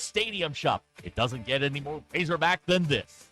Stadium Shop. It doesn't get any more Razorback than this.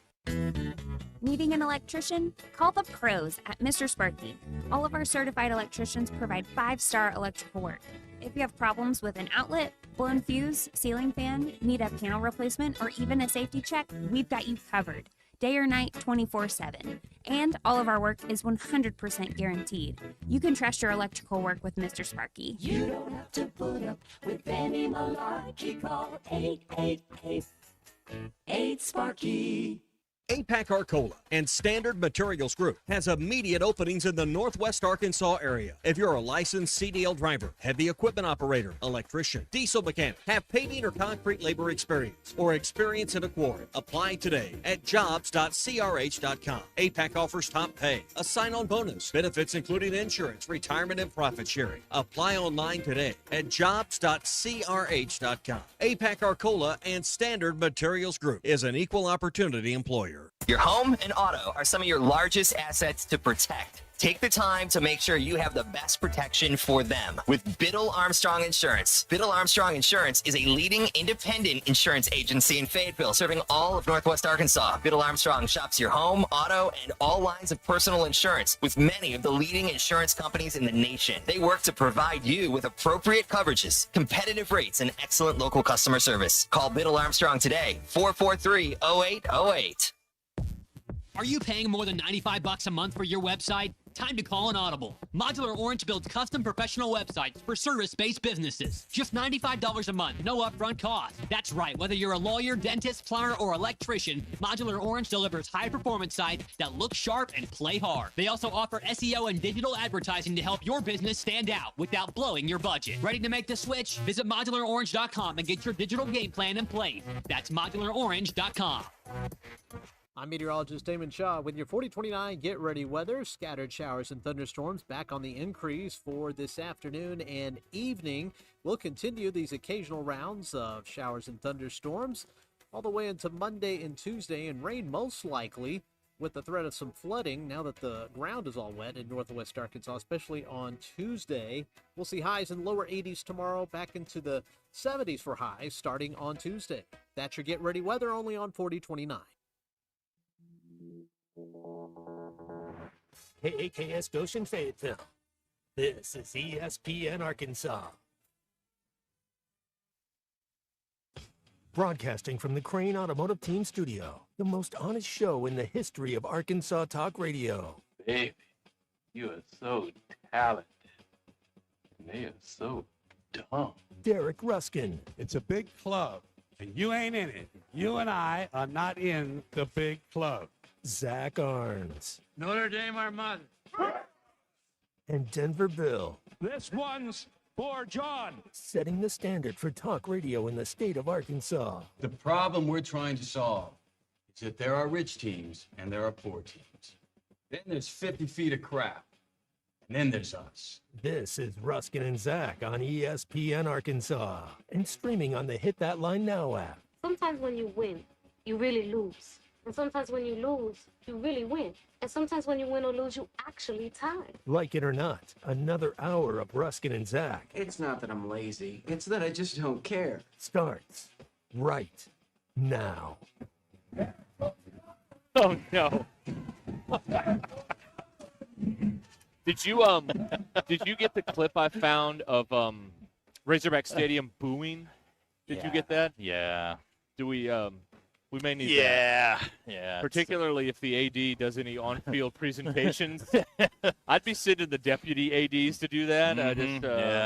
Needing an electrician? Call the pros at Mr. Sparky. All of our certified electricians provide 5-star electrical work. If you have problems with an outlet, blown fuse, ceiling fan, need a panel replacement, or even a safety check, we've got you covered. Day or night, 24/7. And all of our work is 100% guaranteed. You can trust your electrical work with Mr. Sparky. You don't have to put up with any malarkey. Call 888-8-SPARKY. APAC Arcola and Standard Materials Group has immediate openings in the Northwest Arkansas area. If you're a licensed CDL driver, heavy equipment operator, electrician, diesel mechanic, have paving or concrete labor experience, or experience in a quarry, apply today at jobs.crh.com. APAC offers top pay, a sign-on bonus, benefits including insurance, retirement, and profit sharing. Apply online today at jobs.crh.com. APAC Arcola and Standard Materials Group is an equal opportunity employer. Your home and auto are some of your largest assets to protect. Take the time to make sure you have the best protection for them with Biddle Armstrong Insurance. Biddle Armstrong Insurance is a leading independent insurance agency in Fayetteville, serving all of Northwest Arkansas. Biddle Armstrong shops your home, auto, and all lines of personal insurance with many of the leading insurance companies in the nation. They work to provide you with appropriate coverages, competitive rates, and excellent local customer service. Call Biddle Armstrong today, 443-0808. Are you paying more than $95 a month for your website? Time to call an Audible. Modular Orange builds custom professional websites for service-based businesses. Just $95 a month, no upfront cost. That's right, whether you're a lawyer, dentist, plumber, or electrician, Modular Orange delivers high-performance sites that look sharp and play hard. They also offer SEO and digital advertising to help your business stand out without blowing your budget. Ready to make the switch? Visit modularorange.com and get your digital game plan in place. That's modularorange.com. I'm meteorologist Damon Shaw with your 4029 Get Ready weather. Scattered showers and thunderstorms back on the increase for this afternoon and evening. We'll continue these occasional rounds of showers and thunderstorms all the way into Monday and Tuesday, and rain most likely with the threat of some flooding now that the ground is all wet in Northwest Arkansas, especially on Tuesday. We'll see highs in lower 80s tomorrow, back into the 70s for highs starting on Tuesday. That's your Get Ready weather only on 4029. KAKS Goshen Fayetteville. This is ESPN Arkansas. Broadcasting from the Crane Automotive Team Studio, the most honest show in the history of Arkansas Talk Radio. Baby, you are so talented. And they are so dumb. Derek Ruskin. It's a big club, and you ain't in it. You and I are not in the big club. Zach Arns. Notre Dame Armada. And Denver Bill. This one's for John. Setting the standard for talk radio in the state of Arkansas. The problem we're trying to solve is that there are rich teams and there are poor teams. Then there's 50 feet of crap. And then there's us. This is Ruskin and Zach on ESPN Arkansas. And streaming on the Hit That Line Now app. Sometimes when you win, you really lose. And sometimes when you lose, you really win. And sometimes when you win or lose, you actually tie. Like it or not, another hour of Ruskin and Zach. It's not that I'm lazy. It's that I just don't care. Starts right now. Oh, no. Did you get the clip I found of Razorback Stadium booing? Did you get that? Yeah. Do we we may need that. Yeah. Particularly if the AD does any on-field presentations. I'd be sending the deputy ADs to do that.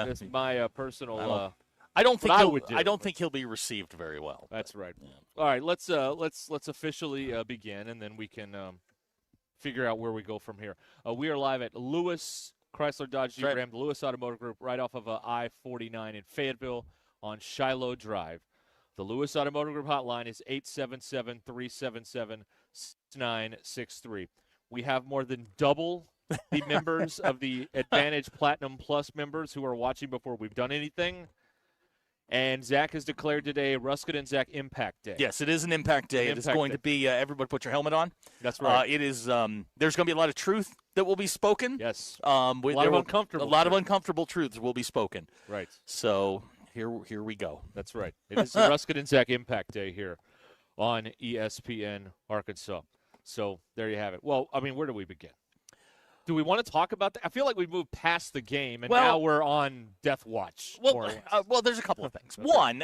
Just my personal I don't think he'll be received very well. That's right. Yeah. All right, let's officially begin, and then we can figure out where we go from here. We are live at Lewis Chrysler Dodge Jeep Ram, the Lewis Automotive Group, right off of I-49 in Fayetteville on Shiloh Drive. The Lewis Automotive Group hotline is 877-377-6963. We have more than double the members of the Advantage Platinum Plus members who are watching before we've done anything. And Zach has declared today Ruskin and Zach Impact Day. Yes, it is an Impact Day. It is going to be everybody put your helmet on. That's right. It is. There's going to be a lot of truth that will be spoken. Yes. A lot of uncomfortable truths will be spoken. Right. So here we go. That's right. It is the Ruscin and Zach Impact Day here on ESPN Arkansas. So there you have it. Well, I mean, where do we begin? Do we want to talk about that? I feel like we moved past the game, and now we're on death watch. Well, there's a couple of things. One,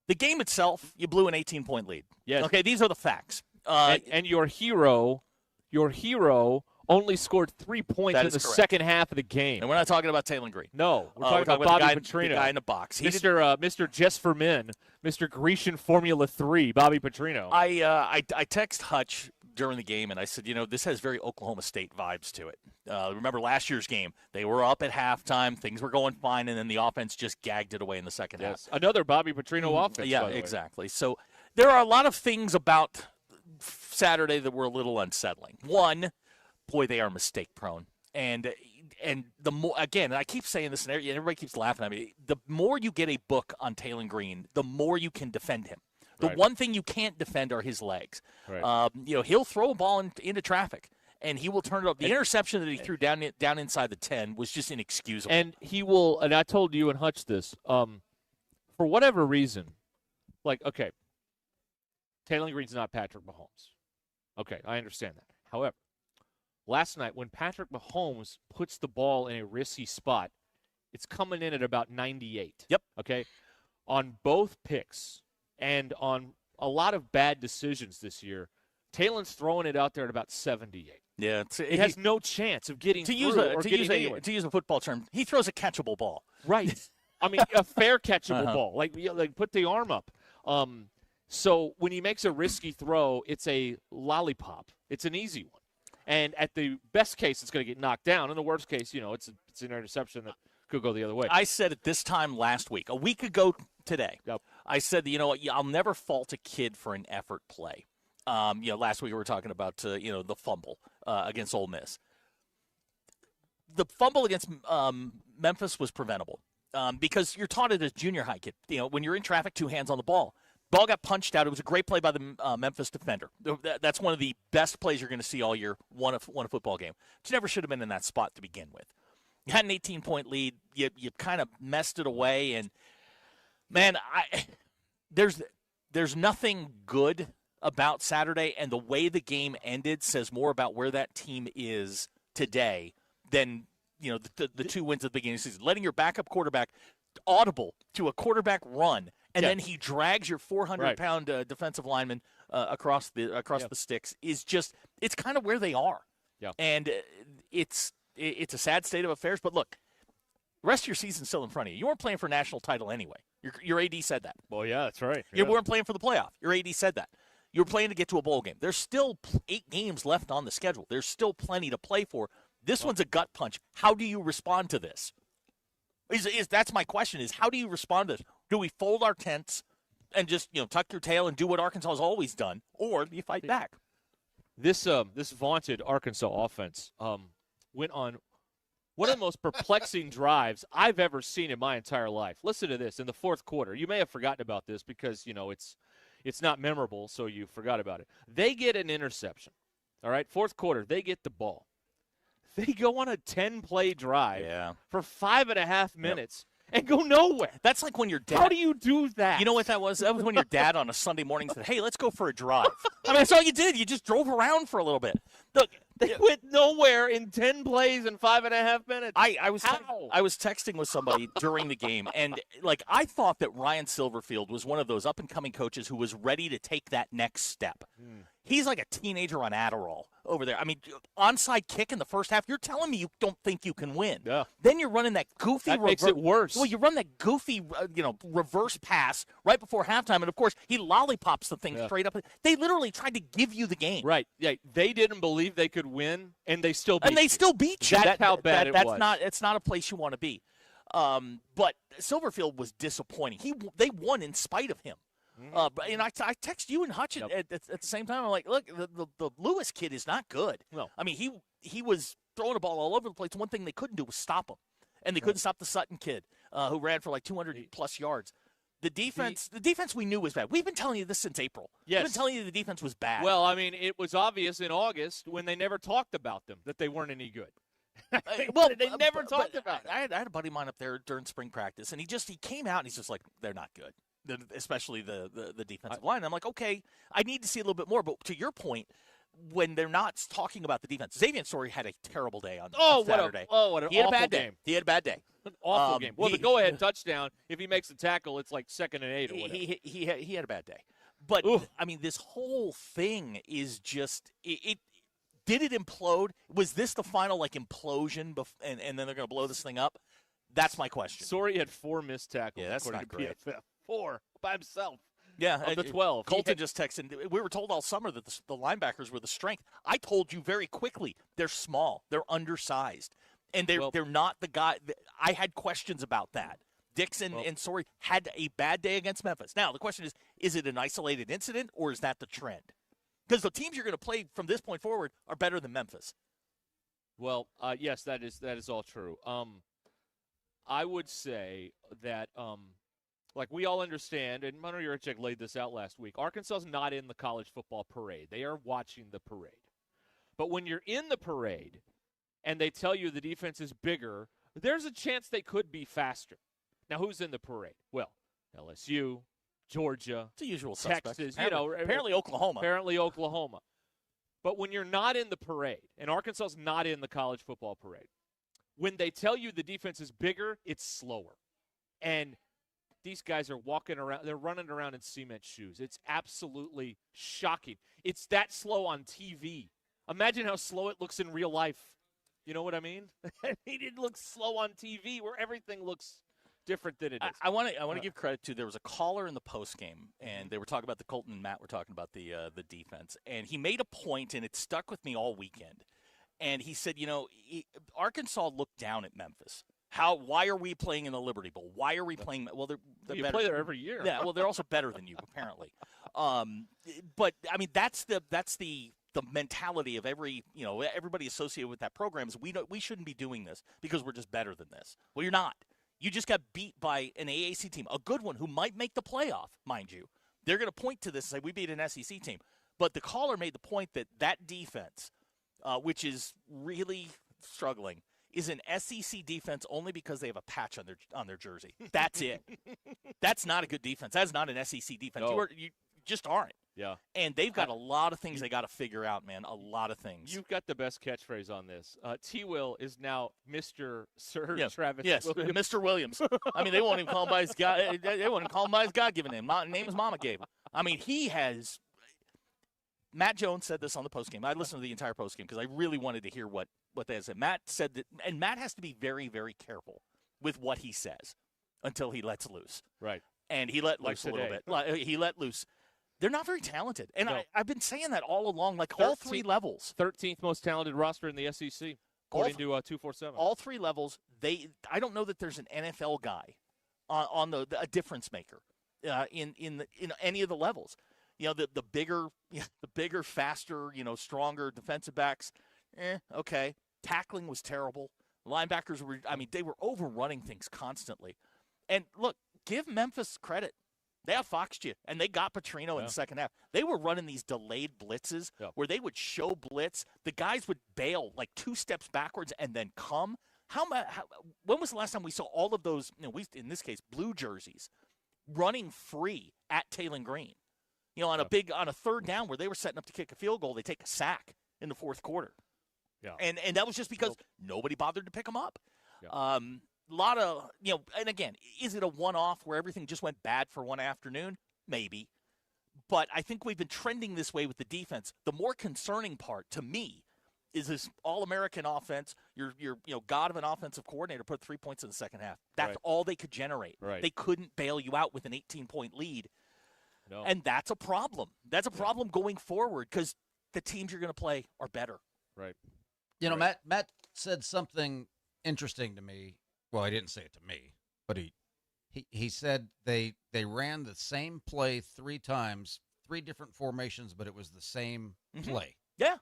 the game itself, you blew an 18-point lead. Yes. Okay, these are the facts. And your hero only scored 3 points in the second half of the game. And we're not talking about Taylor Green. No, we're talking about Bobby Petrino. The guy in the box. Mr. Just for Men, Mr. Grecian Formula 3, Bobby Petrino. I text Hutch during the game, and I said, this has very Oklahoma State vibes to it. Remember last year's game? They were up at halftime. Things were going fine, and then the offense just gagged it away in the second half. Another Bobby Petrino offense, Yeah, by the exactly. way. So there are a lot of things about Saturday that were a little unsettling. One, boy, they are mistake prone. And the more, again, and I keep saying this, and everybody keeps laughing at me, the more you get a book on Taylor Green, the more you can defend him. The one thing you can't defend are his legs. Right. He'll throw a ball into traffic, and he will turn it up. The interception that he threw down inside the 10 was just inexcusable. And he will, and I told you and Hutch this, for whatever reason, okay, Taylor Green's not Patrick Mahomes. Okay, I understand that. However, last night when Patrick Mahomes puts the ball in a risky spot, it's coming in at about 98. Yep. Okay? On both picks and on a lot of bad decisions this year, Taylor's throwing it out there at about 78. Yeah, it has no chance of getting to anywhere. use a football term. He throws a catchable ball. Right. I mean, a fair catchable ball. Like put the arm up. So when he makes a risky throw, it's a lollipop. It's an easy one. And at the best case, it's going to get knocked down. In the worst case, it's an interception that could go the other way. I said it this time last week, a week ago today. Yep. I said, I'll never fault a kid for an effort play. Last week we were talking about, the fumble against Ole Miss. The fumble against Memphis was preventable because you're taught it as junior high kid. When you're in traffic, 2 hands on the ball. Ball got punched out. It was a great play by the Memphis defender. That's one of the best plays you're going to see all year, won a football game. But you never should have been in that spot to begin with. You had an 18-point lead. You kind of messed it away. And, man, there's nothing good about Saturday, and the way the game ended says more about where that team is today than the 2 wins at the beginning of the season. Letting your backup quarterback audible to a quarterback run, and then he drags your 400-pound defensive lineman across the sticks is just – it's kind of where they are. Yeah. And it's a sad state of affairs. But, look, the rest of your season's still in front of you. You weren't playing for a national title anyway. Your AD said that. Well, yeah, that's right. You weren't playing for the playoff. Your AD said that. You were playing to get to a bowl game. There's still 8 games left on the schedule. There's still plenty to play for. This one's a gut punch. How do you respond to this? That's my question, is how do you respond to this? Do we fold our tents and just, tuck your tail and do what Arkansas has always done, or do you fight back? This vaunted Arkansas offense went on one of the most perplexing drives I've ever seen in my entire life. Listen to this. In the fourth quarter, you may have forgotten about this because, it's not memorable, so you forgot about it. They get an interception. All right, fourth quarter, they get the ball. They go on a 10-play drive for 5.5 minutes and go nowhere. That's like when your dad. How do you do that? You know what that was? That was when your dad on a Sunday morning said, "Hey, let's go for a drive." I mean, that's all you did. You just drove around for a little bit. Look, they went nowhere in 10 plays in 5.5 minutes. I was texting with somebody during the game, and I thought that Ryan Silverfield was one of those up-and-coming coaches who was ready to take that next step. He's like a teenager on Adderall over there. I mean, onside kick in the first half, you're telling me you don't think you can win. Yeah. Then you're running that goofy That makes it worse. Well, you run that goofy, reverse pass right before halftime, and, of course, he lollipops the thing straight up. They literally tried to give you the game. Right. Yeah. They didn't believe they could win, and they still beat you. And they still beat you. That's how bad it was. It's not a place you want to be. But Silverfield was disappointing. They won in spite of him. And I text you and Hutch at the same time. I'm like, look, the Lewis kid is not good. No. I mean, he was throwing the ball all over the place. One thing they couldn't do was stop him. And they couldn't stop the Sutton kid who ran for 200-plus yards. The defense we knew was bad. We've been telling you this since April. Yes. We've been telling you the defense was bad. Well, I mean, it was obvious in August when they never talked about them that they weren't any good. Well, they never talked about it. I had a buddy of mine up there during spring practice, and he came out and he's just like, they're not good, especially the defensive line. I'm like, okay, I need to see a little bit more. But to your point, when they're not talking about the defense, Xavier Story had a terrible day on Saturday. What an awful game. He had a bad day. An awful game. Well, the go-ahead touchdown, if he makes the tackle, it's like 2nd and 8 or whatever. He had a bad day. But, I mean, this whole thing is just it did it implode? Was this the final, implosion, and then they're going to blow this thing up? That's my question. Sorry, had 4 missed tackles. Yeah, that's according not to great. PFF. 4 by himself. Yeah, of the 12. Colton just texted. We were told all summer that the linebackers were the strength. I told you very quickly they're small, they're undersized, and they're not the guy. I had questions about that. Dixon and Sorey had a bad day against Memphis. Now the question is it an isolated incident or is that the trend? Because the teams you're going to play from this point forward are better than Memphis. Well, yes, that is all true. I would say that. We all understand, and Monroe Yurchek laid this out last week, Arkansas's not in the college football parade. They are watching the parade. But when you're in the parade and they tell you the defense is bigger, there's a chance they could be faster. Now, who's in the parade? Well, LSU, Georgia, it's the usual suspects. Texas, apparently Oklahoma. Apparently Oklahoma. But when you're not in the parade, and Arkansas's not in the college football parade, when they tell you the defense is bigger, it's slower. And these guys are walking around. They're running around in cement shoes. It's absolutely shocking. It's that slow on TV. Imagine how slow it looks in real life. You know what I mean? It looks slow on TV where everything looks different than it is. I want to give credit to, there was a caller in the postgame, and they were talking about Colton and Matt were talking about the defense. And he made a point, and it stuck with me all weekend. And he said, Arkansas looked down at Memphis. Why are we playing in the Liberty Bowl? Why are we playing? Well, they're you better. Play there every year. Yeah, well, they're also better than you, apparently. But I mean, that's the mentality of everybody associated with that program is we shouldn't be doing this because we're just better than this. Well, you're not. You just got beat by an AAC team, a good one who might make the playoff, mind you. They're going to point to this and say we beat an SEC team. But the caller made the point that defense, which is really struggling, is an SEC defense only because they have a patch on their jersey. That's it. That's not a good defense. That's not an SEC defense. No. You just aren't. Yeah. And they've got a lot of things they got to figure out, man. A lot of things. You've got the best catchphrase on this. T-Will is now Mr. Sir yes. Travis Yes, Williams. Mr. Williams. I mean, they won't even call him by his God. They won't even call him by his God-given name. Name his mama gave him. I mean, he has. Matt Jones said this on the postgame. I listened to the entire postgame because I really wanted to hear what they said. Matt said that, and Matt has to be very, very careful with what he says until he lets loose. Right. And he let loose a little bit. He let loose. They're not very talented. And no. I've been saying that all along, all 3 levels. 13th most talented roster in the SEC, according to 247. All 3 levels, I don't know that there's an NFL guy on a difference maker in any of the levels. The bigger, faster, stronger defensive backs, okay. Tackling was terrible. Linebackers they were overrunning things constantly. And look, give Memphis credit. They outfoxed you, and they got Petrino in the second half. They were running these delayed blitzes where they would show blitz. The guys would bail 2 steps backwards and then come. When was the last time we saw all of those, in this case, blue jerseys, running free at Taylor Green? On a third down where they were setting up to kick a field goal, they take a sack in the fourth quarter. Yeah. And that was just because nobody bothered to pick them up. Yeah. Lot of, and again, is it a one-off where everything just went bad for one afternoon? Maybe. But I think we've been trending this way with the defense. The more concerning part to me is this all-American offense. Your god of an offensive coordinator put 3 points in the second half. That's all they could generate. Right. They couldn't bail you out with an 18-point lead. No. And that's a problem. That's a problem going forward because the teams you're going to play are better. Right. Matt said something interesting to me. Well, he didn't say it to me, but he said they ran the same play 3 times, 3 different formations, but it was the same play. Yeah.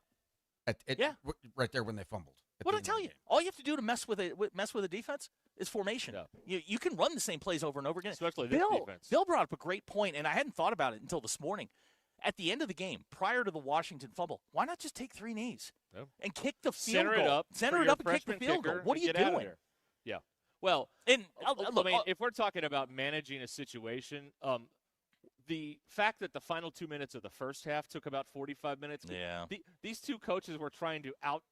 Right there when they fumbled. What did I tell you? All you have to do to mess with a defense is formation. Yeah. You can run the same plays over and over again. Especially this defense. Bill brought up a great point, and I hadn't thought about it until this morning. At the end of the game, prior to the Washington fumble, why not just take 3 knees and kick the field Center goal? it up. Center for it your up and kick the freshman field goal. kicker What are and you get out of doing? there. Yeah. Well, And look, if we're talking about managing a situation, the fact that the final 2 minutes of the first half took about 45 minutes. Yeah. These two coaches were trying to out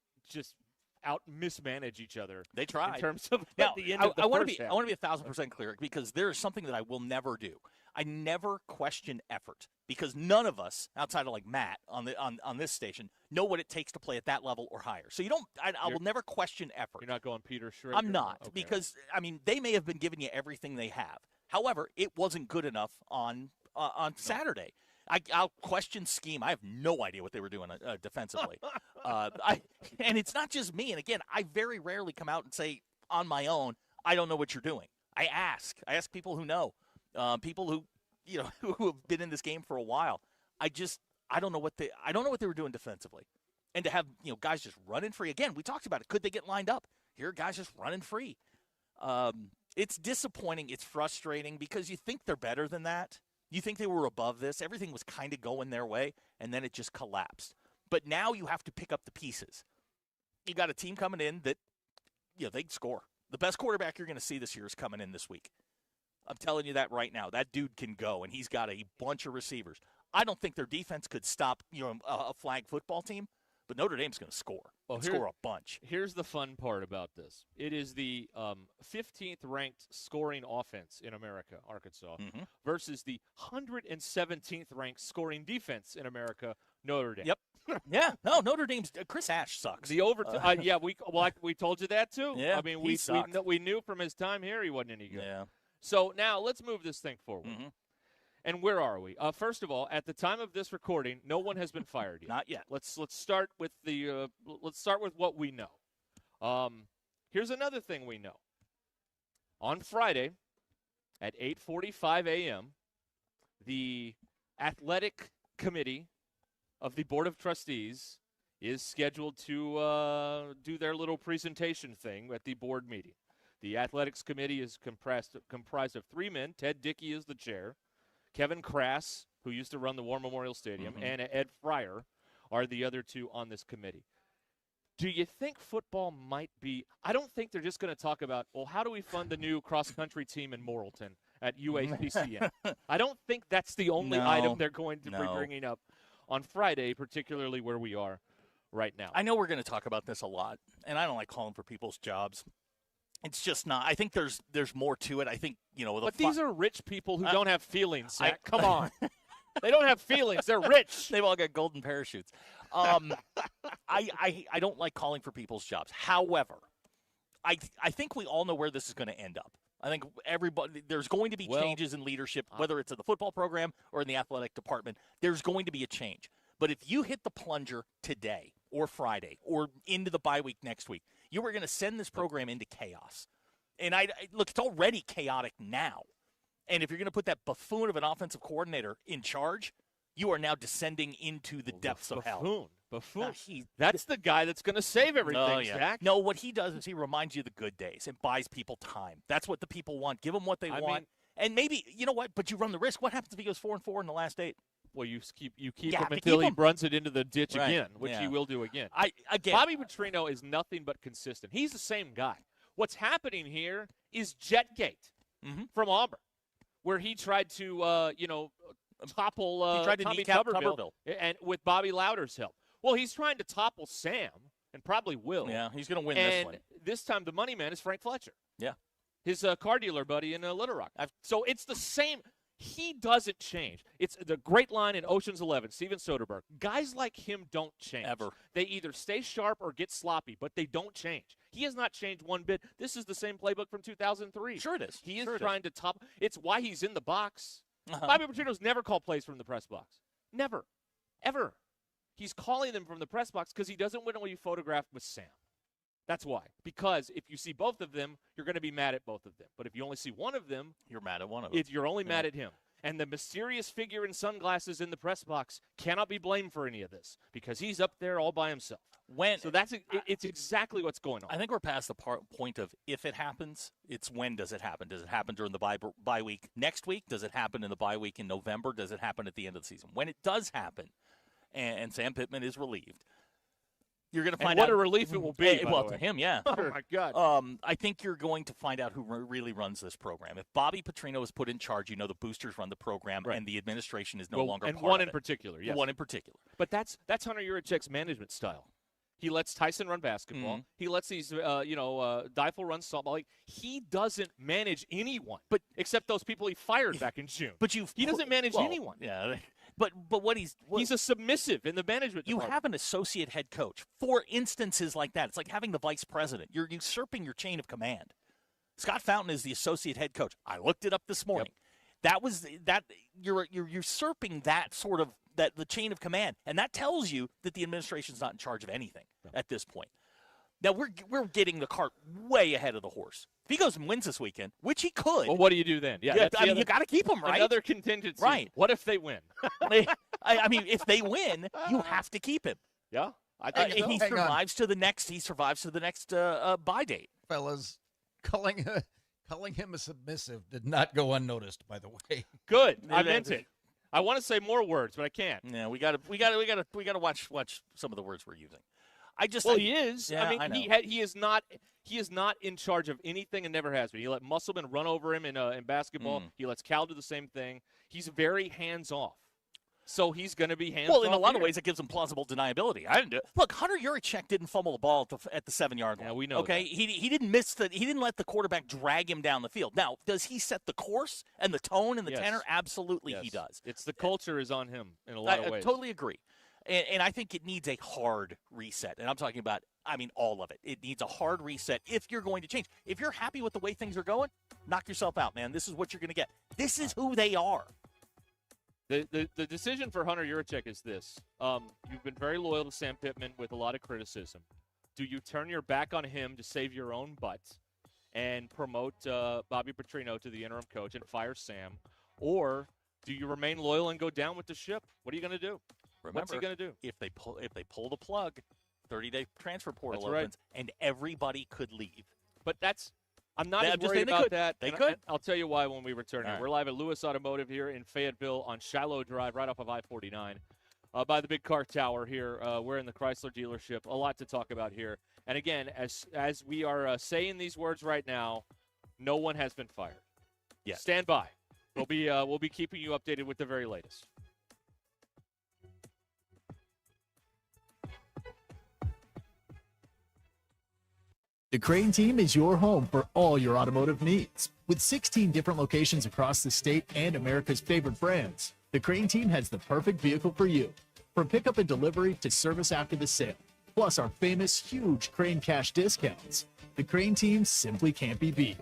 mismanage each other. They tried. In terms of now, the end of the I want first to be half. I want to be 1,000% clear because there is something that I will never do. I never question effort because none of us, outside of like Matt on this station, know what it takes to play at that level or higher. So you don't. I will never question effort. You're not going Peter Schrager? I'm not Okay. because I mean they may have been giving you everything they have. However, it wasn't good enough on Saturday. I'll question scheme. I have no idea what they were doing defensively. And it's not just me. And again, I very rarely come out and say on my own, I don't know what you're doing. I ask people who know, people who who have been in this game for a while. I don't know what they were doing defensively, and to have guys just running free. Again, we talked about it. Could they get lined up? Here are guys just running free. It's disappointing. It's frustrating because you think they're better than that. You think they were above this. Everything was kind of going their way, and then it just collapsed. But now you have to pick up the pieces. You got a team coming in that, they score. The best quarterback you're going to see this year is coming in this week. I'm telling you that right now. That dude can go, and he's got a bunch of receivers. I don't think their defense could stop a flag football team, but Notre Dame's going to score. Score a bunch. Here's the fun part about this. It is the 15th ranked scoring offense in America, Arkansas, versus the 117th ranked scoring defense in America, Notre Dame. Yep. Yeah. No, Notre Dame's Chris Ash sucks. The we told you that too. Yeah, I mean, he we knew from his time here he wasn't any good. Yeah. So now let's move this thing forward. And where are we? First of all, at the time of this recording, no one has been fired yet. Not yet. Let's start with what we know. Here's another thing we know. On Friday at 8:45 a.m., the athletic committee of the Board of Trustees is scheduled to do their little presentation thing at the board meeting. The athletics committee is comprised of 3 men. Ted Dickey is the chair. Kevin Crass, who used to run the War Memorial Stadium, and Ed Fryer are the other 2 on this committee. Do you think football might be – I don't think they're just going to talk about, well, how do we fund the new cross-country team in Morrilton at UAPCN? I don't think that's the only item they're going to be bringing up on Friday, particularly where we are right now. I know we're going to talk about this a lot, and I don't like calling for people's jobs. It's just not. I think there's more to it. I think, But these are rich people who don't have feelings, Zach. Come on. They don't have feelings. They're rich. They've all got golden parachutes. I don't like calling for people's jobs. However, I think we all know where this is going to end up. I think there's going to be changes in leadership, whether it's in the football program or in the athletic department. There's going to be a change. But if you hit the plunger today or Friday or into the bye week next week, you were going to send this program into chaos. And look, it's already chaotic now. And if you're going to put that buffoon of an offensive coordinator in charge, you are now descending into the depths of hell. Buffoon. That's the guy that's going to save everything, Zach. No, what he does is he reminds you of the good days and buys people time. That's what the people want. Give them what they want. And maybe, you know what, but you run the risk. What happens if he goes 4-4 in the last 8? Well, you keep him until he runs it into the ditch again, which he will do again. Bobby Petrino is nothing but consistent. He's the same guy. What's happening here is Jetgate from Auburn, where he tried to, topple he tried to Tommy kneecap Tuberville, and with Bobby Louder's help. Well, he's trying to topple Sam, and probably will. Yeah, he's going to win this one. This time the money man is Frank Fletcher. Yeah. His car dealer buddy in Little Rock. So it's the same. He doesn't change. It's the great line in Ocean's 11, Steven Soderbergh. Guys like him don't change. Ever. They either stay sharp or get sloppy, but they don't change. He has not changed one bit. This is the same playbook from 2003. Sure it is. He is trying to top. It's why he's in the box. Bobby Petrino's never called plays from the press box. Never. Ever. He's calling them from the press box because he doesn't want to be photographed with Sam. That's why. Because if you see both of them, you're going to be mad at both of them. But if you only see one of them, you're mad at one of them. You're only mad at him. And the mysterious figure in sunglasses in the press box cannot be blamed for any of this because he's up there all by himself. So it's exactly what's going on. I think we're past the point of if it happens, it's when does it happen? Does it happen during the bye week next week? Does it happen in the bye week in November? Does it happen at the end of the season? When it does happen, and Sam Pittman is relieved, you're going to find out. What a relief it will be. Well, to him, yeah. Oh, my God. I think you're going to find out who really runs this program. If Bobby Petrino is put in charge, the boosters run the program, and the administration is no longer part of it. And one in particular, yes. One in particular. But that's Hunter Yurichek's management style. He lets Tyson run basketball. Mm-hmm. He lets these, Deifel run softball. Like, he doesn't manage anyone, except those people he fired back in June. He doesn't manage anyone. Yeah. But he's a submissive in the management department. You have an associate head coach for instances like that. It's like having the vice president. You're usurping your chain of command. Scott Fountain is the associate head coach. I looked it up this morning. Yep. You're usurping that sort of the chain of command, and that tells you that the administration's not in charge of anything at this point. Now we're getting the cart way ahead of the horse. If he goes and wins this weekend, which he could, well, what do you do then? Yeah, you got to keep him, right? Another contingency. Right. What if they win? I mean, if they win, you have to keep him. Yeah, I think so. He survives to the next bye date. Fellas, calling him a submissive did not go unnoticed, by the way. Good. I meant it. I want to say more words, but I can't. Yeah, we got to watch some of the words we're using. He is. Yeah, I mean, he is not in charge of anything and never has been. He let Musselman run over him in basketball. He lets Cal do the same thing. He's very hands-off. So he's going to be hands-off. Well, in a lot of ways, it gives him plausible deniability. I didn't do it. Look, Hunter Yurichek didn't fumble the ball at the 7-yard line. Yeah, we know. Okay, he didn't miss he didn't let the quarterback drag him down the field. Now, does he set the course and the tone and the tenor? Absolutely, he does. It's the culture is on him in a lot of ways. I totally agree. And I think it needs a hard reset. And I'm talking about, all of it. It needs a hard reset if you're going to change. If you're happy with the way things are going, knock yourself out, man. This is what you're going to get. This is who they are. The decision for Hunter Yurichek is this. You've been very loyal to Sam Pittman with a lot of criticism. Do you turn your back on him to save your own butt and promote Bobby Petrino to the interim coach and fire Sam? Or do you remain loyal and go down with the ship? What are you going to do? Remember, what's he going to do? If they pull the plug, 30-day transfer portal That's opens, and everybody could leave. But I'm not as worried about that. They could. I'll tell you why when we return. All right. We're live at Lewis Automotive here in Fayetteville on Shiloh Drive, right off of I-49, by the big car tower here. We're in the Chrysler dealership. A lot to talk about here. And again, as we are saying these words right now, no one has been fired. Yes. Stand by. We'll be keeping you updated with the very latest. The Crane team is your home for all your automotive needs. With 16 different locations across the state and America's favorite brands, the Crane team has the perfect vehicle for you. From pickup and delivery to service after the sale, plus our famous huge Crane cash discounts. The Crane team simply can't be beat.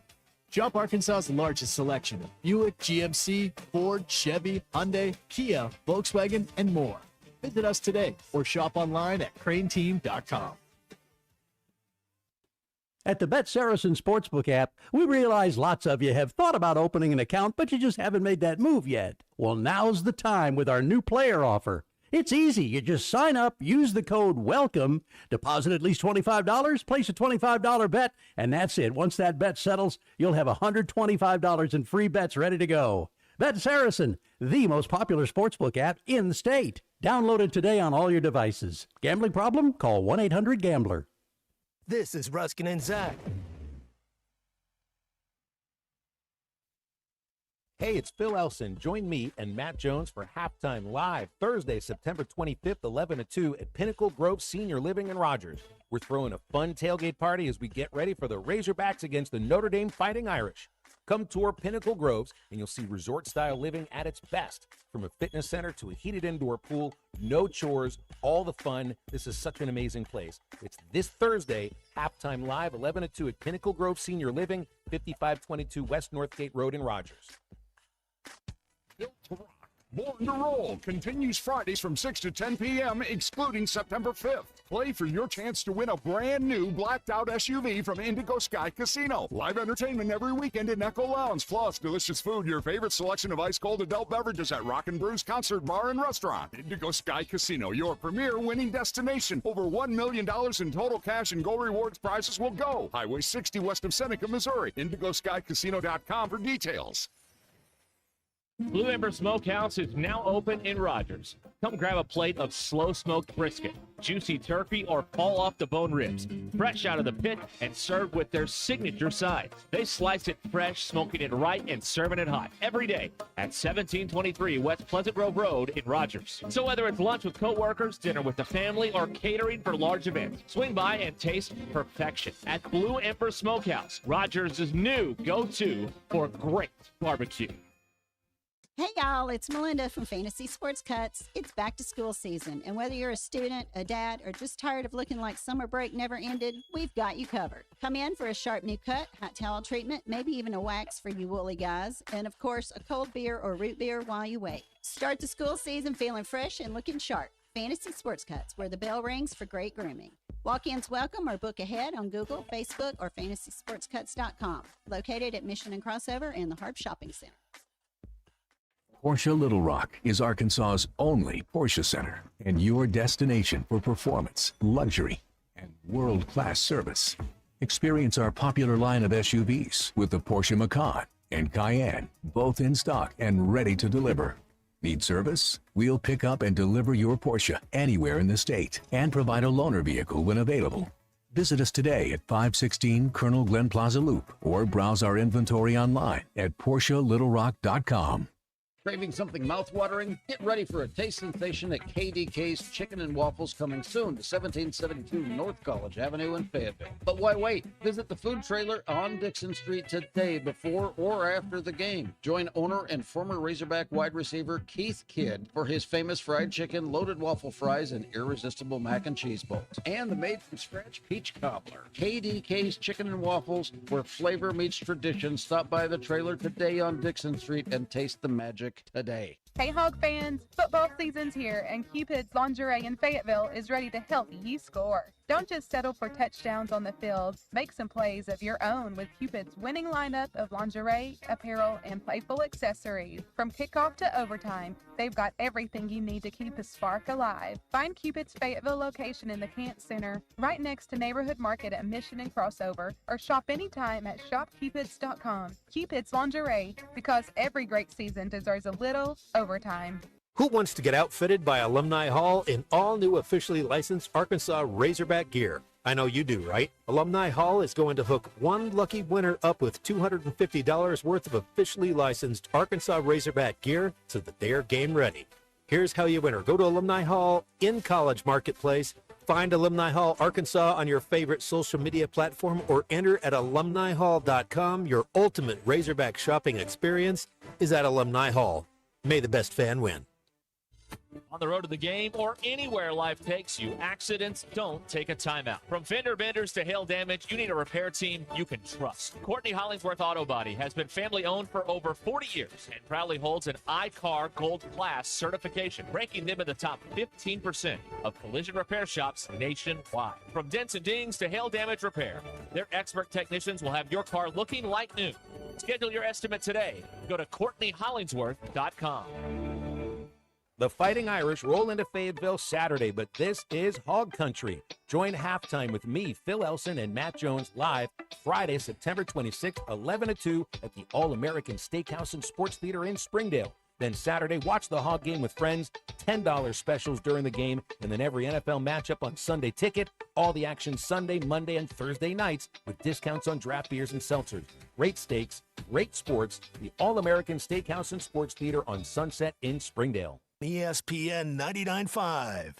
Shop Arkansas's largest selection of Buick, GMC, Ford, Chevy, Hyundai, Kia, Volkswagen, and more. Visit us today or shop online at craneteam.com. At the Bet Saracen Sportsbook app, we realize lots of you have thought about opening an account, but you just haven't made that move yet. Well, now's the time with our new player offer. It's easy. You just sign up, use the code WELCOME, deposit at least $25, place a $25 bet, and that's it. Once that bet settles, you'll have $125 in free bets ready to go. Bet Saracen, the most popular sportsbook app in the state. Download it today on all your devices. Gambling problem? Call 1-800-GAMBLER. This is Ruskin and Zach. Hey, it's Phil Elson. Join me and Matt Jones for Halftime Live Thursday, September 25th, 11 to 2 at Pinnacle Grove Senior Living in Rogers. We're throwing a fun tailgate party as we get ready for the Razorbacks against the Notre Dame Fighting Irish. Come tour Pinnacle Groves and you'll see resort-style living at its best. From a fitness center to a heated indoor pool, no chores, all the fun. This is such an amazing place. It's this Thursday, Halftime Live, 11 to 2 at Pinnacle Grove Senior Living, 5522 West Northgate Road in Rogers. Built to rock. More starting to roll. Continues Fridays from 6 to 10 p.m., excluding September 5th. Play for your chance to win a brand new blacked-out SUV from Indigo Sky Casino. Live entertainment every weekend in Echo Lounge, plus delicious food, your favorite selection of ice-cold adult beverages at Rockin' Brews Concert Bar and Restaurant. Indigo Sky Casino, your premier winning destination. Over $1 million in total cash and gold rewards prizes will go. Highway 60 west of Seneca, Missouri. IndigoSkyCasino.com for details. Blue Ember Smokehouse is now open in Rogers. Come grab a plate of slow-smoked brisket, juicy turkey, or fall-off-the-bone ribs, fresh out of the pit and served with their signature sides. They slice it fresh, smoking it right, and serving it hot every day at 1723 West Pleasant Grove Road in Rogers. So whether it's lunch with coworkers, dinner with the family, or catering for large events, swing by and taste perfection at Blue Ember Smokehouse, Rogers' new go-to for great barbecue. Hey y'all, it's Melinda from Fantasy Sports Cuts. It's back to school season, and whether you're a student, a dad, or just tired of looking like summer break never ended, we've got you covered. Come in for a sharp new cut, hot towel treatment, maybe even a wax for you woolly guys, and of course, a cold beer or root beer while you wait. Start the school season feeling fresh and looking sharp. Fantasy Sports Cuts, where the bell rings for great grooming. Walk-ins welcome or book ahead on Google, Facebook, or FantasySportsCuts.com. Located at Mission and Crossover and the Harp Shopping Center. Porsche Little Rock is Arkansas's only Porsche center and your destination for performance, luxury, and world-class service. Experience our popular line of SUVs with the Porsche Macan and Cayenne, both in stock and ready to deliver. Need service? We'll pick up and deliver your Porsche anywhere in the state and provide a loaner vehicle when available. Visit us today at 516 Colonel Glenn Plaza Loop or browse our inventory online at PorscheLittleRock.com. Craving something mouth-watering? Get ready for a taste sensation at KDK's Chicken and Waffles, coming soon to 1772 North College Avenue in Fayetteville. But why wait? Visit the food trailer on Dixon Street today before or after the game. Join owner and former Razorback wide receiver Keith Kidd for his famous fried chicken, loaded waffle fries, and irresistible mac and cheese bowls. And the made-from-scratch peach cobbler. KDK's Chicken and Waffles, where flavor meets tradition. Stop by the trailer today on Dixon Street and taste the magic today. Hey Hog fans, football season's here and Cupid's Lingerie in Fayetteville is ready to help you score. Don't just settle for touchdowns on the field. Make some plays of your own with Cupid's winning lineup of lingerie, apparel, and playful accessories. From kickoff to overtime, they've got everything you need to keep the spark alive. Find Cupid's Fayetteville location in the Kent Center, right next to Neighborhood Market at Mission and Crossover, or shop anytime at shopcupids.com. Cupid's Lingerie, because every great season deserves a little overtime. Who wants to get outfitted by Alumni Hall in all new officially licensed Arkansas Razorback gear? I know you do, right? Alumni Hall is going to hook one lucky winner up with $250 worth of officially licensed Arkansas Razorback gear so that they're game ready. Here's how you enter. Go to Alumni Hall in College Marketplace, find Alumni Hall Arkansas on your favorite social media platform, or enter at alumnihall.com. Your ultimate Razorback shopping experience is at Alumni Hall. May the best fan win. On the road to the game or anywhere life takes you, accidents don't take a timeout. From fender benders to hail damage, you need a repair team you can trust. Courtney Hollingsworth Auto Body has been family owned for over 40 years and proudly holds an iCar Gold Class certification, ranking them in the top 15% of collision repair shops nationwide. From dents and dings to hail damage repair, their expert technicians will have your car looking like new. Schedule your estimate today. Go to CourtneyHollingsworth.com. The Fighting Irish roll into Fayetteville Saturday, but this is Hog Country. Join halftime with me, Phil Elson, and Matt Jones live Friday, September 26th, 11 to 2 at the All-American Steakhouse and Sports Theater in Springdale. Then Saturday, watch the Hog game with friends, $10 specials during the game, and then every NFL matchup on Sunday Ticket. All the action Sunday, Monday, and Thursday nights with discounts on draft beers and seltzers. Great steaks, great sports, the All-American Steakhouse and Sports Theater on Sunset in Springdale. ESPN 99.5.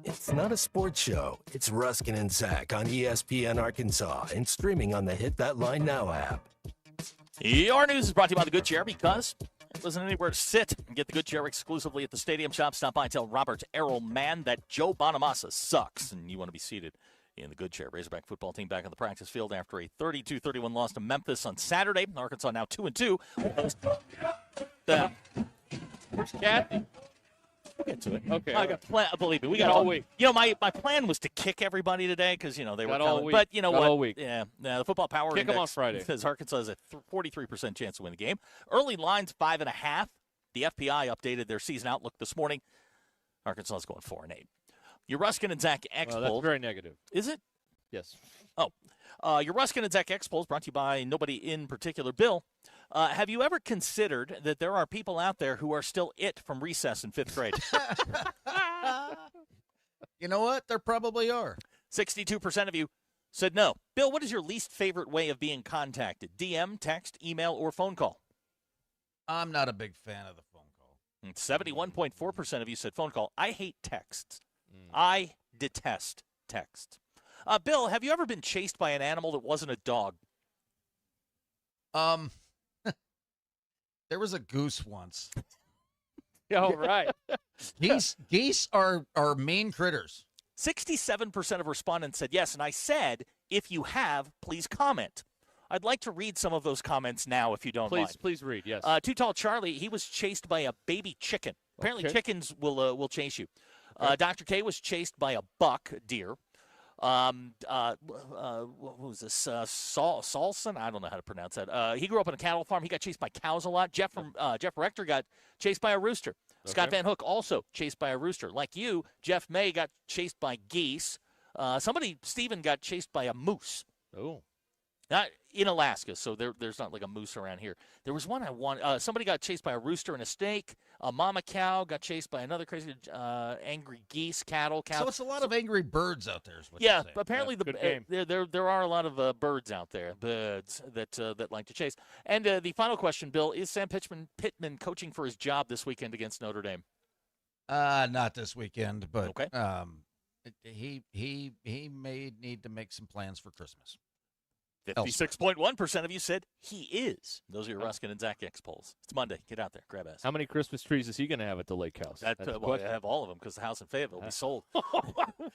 It's not a sports show. It's Ruscin and Zach on ESPN Arkansas and streaming on the Hit That Line Now app. Your news is brought to you by the Good Chair, because Wasn't anywhere to sit. Get the good chair exclusively at the Stadium Shop. Stop by and tell Robert Errol-Mann that Joe Bonamassa sucks, and you want to be seated in the good chair. Razorback football team back on the practice field after a 32-31 loss to Memphis on Saturday. Arkansas now 2-2. Where's Kathy? We'll get to it. Okay. I got believe me, we got all week. My plan was to kick everybody today because they were all week. But you know got what? All week. Yeah. The football power kick index them on Friday. says Arkansas has a 43% chance to win the game. Early lines 5.5. The FPI updated their season outlook this morning. Arkansas is going 4-8. Your Ruscin and Zach X That's polls. very negative. Is it? Yes. Your Ruscin and Zach X polls brought to you by nobody in particular. Bill, have you ever considered that there are people out there who are still it from recess in 5th grade? You know what? There probably are. 62% of you said no. Bill, what is your least favorite way of being contacted? DM, text, email, or phone call? I'm not a big fan of the phone call. 71.4% of you said phone call. I hate texts. I detest text. Bill, have you ever been chased by an animal that wasn't a dog? There was a goose once. Yeah, all right. Geese are mean critters. 67% of respondents said yes, and I said, if you have, please comment. I'd like to read some of those comments now, if you don't mind. Please read, yes. Too Tall Charlie, he was chased by a baby chicken. Apparently Okay. chickens will chase you. Dr. K was chased by a buck deer. What was this? Salson? I don't know how to pronounce that. He grew up on a cattle farm. He got chased by cows a lot. Jeff Rector got chased by a rooster. Scott Van Hook also chased by a rooster. Like you, Jeff May got chased by geese. Steven got chased by a moose. Oh. Not in Alaska, so there's not like a moose around here. There was one I wanted. Somebody got chased by a rooster and a snake. A mama cow got chased by another crazy angry geese, cattle. So it's a lot of angry birds out there. Is what Yeah, you're saying. apparently there are a lot of birds out there, birds that like to chase. And the final question, Bill, is Sam Pittman coaching for his job this weekend against Notre Dame? Not this weekend, but okay. He may need to make some plans for Christmas. 56.1% of you said he is. Those are your Ruscin and Zach X polls. It's Monday. Get out there. Grab ass. How many Christmas trees is he going to have at the lake house? I have all of them because the house in Fayetteville will be sold.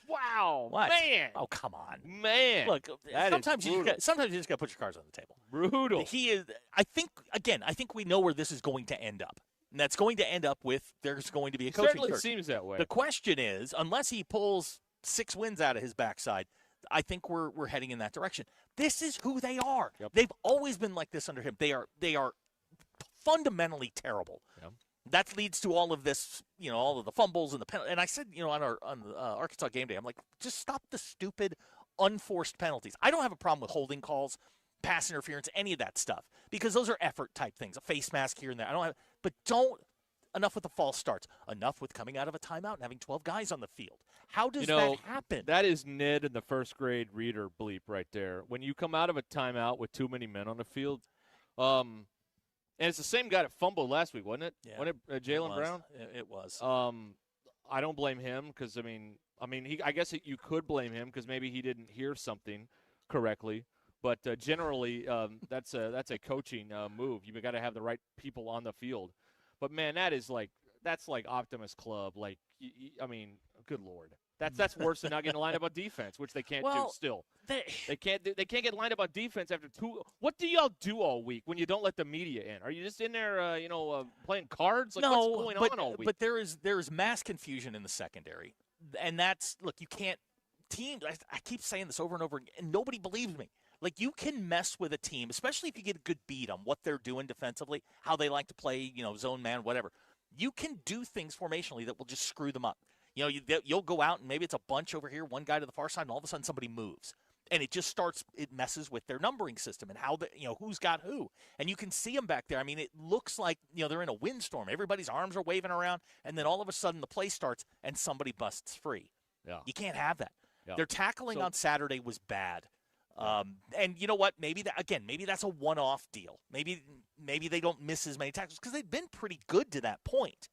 Wow. What? Man. Oh, come on. Man. Look, sometimes you just got to put your cards on the table. Brutal. He is. I think we know where this is going to end up. And that's going to end up with there's going to be a coaching certainly search. Seems that way. The question is, unless he pulls 6 wins out of his backside, I think we're heading in that direction. This is who they are. Yep. They've always been like this under him. They are fundamentally terrible. Yep. That leads to all of this, all of the fumbles and the penalty. And I said, on the Arkansas game day, I'm like, just stop the stupid, unforced penalties. I don't have a problem with holding calls, pass interference, any of that stuff, because those are effort type things. A face mask here and there. But don't. Enough with the false starts. Enough with coming out of a timeout and having 12 guys on the field. How does that happen? That is Ned in the first grade reader bleep right there. When you come out of a timeout with too many men on the field, and it's the same guy that fumbled last week, wasn't it? Yeah, wasn't it Jalen Brown? It was. I don't blame him because I guess you could blame him because maybe he didn't hear something correctly. But generally, that's a coaching move. You've got to have the right people on the field. But man, that's like Optimus Club. Like, good Lord, that's worse than not getting lined up on defense, which they can't do still. They can't get lined up on defense after 2. What do y'all do all week when you don't let the media in? Are you just in there, playing cards? Like, no, what's going on all week? But there is mass confusion in the secondary, and you can't teams. I keep saying this over and over again, and nobody believes me. Like, you can mess with a team, especially if you get a good beat on what they're doing defensively, how they like to play, zone man, whatever. You can do things formationally that will just screw them up. You'll go out and maybe it's a bunch over here, one guy to the far side, and all of a sudden somebody moves. And it messes with their numbering system and how who's got who. And you can see them back there. It looks like, they're in a windstorm. Everybody's arms are waving around, and then all of a sudden the play starts and somebody busts free. Yeah. You can't have that. Yeah. Their tackling on Saturday was bad. And you know what? Maybe that's a one-off deal. Maybe they don't miss as many tackles because they've been pretty good to that point.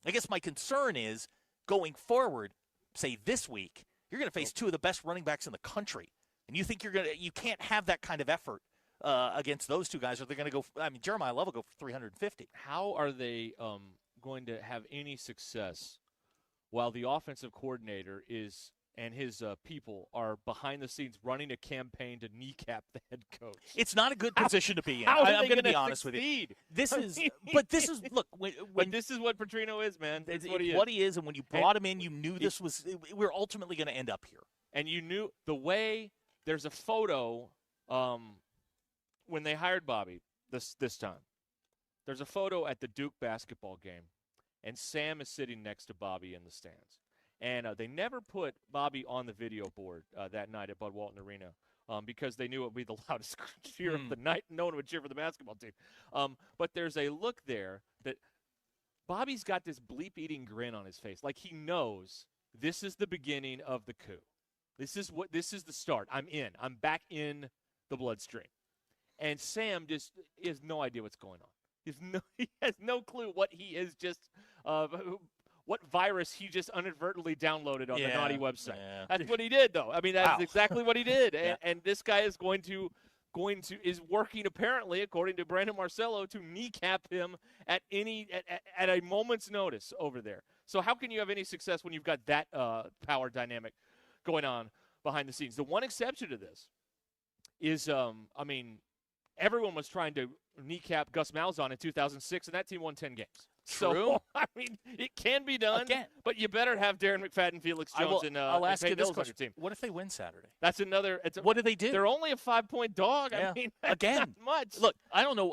I guess my concern is going forward, say this week, you're going to face 2 of the best running backs in the country, and you think you can't have that kind of effort against those two guys, or they're going to go. I mean, Jeremiah Love will go for 350. How are they going to have any success while the offensive coordinator and his people are behind the scenes running a campaign to kneecap the head coach? It's not a good position to be in. How are I'm they going to be gonna honest with you. succeed? But this is look. But this is what Petrino is, man. It's It's what he is. and when you brought him in, you knew this was. We're ultimately going to end up here. And you knew the way. There's a photo when they hired Bobby this time. There's a photo at the Duke basketball game, and Sam is sitting next to Bobby in the stands. And they never put Bobby on the video board that night at Bud Walton Arena because they knew it would be the loudest cheer of the night. No one would cheer for the basketball team. But there's a look there that Bobby's got this bleep-eating grin on his face, like he knows this is the beginning of the coup. This is the start. I'm in. I'm back in the bloodstream. And Sam just has no idea what's going on. He has no clue what he is just what virus he just inadvertently downloaded on the naughty website. Yeah. That's what he did, though. I mean, that's exactly what he did. And this guy is is working apparently, according to Brandon Marcello, to kneecap him at a moment's notice over there. So how can you have any success when you've got that power dynamic going on behind the scenes? The one exception to this is, everyone was trying to kneecap Gus Malzahn in 2006, and that team won 10 games. True. So, it can be done, but you better have Darren McFadden, Felix Jones, I'll ask you Peyton this Hills on your question. team. What if they win Saturday? That's another. What do they do? They're only a 5-point dog. Yeah. I mean, again, not much. Look, I don't know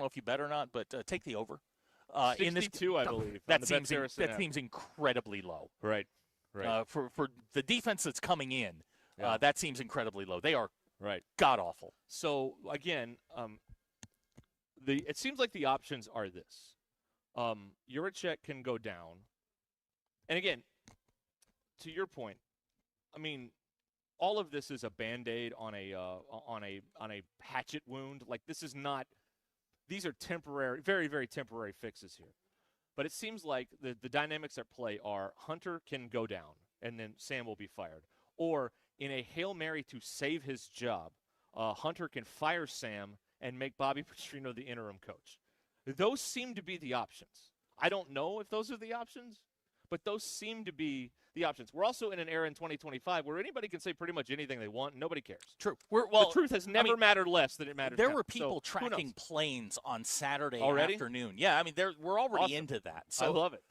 if you bet or not, but take the over. 62, in this, I believe. That seems incredibly low. Right. For the defense that's coming in, that seems incredibly low. They are god awful. So again, it seems like the options are this. Juracek can go down. And again, to your point, I mean, all of this is a Band-Aid on a hatchet wound. Like, this is not – these are temporary, very, very temporary fixes here. But it seems like the dynamics at play are Hunter can go down, and then Sam will be fired. Or in a Hail Mary to save his job, Hunter can fire Sam and make Bobby Petrino the interim coach. Those seem to be the options. I don't know if those are the options, but those seem to be the options. We're also in an era in 2025 where anybody can say pretty much anything they want, and nobody cares. True. The truth has never mattered less than it matters There now. were people So, tracking planes on Saturday Already? afternoon. Yeah, I mean, we're already Awesome. into that. So I love it.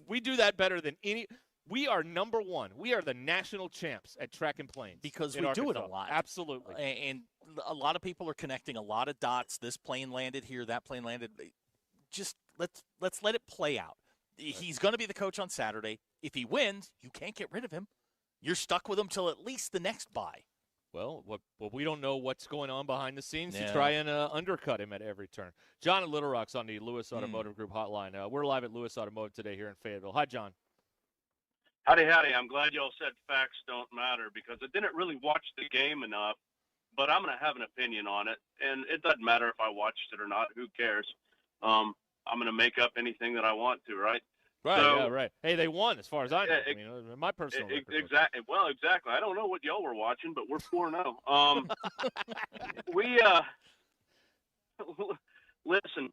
We do that better than any. We are number one. We are the national champs at track and planes because in we do it a Arkansas. lot. Absolutely. And a lot of people are connecting a lot of dots. This plane landed here, that plane landed. Just let's let it play out. He's going to be the coach on Saturday. If he wins, you can't get rid of him. You're stuck with him till at least the next bye. Well, we don't know what's going on behind the scenes Yeah. to try and undercut him at every turn. John at Little Rock's on the Lewis Automotive Group hotline. We're live at Lewis Automotive today here in Fayetteville. Hi, John. Howdy. I'm glad y'all said facts don't matter because I didn't really watch the game enough, but I'm going to have an opinion on it. And it doesn't matter if I watched it or not. Who cares? I'm going to make up anything that I want to, right? Right, So- yeah, right. Hey, they won as far as I know. I mean, my personal record. Exactly. Well, exactly. I don't know what y'all were watching, but we're 4-0. Listen,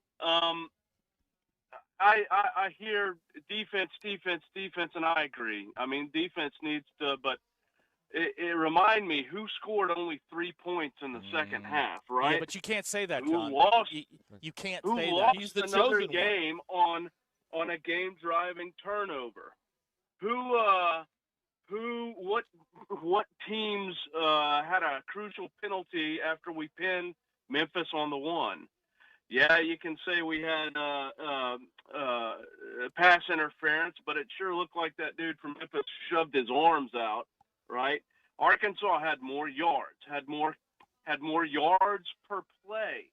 I hear defense, and I agree. I mean, defense needs to, but it remind me who scored only 3 points in the second half, right? Yeah, but you can't say that, Who John. lost? You can't Who say lost that. He's the another chosen game on a game-driving turnover? What teams had a crucial penalty after we pinned Memphis on the 1? Yeah, you can say we had pass interference, but it sure looked like that dude from Memphis shoved his arms out, right? Arkansas had more yards, had more yards per play.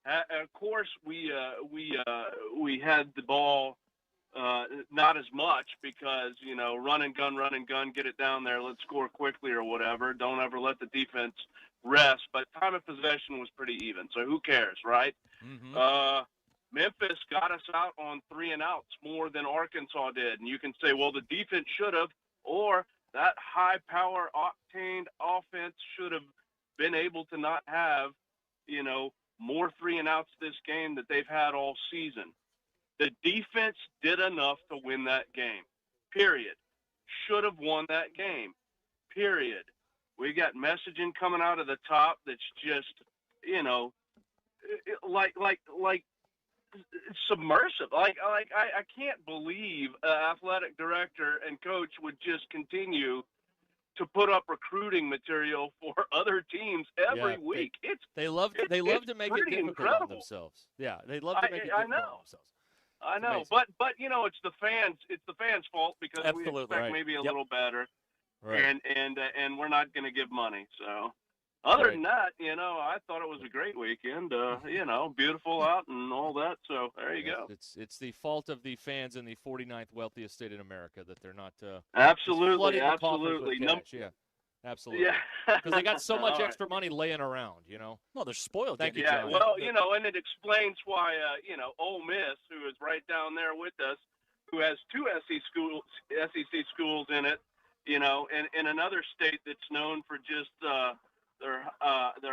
Of course, we had the ball not as much because, run and gun, get it down there, let's score quickly or whatever. Don't ever let the defense rest. But time of possession was pretty even, so who cares, right? Memphis got us out on 3 and outs more than Arkansas did. And you can say, well, the defense should have, or that high-power, octane offense should have been able to not have, more 3-and-outs this game that they've had all season. The defense did enough to win that game, period. Should have won that game, period. We got messaging coming out of the top that's just, like submersive. I can't believe an athletic director and coach would just continue to put up recruiting material for other teams every week. They love to make it difficult on themselves. Yeah, they love to make it difficult on themselves. I know, but it's the fans. It's the fans' fault because we expect maybe a little better, and we're not going to give money. So, other than that, I thought it was a great weekend. Beautiful out and all that. So there you go. It's the fault of the fans in the 49th wealthiest state in America that they're not absolutely. Yeah, absolutely. Yeah, because they got so much extra money laying around. Well, they're spoiled. Thank you, yeah, John. well, and it explains why Ole Miss, who is right down there with us, who has 2 SEC schools in it, and in another state that's known for just their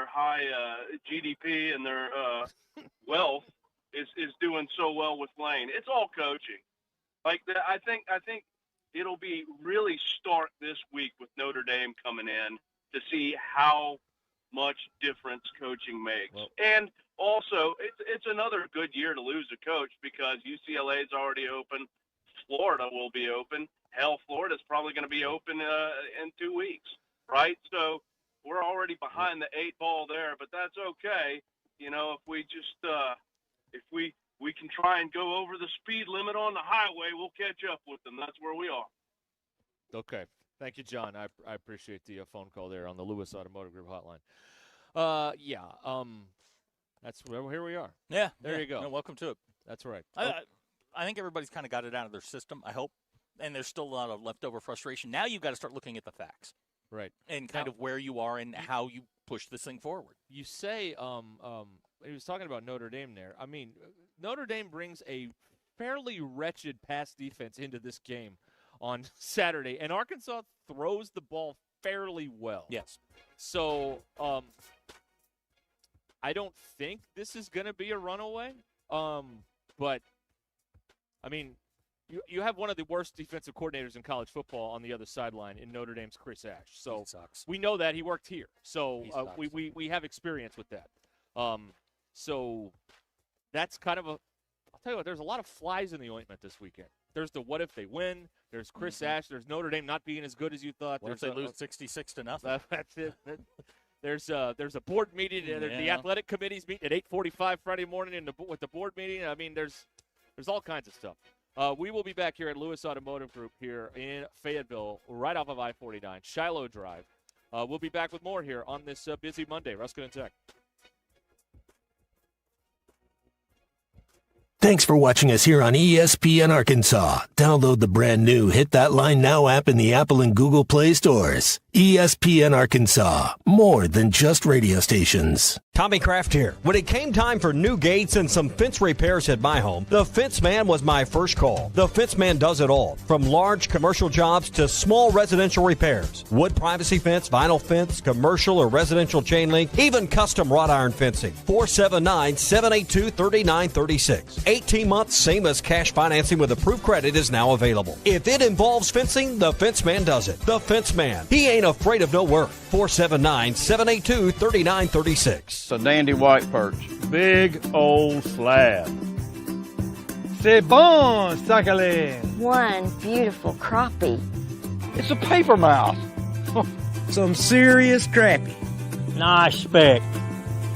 high GDP and their wealth, is doing so well with Lane. It's all coaching. I think it'll be really stark this week with Notre Dame coming in to see how much difference coaching makes. And also, it's another good year to lose a coach because UCLA's already open. Florida will be open. Hell, Florida's probably going to be open in 2 weeks, right? So we're already behind the 8 ball there, but that's okay. If we just if we can try and go over the speed limit on the highway, we'll catch up with them. That's where we are. Okay. Thank you, John. I appreciate the phone call there on the Lewis Automotive Group hotline. That's here we are. Yeah. There you go. No, welcome to it. That's right. I think everybody's kind of got it out of their system, I hope. And there's still a lot of leftover frustration. Now you've got to start looking at the facts. Right. And kind of where you are and how you push this thing forward. You say he was talking about Notre Dame there. I mean, Notre Dame brings a fairly wretched pass defense into this game on Saturday, and Arkansas throws the ball fairly well. Yes. So I don't think this is going to be a runaway, but, I mean, you have one of the worst defensive coordinators in college football on the other sideline in Notre Dame's Chris Ash. So we know that. He worked here. So we have experience with that. So that's kind of I'll tell you what, there's a lot of flies in the ointment this weekend. There's the what if they win. There's Chris Ash. There's Notre Dame not being as good as you thought. What if they lose 66-0? That's it. There's a board meeting. The athletic committee's meeting at 8:45 Friday morning with the board meeting. I mean, there's all kinds of stuff. We will be back here at Lewis Automotive Group here in Fayetteville, right off of I-49, Shiloh Drive. We'll be back with more here on this busy Monday. Ruscin and Tech. Thanks for watching us here on ESPN Arkansas. Download the brand new Hit That Line Now app in the Apple and Google Play stores. ESPN Arkansas, more than just radio stations. Tommy Kraft here. When it came time for new gates and some fence repairs at my home, the Fence Man was my first call. The Fence Man does it all, from large commercial jobs to small residential repairs. Wood privacy fence, vinyl fence, commercial or residential chain link, even custom wrought iron fencing. 479-782-3936. 18 months, same as cash financing with approved credit is now available. If it involves fencing, the Fence Man does it. The Fence Man. He ain't afraid of no work. 479-782-3936. It's a dandy white perch. Big old slab. C'est bon, sacalé. One beautiful crappie. It's a paper mouth. Some serious crappie. Nice speck.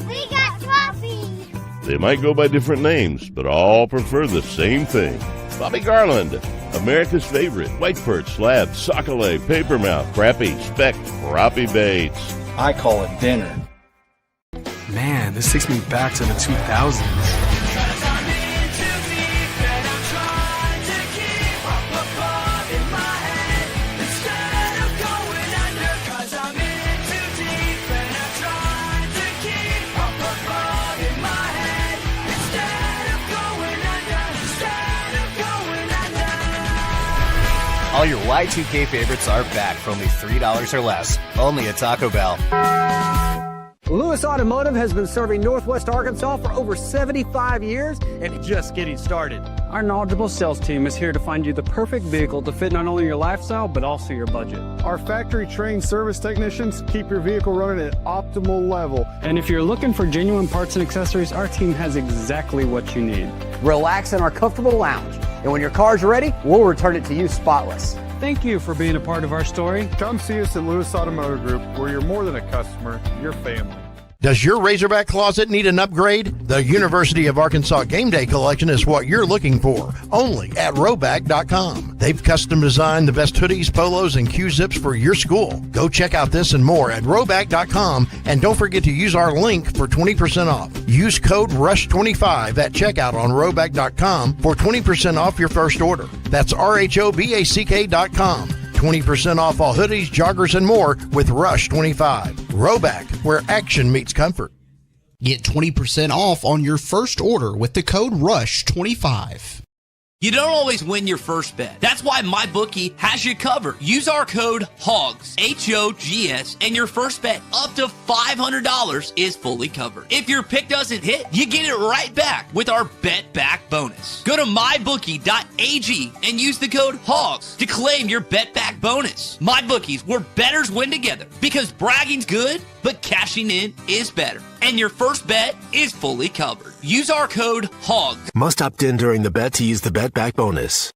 We got crappie. They might go by different names, but all prefer the same thing. Bobby Garland, America's favorite white perch, slab, sockeye, papermouth, crappie, speck, crappie baits. I call it dinner. Man, this takes me back to the 2000s. All your Y2K favorites are back for only $3 or less. Only at Taco Bell. Lewis Automotive has been serving Northwest Arkansas for over 75 years and just getting started. Our knowledgeable sales team is here to find you the perfect vehicle to fit not only your lifestyle, but also your budget. Our factory-trained service technicians keep your vehicle running at optimal level. And if you're looking for genuine parts and accessories, our team has exactly what you need. Relax in our comfortable lounge, and when your car's ready, we'll return it to you spotless. Thank you for being a part of our story. Come see us at Lewis Automotive Group, where you're more than a customer, you're family. Does your Razorback closet need an upgrade? The University of Arkansas Game Day Collection is what you're looking for, only at Roback.com. They've custom designed the best hoodies, polos, and Q-zips for your school. Go check out this and more at Roback.com, and don't forget to use our link for 20% off. Use code RUSH25 at checkout on Roback.com for 20% off your first order. That's RHOBACK.com. 20% off all hoodies, joggers, and more with Rush 25. Roback, where action meets comfort. Get 20% off on your first order with the code RUSH25. You don't always win your first bet. That's why MyBookie has you covered. Use our code HOGS, H-O-G-S, and your first bet up to $500 is fully covered. If your pick doesn't hit, you get it right back with our Bet Back bonus. Go to MyBookie.ag and use the code HOGS to claim your Bet Back bonus. MyBookie's where bettors win together, because bragging's good, but cashing in is better. And your first bet is fully covered. Use our code HOGS. Must opt in during the bet to use the Bet Back bonus.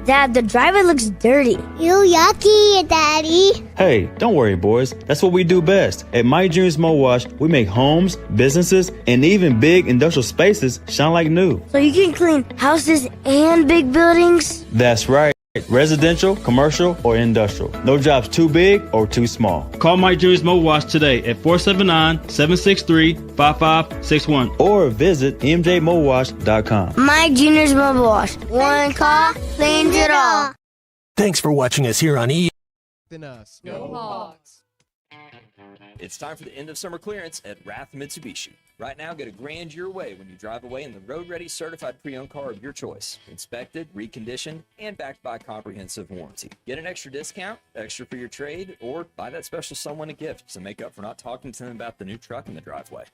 Dad, the driver looks dirty. You yucky, Daddy. Hey, don't worry, boys. That's what we do best. At My Dreams Mo Wash, we make homes, businesses, and even big industrial spaces shine like new. So you can clean houses and big buildings? That's right. Residential, commercial, or industrial. No job's too big or too small. Call My Dreams Mo Wash today at 479-763-5561 or visit mjmowash.com. My Junior's Mobile Wash. One call cleans it all. Thanks for watching us here on Than us. Go Hogs. It's time for the end of summer clearance at Rath Mitsubishi. Right now, get a grand your way when you drive away in the road-ready certified pre-owned car of your choice. Inspected, reconditioned, and backed by a comprehensive warranty. Get an extra discount, extra for your trade, or buy that special someone a gift to make up for not talking to them about the new truck in the driveway.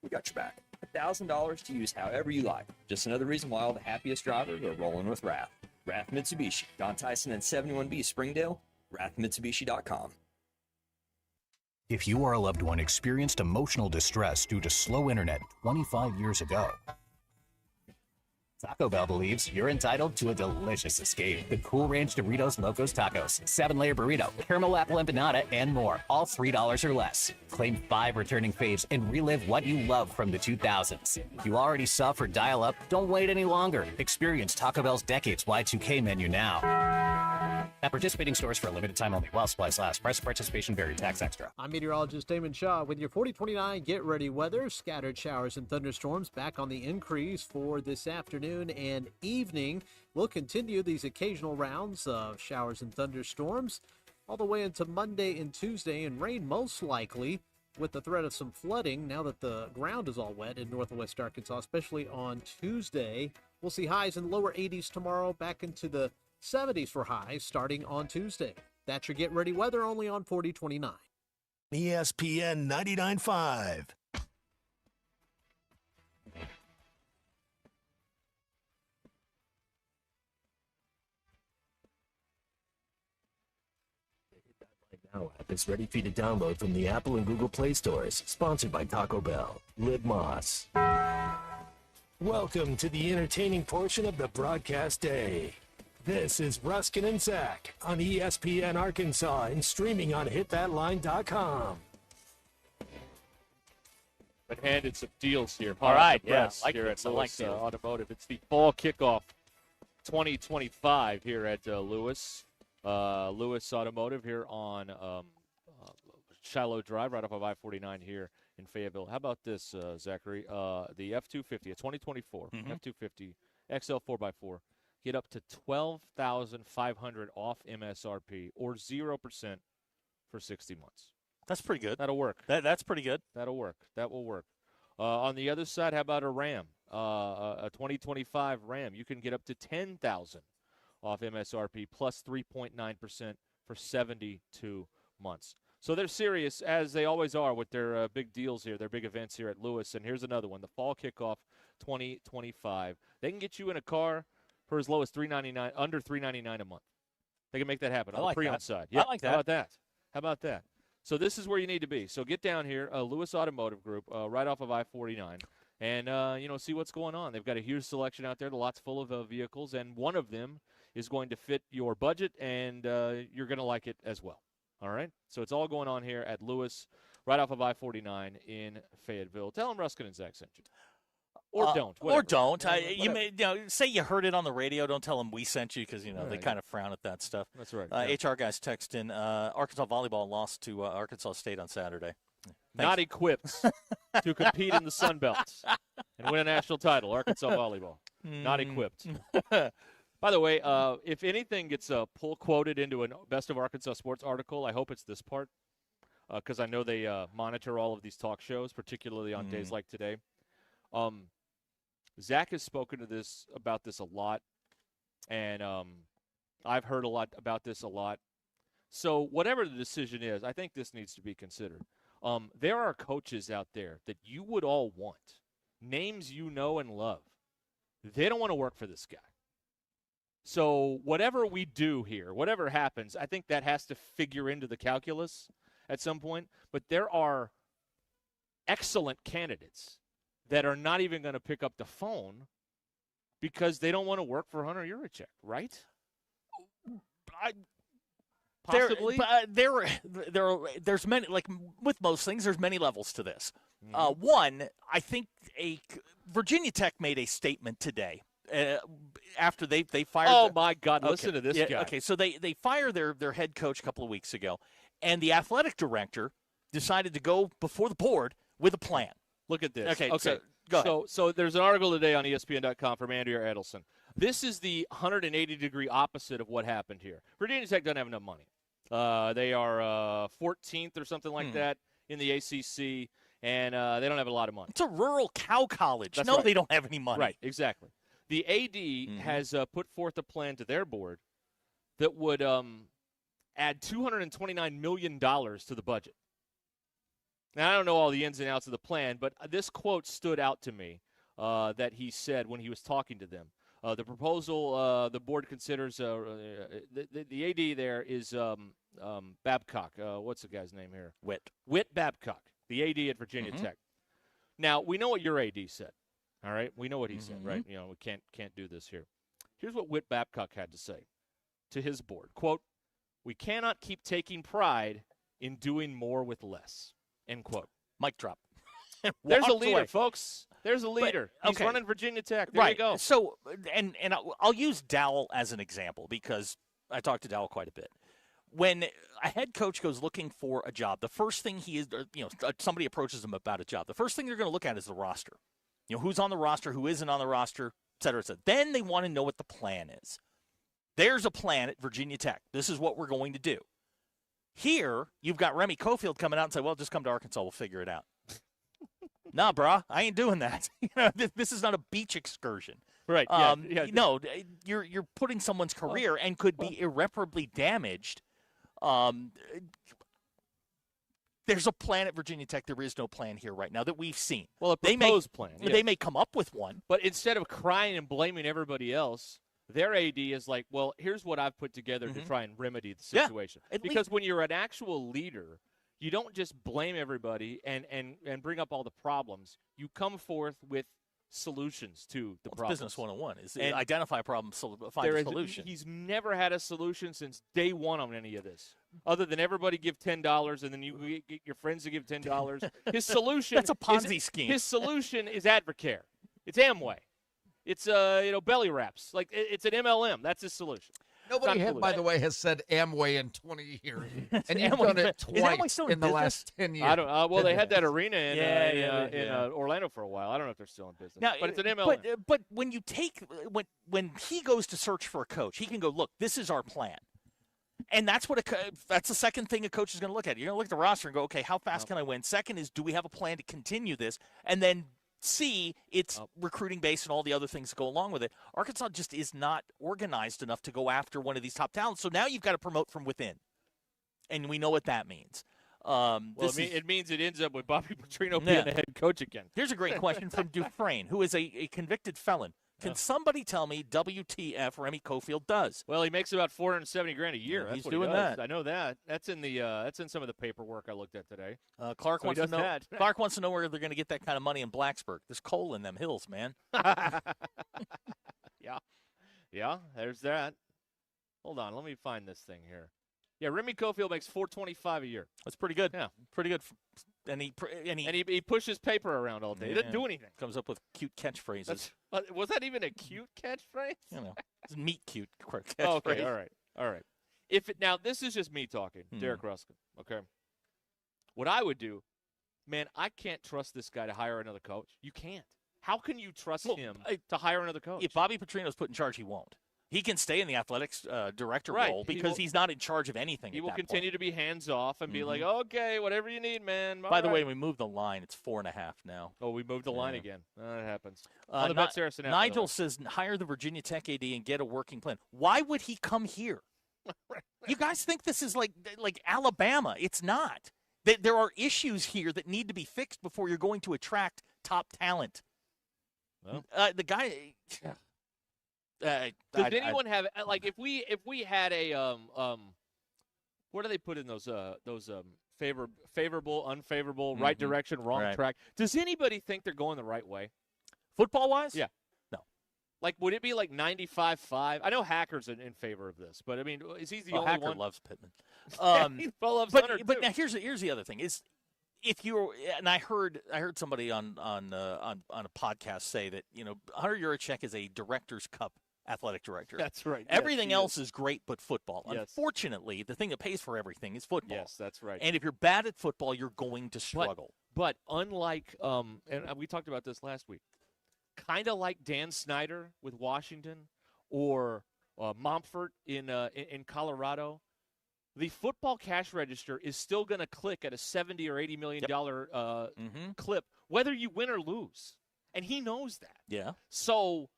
We got your back. $1,000 to use however you like. Just another reason why all the happiest drivers are rolling with Rath. Rath Mitsubishi, Don Tyson and 71B Springdale, rathmitsubishi.com. If you or a loved one experienced emotional distress due to slow internet 25 years ago, Taco Bell believes you're entitled to a delicious escape. The Cool Ranch Doritos Locos Tacos, 7-layer burrito, caramel apple empanada, and more, all $3 or less. Claim 5 returning faves and relive what you love from the 2000s. If you already suffered dial-up, don't wait any longer. Experience Taco Bell's Decades Y2K menu now. At participating stores for a limited time only while supplies last. Price of participation vary. Tax extra. I'm meteorologist Damon Shaw with your 4029 Get Ready weather. Scattered showers and thunderstorms back on the increase for this afternoon and evening. We'll continue these occasional rounds of showers and thunderstorms all the way into Monday and Tuesday, and rain most likely with the threat of some flooding now that the ground is all wet in northwest Arkansas, especially on Tuesday. We'll see highs in lower 80s tomorrow, back into the 70s for highs starting on Tuesday. That's your Get Ready weather only on 4029. ESPN 99.5. Now app is ready for you to download from the Apple and Google Play stores. Sponsored by Taco Bell. Live Moss. Welcome to the entertaining portion of the broadcast day. This is Ruscin and Zach on ESPN Arkansas and streaming on hitthatline.com. Been handed some deals here. All right, yeah, Here at Lewis Automotive. It's the fall kickoff 2025 here at Lewis. Lewis Automotive here on Shiloh Drive, right off of I-49 here in Fayetteville. How about this, Zachary? The F-250, a 2024 F-250 XL 4x4. Get up to $12,500 off MSRP or 0% for 60 months. That's pretty good. That'll work. That's pretty good. That'll work. That will work. On the other side, how about a Ram? A 2025 Ram. You can get up to $10,000 off MSRP plus 3.9% for 72 months. So they're serious, as they always are, with their big deals here, their big events here at Lewis. And here's another one, the Fall Kickoff 2025. They can get you in a car for as low as $399, under $399 a month. They can make that happen on the pre-owned side. Yeah, I like that. How about that? How about that? So this is where you need to be. So get down here, Lewis Automotive Group, right off of I-49, and see what's going on. They've got a huge selection out there, the lot's full of vehicles, and one of them is going to fit your budget, and you're going to like it as well. All right? So it's all going on here at Lewis, right off of I-49 in Fayetteville. Tell them Ruscin and Zach sent you. Or don't. Whatever. Or don't. You may say you heard it on the radio. Don't tell them we sent you because, they kind of frown at that stuff. That's right. HR guys text in, Arkansas volleyball lost to Arkansas State on Saturday. Not equipped to compete in the Sun Belt and win a national title, Arkansas volleyball. Not equipped. By the way, if anything gets pull quoted into a Best of Arkansas Sports article, I hope it's this part because I know they monitor all of these talk shows, particularly on days like today. Zach has spoken to about this a lot, and I've heard a lot about this a lot. So whatever the decision is, I think this needs to be considered. There are coaches out there that you would all want, names you know and love. They don't want to work for this guy. So whatever we do here, whatever happens, I think that has to figure into the calculus at some point. But there are excellent candidates that are not even going to pick up the phone because they don't want to work for Hunter Yurichek, right? Possibly. There's many, like with most things, there's many levels to this. One, I think Virginia Tech made a statement today after they fired. Oh, my God, listen to this guy. Okay, so they fired their head coach a couple of weeks ago, and the athletic director decided to go before the board with a plan. Look at this. Okay, so go ahead. So there's an article today on ESPN.com from Andrea Edelson. This is the 180-degree opposite of what happened here. Virginia Tech doesn't have enough money. They are 14th or something like that in the ACC, and they don't have a lot of money. It's a rural cow college. That's no, right. They don't have any money. Right, exactly. The AD has put forth a plan to their board that would add $229 million to the budget. Now, I don't know all the ins and outs of the plan, but this quote stood out to me that he said when he was talking to them. The proposal the board considers, the AD there is Babcock. What's the guy's name here? Whit Babcock, the AD at Virginia Tech. Now, we know what your AD said, all right? We know what he said, right? We can't do this here. Here's what Whit Babcock had to say to his board. Quote, "We cannot keep taking pride in doing more with less." End quote. Mic drop. There's a leader, folks. There's a leader. He's running Virginia Tech. There you go. So, and I'll use Dowell as an example because I talked to Dowell quite a bit. When a head coach goes looking for a job, the first thing somebody approaches him about a job, the first thing they're going to look at is the roster. Who's on the roster, who isn't on the roster, et cetera, et cetera. Then they want to know what the plan is. There's a plan at Virginia Tech. This is what we're going to do. Here, you've got Remy Cofield coming out and say, well, just come to Arkansas. We'll figure it out. Nah, brah, I ain't doing that. This is not a beach excursion. Right. No, you're putting someone's career and could be irreparably damaged. There's a plan at Virginia Tech. There is no plan here right now that we've seen. Well, a proposed plan. They may come up with one. But instead of crying and blaming everybody else, their AD is like, well, here's what I've put together to try and remedy the situation. Because when you're an actual leader, you don't just blame everybody and bring up all the problems. You come forth with solutions to the problems. Business 101 is identify a problem, find a solution. He's never had a solution since day one on any of this, other than everybody give $10 and then you get your friends to give $10. His solution That's a Ponzi scheme. His solution is Advocare. It's Amway. It's belly wraps. Like it's an MLM. That's his solution. Nobody, by the way, has said Amway in 20 years, and you've done it twice in the last 10 years. I don't. Well, they had that arena in Orlando for a while. I don't know if they're still in business. Now, but it's an MLM. But when you when he goes to search for a coach, he can go, look, this is our plan. And that's that's the second thing a coach is going to look at. You're going to look at the roster and go, okay, how fast can I win? Second is, do we have a plan to continue this? And then C, it's recruiting base and all the other things that go along with it. Arkansas just is not organized enough to go after one of these top talents. So now you've got to promote from within. And we know what that means. It means it ends up with Bobby Petrino being the head coach again. Here's a great question from Dufresne, who is a convicted felon. Can somebody tell me WTF Remy Cofield does? Well, he makes about $470,000 a year. That's he's what doing he does. that. I know that. That's in some of the paperwork I looked at today. Clark wants to know. Clark wants to know where they're going to get that kind of money in Blacksburg. There's coal in them hills, man. Yeah. There's that. Hold on, let me find this thing here. Yeah, Remy Cofield makes $425,000 a year. That's pretty good. Yeah, pretty good. And he pushes paper around all day. He doesn't do anything. Comes up with cute catchphrases. Was that even a cute catchphrase? It's meet cute catchphrase. Okay, all right. Now this is just me talking, Derek Ruscin. Okay. What I would do, man, I can't trust this guy to hire another coach. You can't. How can you trust him to hire another coach? If Bobby Petrino's put in charge, he won't. He can stay in the athletics director role because he's not in charge of anything. He will continue to be hands off and be like, okay, whatever you need, man. By the way, we moved the line. It's 4.5 now. Oh, we moved the line again. That happens. On the Bet Saracen app, Nigel says, hire the Virginia Tech AD and get a working plan. Why would he come here? You guys think this is like Alabama. It's not. There are issues here that need to be fixed before you're going to attract top talent. Well, the guy... Does anyone have if we had a what do they put in those favorable, unfavorable, right direction, wrong track? Does anybody think they're going the right way, football wise? Yeah, no. Would it be 95-5? I know Hacker's in favor of this, but I mean, is he the only Hacker one? Loves Pittman. He loves Hunter but too. Now here's the other thing is. If you and I heard somebody on a podcast say that Hunter Yurachek is a Director's Cup athletic director. That's right. Everything else is great but football. Yes. Unfortunately, the thing that pays for everything is football. Yes, that's right. And if you're bad at football, you're going to struggle. But unlike and we talked about this last week, kind of like Dan Snyder with Washington or Momfort in Colorado. The football cash register is still going to click at a $70 or $80 million clip, whether you win or lose. And he knows that. Yeah. So,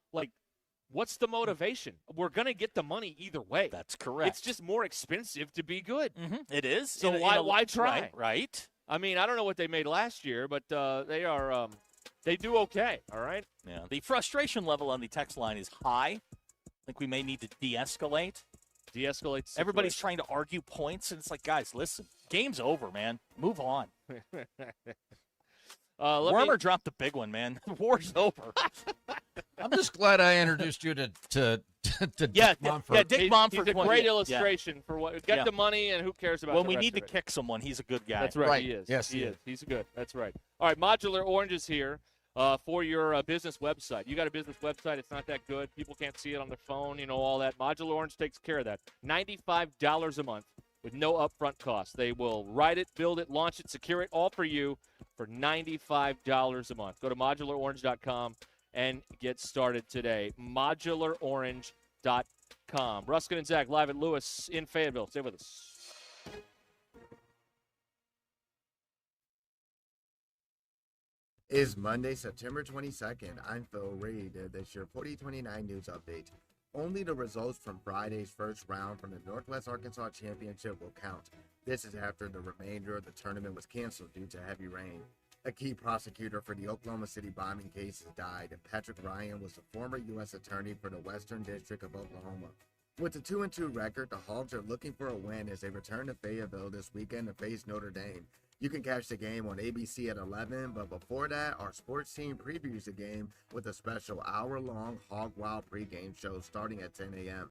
what's the motivation? We're going to get the money either way. That's correct. It's just more expensive to be good. Mm-hmm. It is. So why try? Right. I mean, I don't know what they made last year, but they do okay, all right? Yeah. The frustration level on the text line is high. I think we may need to de-escalate. Everybody's trying to argue points, and it's like, guys, listen, game's over, man. Move on. Warmer dropped the big one, man. The war's over. I'm just glad I introduced you to Dick Monfort. Yeah, Dick Monfort. He's a great illustration for what get the money and who cares about. When we need to kick someone, he's a good guy. That's right. He is. Yes, he is. He's good. That's right. All right, Modular Orange is here. For your business website. You got a business website, it's not that good. People can't see it on their phone, all that. Modular Orange takes care of that. $95 a month with no upfront cost. They will write it, build it, launch it, secure it, all for you for $95 a month. Go to modularorange.com and get started today. modularorange.com. Ruscin and Zach live at Lewis in Fayetteville. Stay with us. Is Monday, September 22nd. I'm Phil Reed. This your 4029 news update. Only the results from Friday's first round from the Northwest Arkansas Championship will count. This is after the remainder of the tournament was canceled due to heavy rain. A key prosecutor for the Oklahoma City bombing case has died, and Patrick Ryan was the former U.S. attorney for the Western District of Oklahoma. With a 2-2 record, the Hogs are looking for a win as they return to Fayetteville this weekend to face Notre Dame. You can catch the game on ABC at 11, but before that, our sports team previews the game with a special hour-long Hog Wild pregame show starting at 10 a.m.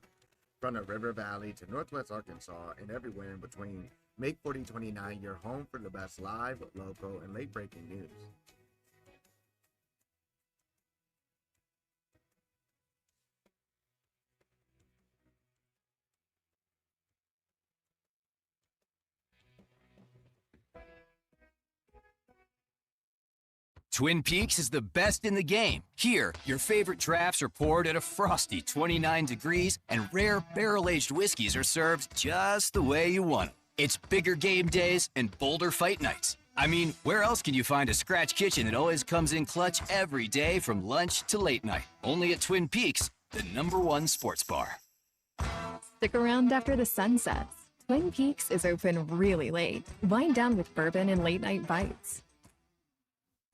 From the River Valley to Northwest Arkansas and everywhere in between, make 4029 your home for the best live, local, and late-breaking news. Twin Peaks is the best in the game. Here, your favorite drafts are poured at a frosty 29 degrees, and rare barrel-aged whiskeys are served just the way you want. It's bigger game days and bolder fight nights. I mean, where else can you find a scratch kitchen that always comes in clutch every day from lunch to late night? Only at Twin Peaks, the #1 sports bar. Stick around after the sun sets. Twin Peaks is open really late. Wind down with bourbon and late night bites.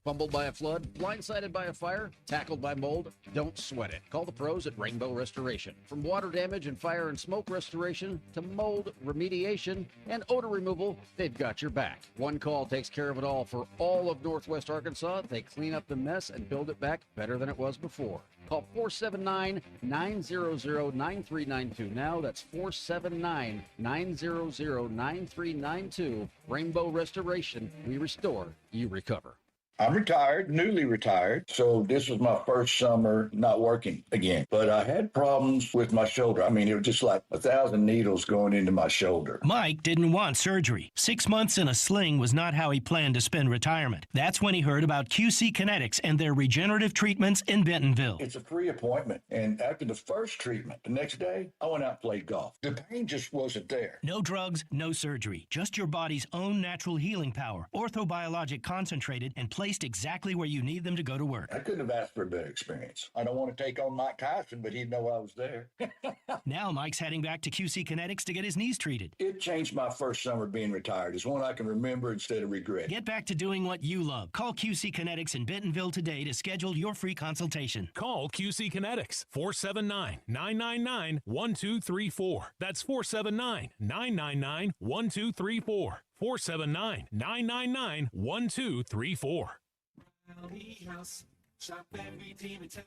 Fumbled by a flood, blindsided by a fire, tackled by mold? Don't sweat it. Call the pros at Rainbow Restoration. From water damage and fire and smoke restoration to mold remediation and odor removal, they've got your back. One call takes care of it all for all of Northwest Arkansas. They clean up the mess and build it back better than it was before. Call 479-900-9392 now. That's 479-900-9392. Rainbow Restoration. We restore, you recover. I'm retired, newly retired, so this was my first summer not working again. But I had problems with my shoulder. I mean, it was just like 1,000 needles going into my shoulder. Mike didn't want surgery. 6 months in a sling was not how he planned to spend retirement. That's when he heard about QC Kinetics and their regenerative treatments in Bentonville. It's a free appointment, and after the first treatment, the next day, I went out and played golf. The pain just wasn't there. No drugs, no surgery. Just your body's own natural healing power. Orthobiologic concentrated and placed exactly where you need them to go to work. I couldn't have asked for a better experience. I don't want to take on Mike Tyson, but he'd know I was there. Now Mike's heading back to QC Kinetics to get his knees treated. It changed my first summer being retired. It's one I can remember instead of regret. Get back to doing what you love. Call QC Kinetics in Bentonville today to schedule your free consultation. Call QC Kinetics, 479-999-1234. That's 479-999-1234. 479-999-1234. Shop every team in town.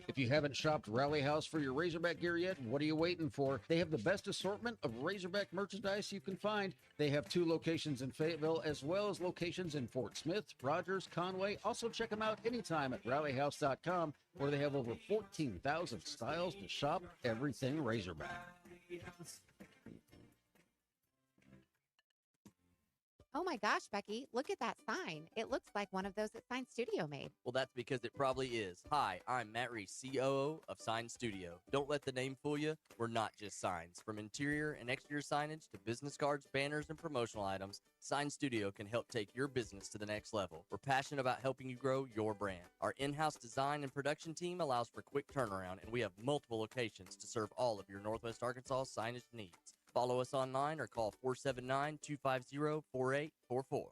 If you haven't shopped Rally House for your Razorback gear yet, what are you waiting for? They have the best assortment of Razorback merchandise you can find. They have 2 locations in Fayetteville as well as locations in Fort Smith, Rogers, Conway. Also check them out anytime at rallyhouse.com, where they have over 14,000 styles to shop everything Razorback. Oh my gosh, Becky, look at that sign. It looks like one of those that Sign Studio made. Well, that's because it probably is. Hi, I'm Matt Reese, COO of Sign Studio. Don't let the name fool you. We're not just signs. From interior and exterior signage to business cards, banners, and promotional items, Sign Studio can help take your business to the next level. We're passionate about helping you grow your brand. Our in-house design and production team allows for quick turnaround, and we have multiple locations to serve all of your Northwest Arkansas signage needs. Follow us online or call 479-250-4844.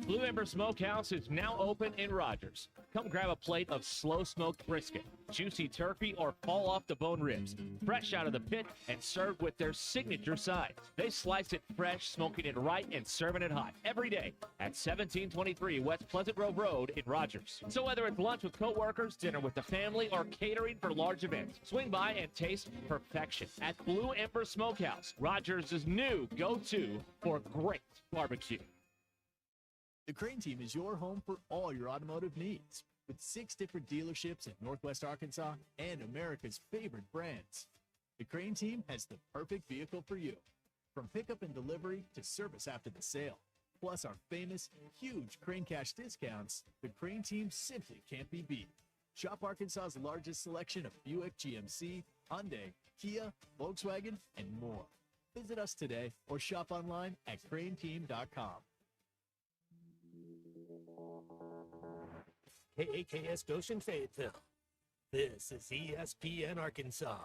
Blue Ember Smokehouse is now open in Rogers. Come grab a plate of slow-smoked brisket, juicy turkey, or fall-off-the-bone ribs, fresh out of the pit and served with their signature sides. They slice it fresh, smoking it right, and serving it hot every day at 1723 West Pleasant Grove Road in Rogers. So whether it's lunch with coworkers, dinner with the family, or catering for large events, swing by and taste perfection at Blue Ember Smokehouse, Rogers' new go-to for great barbecue. The Crane Team is your home for all your automotive needs, with 6 different dealerships in Northwest Arkansas and America's favorite brands. The Crane Team has the perfect vehicle for you, from pickup and delivery to service after the sale. Plus our famous, huge Crane Cash discounts, the Crane Team simply can't be beat. Shop Arkansas's largest selection of Buick, GMC, Hyundai, Kia, Volkswagen, and more. Visit us today or shop online at craneteam.com. KAKS Goshen Fayetteville. This is ESPN Arkansas.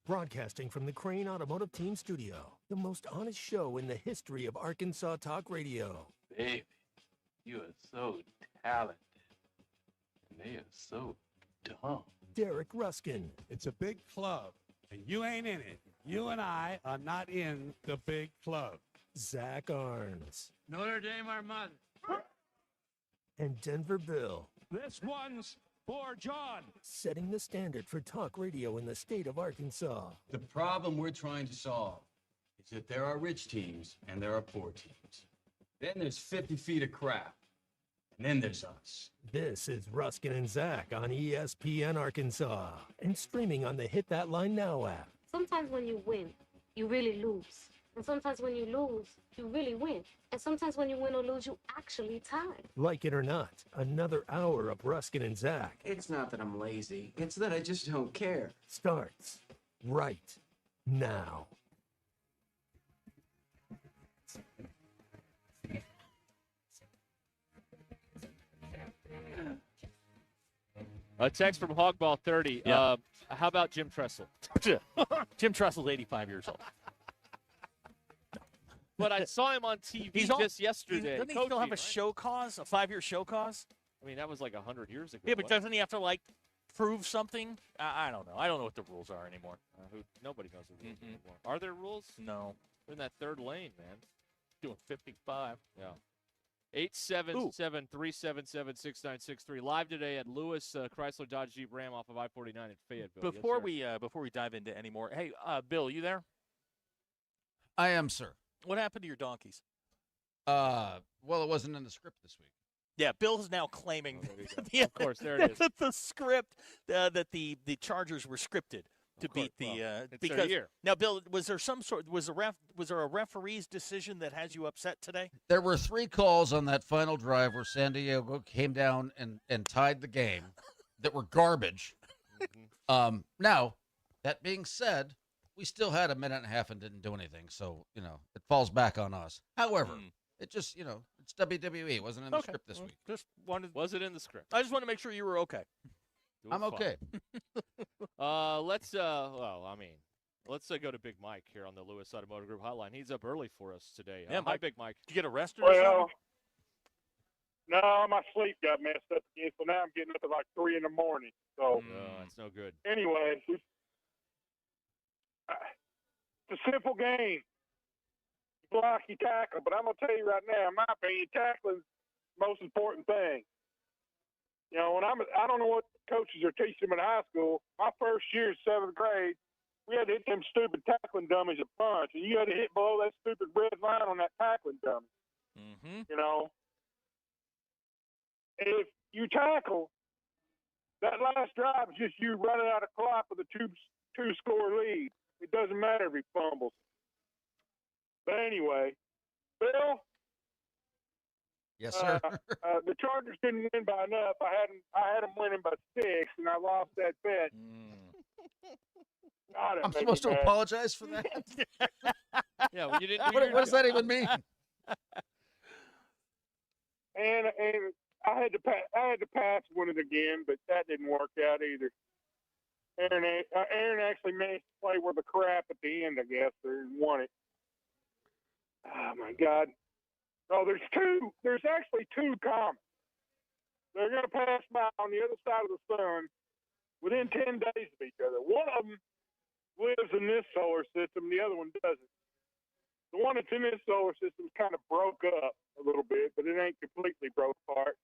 Broadcasting from the Crane Automotive Team Studio, the most honest show in the history of Arkansas Talk Radio. Baby, you are so talented, and they are so dumb. Derek Ruskin. It's a big club, and you ain't in it. You and I are not in the big club. Zach Arns. Notre Dame, our mother. And Denver Bill. This one's for John. Setting the standard for talk radio in the state of Arkansas. The problem we're trying to solve is that there are rich teams and there are poor teams. Then there's 50 feet of crap. And then there's us. This is Ruskin and Zach on ESPN Arkansas and streaming on the Hit That Line Now app. Sometimes when you win, you really lose. And sometimes when you lose, you really win. And sometimes when you win or lose, you actually tie. Like it or not, another hour of Ruskin and Zach. It's not that I'm lazy. It's that I just don't care. Starts right now. A text from Hogball 30. Yeah. How about Jim Tressel? Jim Tressel's 85 years old. But I saw him on TV just yesterday. Doesn't he still have a show cause, a 5-year show cause? I mean, that was like 100 years ago. Yeah, but doesn't he have to, like, prove something? I don't know. I don't know what the rules are anymore. Nobody knows the rules anymore. Are there rules? No. They're in that third lane, man. Doing 55. Yeah. 877-377-6963. Live today at Lewis Chrysler Dodge Jeep Ram off of I-49 in Fayetteville. Before we dive into any more, hey, Bill, you there? I am, sir. What happened to your donkeys? Well, it wasn't in the script this week. Yeah, Bill is now claiming Of course, there it is. that the script that the Chargers were scripted to beat the it's because their year. Now, Bill, was there a referee's decision that has you upset today? There were 3 calls on that final drive where San Diego came down and tied the game that were garbage. Now, that being said, we still had a minute and a half and didn't do anything, so, it falls back on us. However, it just, it's WWE. It wasn't in the script this week. Just wanted. Was it in the script? I just want to make sure you were okay. I'm okay. Let's go to Big Mike here on the Lewis Automotive Group hotline. He's up early for us today. Yeah, hi, Big Mike. Did you get arrested or something? No, my sleep got messed up again, so now I'm getting up at like 3 in the morning. So, that's no good. Anyway, it's a simple game. You block, you tackle, but I'm gonna tell you right now, in my opinion, tackling is the most important thing. I don't know what coaches are teaching them in high school. My first year, 7th grade, we had to hit them stupid tackling dummies a bunch, and you had to hit below that stupid red line on that tackling dummy. If you tackle, that last drive is just you running out of clock with a two-score lead. It doesn't matter if he fumbles. But anyway, Bill. Yes, sir. The Chargers didn't win by enough. I had them winning by 6, and I lost that bet. God, I'm supposed to apologize for that? Yeah, well, you didn't. What does that even mean? And I had to pass win it again, but that didn't work out either. Aaron actually managed to play with the crap at the end, I guess, and won it. Oh my God! No, there's actually 2 comets. They're going to pass by on the other side of the sun within 10 days of each other. One of them lives in this solar system, the other one doesn't. The one that's in this solar system kind of broke up a little bit, but it ain't completely broke apart.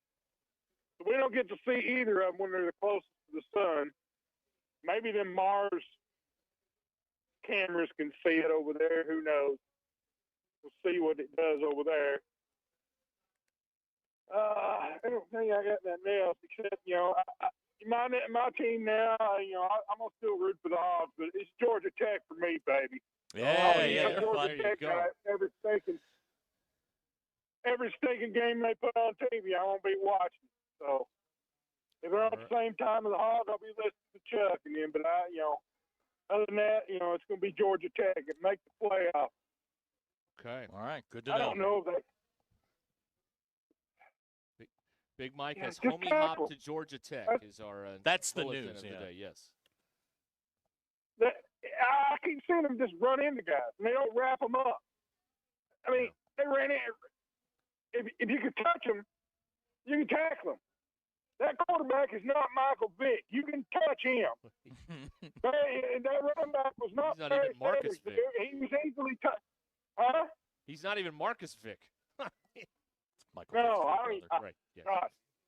So we don't get to see either of them when they're the closest to the sun. Maybe them Mars cameras can see it over there. Who knows? We'll see what it does over there. I don't think I got nothing else except, my team now, I'm going to still root for the Hogs, but it's Georgia Tech for me, baby. Yeah. Georgia Tech, every stinking game they put on TV, I won't be watching. So if they're on the same time as the Hogs, I'll be listening to Chuck and them. But other than that, it's going to be Georgia Tech and make the playoff. Okay. All right. Good to know. I don't know if they. Big Mike has homie hop to Georgia Tech is our. That's the bulletin news. of the day. Yes. I keep seeing them just run into guys, and they don't wrap them up. I mean, they ran in. If you can touch them, you can tackle them. That quarterback is not Michael Vick. You can touch him. That running back was not. He's not even Marcus Vick. He was easily touched. Huh? He's not even Marcus Vick. Right. Yeah.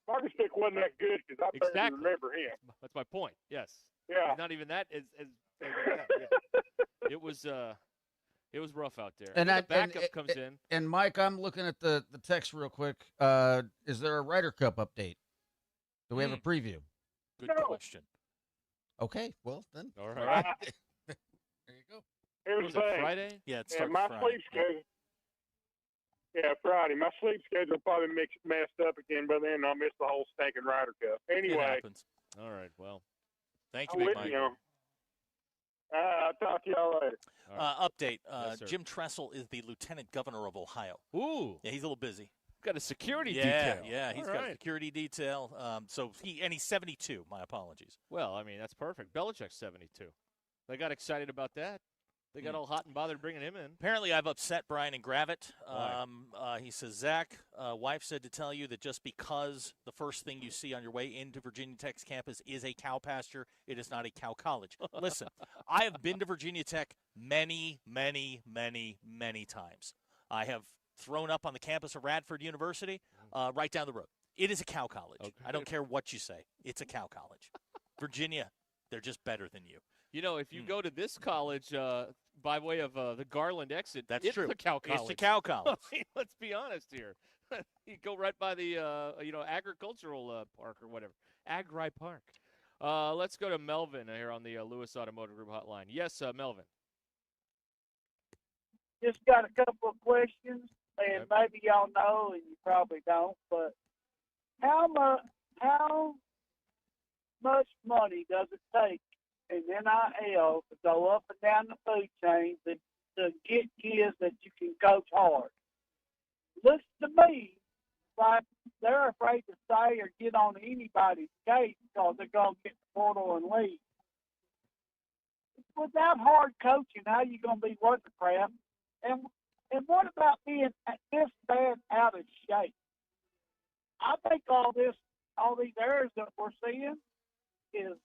Marcus Vick wasn't that good because I barely remember him. That's my point. Yes. Yeah. He's not even that. It was rough out there. And the backup comes in. And Mike, I'm looking at the text real quick. Is there a Ryder Cup update? Do we have a preview? Good question. Okay. Well then. All right. There you go. Here's the thing. Friday? Yeah, it starts my Friday. sleep schedule. Yeah, Friday. My sleep schedule will probably messed up again by then. I'll miss the whole stinking Ryder Cup. It Anyway. happens. All right. Well, thank you, Big Mike. I'll talk to y'all later. Update. Yes, sir. Jim Tressel is the lieutenant governor of Ohio. Ooh. Yeah, he's a little busy. Got a security yeah, detail. Yeah, he's All got a right. security detail. So he's 72. My apologies. Well, I mean, that's perfect. Belichick's 72. They got excited about that. They got all hot and bothered bringing him in. Apparently, I've upset Brian and Gravett. Why? He says, Zach, wife said to tell you that just because the first thing you see on your way into Virginia Tech's campus is a cow pasture, it is not a cow college. Listen, I have been to Virginia Tech many, many, many, many times. I have thrown up on the campus of Radford University, right down the road. It is a cow college. Okay. I don't care what you say. It's a cow college. Virginia, they're just better than you. You know, if you go to this college by way of the Garland exit, That's it's true. the cow college. It's the cow college. I mean, let's be honest here. You go right by the agricultural park or whatever, Agri Park. Let's go to Melvin here on the Lewis Automotive Group hotline. Yes, Melvin. Just got a couple of questions, and maybe y'all know, and you probably don't. But how much money does it take in NIL to go up and down the food chain to get kids that you can coach hard? Looks to me like they're afraid to say or get on anybody's case because they're going to get the portal and leave. Without hard coaching, how you going to be worth the crap? And what about being this bad out of shape? I think all these errors that we're seeing is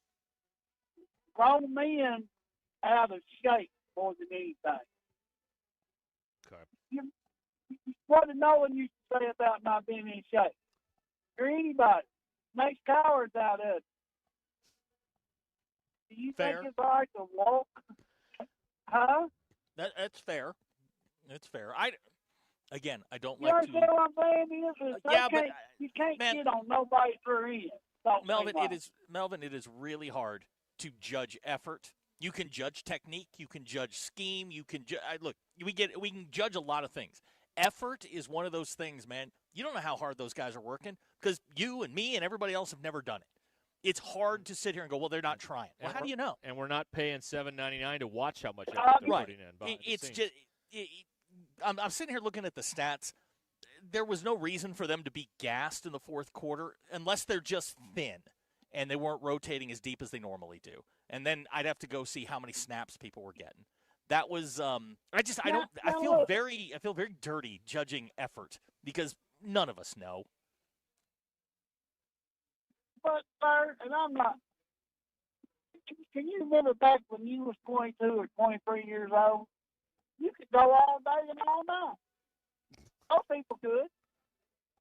grown men out of shape more than anything. Okay. What did Nolan used to say about not being in shape? Or anybody makes cowards out of it. Do you Fair. think it's all right to walk? Huh? That's fair. It's fair. I don't You like understand to. what I'm saying? You can't get on nobody's rear end. Melvin, it is really hard to judge effort. You can judge technique. You can judge scheme. You can look. We can judge a lot of things. Effort is one of those things, man. You don't know how hard those guys are working because you and me and everybody else have never done it. It's hard to sit here and go, well, they're not trying. Well, how do you know? And we're not paying $7.99 to watch how much effort they're putting in. It's just. I'm sitting here looking at the stats. There was no reason for them to be gassed in the fourth quarter unless they're just thin and they weren't rotating as deep as they normally do. And then I'd have to go see how many snaps people were getting. That was I feel very dirty judging effort because none of us know. But sir, and I'm not. Can you remember back when you was 22 or 23 years old? You could go all day and all night. Those people could.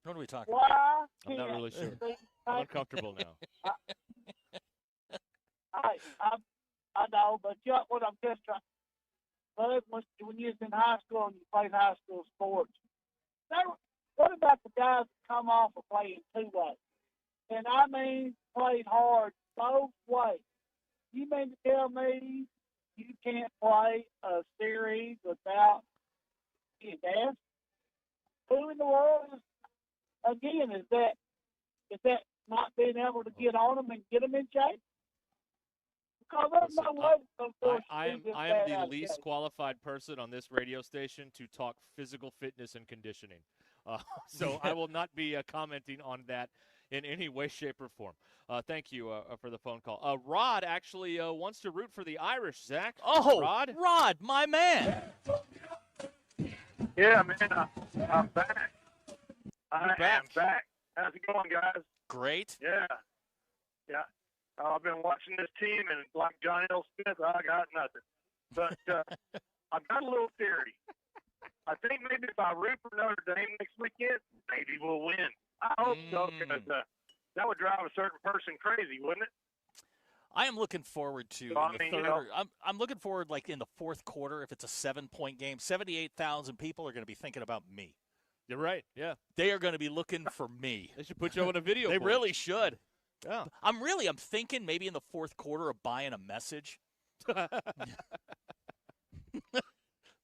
What are we talking Why about? I'm not really sure. I'm uncomfortable now. I know, but what I'm just trying. But when you was in high school and you played high school sports, what about the guys that come off of playing two ways? And I mean, played hard both ways. You mean to tell me you can't play a series without being gassed? Who in the world is that not being able to get on them and get them in shape? Because there's no way to force I am the least qualified person on this radio station to talk physical fitness and conditioning. So I will not be commenting on that in any way, shape, or form. Thank you for the phone call. Rod actually wants to root for the Irish, Zach. Oh, Rod, my man. Yeah, man, I'm back. I am back. How's it going, guys? Great. Yeah. I've been watching this team, and like John L. Smith, I got nothing. But I've got a little theory. I think maybe if I root for Notre Dame next weekend, maybe we'll win. I hope so, because that would drive a certain person crazy, wouldn't it? I am looking forward to I'm looking forward, like in the fourth quarter, if it's a 7-point game, 78,000 people are going to be thinking about me. You're right. Yeah, they are going to be looking for me. They should put you on a video. They really should. Yeah, I'm thinking maybe in the fourth quarter of buying a message. We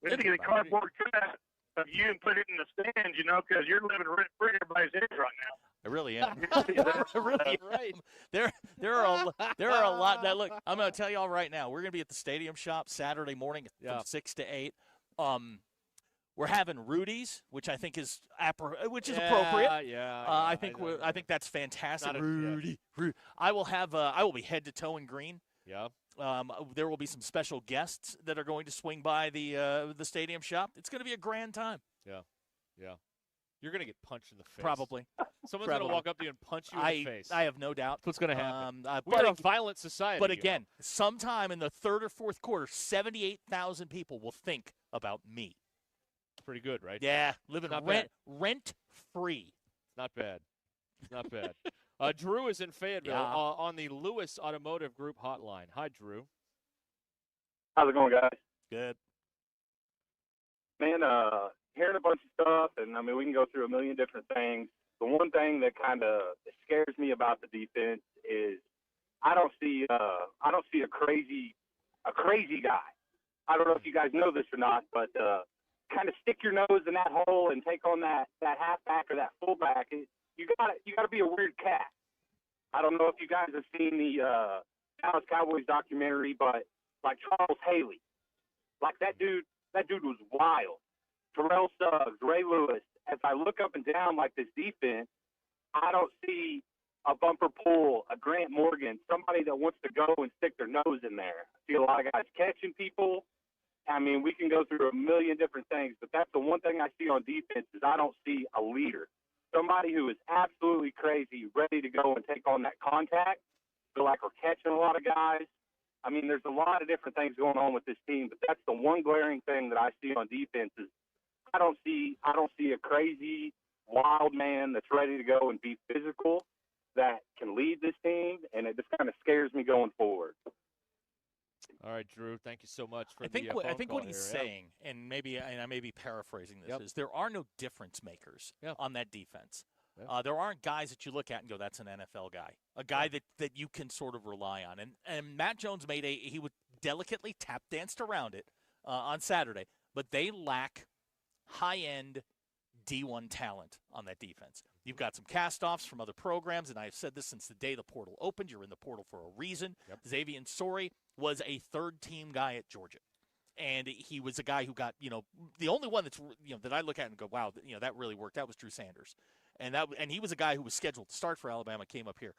need to get a cardboard cutout of you and put it in the stands, because you're living rent-free in everybody's heads right now. I really am. I really am. Right. There are a lot. Now, look, I'm going to tell you all right now. We're going to be at the Stadium Shop Saturday morning from 6 to 8. We're We're having Rudy's, which I think is appropriate. Yeah. I think that's fantastic. Rudy. I will be head to toe in green. Yeah. There will be some special guests that are going to swing by the stadium shop. It's going to be a grand time. Yeah. You're going to get punched in the face. Probably. Someone's going to walk up to you and punch you in the face. I have no doubt. That's what's going to happen. We're a violent society. But again, sometime in the third or fourth quarter, 78,000 people will think about me. Pretty good, right? Yeah, living rent free. Not bad. Not bad. Drew is in Fayetteville on the Lewis Automotive Group hotline. Hi, Drew. How's it going, guys? Good. Man, hearing a bunch of stuff, and I mean, we can go through a million different things. The one thing that kind of scares me about the defense is I don't see a crazy guy. I don't know if you guys know this or not, but kind of stick your nose in that hole and take on that halfback or that fullback. You got to be a weird cat. I don't know if you guys have seen the Dallas Cowboys documentary, but like Charles Haley, like that dude was wild. Terrell Suggs, Ray Lewis. As I look up and down like this defense, I don't see a Bumper Pool, a Grant Morgan, somebody that wants to go and stick their nose in there. I see a lot of guys catching people. I mean, we can go through a million different things, but that's the one thing I see on defense is I don't see a leader. Somebody who is absolutely crazy, ready to go and take on that contact. Feel like we're catching a lot of guys. I mean, there's a lot of different things going on with this team, but that's the one glaring thing that I see on defense is I don't see a crazy, wild man that's ready to go and be physical that can lead this team, and it just kind of scares me going forward. All right, Drew. Thank you so much for I think what he's here. saying, and I may be paraphrasing this, is there are no difference makers on that defense. Yep. There aren't guys that you look at and go, "That's an NFL guy," a guy that you can sort of rely on. And Matt Jones he would delicately tap danced around it on Saturday, but they lack high-end D1 talent on that defense. You've got some cast-offs from other programs, and I've said this since the day the portal opened. You're in the portal for a reason. Yep. Xavier Sori was a third-team guy at Georgia, and he was a guy who got, the only one that's, that I look at and go, wow, that really worked out was Drew Sanders. And he was a guy who was scheduled to start for Alabama, came up here.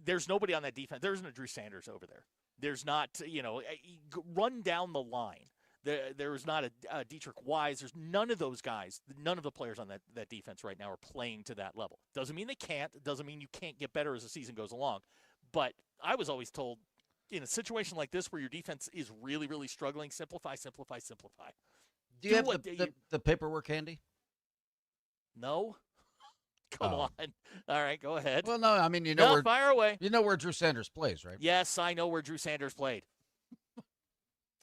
There's nobody on that defense. There isn't a Drew Sanders over there. There's not, run down the line. There's not a Dietrich Wise. There's none of those guys. None of the players on that defense right now are playing to that level. Doesn't mean they can't. Doesn't mean you can't get better as the season goes along. But I was always told, in a situation like this where your defense is really, really struggling, simplify. Do you have the paperwork handy? No. Come on. All right, go ahead. Well, no, I mean, fire away. You know where Drew Sanders plays, right? Yes, I know where Drew Sanders played.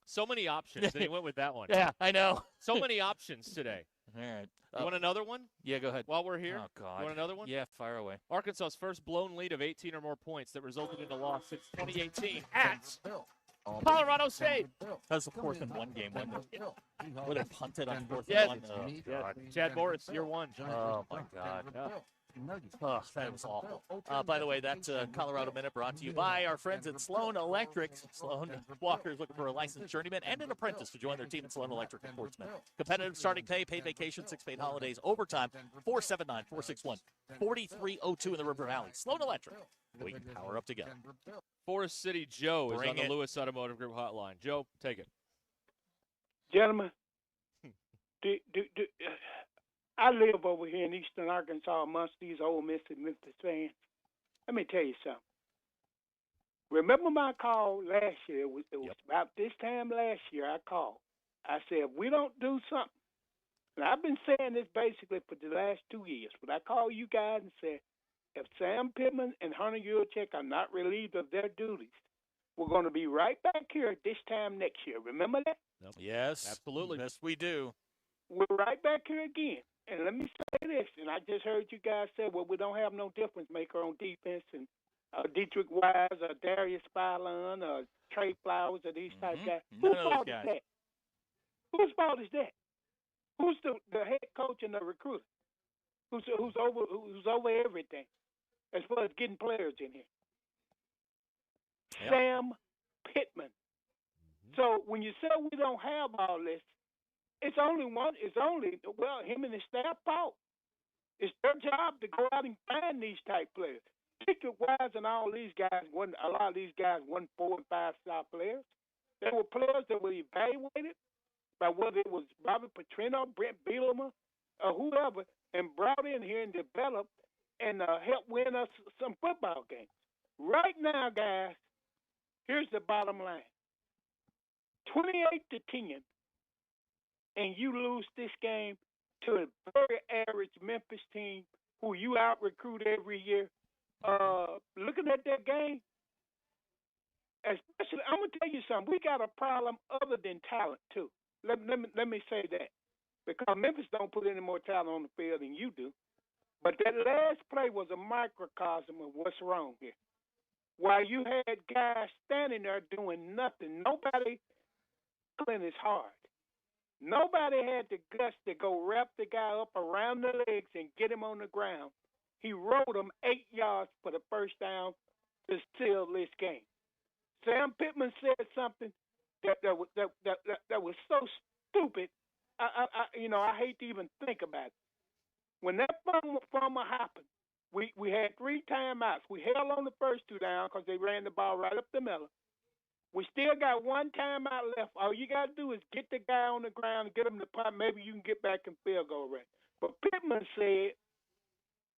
So many options, and he went with that one. Yeah, I know. So many options today. All right. You want another one? Yeah, go ahead. While we're here? Oh, God. You want another one? Yeah, fire away. Arkansas's first blown lead of 18 or more points that resulted in a loss since 2018 at Colorado State. That was the 4th and 1 game, wasn't it? Where they punted on 4th Yes. and 1. Yeah. Chad Morris, year one. Oh, my God. Yeah. Oh, that was awful. By the way, that Colorado Minute brought to you by our friends at Sloan Electric. Sloan Walker is looking for a licensed journeyman and an apprentice to join their team at Sloan Electric and Portsmouth. Competitive starting pay, paid vacation, 6 paid holidays, overtime, 479-461-4302 in the River Valley. Sloan Electric. We can power up together. Forest City Joe Bring is on it. the Lewis Automotive Group hotline. Joe, take it. Gentlemen, I live over here in eastern Arkansas amongst these Ole Miss and Memphis fans. Let me tell you something. Remember my call last year? It was about this time last year I called. I said, if we don't do something, and I've been saying this basically for the last 2 years, but I called you guys and said, if Sam Pittman and Hunter Yurchek are not relieved of their duties, we're going to be right back here at this time next year. Remember that? Yes. Absolutely. Yes, we do. We're right back here again. And let me say this, and I just heard you guys say, well, we don't have no difference maker on defense, and Dietrich Wise or Darius Spylon or Trey Flowers or these type guys. None Whose of those fault guys. is that? Whose fault is that? Who's the head coach and the recruiter? Who's over everything as far as getting players in here? Yep. Sam Pittman. So when you say we don't have all this, It's only him and his staff fault. It's their job to go out and find these type players. Ticket-wise and all these guys, a lot of these guys weren't 4- and 5-star players. They were players that were evaluated by whether it was Bobby Petrino, Brent Bielema, or whoever, and brought in here and developed and helped win us some football games. Right now, guys, here's the bottom line. 28-10, and you lose this game to a very average Memphis team who you out-recruit every year. Looking at that game, especially, I'm going to tell you something. We got a problem other than talent, too. Let me say that. Because Memphis don't put any more talent on the field than you do. But that last play was a microcosm of what's wrong here. While you had guys standing there doing nothing, nobody pulling his hard. Nobody had the guts to go wrap the guy up around the legs and get him on the ground. He rode him 8 yards for the first down to seal this game. Sam Pittman said something that was so stupid. I hate to even think about it. When that fumble happened, we had 3 timeouts. We held on the first 2 down because they ran the ball right up the middle. We still got 1 timeout left. All you got to do is get the guy on the ground and get him the punt. Maybe you can get back in field goal range. But Pittman said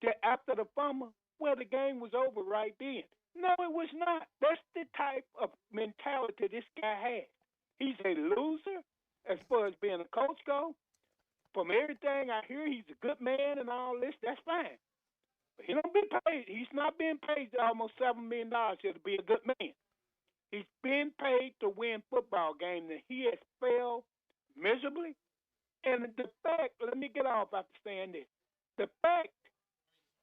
that after the fumble, well, the game was over right then. No, it was not. That's the type of mentality this guy has. He's a loser as far as being a coach goes. From everything I hear, he's a good man and all this. That's fine. But he don't be paid. He's not being paid almost $7 million here to be a good man. He's being paid to win football games, and he has failed miserably. And the fact, let me get off after saying this, the fact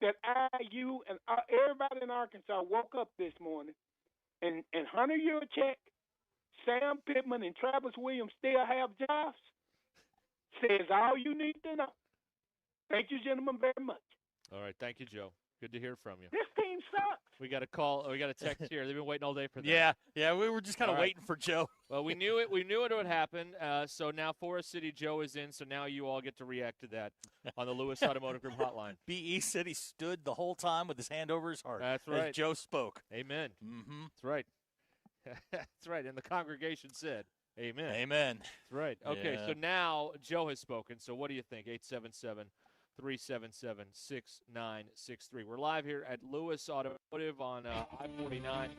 that IU and everybody in Arkansas woke up this morning and Hunter Yurchek, Sam Pittman, and Travis Williams still have jobs says all you need to know. Thank you, gentlemen, very much. All right. Thank you, Joe. Good to hear from you. This team sucks. We got a call. We got a text here. They've been waiting all day for that. Yeah. We were just kind of waiting for Joe. Well, we knew it. We knew it would happen. So now Forest City Joe is in. So now you all get to react to that on the Lewis Automotive Group hotline. BE City stood the whole time with his hand over his heart. That's right. As Joe spoke. Amen. Mm-hmm. That's right. That's right. And the congregation said, "Amen." Amen. That's right. Okay. Yeah. So now Joe has spoken. So what do you think? 877-377-6963. We're live here at Lewis Automotive on I-49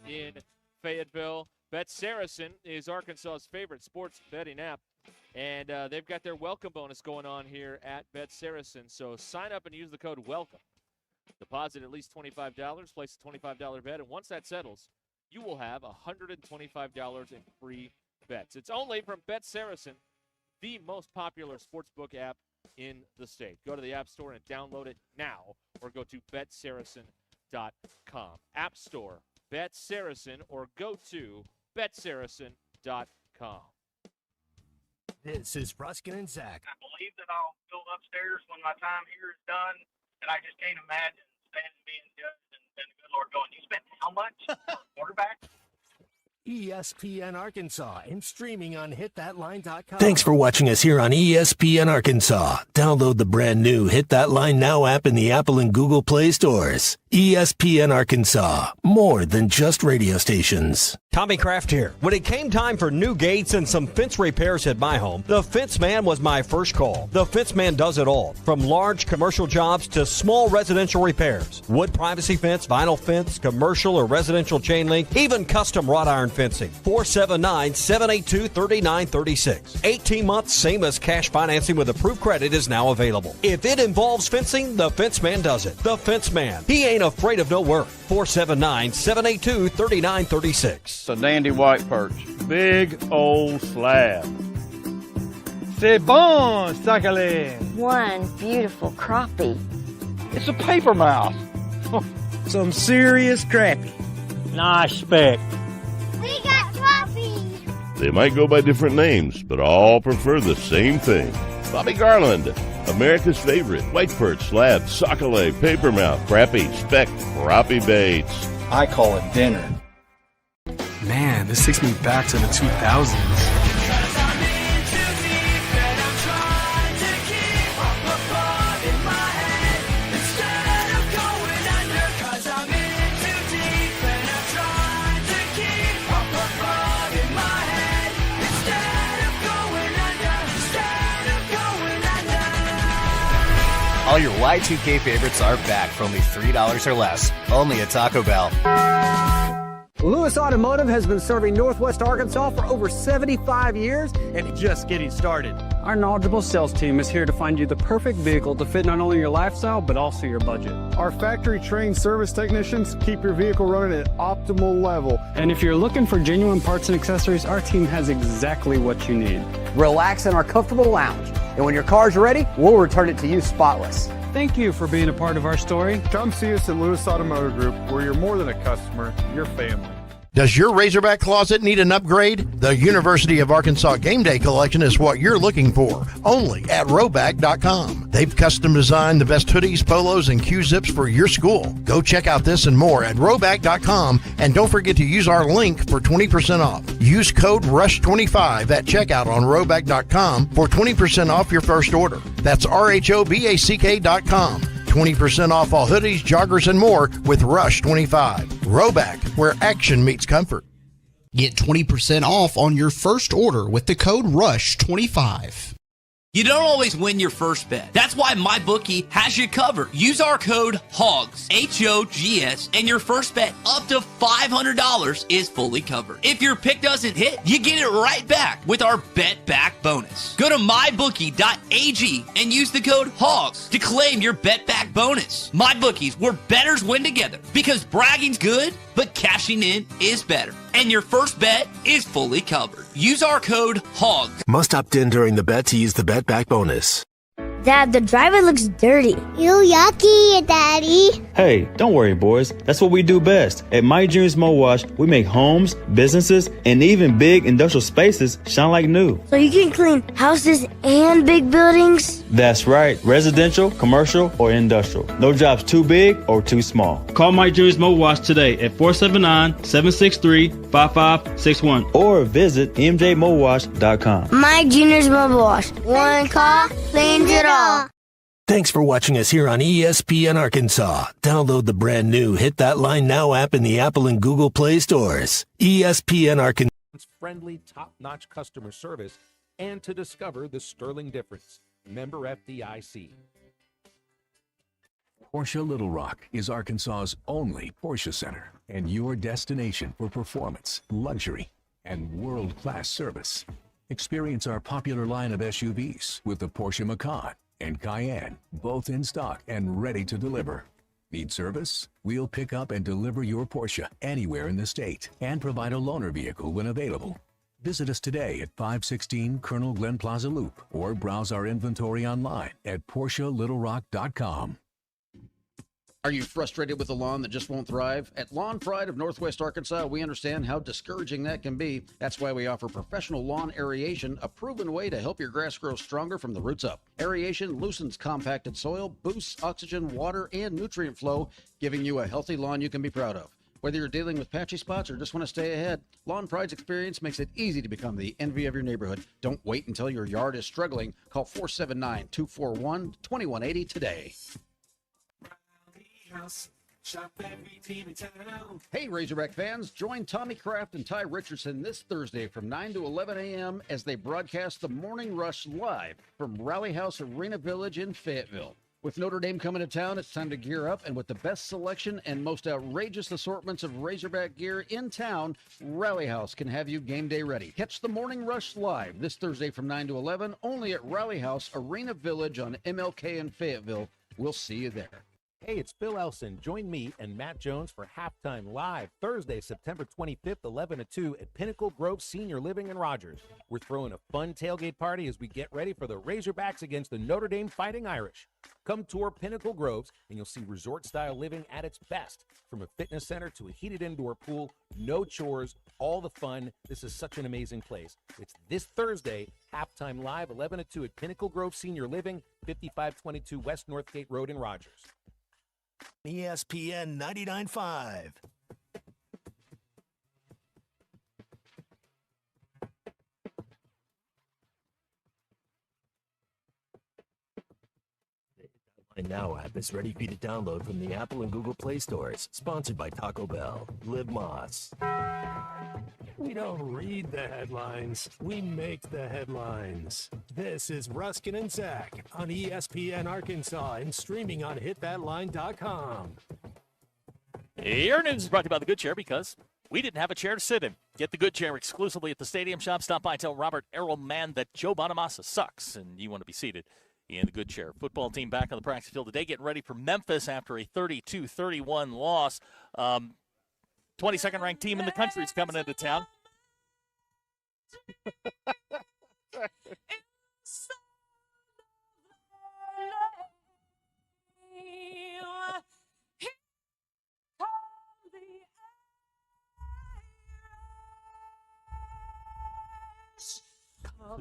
in Fayetteville. Bet Saracen is Arkansas's favorite sports betting app, and they've got their welcome bonus going on here at Bet Saracen. So sign up and use the code WELCOME. Deposit at least $25, place a $25 bet, and once that settles, you will have $125 in free bets. It's only from Bet Saracen, the most popular sportsbook app in the state. Go to the App Store and download it now, or go to betsaracen.com. App Store, Bet Saracen, or go to betsaracen.com. This is Ruscin and Zach. I believe that I'll go upstairs when my time here is done, and I just can't imagine standing being judged and the good Lord going, you spent how much? Quarterback? ESPN Arkansas and streaming on hitthatline.com. Thanks for watching us here on ESPN Arkansas. Download the brand new Hit That Line Now app in the Apple and Google Play stores. ESPN Arkansas, more than just radio stations. Tommy Kraft here. When it came time for new gates and some fence repairs at my home, the Fence Man was my first call. The Fence Man does it all, from large commercial jobs to small residential repairs. Wood privacy fence, vinyl fence, commercial or residential chain link, even custom wrought iron fencing. 479-782-3936. 18 months, same as cash financing with approved credit is now available. If it involves fencing, the Fence Man does it. The Fence Man. He ain't afraid of no work. 479-782-3936. It's a dandy white perch. Big old slab. C'est bon, sacalé. One beautiful crappie. It's a paper mouth. Some serious crappie. Nice speck. We got crappies. They might go by different names, but all prefer the same thing. Bobby Garland, America's favorite white perch, slab, sockeye, papermouth, crappie, speck, crappie baits. I call it dinner. Man, this takes me back to the 2000s. All your Y2K favorites are back for only $3 or less. Only at Taco Bell. Lewis Automotive has been serving Northwest Arkansas for over 75 years and just getting started. Our knowledgeable sales team is here to find you the perfect vehicle to fit not only your lifestyle, but also your budget. Our factory-trained service technicians keep your vehicle running at optimal level. And if you're looking for genuine parts and accessories, our team has exactly what you need. Relax in our comfortable lounge. And when your car's ready, we'll return it to you spotless. Thank you for being a part of our story. Come see us at Lewis Automotive Group, where you're more than a customer, you're family. Does your Razorback closet need an upgrade? The University of Arkansas Game Day Collection is what you're looking for, only at Roback.com. They've custom designed the best hoodies, polos, and Q-zips for your school. Go check out this and more at Roback.com, and don't forget to use our link for 20% off. Use code RUSH25 at checkout on Roback.com for 20% off your first order. That's RHOBACK.com. 20% off all hoodies, joggers, and more with Rush 25. Roback, where action meets comfort. Get 20% off on your first order with the code RUSH25. You don't always win your first bet. That's why MyBookie has you covered. Use our code HOGS, H-O-G-S, and your first bet up to $500 is fully covered. If your pick doesn't hit, you get it right back with our Bet Back bonus. Go to mybookie.ag and use the code HOGS to claim your Bet Back bonus. MyBookie's where bettors win together, because bragging's good, but cashing in is better. And your first bet is fully covered. Use our code HOGS. Must opt in during the bet to use the Bet Back bonus. Dad, the driver looks dirty. You yucky, Daddy. Hey, don't worry, boys. That's what we do best. At My Dreams Mo Wash, we make homes, businesses, and even big industrial spaces shine like new. So you can clean houses and big buildings? That's right. Residential, commercial, or industrial. No job's too big or too small. Call My Dreams Mo Wash today at 479-763-5561 or visit mjmowash.com. My Junior's Mobile Wash. One call cleans it all. Thanks for watching us here on ESPN Arkansas. Download the brand new Hit That Line Now app in the Apple and Google Play stores. ESPN Arkansas. Friendly, top-notch customer service, and to discover the sterling difference. Member FDIC. Porsche Little Rock is Arkansas's only Porsche center and your destination for performance, luxury, and world-class service. Experience our popular line of SUVs with the Porsche Macan and Cayenne, both in stock and ready to deliver. Need service? We'll pick up and deliver your Porsche anywhere in the state and provide a loaner vehicle when available. Visit us today at 516 Colonel Glenn Plaza Loop or browse our inventory online at PorscheLittleRock.com. Are you frustrated with a lawn that just won't thrive? At Lawn Pride of Northwest Arkansas, we understand how discouraging that can be. That's why we offer professional lawn aeration, a proven way to help your grass grow stronger from the roots up. Aeration loosens compacted soil, boosts oxygen, water, and nutrient flow, giving you a healthy lawn you can be proud of. Whether you're dealing with patchy spots or just want to stay ahead, Lawn Pride's experience makes it easy to become the envy of your neighborhood. Don't wait until your yard is struggling. Call 479-241-2180 today. Hey, Razorback fans, join Tommy Kraft and Ty Richardson this Thursday from 9 to 11 a.m. as they broadcast the Morning Rush live from Rally House Arena Village in Fayetteville. With Notre Dame coming to town, it's time to gear up, and with the best selection and most outrageous assortments of Razorback gear in town, Rally House can have you game day ready. Catch the Morning Rush live this Thursday from 9 to 11, only at Rally House Arena Village on MLK in Fayetteville. We'll see you there. Hey, it's Phil Elson. Join me and Matt Jones for Halftime Live Thursday, September 25th, 11 to 2 at Pinnacle Grove Senior Living in Rogers. We're throwing a fun tailgate party as we get ready for the Razorbacks against the Notre Dame Fighting Irish. Come tour Pinnacle Groves and you'll see resort-style living at its best. From a fitness center to a heated indoor pool, no chores, all the fun. This is such an amazing place. It's this Thursday, Halftime Live, 11 to 2 at Pinnacle Grove Senior Living, 5522 West Northgate Road in Rogers. ESPN 99.5. The Now app is ready for you to download from the Apple and Google Play stores. Sponsored by Taco Bell. Live Moss. We don't read the headlines, we make the headlines. This is Ruskin and Zach on ESPN Arkansas and streaming on hitthatline.com. Your news is brought to you by the Good Chair because we didn't have a chair to sit in. Get the Good Chair exclusively at the Stadium Shop. Stop by, tell Robert Errolman that Joe Bonamassa sucks and you want to be seated in the Good Chair. Football team back on the practice field today, getting ready for Memphis after a 32-31 loss. 22nd ranked team in the country is coming into town.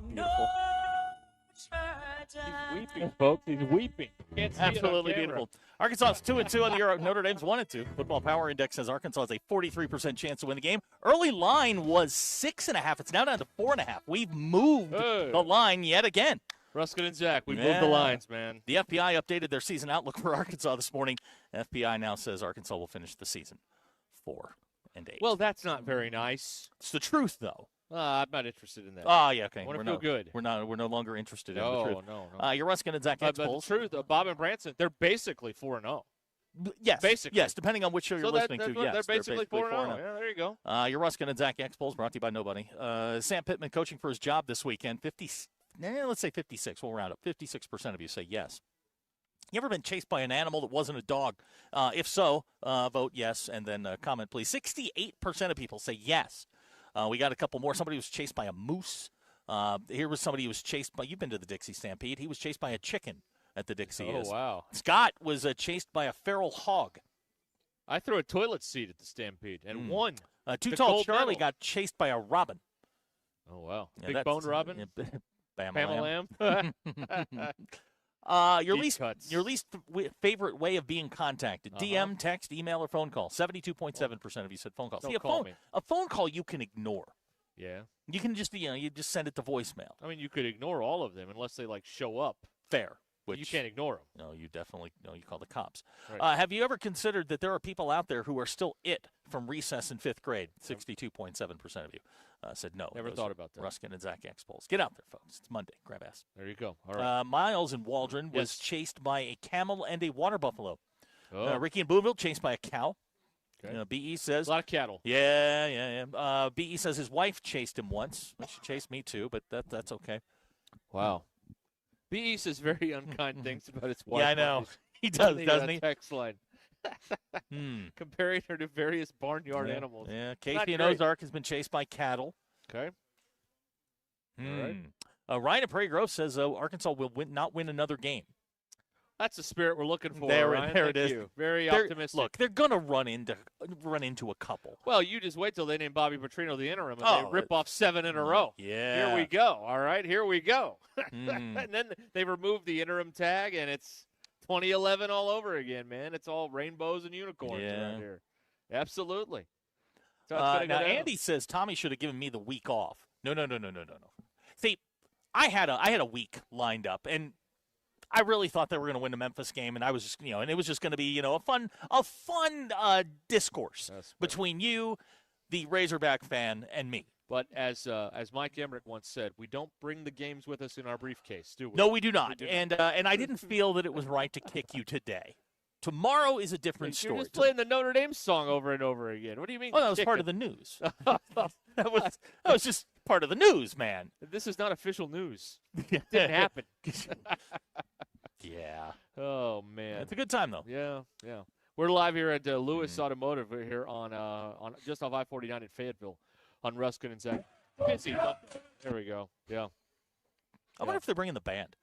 Beautiful. He's weeping, folks. He's weeping. Can't see Absolutely it on camera. beautiful. Arkansas is 2-2 on the year. Notre Dame's 1-2. Football Power Index says Arkansas has a 43% chance to win the game. Early line was 6.5. It's now down to 4.5. We've moved the line yet again. Ruskin and Zach, we moved the lines, man. The FBI updated their season outlook for Arkansas this morning. FBI now says Arkansas will finish the season 4-8. Well, that's not very nice. It's the truth, though. I'm not interested in that. Oh, yeah, okay. I want to feel good. We're no longer interested in the No, truth. no. You're Ruskin and Zach But the X-Polls. truth, Bob and Branson, they're basically 4-0. Yes. Basically. Yes, depending on which show you're listening to. Yes, they're basically 4-0. 4-0. Yeah, there you go. You're Ruskin and Zach X-Polls, brought to you by nobody. Sam Pittman coaching for his job this weekend. Let's say 56. We'll round up. 56% of you say yes. You ever been chased by an animal that wasn't a dog? If so, vote yes, and then comment, please. 68% of people say yes. We got a couple more. Somebody was chased by a moose. Here was somebody who was chased by, you've been to the Dixie Stampede. He was chased by a chicken at the Dixie. Oh, wow. Scott was chased by a feral hog. I threw a toilet seat at the Stampede and won. Too the Tall gold Charlie medal. got chased by a robin. Oh, wow. Yeah, Big boned robin? Bama Lamb? Your least favorite way of being contacted: DM, text, email, or phone call. 72.7% of you said phone call. Don't See, call me. a phone call you can ignore. Yeah. You can just you just send it to voicemail. I mean, you could ignore all of them unless they, show up. Fair. But you can't ignore them. No, you definitely you call the cops. Right. Have you ever considered that there are people out there who are still from recess in 5th grade? 62.7% of you said no. Never Those thought are about that. Ruskin and Zach X-Polls. Get out there, folks. It's Monday. Grab ass. There you go. All right. Miles in Waldron was chased by a camel and a water buffalo. Oh. Ricky in Boonville chased by a cow. Okay. BE says a lot of cattle. Yeah. BE says his wife chased him once. She chased me too, but that's okay. Wow. BE says very unkind things about his wife. Yeah, I know. He does, doesn't he? Text line. Comparing her to various barnyard animals. Yeah, Casey in Ozark has been chased by cattle. Okay. All right. Ryan in Prairie Grove says Arkansas will not win another game. That's the spirit we're looking for. There Ryan. it Thank is. you. Very optimistic. Look, they're gonna run into a couple. Well, you just wait till they name Bobby Petrino the interim and they rip off 7 in a row. Yeah. Here we go. All right, here we go. And then they remove the interim tag, and it's 2011 all over again, man. It's all rainbows and unicorns around here. Absolutely. So Now, Andy says Tommy should have given me the week off. No. See, I had a week lined up, and I really thought they were going to win the Memphis game, and I was just, and it was just going to be, a fun discourse between you, the Razorback fan, and me. But as Mike Emmerich once said, we don't bring the games with us in our briefcase, do we? No, we do not. And I didn't feel that it was right to kick you today. Tomorrow is a different story. You're just playing the Notre Dame song over and over again. What do you mean? Oh, that was part of the news. that was just part of the news, man. This is not official news. It didn't happen. Yeah. Oh, man. It's a good time, though. Yeah. We're live here at Lewis Automotive here on just off I-49 in Fayetteville on Ruskin and Zach. There we go. Yeah. I wonder if they're bringing the band.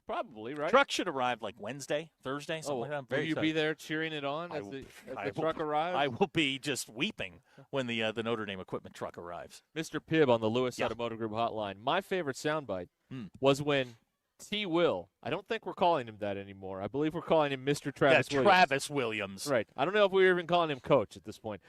Probably, right? Truck should arrive like Wednesday, Thursday, something like that. I'm very will you excited. be there cheering it on as the truck arrives? I will be just weeping when the Notre Dame equipment truck arrives. Mr. Pibb on the Lewis Automotive Group hotline. My favorite soundbite was when T. Will, I don't think we're calling him that anymore. I believe we're calling him Mr. Travis Williams. Travis Williams. Right. I don't know if we were even calling him coach at this point.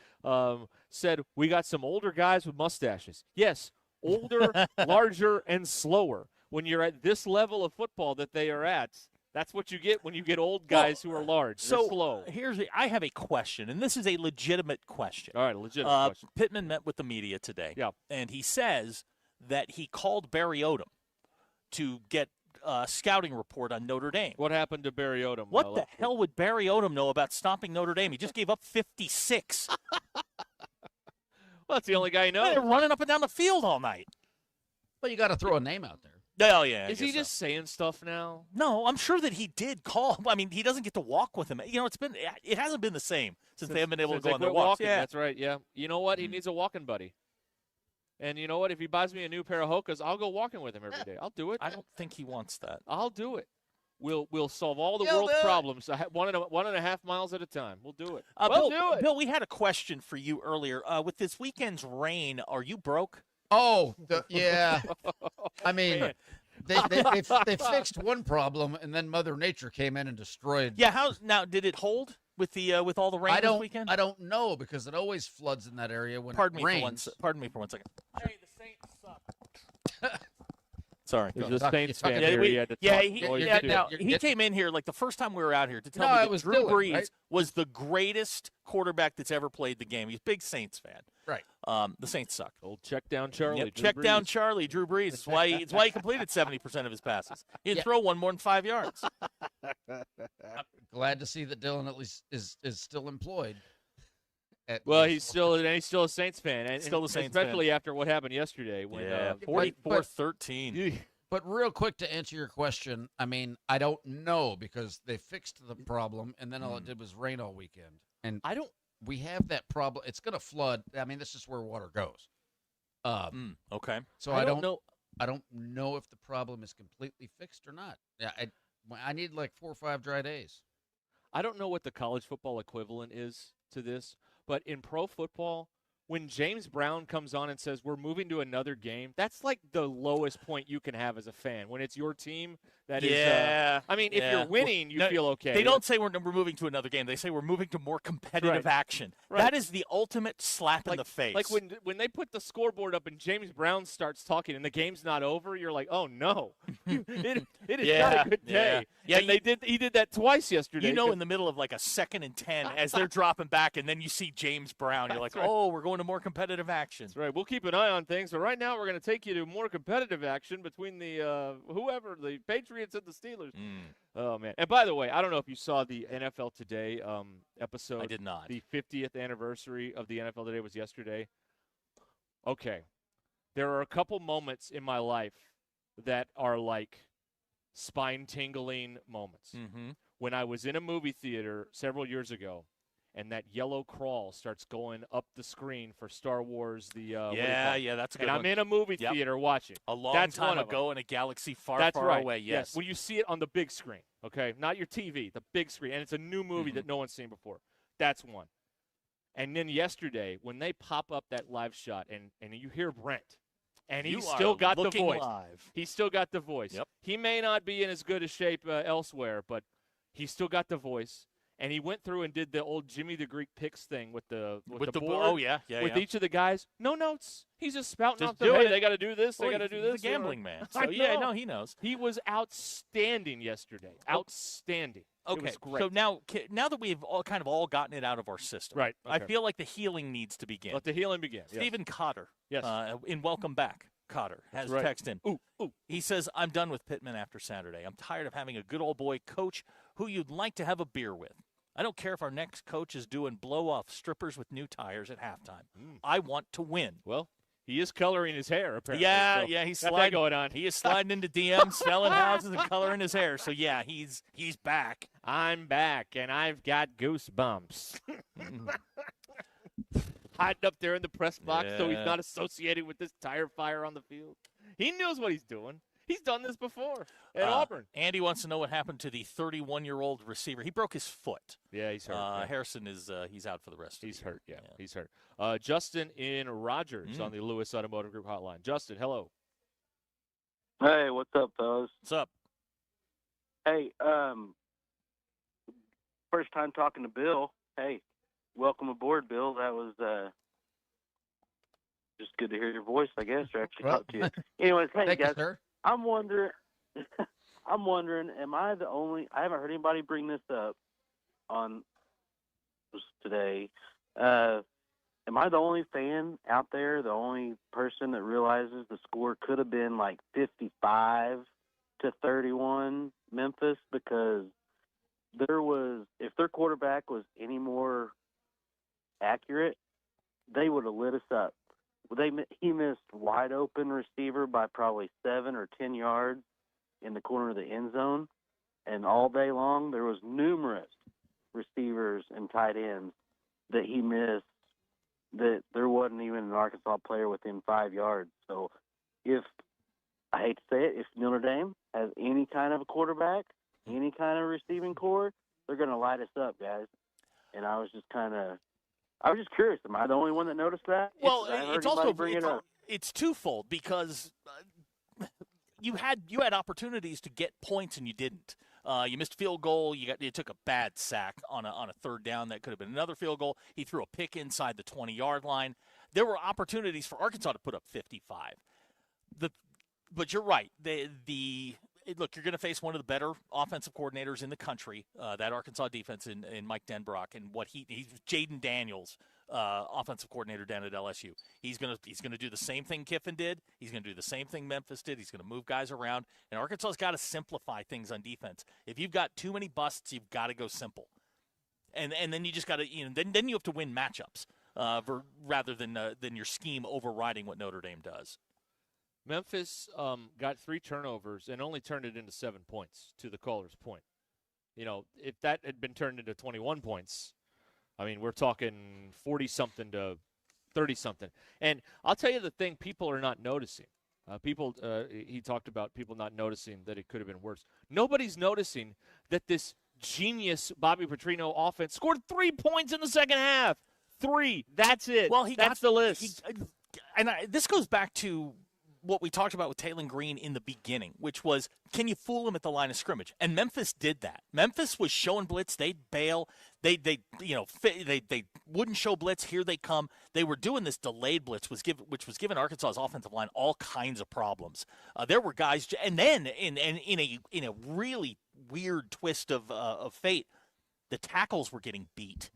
Said, we got some older guys with mustaches. Yes, older, larger, and slower. When you're at this level of football that they are at, That's what you get when you get old guys who are large. They're So slow. I have a question, and this is a legitimate question. All right, legitimate question. Pittman met with the media today. Yeah. And he says that he called Barry Odom to get a scouting report on Notre Dame. What happened to Barry Odom? What the hell would Barry Odom know about stopping Notre Dame? He just gave up 56. Well, that's the only guy he knows. They're running up and down the field all night. But you got to throw a name out there. Oh, yeah. Is he just saying stuff now? No, I'm sure that he did call. I mean, he doesn't get to walk with him. You know, it hasn't been the same since they haven't been able to go on their walks. Walking, Yeah. That's right, yeah. You know what? He needs a walking buddy. And you know what? If he buys me a new pair of Hokas, I'll go walking with him every day. I'll do it. I don't think he wants that. I'll do it. We'll solve all the world's problems 1.5 miles at a time. We'll do it. Bill, do it. Bill, we had a question for you earlier. With this weekend's rain, are you broke? Oh, yeah. I mean, they fixed one problem, and then Mother Nature came in and destroyed. Yeah. Now? Did it hold with all the rain this weekend? I don't know because it always floods in that area when Pardon it me rains. Pardon me for one second. Hey, the Saints suck. Sorry. There's a Saints fan Yeah, here. he came in here like the first time we were out here to tell No, me it that was Drew Dylan, Brees right? was the greatest quarterback that's ever played the game. He's a big Saints fan. Right. The Saints suck. Old check down Charlie. Yep, Drew check Brees. down Charlie, Drew Brees. It's why he completed 70% of his passes. He didn't throw one more than 5 yards. I'm glad to see that Dylan at least is still employed. Well, he's still a Saints fan, and Still a Saints especially after what happened yesterday. When 44-13. But real quick to answer your question, I mean, I don't know because they fixed the problem, and then all it did was rain all weekend. And we have that problem. It's going to flood. I mean, this is where water goes. Okay. So I don't know. I don't know if the problem is completely fixed or not. Yeah, I need like 4 or 5 dry days. I don't know what the college football equivalent is to this, but in pro football, when James Brown comes on and says, we're moving to another game, that's like the lowest point you can have as a fan. When it's your team, that is. I mean, if you're winning, you feel okay. They don't say we're moving to another game. They say we're moving to more competitive action. Right. That is the ultimate slap in the face. Like when they put the scoreboard up and James Brown starts talking and the game's not over, you're like, oh, no. it is not a good day. Yeah, and he did that twice yesterday. You know, in the middle of like a 2nd and 10 as they're dropping back, and then you see James Brown. You're like, oh, we're going to more competitive action. That's right. We'll keep an eye on things. But right now, we're going to take you to more competitive action between the the Patriots and the Steelers. Oh, man. And by the way, I don't know if you saw the NFL Today episode. I did not. The 50th anniversary of the NFL Today was yesterday. Okay. There are a couple moments in my life that are like spine-tingling moments. Mm-hmm. When I was in a movie theater several years ago, and that yellow crawl starts going up the screen for Star Wars. That's a good one. I'm in a movie theater watching. A long time ago in a galaxy far, far away. Yes. When you see it on the big screen, okay, not your TV, the big screen, and it's a new movie that no one's seen before. That's one. And then yesterday, when they pop up that live shot, and you hear Brent, and he's still got the voice. Live. He's still got the voice. Yep. He may not be in as good a shape elsewhere, but he's still got the voice. And he went through and did the old Jimmy the Greek Picks thing with the board. Oh, yeah. With each of the guys. No notes. He's just spouting off doing hey, it. they got to do this. They got to do this. He's a gambling man. I So, know. he knows. He was outstanding yesterday. Outstanding. Okay, It was great. so now that we've all gotten it out of our system, Right, I okay. feel like the healing needs to begin. Let the healing begin. Yes. Stephen Cotter, Yes. in Welcome Back, Cotter has right. text in. Ooh. He says, I'm done with Pittman after Saturday. I'm tired of having a good old boy coach who you'd like to have a beer with. I don't care if our next coach is doing blow-off strippers with new tires at halftime. I want to win. Well, he is coloring his hair, apparently. Yeah, he's got that sliding going on. He is sliding into DMs, selling houses, and coloring his hair. So, yeah, he's back. I'm back, and I've got goosebumps. Hiding up there in the press box so he's not associated with this tire fire on the field. He knows what he's doing. He's done this before at Auburn. Andy wants to know what happened to the 31-year-old receiver. He broke his foot. Yeah, he's hurt. Harrison is he's out for the rest of the year. He's hurt, yeah. He's hurt. Justin in Rogers on the Lewis Automotive Group hotline. Justin, hello. Hey, what's up, fellas? What's up? Hey, first time talking to Bill. Hey, welcome aboard, Bill. That was just good to hear your voice, I guess, or actually talk to you. Anyways, hey, Thank you, guys. sir. I'm wondering I'm wondering, am I the only? I haven't heard anybody bring this up on today. Am I the only fan out there, the only person that realizes the score could have been like 55-31 Memphis? Because if their quarterback was any more accurate, they would have lit us up. He missed wide open receiver by probably 7 or 10 yards in the corner of the end zone, and all day long there was numerous receivers and tight ends that he missed, that there wasn't even an Arkansas player within 5 yards. So I hate to say it, if Notre Dame has any kind of a quarterback, any kind of receiving core, they're going to light us up, guys. And I was just curious. Am I the only one that noticed that? Well, it's also it's twofold because you had opportunities to get points and you didn't. You missed a field goal. You took a bad sack on a third down that could have been another field goal. He threw a pick inside the 20-yard line. There were opportunities for Arkansas to put up 55. But you're right. Look, you're going to face one of the better offensive coordinators in the country, that Arkansas defense in Mike Denbrock, and he's Jaden Daniels, offensive coordinator down at LSU. He's going to do the same thing Kiffin did. He's going to do the same thing Memphis did. He's going to move guys around, and Arkansas's got to simplify things on defense. If you've got too many busts, you've got to go simple, and then you just got to then you have to win matchups rather than your scheme overriding what Notre Dame does. Memphis got 3 turnovers and only turned it into 7 points, to the caller's point. If that had been turned into 21 points, I mean, we're talking 40-something to 30-something. And I'll tell you the thing people are not noticing. He talked about people not noticing that it could have been worse. Nobody's noticing that this genius Bobby Petrino offense scored 3 points in the second half. 3. That's it. Well, that's the list. This goes back to what we talked about with Taylon Green in the beginning, which was, can you fool him at the line of scrimmage? And Memphis did that. Memphis was showing blitz. They'd bail. They wouldn't show blitz. Here they come. They were doing this delayed blitz, which was giving Arkansas's offensive line all kinds of problems. There were guys, and then in a really weird twist of fate, the tackles were getting beat.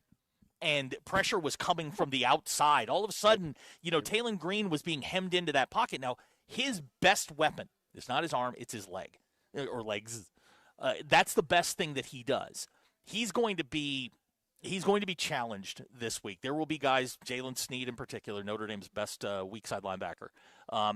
And pressure was coming from the outside. All of a sudden, Taylon Green was being hemmed into that pocket. Now, his best weapon is not his arm, it's his leg or legs. That's the best thing that he does. He's going to be challenged this week. There will be guys, Jalen Sneed in particular, Notre Dame's best weak side linebacker,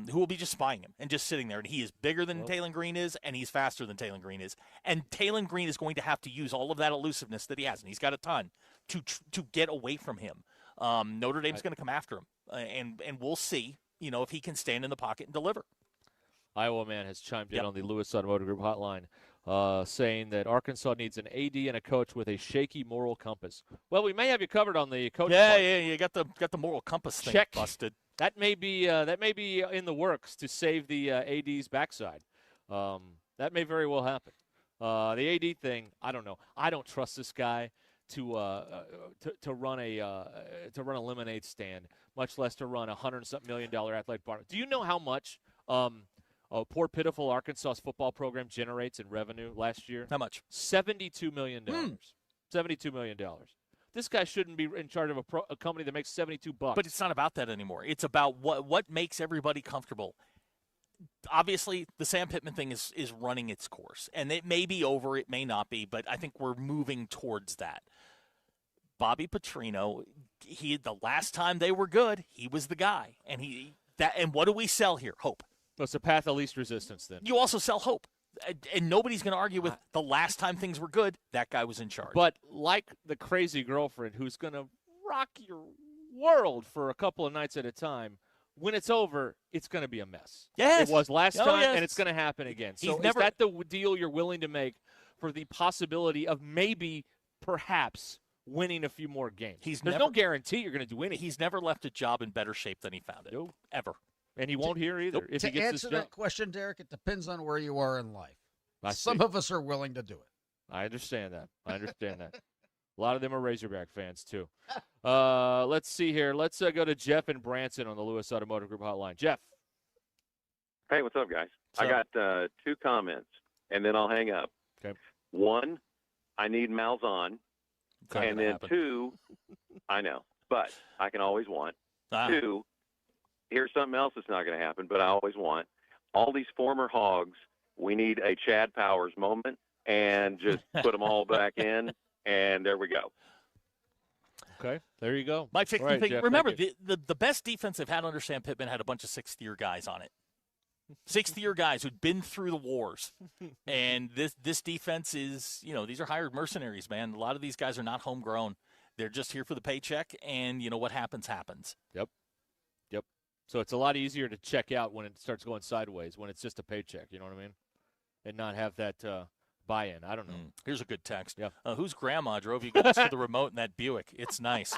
who will be just spying him and just sitting there. And he is bigger than Taylon Green is, and he's faster than Taylon Green is. And Taylon Green is going to have to use all of that elusiveness that he has, and he's got a ton, to get away from him. Notre Dame's going to come after him, and we'll see, if he can stand in the pocket and deliver. Iowa Man has chimed in on the Lewis Automotive Group hotline, saying that Arkansas needs an AD and a coach with a shaky moral compass. Well, we may have you covered on the coach. Yeah, you got the moral compass thing busted. That may be in the works to save the AD's backside. That may very well happen. The AD thing, I don't know. I don't trust this guy to run a lemonade stand, much less to run $100-something million athletic department. Do you know how much poor, pitiful Arkansas's football program generates in revenue last year? How much? $72 million. $72 million. This guy shouldn't be in charge of a company that makes $72. But it's not about that anymore. It's about what makes everybody comfortable. Obviously, the Sam Pittman thing is running its course. And it may be over, it may not be, but I think we're moving towards that. Bobby Petrino, the last time they were good, he was the guy. And what do we sell here? Hope. It's a path of least resistance then. You also sell hope. And nobody's going to argue with the last time things were good, that guy was in charge. But like the crazy girlfriend who's going to rock your world for a couple of nights at a time, when it's over, it's going to be a mess. Yes. It was last time, and it's going to happen again. So is that the deal you're willing to make for the possibility of maybe, perhaps, winning a few more games? There's no guarantee you're going to do anything. He's never left a job in better shape than he found it. Nope. Ever. And he won't hear either if he gets this job. To answer that question, Derek, it depends on where you are in life. Some of us are willing to do it. I understand that. A lot of them are Razorback fans, too. Let's see here. Let's go to Jeff and Branson on the Lewis Automotive Group hotline. Jeff. Hey, what's up, guys? I got 2 comments. and then I'll hang up. Okay. 1, I need Malzahn. Not And gonna then happen. 2, I know, but I can always want. 2, here's something else that's not going to happen, but I always want. All these former hogs, we need a Chad Powers moment and just put them all back in, and there we go. Okay, there you go. My favorite All right, thing, Jeff, remember, thank you. the best defense they've had under Sam Pittman had a bunch of sixth-year guys on it. Sixth-year guys who'd been through the wars. And this defense is, these are hired mercenaries, man. A lot of these guys are not homegrown. They're just here for the paycheck, and what happens, happens. Yep. So it's a lot easier to check out when it starts going sideways, when it's just a paycheck, you know what I mean? And not have that buy-in. I don't know. Here's a good text. Yeah. Whose grandma drove you guys to the remote in that Buick? It's nice.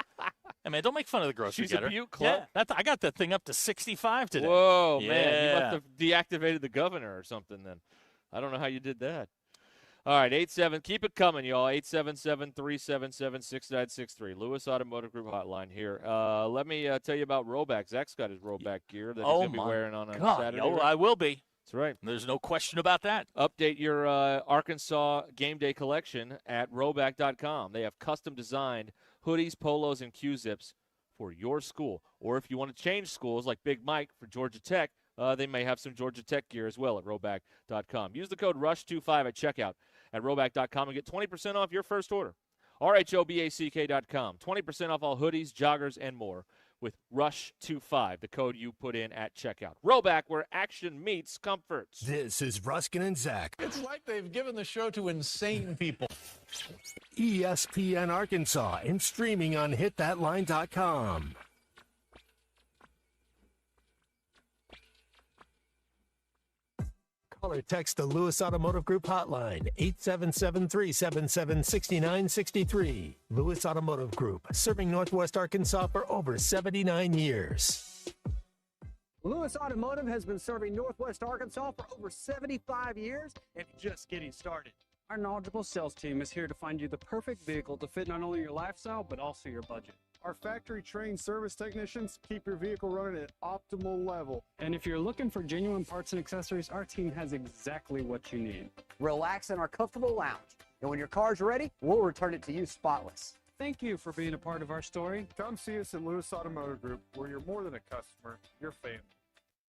Hey, man, don't make fun of the grocery She's a getter. Buick club? Yeah, I got that thing up to 65 today. Whoa, yeah. man. You must have deactivated the governor or something then. I don't know how you did that. All right, 87. Keep it coming, y'all. 877-377-6963. Lewis Automotive Group hotline here. Let me tell you about Roback. Zach's got his Roback gear that he's going to be wearing on a Saturday. Oh, I will be. That's right. There's no question about that. Update your Arkansas game day collection at Roback.com. They have custom designed hoodies, polos, and Q-zips for your school. Or if you want to change schools like Big Mike for Georgia Tech, they may have some Georgia Tech gear as well at Roback.com. Use the code RUSH25 at checkout at Roback.com and get 20% off your first order. RHOBACK.com. 20% off all hoodies, joggers, and more with RUSH25, the code you put in at checkout. Roback, where action meets comfort. This is Ruscin and Zach. It's like they've given the show to insane people. ESPN Arkansas and streaming on hitthatline.com. Call or text the Lewis Automotive Group hotline, 877-377-6963. Lewis Automotive Group, serving Northwest Arkansas for over 79 years. Lewis Automotive has been serving Northwest Arkansas for over 75 years and just getting started. Our knowledgeable sales team is here to find you the perfect vehicle to fit not only your lifestyle, but also your budget. Our factory-trained service technicians keep your vehicle running at optimal level. And if you're looking for genuine parts and accessories, our team has exactly what you need. Relax in our comfortable lounge. And when your car's ready, we'll return it to you spotless. Thank you for being a part of our story. Come see us at Lewis Automotive Group, where you're more than a customer, you're family.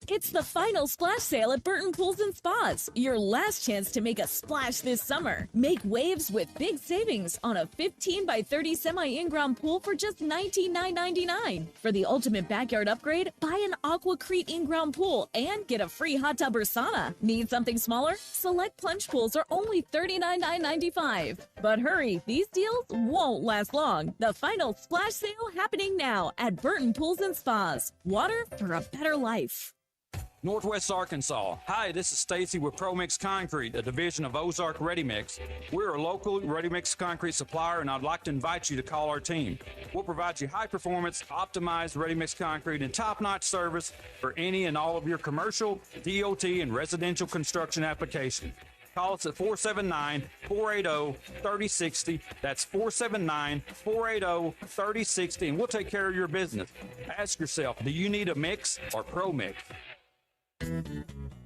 It's the final splash sale at Burton Pools and Spas. Your last chance to make a splash this summer. Make waves with big savings on a 15 by 30 semi-in-ground pool for just $19,999. For the ultimate backyard upgrade, buy an AquaCrete in-ground pool and get a free hot tub or sauna. Need something smaller? Select plunge pools are only $39,995. But hurry, these deals won't last long. The final splash sale happening now at Burton Pools and Spas. Water for a better life. Northwest Arkansas. Hi, this is Stacy with ProMix Concrete, a division of Ozark Ready Mix. We're a local ready mix concrete supplier, and I'd like to invite you to call our team. We'll provide you high performance, optimized ready mix concrete and top-notch service for any and all of your commercial, DOT, and residential construction applications. Call us at 479-480-3060. That's 479-480-3060, and we'll take care of your business. Ask yourself, do you need a mix or ProMix?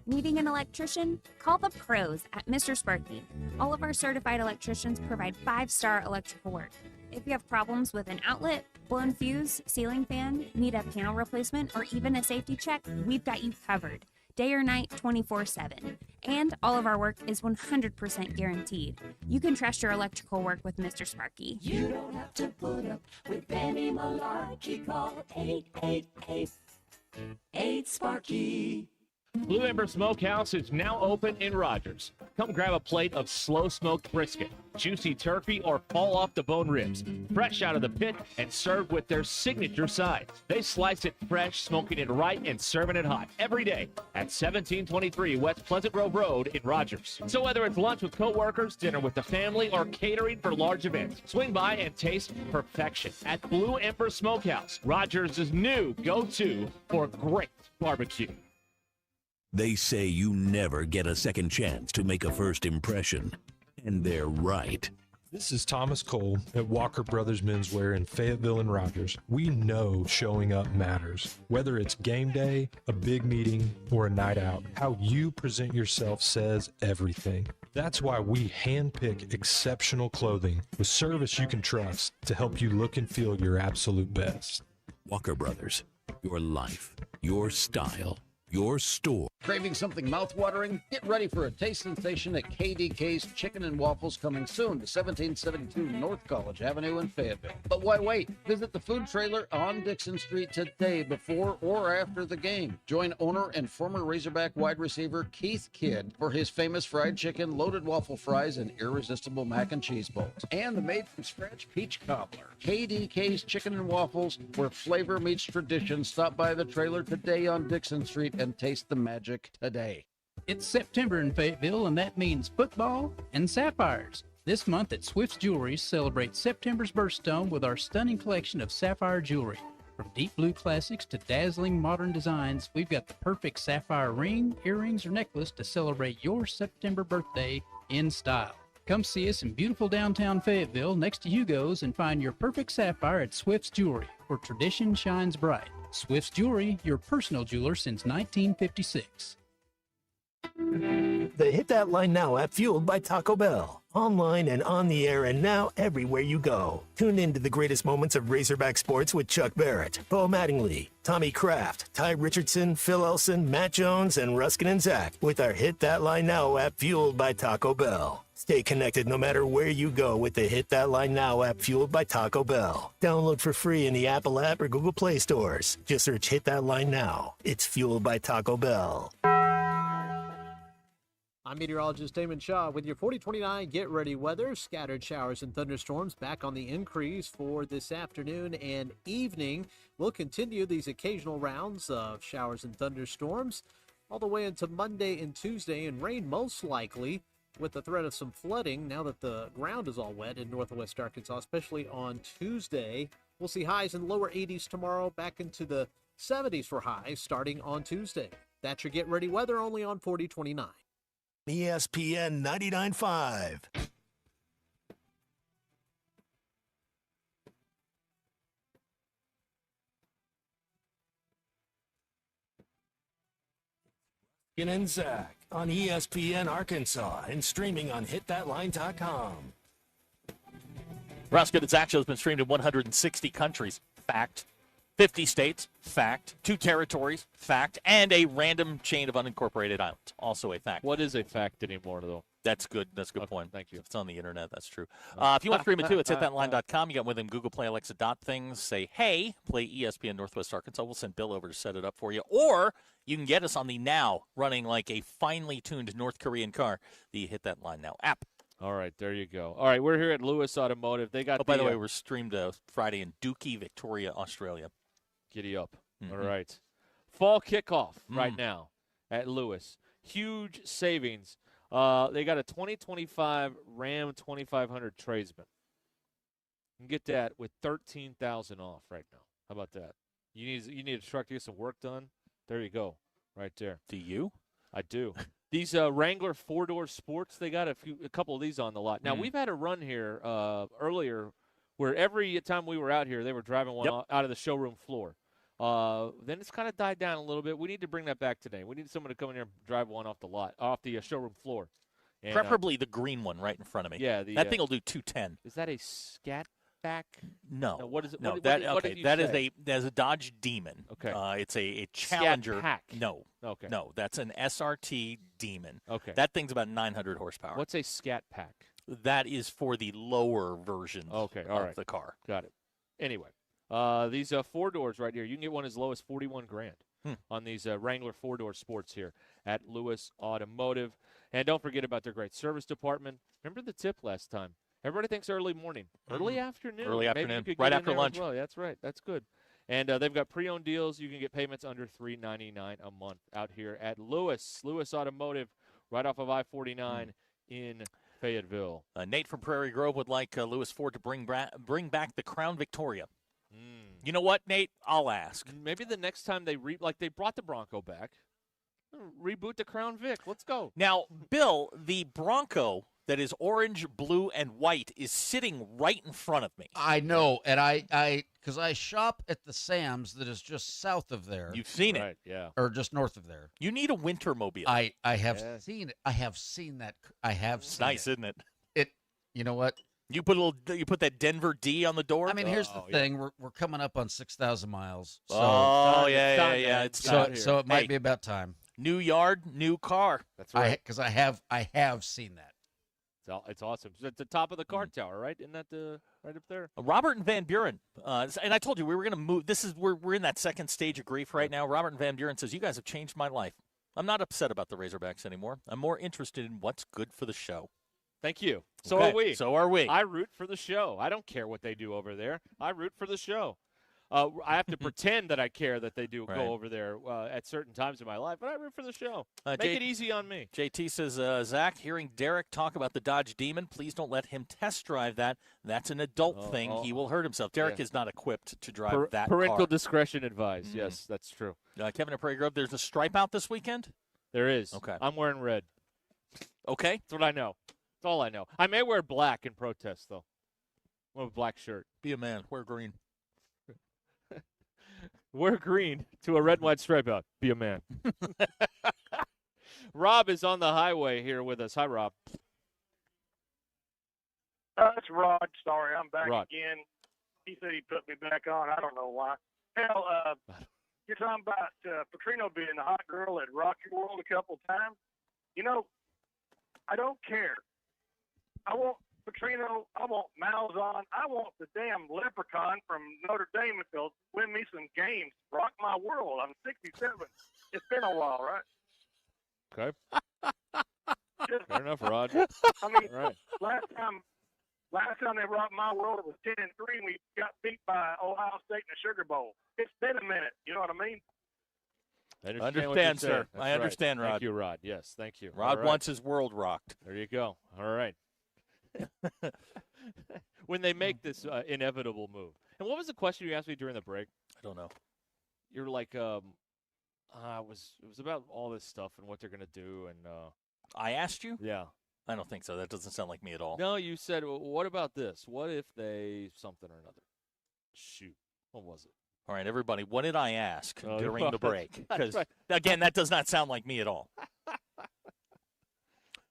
Needing an electrician? Call the pros at Mr. Sparky. All of our certified electricians provide 5-star electrical work. If you have problems with an outlet, blown fuse, ceiling fan, need a panel replacement, or even a safety check, we've got you covered. Day or night, 24/7. And all of our work is 100% guaranteed. You can trust your electrical work with Mr. Sparky. You don't have to put up with any malarkey. Call 888-8-SPARKY. Blue Ember Smokehouse is now open in Rogers. Come grab a plate of slow-smoked brisket, juicy turkey, or fall-off-the-bone ribs, fresh out of the pit and served with their signature sides. They slice it fresh, smoking it right, and serving it hot every day at 1723 West Pleasant Grove Road in Rogers. So whether it's lunch with coworkers, dinner with the family, or catering for large events, swing by and taste perfection at Blue Ember Smokehouse, Rogers' new go-to for great barbecue. They say you never get a second chance to make a first impression. And they're right. This is Thomas Cole at Walker Brothers Menswear in Fayetteville and Rogers. We know showing up matters. Whether it's game day, a big meeting, or a night out, how you present yourself says everything. That's why we handpick exceptional clothing with service you can trust to help you look and feel your absolute best. Walker Brothers, your life, your style, your store. Craving something mouth-watering? Get ready for a taste sensation at KDK's Chicken and Waffles coming soon to 1772 North College Avenue in Fayetteville. But why wait? Visit the food trailer on Dixon Street today before or after the game. Join owner and former Razorback wide receiver Keith Kidd for his famous fried chicken, loaded waffle fries, and irresistible mac and cheese bowls. And the made-from-scratch peach cobbler. KDK's Chicken and Waffles, where flavor meets tradition. Stop by the trailer today on Dixon Street and taste the magic today. It's September in Fayetteville, and that means football and sapphires. This month at Swift's Jewelry, celebrate September's birthstone with our stunning collection of sapphire jewelry. From deep blue classics to dazzling modern designs, we've got the perfect sapphire ring, earrings, or necklace to celebrate your September birthday in style. Come see us in beautiful downtown Fayetteville next to Hugo's and find your perfect sapphire at Swift's Jewelry, where tradition shines bright. Swift's Jewelry, your personal jeweler since 1956. The Hit That Line Now app, fueled by Taco Bell. Online and on the air and now everywhere you go. Tune in to the greatest moments of Razorback sports with Chuck Barrett, Bo Mattingly, Tommy Kraft, Ty Richardson, Phil Elson, Matt Jones, and Ruscin and Zach with our Hit That Line Now app, fueled by Taco Bell. Stay connected no matter where you go with the Hit That Line Now app, fueled by Taco Bell. Download for free in the Apple app or Google Play stores. Just search Hit That Line Now. It's fueled by Taco Bell. I'm meteorologist Damon Shaw with your 4029 Get Ready weather. Scattered showers and thunderstorms back on the increase for this afternoon and evening. We'll continue these occasional rounds of showers and thunderstorms all the way into Monday and Tuesday, and rain most likely with the threat of some flooding now that the ground is all wet in northwest Arkansas, especially on Tuesday. We'll see highs in lower 80s tomorrow, back into the 70s for highs starting on Tuesday. That's your Get Ready weather only on 4029. ESPN 99.5. Ruscin and Zach on ESPN Arkansas and streaming on hitthatline.com. Ruscin and Zach show has been streamed in 160 countries. Fact. 50 states, fact. 2 territories, fact. And a random chain of unincorporated islands, also a fact. What is a fact anymore, though? That's good. That's a good Okay, point. Thank you. If it's on the internet, that's true. If you want to stream it too, it's hitthatline.com. You got with them Google Play, Alexa, dot things. Say, hey, play ESPN Northwest Arkansas. We'll send Bill over to set it up for you. Or you can get us on the now, running like a finely tuned North Korean car, the Hit That Line Now app. All right, there you go. All right, we're here at Lewis Automotive. They got. By the way, we're streamed Friday in Dookie, Victoria, Australia. Giddy up. All right. Fall kickoff right now at Lewis. Huge savings. They got a 2025 Ram 2500 Tradesman. You can get that with $13,000 off right now. How about that? You need a truck to get some work done? There you go. Right there. Do you? I do. These Wrangler 4-door Sports, they got a couple of these on the lot. Now, we've had a run here earlier where every time we were out here, they were driving one out of the showroom floor. Then it's kind of died down a little bit. We need to bring that back today. We need someone to come in here and drive one off the showroom floor. And, preferably the green one right in front of me. Yeah, that thing will do 210. Is that a Scat back? No. What is it? No, what that is a Dodge Demon. Okay. It's a Challenger. Scat Pack. No. Okay. No, that's an SRT Demon. Okay. That thing's about 900 horsepower. What's a Scat Pack? That is for the lower version of the car. Got it. Anyway, these 4 doors right here, you can get one as low as $41,000 on these Wrangler 4-door Sports here at Lewis Automotive. And don't forget about their great service department. Remember the tip last time. Everybody thinks early morning. Early afternoon. Early Maybe afternoon. you could Right get in after there lunch. as well. That's right. That's good. And they've got pre-owned deals. You can get payments under $399 a month out here at Lewis Automotive, right off of I-49 in Fayetteville. Nate from Prairie Grove would like Lewis Ford to bring back the Crown Victoria. You know what, Nate? I'll ask. Maybe the next time they brought the Bronco back, reboot the Crown Vic. Let's go. Now, Bill, the Bronco that is orange, blue, and white is sitting right in front of me. I know, and because I shop at the Sam's that is just south of there. You've seen Right, it. yeah. Or just north of there. You need a winter mobile. I have seen it. I have seen that. I have It's seen nice, it. isn't it? You know what? You put that Denver D on the door. I mean, here's the thing: we're coming up on 6,000 miles. So, It's so it might be about time. New yard, new car. That's right. Because I have seen that. It's awesome. It's at the top of the card tower, right? Isn't that right up there? Robert and Van Buren, and I told you we were going to move. We're in that second stage of grief right now. Robert and Van Buren says, "You guys have changed my life. I'm not upset about the Razorbacks anymore. I'm more interested in what's good for the show." Thank you. So Okay, are we. so are we. I root for the show. I don't care what they do over there. I root for the show. I have to pretend that I care that they do Right. go over there at certain times in my life, but I root for the show. Make J- it easy on me. JT says, Zach, hearing Derek talk about the Dodge Demon, please don't let him test drive that. That's an adult thing. He will hurt himself. Derek is not equipped to drive that Parental car. discretion advised. Yes, that's true. Kevin at Prairie Grove, there's a stripe out this weekend? There is. Okay. I'm wearing red. Okay. That's what I know. That's all I know. I may wear black in protest, though. Wear a black shirt. Be a man. Wear green. Wear green to a red and white stripe out. Be a man. Rob is on the highway here with us. Hi, Rob. It's Rod. Sorry, I'm back Rod. again. He said he put me back on. I don't know why. Hell, you're talking about Petrino being the hot girl at Rock Your World a couple times. You know, I don't care. I want Petrino. I want Malzahn. I want the damn leprechaun from Notre Dame to win me some games. Rock my world. I'm 67. It's been a while, right? Okay. Fair enough, Rod. I mean, All right. last time they rocked my world, it was 10-3, and we got beat by Ohio State in the Sugar Bowl. It's been a minute. You know what I mean? I Understand, understand, sir. That's I understand, right. Rod. Thank you, Rod. Yes, thank you. Rod All right. wants his world rocked. There you go. All right. When they make this inevitable move. And what was the question you asked me during the break? I don't know. You're like, it was about all this stuff and what they're going to do. And I asked you? Yeah. I don't think so. That doesn't sound like me at all. No, you said, well, what about this? What if they something or another? Shoot. What was it? All right, everybody, what did I ask Oh, during the break? that's Because, right. again, that does not sound like me at all.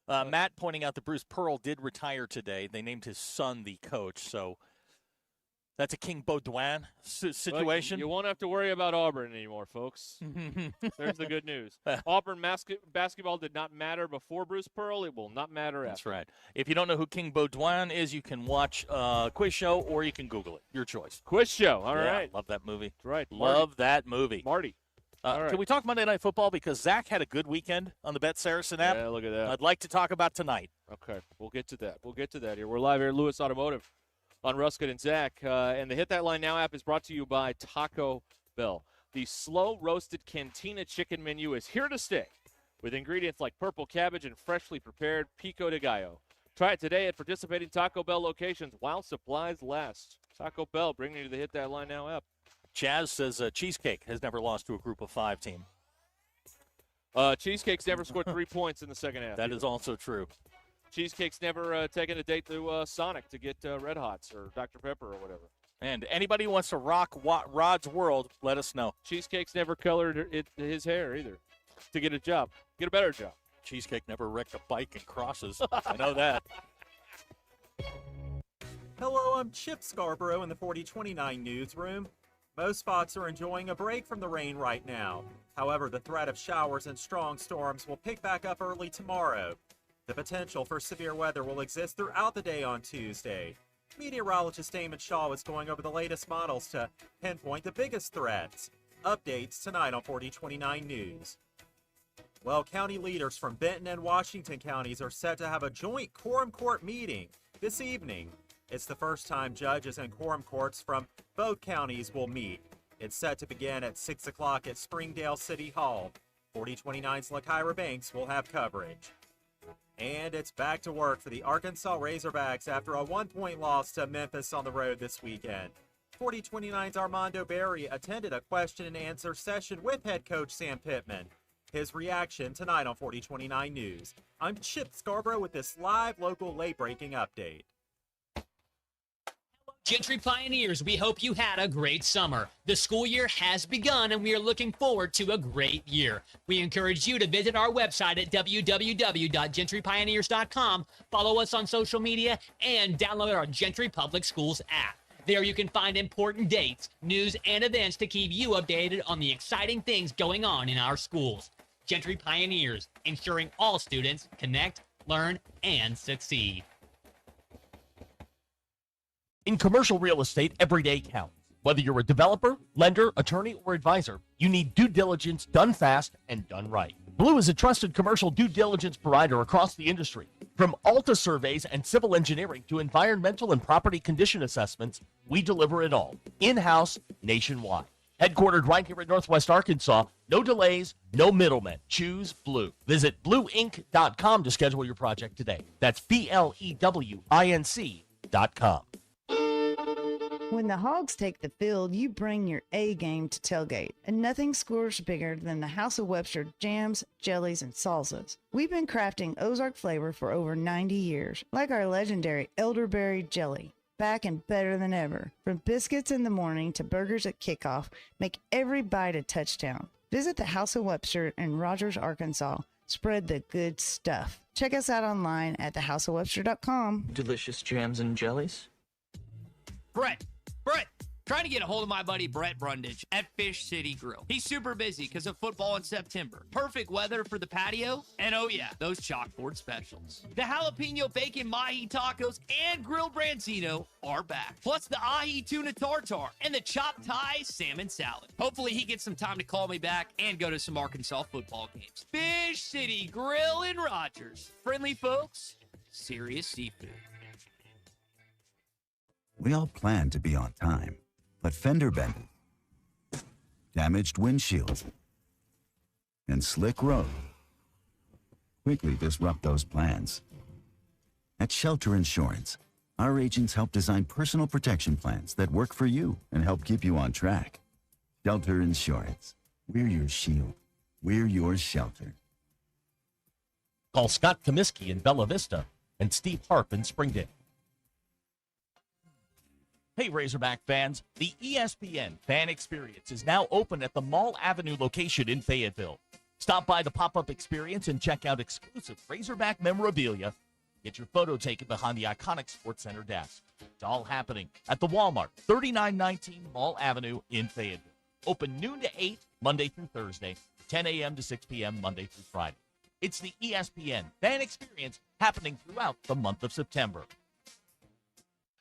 Matt pointing out that Bruce Pearl did retire today. They named his son the coach, so that's a King Baudouin situation. You won't have to worry about Auburn anymore, folks. There's the good news. Auburn basketball did not matter before Bruce Pearl. It will not matter That's after. right. If you don't know who King Baudouin is, you can watch Quiz Show or you can Google it. Your choice. Quiz Show. All Yeah, right. Love that movie. That's right. Love that movie. Marty. All right. Can we talk Monday Night Football? Because Zach had a good weekend on the Bet Saracen app. Yeah, look at that. I'd like to talk about tonight. Okay, we'll get to that. Here, we're live here at Lewis Automotive on Ruscin and Zach, and the Hit That Line Now app is brought to you by Taco Bell. The slow roasted cantina chicken menu is here to stay, with ingredients like purple cabbage and freshly prepared pico de gallo. Try it today at participating Taco Bell locations while supplies last. Taco Bell, bringing you the Hit That Line Now app. Chaz says Cheesecake has never lost to a Group of 5 team. Cheesecake's never scored 3 points in the second half. That is also true. Cheesecake's never taken a date to Sonic to get Red Hots or Dr. Pepper or whatever. And anybody who wants to rock Rod's world, let us know. Cheesecake's never colored his hair either to get a job. Get a better job. Cheesecake never wrecked a bike and crosses. I know that. Hello, I'm Chip Scarborough in the 4029 newsroom. Most spots are enjoying a break from the rain right now. However, the threat of showers and strong storms will pick back up early tomorrow. The potential for severe weather will exist throughout the day on Tuesday. Meteorologist Damon Shaw is going over the latest models to pinpoint the biggest threats. Updates tonight on 4029 News. Well, county leaders from Benton and Washington counties are set to have a joint quorum court meeting this evening. It's the first time judges and quorum courts from both counties will meet. It's set to begin at 6 o'clock at Springdale City Hall. 4029's LaKyra Banks will have coverage. And it's back to work for the Arkansas Razorbacks after a 1-point loss to Memphis on the road this weekend. 4029's Armando Berry attended a question and answer session with head coach Sam Pittman. His reaction tonight on 4029 News. I'm Chip Scarborough with this live local late-breaking update. Gentry Pioneers, we hope you had a great summer. The school year has begun and we are looking forward to a great year. We encourage you to visit our website at www.gentrypioneers.com, follow us on social media, and download our Gentry Public Schools app. There you can find important dates, news, and events to keep you updated on the exciting things going on in our schools. Gentry Pioneers, ensuring all students connect, learn, and succeed. In commercial real estate, every day counts. Whether you're a developer, lender, attorney, or advisor, you need due diligence done fast and done right. Blue is a trusted commercial due diligence provider across the industry. From Alta surveys and civil engineering to environmental and property condition assessments, we deliver it all, in-house, nationwide. Headquartered right here in Northwest Arkansas, no delays, no middlemen. Choose Blue. Visit blueinc.com to schedule your project today. That's BLEWINC.com. When the Hogs take the field, you bring your A game to tailgate, and nothing scores bigger than the House of Webster jams, jellies, and salsas. We've been crafting Ozark flavor for over 90 years, like our legendary elderberry jelly. Back and better than ever. From biscuits in the morning to burgers at kickoff, make every bite a touchdown. Visit the House of Webster in Rogers, Arkansas. Spread the good stuff. Check us out online at thehouseofwebster.com. Delicious jams and jellies. Brett, trying to get a hold of my buddy Brett Brundage at Fish City Grill. He's super busy because of football in September. Perfect weather for the patio, and oh yeah, those chalkboard specials. The jalapeno bacon mahi tacos and grilled branzino are back. Plus the ahi tuna tartare and the chopped Thai salmon salad. Hopefully he gets some time to call me back and go to some Arkansas football games. Fish City Grill in Rogers. Friendly folks, serious seafood. We all plan to be on time, but fender bending, damaged windshields, and slick road quickly disrupt those plans. At Shelter Insurance, our agents help design personal protection plans that work for you and help keep you on track. Shelter Insurance. We're your shield. We're your shelter. Call Scott Comiskey in Bella Vista and Steve Harp in Springdale. Hey Razorback fans, the ESPN Fan Experience is now open at the Mall Avenue location in Fayetteville. Stop by the pop-up experience and check out exclusive Razorback memorabilia. Get your photo taken behind the iconic Sports Center desk. It's all happening at the Walmart, 3919 Mall Avenue in Fayetteville. Open noon to 8, Monday through Thursday, 10 a.m. to 6 p.m. Monday through Friday. It's the ESPN Fan Experience happening throughout the month of September.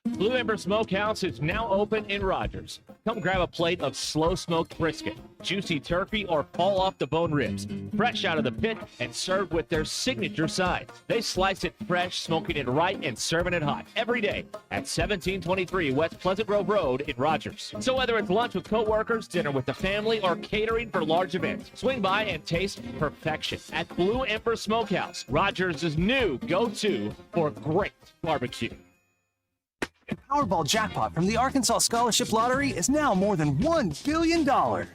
Blue Ember Smokehouse is now open in Rogers. Come grab a plate of slow-smoked brisket, juicy turkey, or fall-off-the-bone ribs, fresh out of the pit and served with their signature sides. They slice it fresh, smoking it right, and serving it hot every day at 1723 West Pleasant Grove Road in Rogers. So whether it's lunch with coworkers, dinner with the family, or catering for large events, swing by and taste perfection at Blue Ember Smokehouse, Rogers' new go-to for great barbecue. The Powerball jackpot from the Arkansas Scholarship Lottery is now more than $1 billion.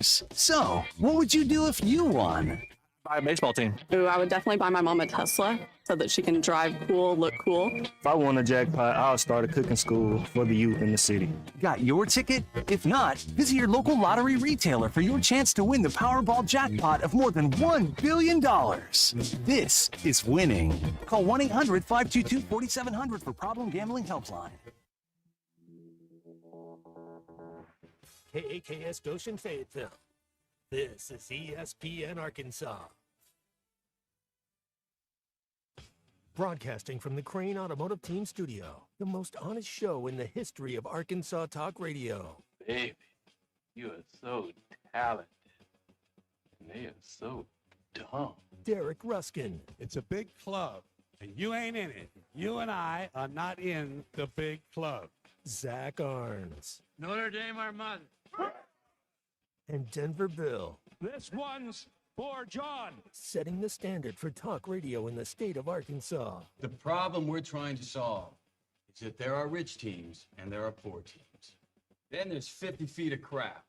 So, what would you do if you won? Buy a baseball team. Ooh, I would definitely buy my mom a Tesla so that she can drive cool, look cool. If I won a jackpot, I'll start a cooking school for the youth in the city. Got your ticket? If not, visit your local lottery retailer for your chance to win the Powerball jackpot of more than $1 billion. This is winning. Call 1-800-522-4700 for Problem Gambling Helpline. KAKS Goshen Fayetteville. This is ESPN Arkansas. Broadcasting from the Crane Automotive Team Studio, the most honest show in the history of Arkansas Talk Radio. Baby, you are so talented, and they are so dumb. Derek Ruskin. It's a big club, and you ain't in it. You and I are not in the big club. Zach Arns. Notre Dame, our mother. And Denver Bill. This one's for John. Setting the standard for talk radio in the state of Arkansas. The problem we're trying to solve is that there are rich teams and there are poor teams. Then there's 50 feet of crap.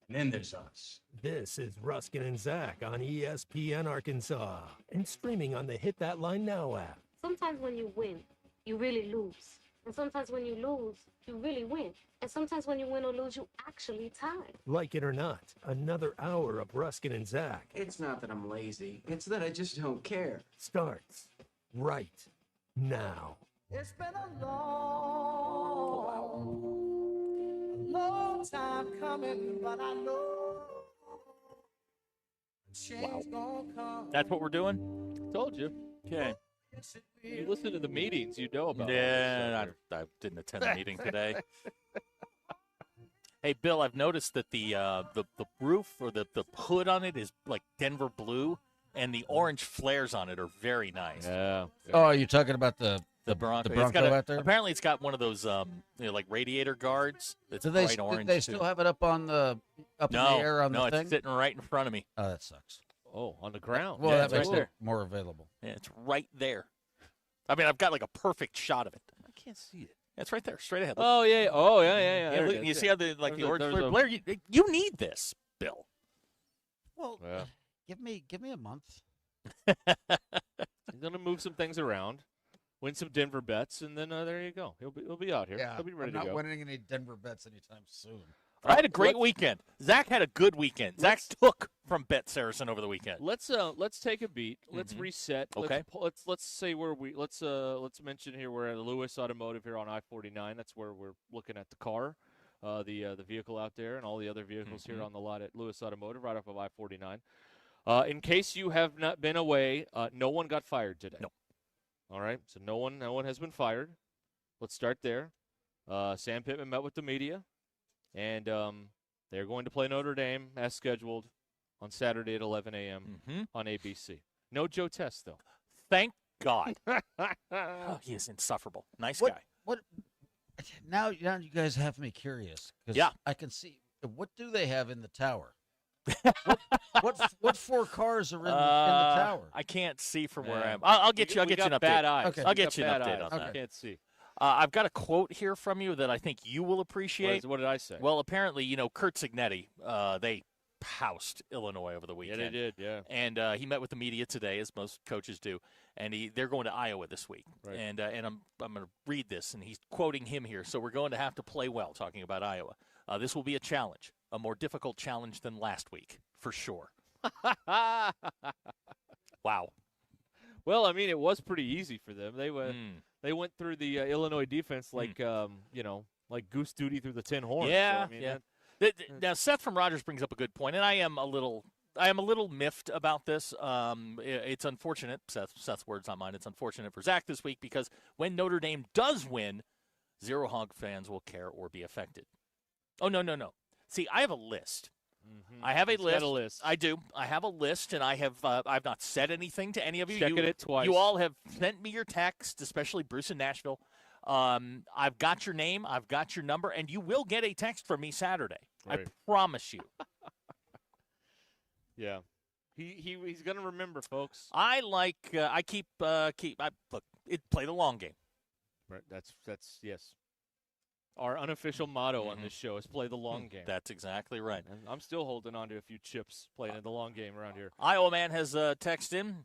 And then there's us. This is Ruskin and Zach on ESPN Arkansas and streaming on the Hit That Line Now app. Sometimes when you win, you really lose. And sometimes when you lose, you really win. And sometimes when you win or lose, you actually tie. Like it or not, another hour of Ruskin and Zach It's not that I'm lazy. It's that I just don't care. starts right now. It's been a long time coming, but I know change gonna come. That's what we're doing? Told you. Okay. You listen to the meetings, you know about Yeah, I didn't attend the meeting today. Hey, Bill, I've noticed that the roof or the hood on it is like Denver blue, and the orange flares on it are very nice. Yeah. Oh, you're talking about the Bronco. The Bronco out there? Apparently, it's got one of those like radiator guards. That's Do bright orange. they still have it up on the in the air on the thing? No, it's sitting right in front of me. Oh, that sucks. Oh, on the ground. Well, Yeah, that it's makes right it there. more available. Yeah, it's right there. I mean, I've got like a perfect shot of it. I can't see it. It's right there, straight ahead. Oh, yeah. Oh, yeah. Yeah, There it look, is, you see how the There's the a- orange there's flare? a- Blair, you need this, Bill. Well, Yeah. give me a month. He's going to move some things around, win some Denver bets, and then there you go. He'll be out here. Yeah, He'll be ready I'm to not go. winning any Denver bets anytime soon. I had a great weekend. Zach had a good weekend. Zach took from Bet Saracen over the weekend. Let's take a beat. Let's reset. Okay. Let's say where we let's mention here we're at Lewis Automotive here on I-49. That's where we're looking at the car, the vehicle out there, and all the other vehicles here on the lot at Lewis Automotive, right off of I-49. In case you have not been away, no one got fired today. No. All right. So no one has been fired. Let's start there. Sam Pittman met with the media, and they're going to play Notre Dame as scheduled on Saturday at 11 a.m. on ABC. No Joe Test, though. Thank God. Oh, he is insufferable. Nice What- guy. What? Now you guys have me curious. 'Cause Yeah. I can see. What do they have in the tower? what four cars are in the tower? I can't see from where I Yeah. am. I'll get you. I'll We get you an got update. bad eyes. Okay. I'll We get got you an bad update eyes. on I that. can't see. I've got a quote here from you that I think you will appreciate. What did I say? Well, apparently, Kurt Signetti, they housed Illinois over the weekend. Yeah, they did. Yeah. And he met with the media today, as most coaches do, and they're going to Iowa this week. Right. And I'm going to read this, and he's quoting him here. So we're going to have to play well, talking about Iowa. This will be a challenge, a more difficult challenge than last week, for sure. Wow. Well, I mean, it was pretty easy for them. They went through the Illinois defense like like Goose Duty through the tin horn. Yeah, So, I mean, yeah. Now Seth from Rogers brings up a good point, and I am a little miffed about this. It's unfortunate. Seth's words, not mine. It's unfortunate for Zach this week because when Notre Dame does win, Zero Hog fans will care or be affected. Oh no. See, I have a list. I have a He's list. got a list. I do. I have a list, and I have. I've not said anything to any of you. Checking it twice. You all have sent me your text, especially Bruce in Nashville. I've got your name. I've got your number, and you will get a text from me Saturday. Right. I promise you. Yeah. He's gonna remember, folks. I keep. Look, play the long game. Right. That's yes. Our unofficial motto on this show is play the long game. That's exactly right. And I'm still holding on to a few chips playing in the long game around here. Iowa man has texted in.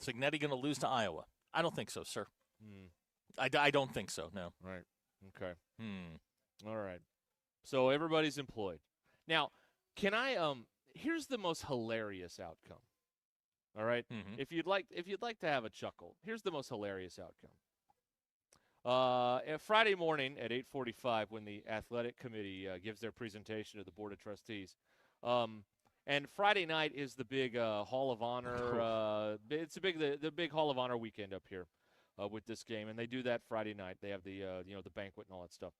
Signetti going to lose to Iowa? I don't think so, sir. I don't think so. No. Right. Okay. All right. So everybody's employed. Now, can I here's the most hilarious outcome. All right? If you'd like to have a chuckle, here's the most hilarious outcome. Friday morning at 8:45 when the athletic committee gives their presentation to the Board of Trustees. And Friday night is the big Hall of Honor. It's the big Hall of Honor weekend up here with this game, and they do that Friday night. They have the the banquet and all that stuff.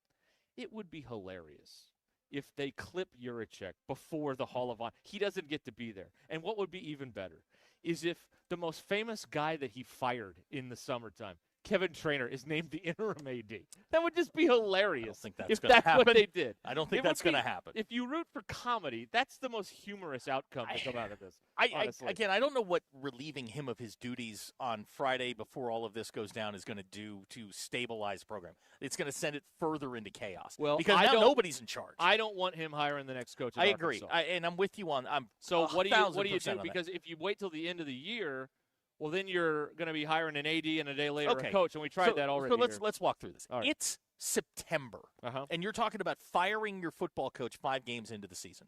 It would be hilarious if they clip Juracek before the Hall of Honor. He doesn't get to be there. And what would be even better is if the most famous guy that he fired in the summertime Kevin Trainer is named the interim AD. That would just be hilarious. I don't think that's if going to that's happen. what they did. I don't think It that's would going to be- happen. If you root for comedy, that's the most humorous outcome to come out of this. Honestly. Again, I don't know what relieving him of his duties on Friday before all of this goes down is going to do to stabilize the program. It's going to send it further into chaos. Well, because I now don't- nobody's in charge. I don't want him hiring the next coach. At I agree, Arkansas. and I'm with you on. So what do you 1,000% do? on that. Because if you wait till the end of the year, well, then you're going to be hiring an AD and a day later Okay. a coach, and we tried So- that already. So let's here. let's walk through this. All right. It's September, and you're talking about firing your football coach 5 games into the season.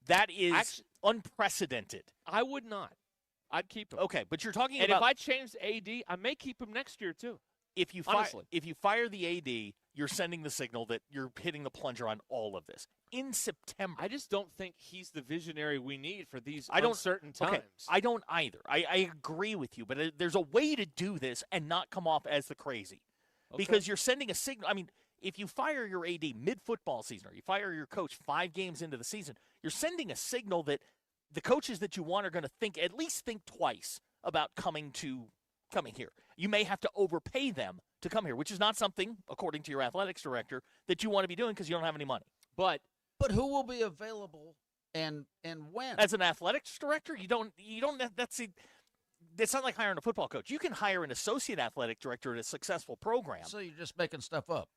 That is unprecedented. I would not. I'd keep him. Okay, but you're talking and about if I change the AD, I may keep him next year too. if you honestly. fire the AD, you're sending the signal that you're hitting the plunger on all of this in September. I just don't think he's the visionary we need for these I don't- uncertain times. Okay, I don't either. I agree with you, but there's a way to do this and not come off as the crazy. Because you're sending a signal. I mean, if you fire your AD mid-football season or you fire your coach 5 games into the season, you're sending a signal that the coaches that you want are going to at least think twice about coming here. You may have to overpay them to come here, which is not something, according to your athletics director, that you want to be doing because you don't have any money. But who will be available and when? As an athletics director, you don't it's not like hiring a football coach. You can hire an associate athletic director at a successful program. So you're just making stuff up.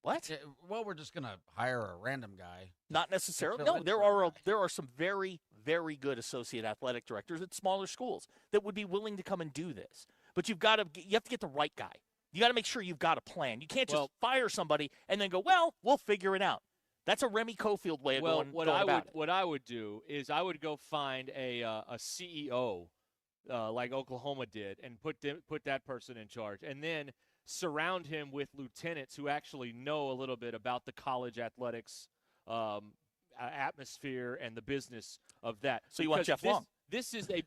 What? Yeah, well, we're just going to hire a random guy. Not necessarily. fill No, in there are some very, very good associate athletic directors at smaller schools that would be willing to come and do this. But you have to get the right guy. You got to make sure you've got a plan. You can't just fire somebody and then go, well, we'll figure it out. That's a Remy Cofield way of going about it. What I would do is I would go find a CEO like Oklahoma did and put that person in charge, and then surround him with lieutenants who actually know a little bit about the college athletics atmosphere and the business of that. So you want Because Jeff Long? This is a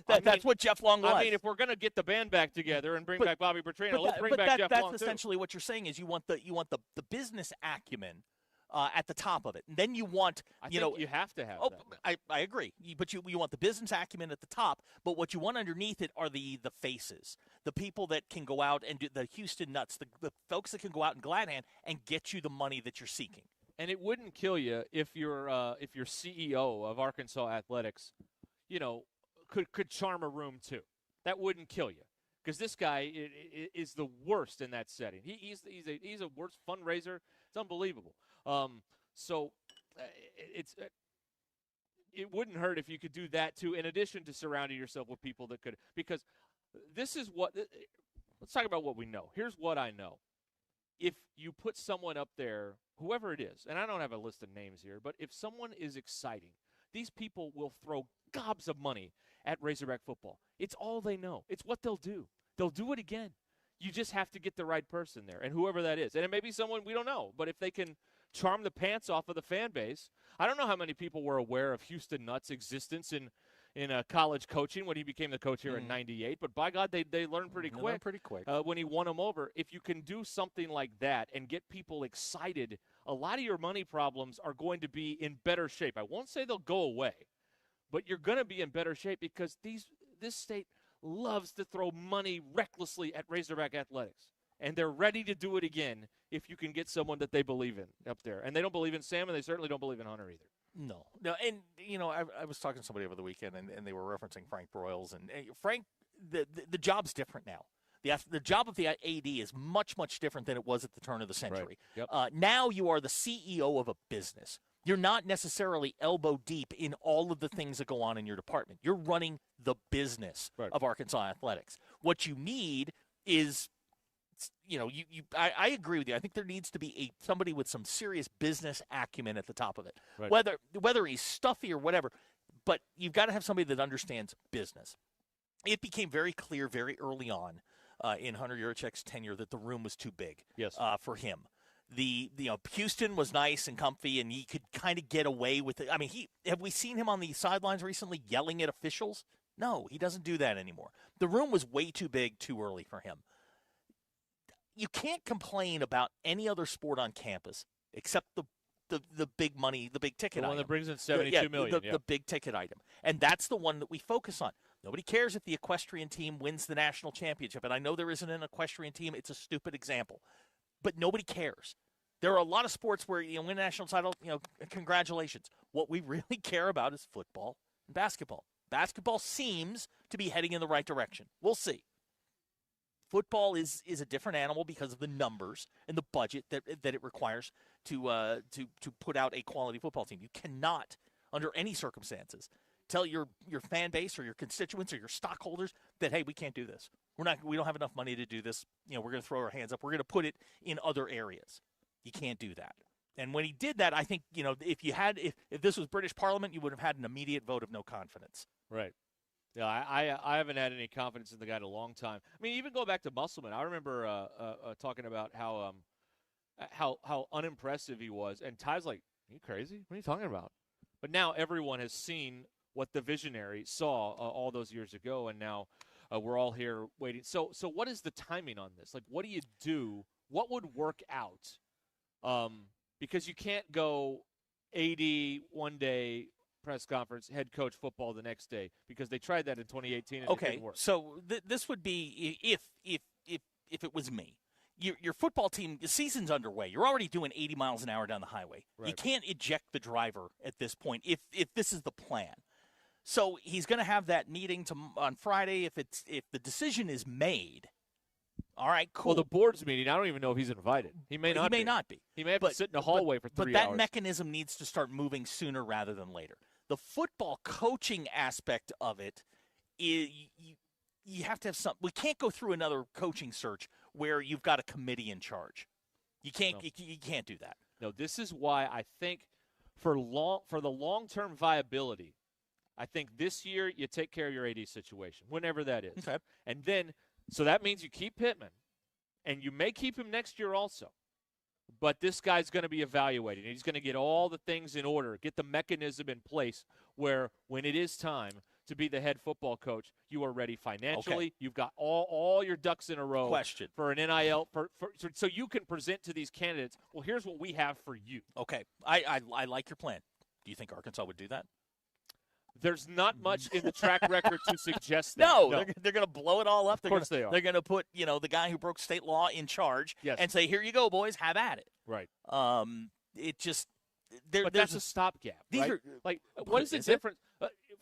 that's what Jeff Long was. I mean, if we're going to get the band back together and bring back Bobby Petrino, let's bring back Jeff Long That's too. essentially what you're saying is you want the business acumen at the top of it. And then you want I think you have to have that. I agree. But you want the business acumen at the top, but what you want underneath it are the faces, the people that can go out and do the Houston Nuts, the folks that can go out and glad hand and get you the money that you're seeking. And it wouldn't kill you if your CEO of Arkansas Athletics, could charm a room too. That wouldn't kill you, because this guy is the worst in that setting. He's a worst fundraiser. It's unbelievable. It wouldn't hurt if you could do that too, in addition to surrounding yourself with people that could. Because this is what. Let's talk about what we know. Here's what I know. If you put someone up there, whoever it is, and I don't have a list of names here, but if someone is exciting, these people will throw gobs of money at Razorback football. It's all they know. It's what they'll do. They'll do it again. You just have to get the right person there, and whoever that is. And it may be someone we don't know, but if they can charm the pants off of the fan base. I don't know how many people were aware of Houston Nutt's existence in college coaching when he became the coach here in '98, but by God, they learned pretty quick. When he won them over. If you can do something like that and get people excited, a lot of your money problems are going to be in better shape. I won't say they'll go away, but you're going to be in better shape because this state loves to throw money recklessly at Razorback athletics, and they're ready to do it again if you can get someone that they believe in up there. And they don't believe in Sam, and they certainly don't believe in Hunter either. No, and I was talking to somebody over the weekend, and they were referencing Frank Broyles, and Frank, the job's different now. The job of the AD is much, much different than it was at the turn of the century. Right. Yep. Now you are the CEO of a business. You're not necessarily elbow deep in all of the things that go on in your department. You're running the business of Arkansas athletics. What you need is, I agree with you. I think there needs to be somebody with some serious business acumen at the top of it, Right. whether he's stuffy or whatever. But you've got to have somebody that understands business. It became very clear very early on in Hunter Yurachek's tenure that the room was too big for him. Houston was nice and comfy, and he could kind of get away with it. I mean, have we seen him on the sidelines recently yelling at officials? No, he doesn't do that anymore. The room was way too big too early for him. You can't complain about any other sport on campus except the big money, the big ticket item. The one that brings in $72 million. The big ticket item. And that's the one that we focus on. Nobody cares if the equestrian team wins the national championship. And I know there isn't an equestrian team. It's a stupid example. But nobody cares. There are a lot of sports where you win a national title, congratulations. What we really care about is football and basketball. Basketball seems to be heading in the right direction. We'll see. Football is a different animal because of the numbers and the budget that it requires to put out a quality football team. You cannot, under any circumstances, tell your fan base or your constituents or your stockholders that, hey, we can't do this. We don't have enough money to do this. We're going to throw our hands up. We're going to put it in other areas. You can't do that. And when he did that, I think, if this was British Parliament, you would have had an immediate vote of no confidence. Right. Yeah, I haven't had any confidence in the guy in a long time. I mean, even go back to Musselman. I remember talking about how unimpressive he was, and Ty's like, "Are you crazy? What are you talking about?" But now everyone has seen what the visionary saw all those years ago, and now we're all here waiting. So what is the timing on this? Like, what do you do? What would work out? Because you can't go AD one day, press conference, head coach football the next day, because they tried that in 2018 and it didn't work. So this would be if it was me. Your football team, the season's underway. You're already doing 80 miles an hour down the highway. Right. You can't eject the driver at this point if this is the plan. So he's going to have that meeting on Friday. If the decision is made, all right, cool. Well, the board's meeting, I don't even know if he's invited. He may not be. He may have to sit in the hallway for 3 hours. But that mechanism needs to start moving sooner rather than later. The football coaching aspect of it, you have to have some. We can't go through another coaching search where you've got a committee in charge. You can't. No. You can't do that. No, this is why I think for the long-term viability, I think this year you take care of your AD situation, whenever that is. Okay. And then, so that means you keep Pittman, and you may keep him next year also. But this guy's going to be evaluated. He's going to get all the things in order, get the mechanism in place where when it is time to be the head football coach, you are ready financially. Okay. You've got all your ducks in a row. Question. For an NIL, so you can present to these candidates, well, here's what we have for you. Okay. I like your plan. Do you think Arkansas would do that? There's not much in the track record to suggest that. No. They're going to blow it all up. Of course they are. They're going to put the guy who broke state law in charge and say, here you go, boys, have at it. Right. It just but that's a stopgap. These are like, what is the difference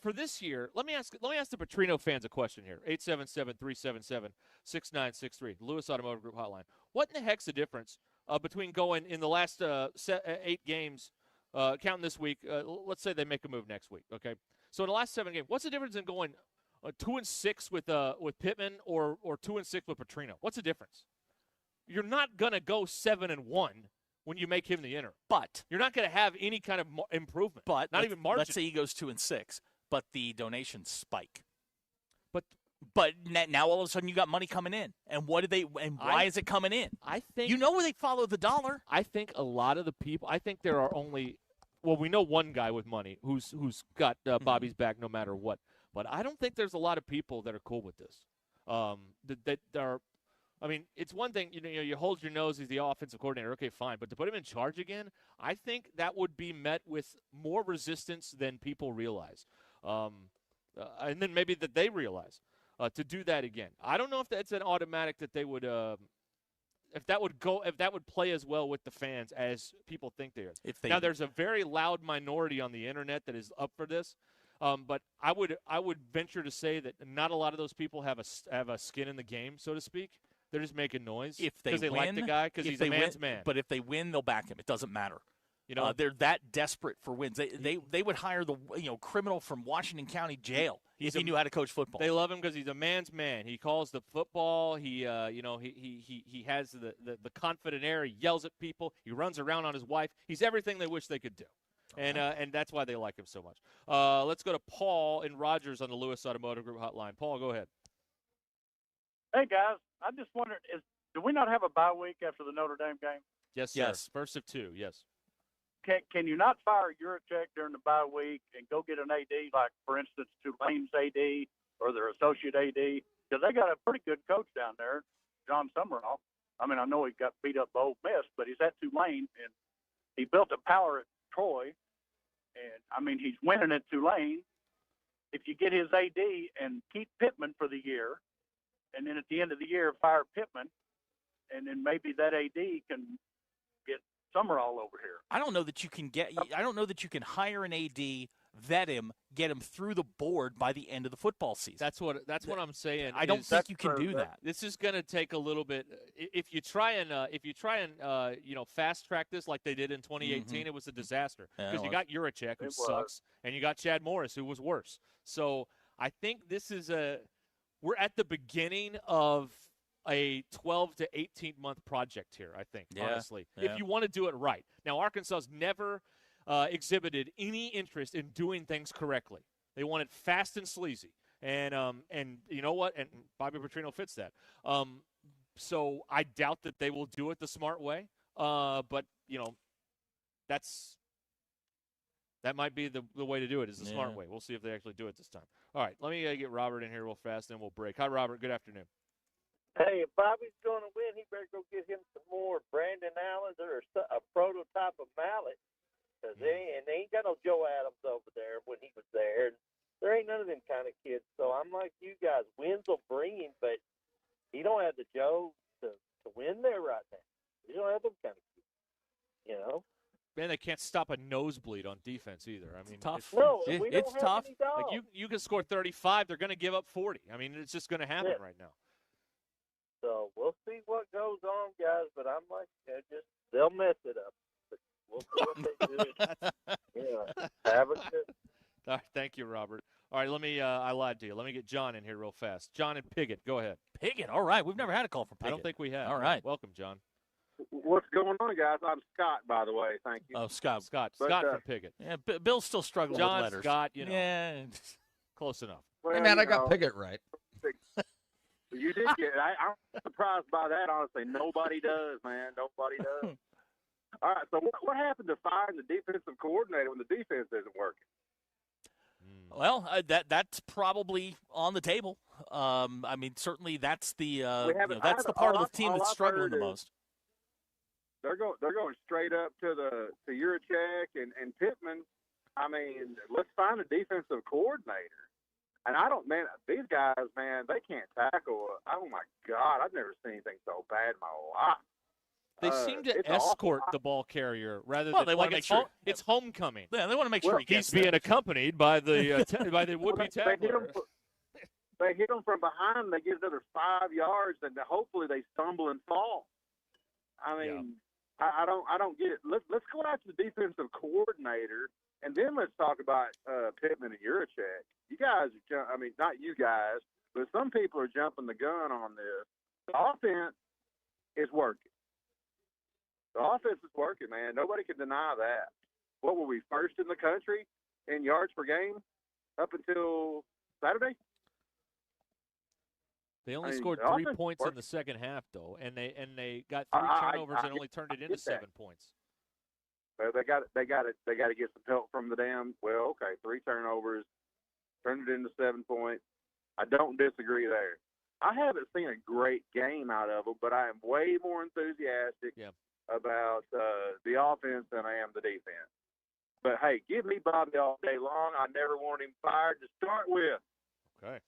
for this year? Let me ask the Petrino fans a question here. 877-377-6963, Lewis Automotive Group hotline. What in the heck's the difference between going in the last 8 games, counting this week? Let's say they make a move next week. Okay. So in the last 7 games, what's the difference in going 2-6 with Pittman or 2-6 with Petrino? What's the difference? You're not gonna go 7-1 when you make him the interim, but you're not gonna have any kind of improvement. But not even margin. Let's say he goes 2-6, but the donations spike. But now all of a sudden you got money coming in, and why is it coming in? I think they follow the dollar. I think a lot of the people. I think there are only. Well, we know one guy with money who's got Bobby's back no matter what. But I don't think there's a lot of people that are cool with this. That are, I mean, it's one thing, you hold your nose as the offensive coordinator. Okay, fine. But to put him in charge again, I think that would be met with more resistance than people realize. And then maybe that they realize to do that again. I don't know if that's an automatic that they would if that would play as well with the fans as people think they are. Now, there's a very loud minority on the internet that is up for this, but I would venture to say that not a lot of those people have a skin in the game, so to speak. They're just making noise because they like the guy because he's a man's man. But if they win, they'll back him. It doesn't matter. They're that desperate for wins. They would hire the criminal from Washington County Jail if he knew how to coach football. They love him because he's a man's man. He calls the football. He has the confident air. He yells at people. He runs around on his wife. He's everything they wish they could do, and that's why they like him so much. Let's go to Paul in Rogers on the Lewis Automotive Group hotline. Paul, go ahead. Hey guys, I just wondered, do we not have a bye week after the Notre Dame game? Yes, sir. Yes. First of 2. Yes. Can you not fire Yurachek during the bye week and go get an AD, like, for instance, Tulane's AD or their associate AD? Because they got a pretty good coach down there, John Summerall. I mean, I know he got beat up by Ole Miss, but he's at Tulane, and he built a power at Troy. And, I mean, he's winning at Tulane. if you get his AD and keep Pittman for the year, and then at the end of the year fire Pittman, and then maybe that AD can get Summerall over here. I don't know that you can hire an AD, vet him, get him through the board by the end of the football season. That's what I'm saying. I don't think you can do that. This is going to take a little bit. If you try and fast track this like they did in 2018, it was a disaster because you got Juracek, who sucks, and you got Chad Morris, who was worse. So I think this is we're at the beginning of a 12 to 18 month project here, I think, honestly, if you want to do it right. Now, Arkansas's never exhibited any interest in doing things correctly. They want it fast and sleazy. And you know what? And Bobby Petrino fits that. So I doubt that they will do it the smart way. But, that might be the way to do it is the smart way. We'll see if they actually do it this time. All right, let me get Robert in here real fast, and we'll break. Hi, Robert. Good afternoon. Hey, if Bobby's going to win, he better go get him some more Brandon Allens or a prototype of Mallet. Because they ain't got no Joe Adams over there when he was there. And there ain't none of them kind of kids. So I'm like you guys. Wins will bring him, but he don't have the Joe to win there right now. You don't have them kind of kids, Man, they can't stop a nosebleed on defense either. I mean, tough. It's tough. Like you can score 35, they're going to give up 40. I mean, it's just going to happen right now. So we'll see what goes on, guys. But I'm like, they'll mess it up. But we'll see what they do. Have a good. All right, thank you, Robert. All right, let me. I lied to you. Let me get John in here real fast. John and Piggott, go ahead. Piggott, all right. We've never had a call from Piggott. I don't think we have. All right, welcome, John. What's going on, guys? I'm Scott, by the way. Thank you. Oh, Scott from Piggott. Yeah, Bill's still struggling John, with letters. Scott, Yeah, close enough. Well, Hey, man, I got Piggott right. You did get it. I'm surprised by that, honestly. Nobody does, man. Nobody does. All right, so what happened to firing the defensive coordinator when the defense isn't working? Well, that's probably on the table. I mean, certainly that's the that's the part of the team that's struggling the most. They're going straight up to Juracek and Pittman. I mean, let's find a defensive coordinator. And these guys, man, they can't tackle. Oh my God, I've never seen anything so bad in my life. They seem to escort the ball carrier rather than they want to make sure it's homecoming. Yeah, they want to make sure he's being accompanied by the by the would-be tackler. They hit them from behind. They get another 5 yards, and hopefully they stumble and fall. I mean, I don't get it. Let's go after the defensive coordinator, and then let's talk about Pittman and Juracek. You guys not you guys, but some people are jumping the gun on this. The offense is working. The offense is working, man. Nobody can deny that. What were we, first in the country in yards per game up until Saturday? They only scored 3 points in the second half, though, and they got 3 turnovers and only turned it into 7 points. Well, they got to get some help from the damn. Well, okay, 3 turnovers, turned it into 7 points. I don't disagree there. I haven't seen a great game out of them, but I am way more enthusiastic about the offense than I am the defense. But hey, give me Bobby all day long. I never want him fired to start with. Okay.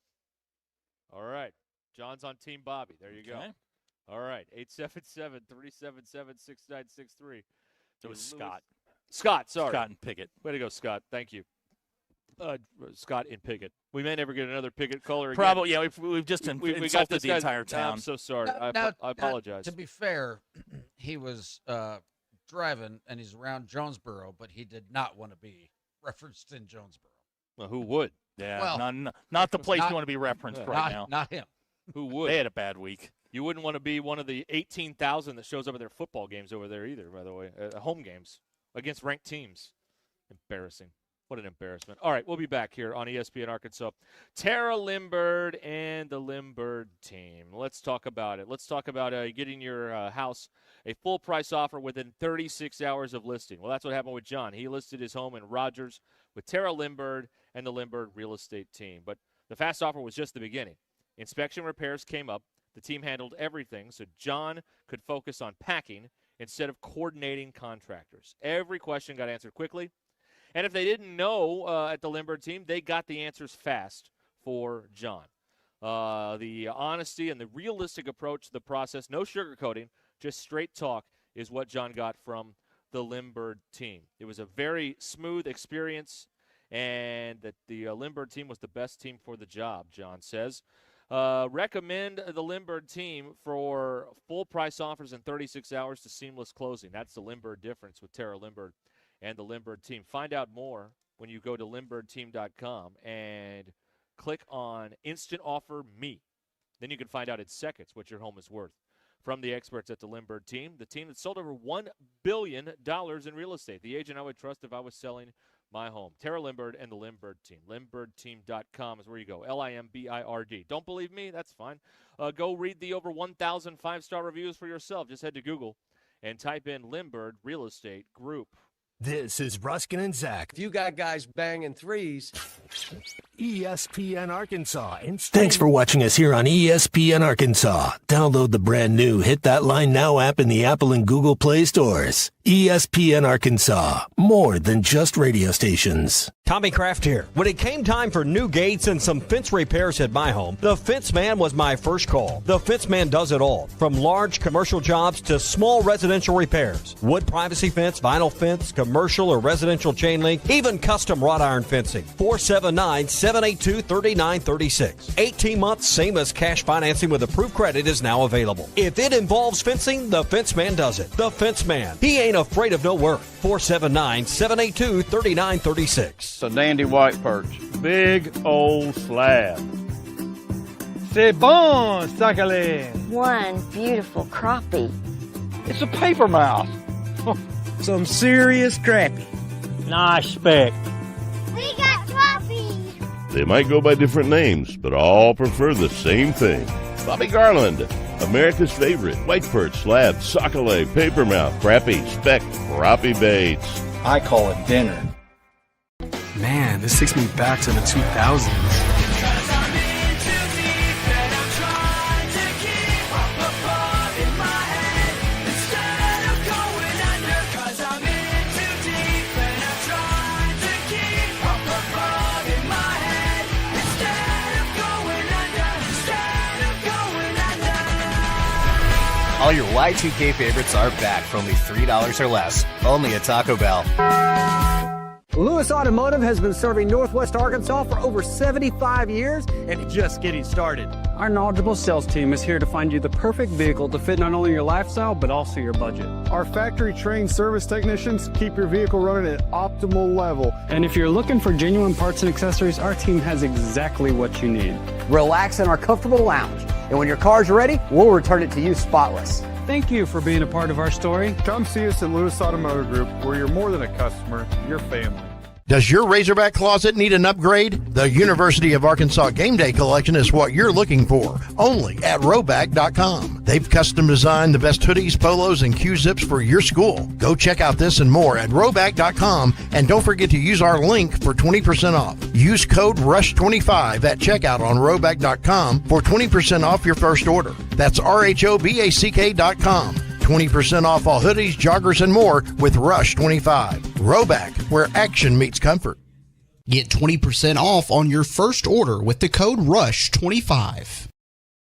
All right. John's on Team Bobby. There you go. All right. 877-377-6963. It was Scott. Scott, sorry. Scott and Piggott. Way to go, Scott. Thank you. Scott and Piggott. We may never get another Piggott caller again. Probably, yeah. We've just insulted the entire town. I'm so sorry. Now, I apologize. To be fair, he was driving and he's around Jonesboro, but he did not want to be referenced in Jonesboro. Well, who would? Yeah, well, not the place you want to be referenced right now. Not him. Who would? They had a bad week. You wouldn't want to be one of the 18,000 that shows up at their football games over there either, by the way. Home games against ranked teams. Embarrassing. What an embarrassment. All right, we'll be back here on ESPN Arkansas. Tara Limbird and the Limbird team. Let's talk about it. Let's talk about getting your house a full-price offer within 36 hours of listing. Well, that's what happened with John. He listed his home in Rogers with Tara Limbird and the Limbird real estate team. But the fast offer was just the beginning. Inspection repairs came up. The team handled everything so John could focus on packing instead of coordinating contractors. Every question got answered quickly. And if they didn't know at the Lindbergh team, they got the answers fast for John. The honesty and the realistic approach to the process, no sugarcoating, just straight talk, is what John got from the Lindbergh team. It was a very smooth experience, and that the Lindbergh team was the best team for the job, John says. Recommend the Lindbergh team for full price offers in 36 hours to seamless closing. That's the Lindbergh difference with Tara Lindbergh and the Lindbergh team. Find out more when you go to lindberghteam.com and click on Instant Offer Me. Then you can find out in seconds what your home is worth. From the experts at the Lindbergh team, the team that sold over $1 billion in real estate. The agent I would trust if I was selling my home. Tara Lindbergh and the Lindbergh team. LindberghTeam.com is where you go. LIMBIRD. Don't believe me? That's fine. Go read the over 1,000 five-star reviews for yourself. Just head to Google and type in Lindbergh Real Estate Group. This is Ruscin and Zach. If you got guys banging threes, ESPN Arkansas. Thanks for watching us here on ESPN Arkansas. Download the brand new Hit That Line Now app in the Apple and Google Play stores. ESPN Arkansas. More than just radio stations. Tommy Kraft here. When it came time for new gates and some fence repairs at my home, the Fence Man was my first call. The Fence Man does it all, from large commercial jobs to small residential repairs. Wood privacy fence, vinyl fence, commercial or residential chain link, even custom wrought iron fencing. 479-782-3936. 18 months, same as cash financing with approved credit is now available. If it involves fencing, the Fence Man does it. The Fence Man. He ain't afraid of no work. 479-782-3936. It's a dandy white perch. Big old slab. C'est bon, Sakhalin. One beautiful crappie. It's a paper mouth. some serious crappie. Nice speck. We got crappie. They might go by different names, but all prefer the same thing. Bobby Garland, America's favorite white perch, slab, sockeye, papermouth, crappie, speck, crappie baits. I call it dinner. Man, this takes me back to the 2000s. All your Y2K favorites are back for only $3 or less. Only at Taco Bell. Lewis Automotive has been serving Northwest Arkansas for over 75 years and just getting started. Our knowledgeable sales team is here to find you the perfect vehicle to fit not only your lifestyle, but also your budget. Our factory-trained service technicians keep your vehicle running at optimal level. And if you're looking for genuine parts and accessories, our team has exactly what you need. Relax in our comfortable lounge. And when your car's ready, we'll return it to you spotless. Thank you for being a part of our story. Come see us at Lewis Automotive Group, where you're more than a customer, you're family. Does your Razorback closet need an upgrade? The University of Arkansas Game Day Collection is what you're looking for, only at Roback.com. They've custom designed the best hoodies, polos, and Q-zips for your school. Go check out this and more at Roback.com, and don't forget to use our link for 20% off. Use code RUSH25 at checkout on Roback.com for 20% off your first order. That's RHOBACK.com. 20% off all hoodies, joggers, and more with Rush 25. Roback, where action meets comfort. Get 20% off on your first order with the code RUSH25.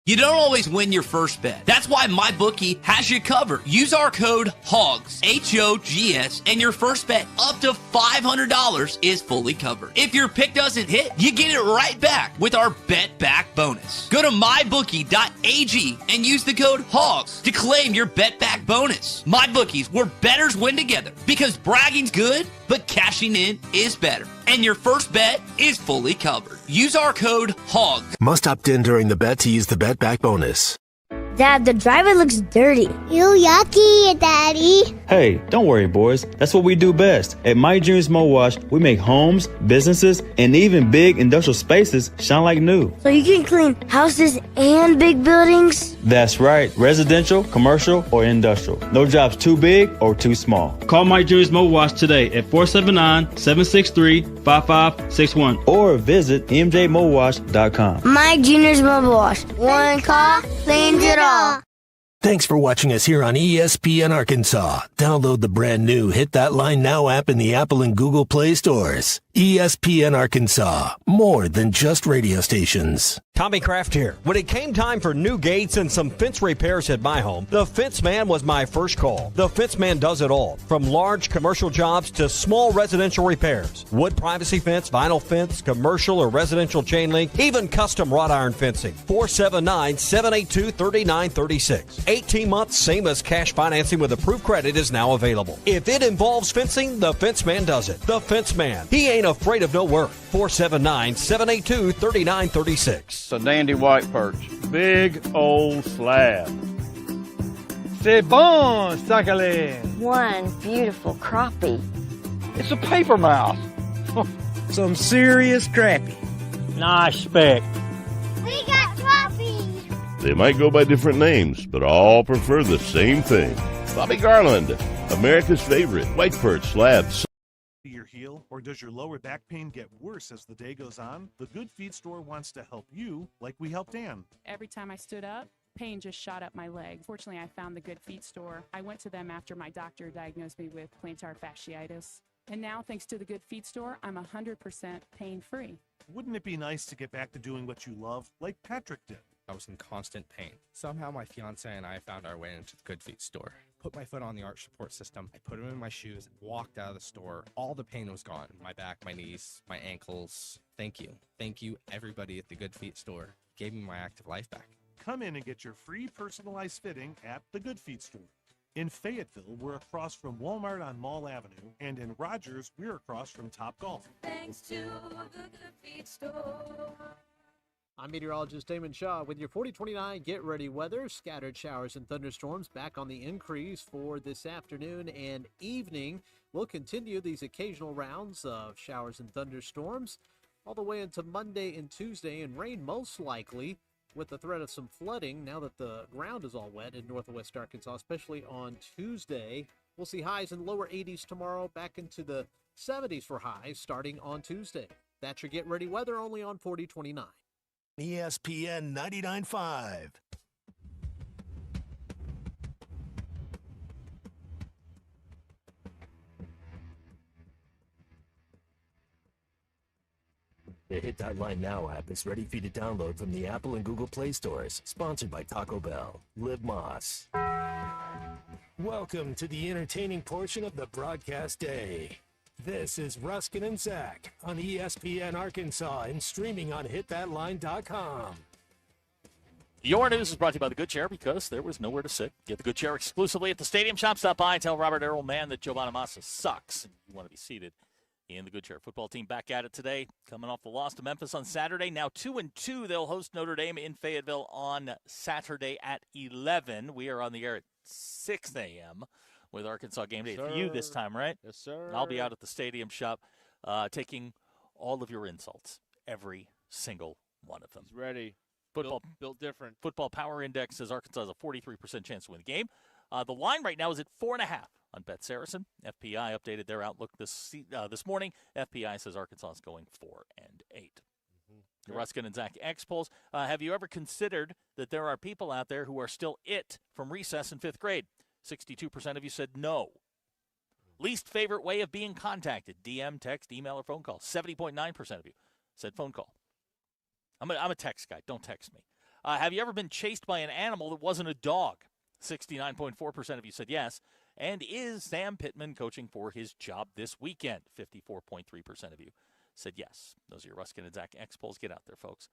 You don't always win your first bet. That's why MyBookie has you covered. Use our code HOGS, H-O-G-S, and your first bet up to $500 is fully covered. If your pick doesn't hit, you get it right back with our Bet Back bonus. Go to mybookie.ag and use the code HOGS to claim your Bet Back bonus. MyBookie's, where bettors win together, because bragging's good, but cashing in is better. And your first bet is fully covered. Use our code HOGS. Must opt in during the bet to use the Bet Back bonus. Dad, the driver looks dirty. You yucky, Daddy. Hey, don't worry, boys. That's what we do best. At My Dreams Mo Wash, we make homes, businesses, and even big industrial spaces shine like new. So you can clean houses and big buildings? That's right. Residential, commercial, or industrial. No job's too big or too small. Call My Dreams Mo Wash today at 479-763-5561 or visit mjmowash.com. My Junior's Mobile Wash. One call, cleans it all. Thanks for watching us here on ESPN Arkansas. Download the brand new Hit That Line Now app in the Apple and Google Play stores. ESPN Arkansas, more than just radio stations. Tommy Kraft here. When it came time for new gates and some fence repairs at my home, the Fence Man was my first call. The Fence Man does it all, from large commercial jobs to small residential repairs. Wood privacy fence, vinyl fence, commercial or residential chain link, even custom wrought iron fencing. 479-782-3936. 18 months, same as cash financing with approved credit is now available. If it involves fencing, the Fence Man does it. The Fence Man. He ain't afraid of no work. 479-782-3936. It's a dandy white perch. Big old slab. C'est bon, sacalé. One beautiful crappie. It's a paper mouth. Some serious crappie. Nice speck. We got trophies. They might go by different names, but all prefer the same thing. Bobby Garland, America's favorite white perch slabs. Your heel, or does your lower back pain get worse as the day goes on? The Good Feet store wants to help you like we helped Ann. Every time I stood up, pain just shot up my leg. Fortunately, I found the Good Feet store. I went to them after my doctor diagnosed me with plantar fasciitis. And now, thanks to the Good Feet store, I'm 100% pain-free. Wouldn't it be nice to get back to doing what you love, like Patrick did? I was in constant pain. Somehow my fiance and I found our way into the Good Feet store. Put my foot on the arch support system. I put them in my shoes, walked out of the store. All the pain was gone. My back, my knees, my ankles. Thank you. Thank you, everybody at the Good Feet store. Gave me my active life back. Come in and get your free personalized fitting at the Good Feet store. In Fayetteville, we're across from Walmart on Mall Avenue, and in Rogers, we're across from Top Golf. Thanks to the Good Feet store. I'm meteorologist Damon Shaw with your 4029 Get Ready weather. Scattered showers and thunderstorms back on the increase for this afternoon and evening. We'll continue these occasional rounds of showers and thunderstorms all the way into Monday and Tuesday, and rain most likely with the threat of some flooding now that the ground is all wet in northwest Arkansas, especially on Tuesday. We'll see highs in lower 80s tomorrow, back into the 70s for highs starting on Tuesday. That's your Get Ready weather only on 4029. ESPN 99.5. The Hit That Line Now app is ready for you to download from the Apple and Google Play stores. Sponsored by Taco Bell. Live Moss. Welcome to the entertaining portion of the broadcast day. This is Ruscin and Zach on ESPN Arkansas and streaming on hitthatline.com. Your news is brought to you by the Good Chair because there was nowhere to sit. Get the Good Chair exclusively at the Stadium Shop. Stop by and tell Robert Earlman that Joe Bonamassa sucks and you want to be seated in the Good Chair. Football team back at it today, coming off the loss to Memphis on Saturday. Now 2-2. They'll host Notre Dame in Fayetteville on Saturday at 11. We are on the air at 6 a.m. with Arkansas Game Day. Yes, For you this time, right? Yes, sir. I'll be out at the Stadium Shop taking all of your insults, every single one of them. He's ready. Football built different. Football Power Index says Arkansas has a 43% chance to win the game. The line right now is at 4.5 on Bet Saracen. FPI updated their outlook this morning. FPI says Arkansas is going 4-8. The Ruscin and Zach X polls. Have you ever considered that there are people out there who are still it from recess in 5th grade? 62% of you said no. Least favorite way of being contacted: DM, text, email, or phone call. 70.9% of you said phone call. I'm a text guy. Don't text me. Have you ever been chased by an animal that wasn't a dog? 69.4% of you said yes. And is Sam Pittman coaching for his job this weekend? 54.3% of you said yes. Those are your Ruscin and Zach X polls. Get out there, folks.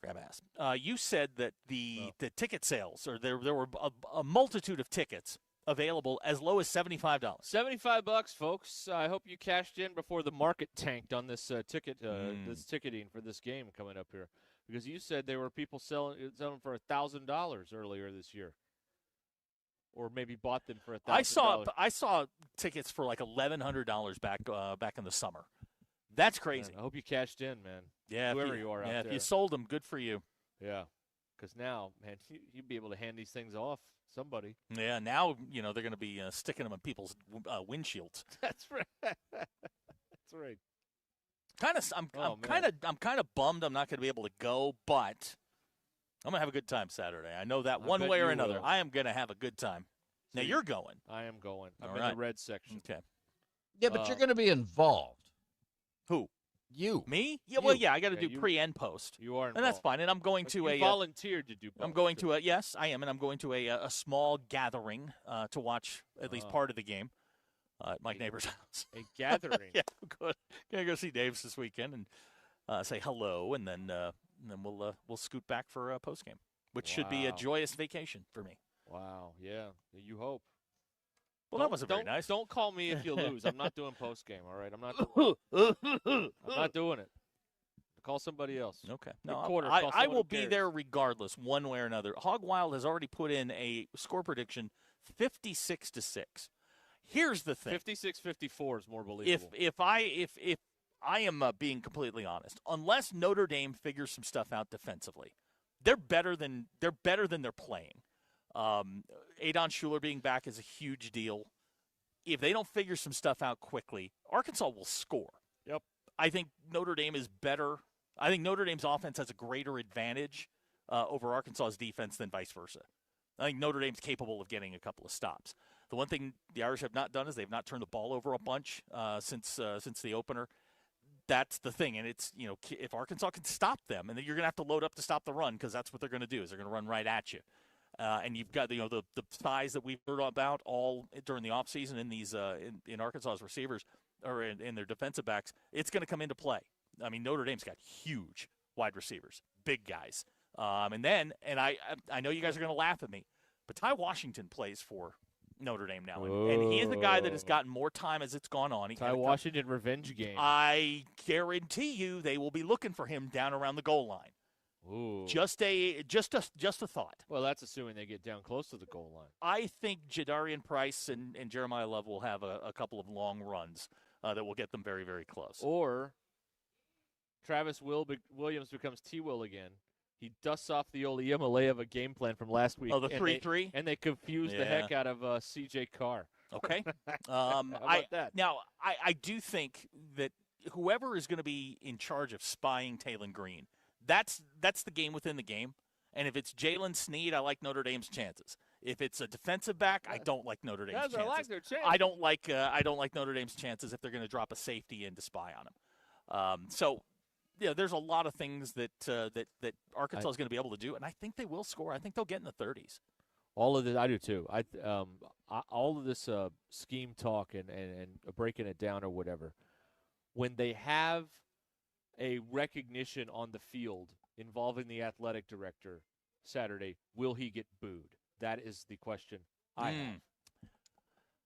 Grab ass. You said that the ticket sales, or there were a multitude of tickets available as low as $75. $75, folks. I hope you cashed in before the market tanked on this this ticketing for this game coming up here, because you said there were people selling for $1,000 earlier this year, or maybe bought them for $1,000. I saw tickets for like $1,100 back in the summer. That's crazy. Man, I hope you cashed in, man. Yeah, whoever you are out there. If you sold them, good for you. Yeah, because now, man, you'd be able to hand these things off somebody. Yeah, now they're going to be sticking them in people's windshields. That's right. That's right. I'm kind of bummed I'm not going to be able to go, but I'm going to have a good time Saturday. I know that I one bet way or you another. will. I am going to have a good time. Now, See, you're going. I am going. I'm All in right. the red section. Okay. Yeah, but you're going to be involved. Who? You. Me? Yeah, well, You. yeah, I got to Yeah, do you- pre and post. You are And that's involved. fine. And I'm going But to you a volunteered to do both. I'm going to a yes, I am, and I'm going to a small gathering to watch at least part of the game at my neighbor's house. A gathering. Yeah, I'm gonna go see Dave's this weekend and say hello, and then we'll scoot back for a post game, which should be a Wow. joyous vacation for me. Wow. Yeah. You hope. Well, that wasn't very nice. Don't call me if you lose. I'm not doing post game. All right. I'm not doing it. Call somebody else. Okay. Your No, quarter, I call someone will who be cares. there regardless, one way or another. Hog Wild has already put in a score prediction, 56-6. Here's the thing. 56-54 is more believable. If I am being completely honest, unless Notre Dame figures some stuff out defensively, they're better than they're playing. Adon Schuler being back is a huge deal. If they don't figure some stuff out quickly, Arkansas will score. Yep. I think Notre Dame is better. I think Notre Dame's offense has a greater advantage over Arkansas's defense than vice versa. I think Notre Dame's capable of getting a couple of stops. The one thing the Irish have not done is they've not turned the ball over a bunch since the opener. That's the thing, and it's, if Arkansas can stop them, and then you're going to have to load up to stop the run, because that's what they're going to do, is they're going to run right at you. And you've got the size that we've heard about all during the offseason in these in Arkansas's receivers or in their defensive backs. It's going to come into play. I mean, Notre Dame's got huge wide receivers, big guys, and I know you guys are going to laugh at me, but Ty Washington plays for Notre Dame now, and he is a guy that has gotten more time as it's gone on. Ty Washington revenge game. I guarantee you they will be looking for him down around the goal line. Ooh. Just a thought. Well, that's assuming they get down close to the goal line. I think Jadarian Price and Jeremiah Love will have a couple of long runs that will get them very, very close. Or Travis Williams becomes T-Will again. He dusts off the old Iamaleava game plan from last week. Oh, the 3-3? And they confused the heck out of C.J. Carr. Okay. How about that? Now, I do think that whoever is going to be in charge of spying Taylon Green, that's the game within the game. And if it's Jalen Sneed, I like Notre Dame's chances. If it's a defensive back, I don't like Notre Dame's chances. I like their chances. I don't like Notre Dame's chances if they're going to drop a safety in to spy on him. So, yeah, there's a lot of things that Arkansas is going to be able to do, and I think they will score. I think they'll get in the 30s. All of this, I do too. All of this scheme talk and breaking it down or whatever, when they have a recognition on the field involving the athletic director Saturday, will he get booed? That is the question I have.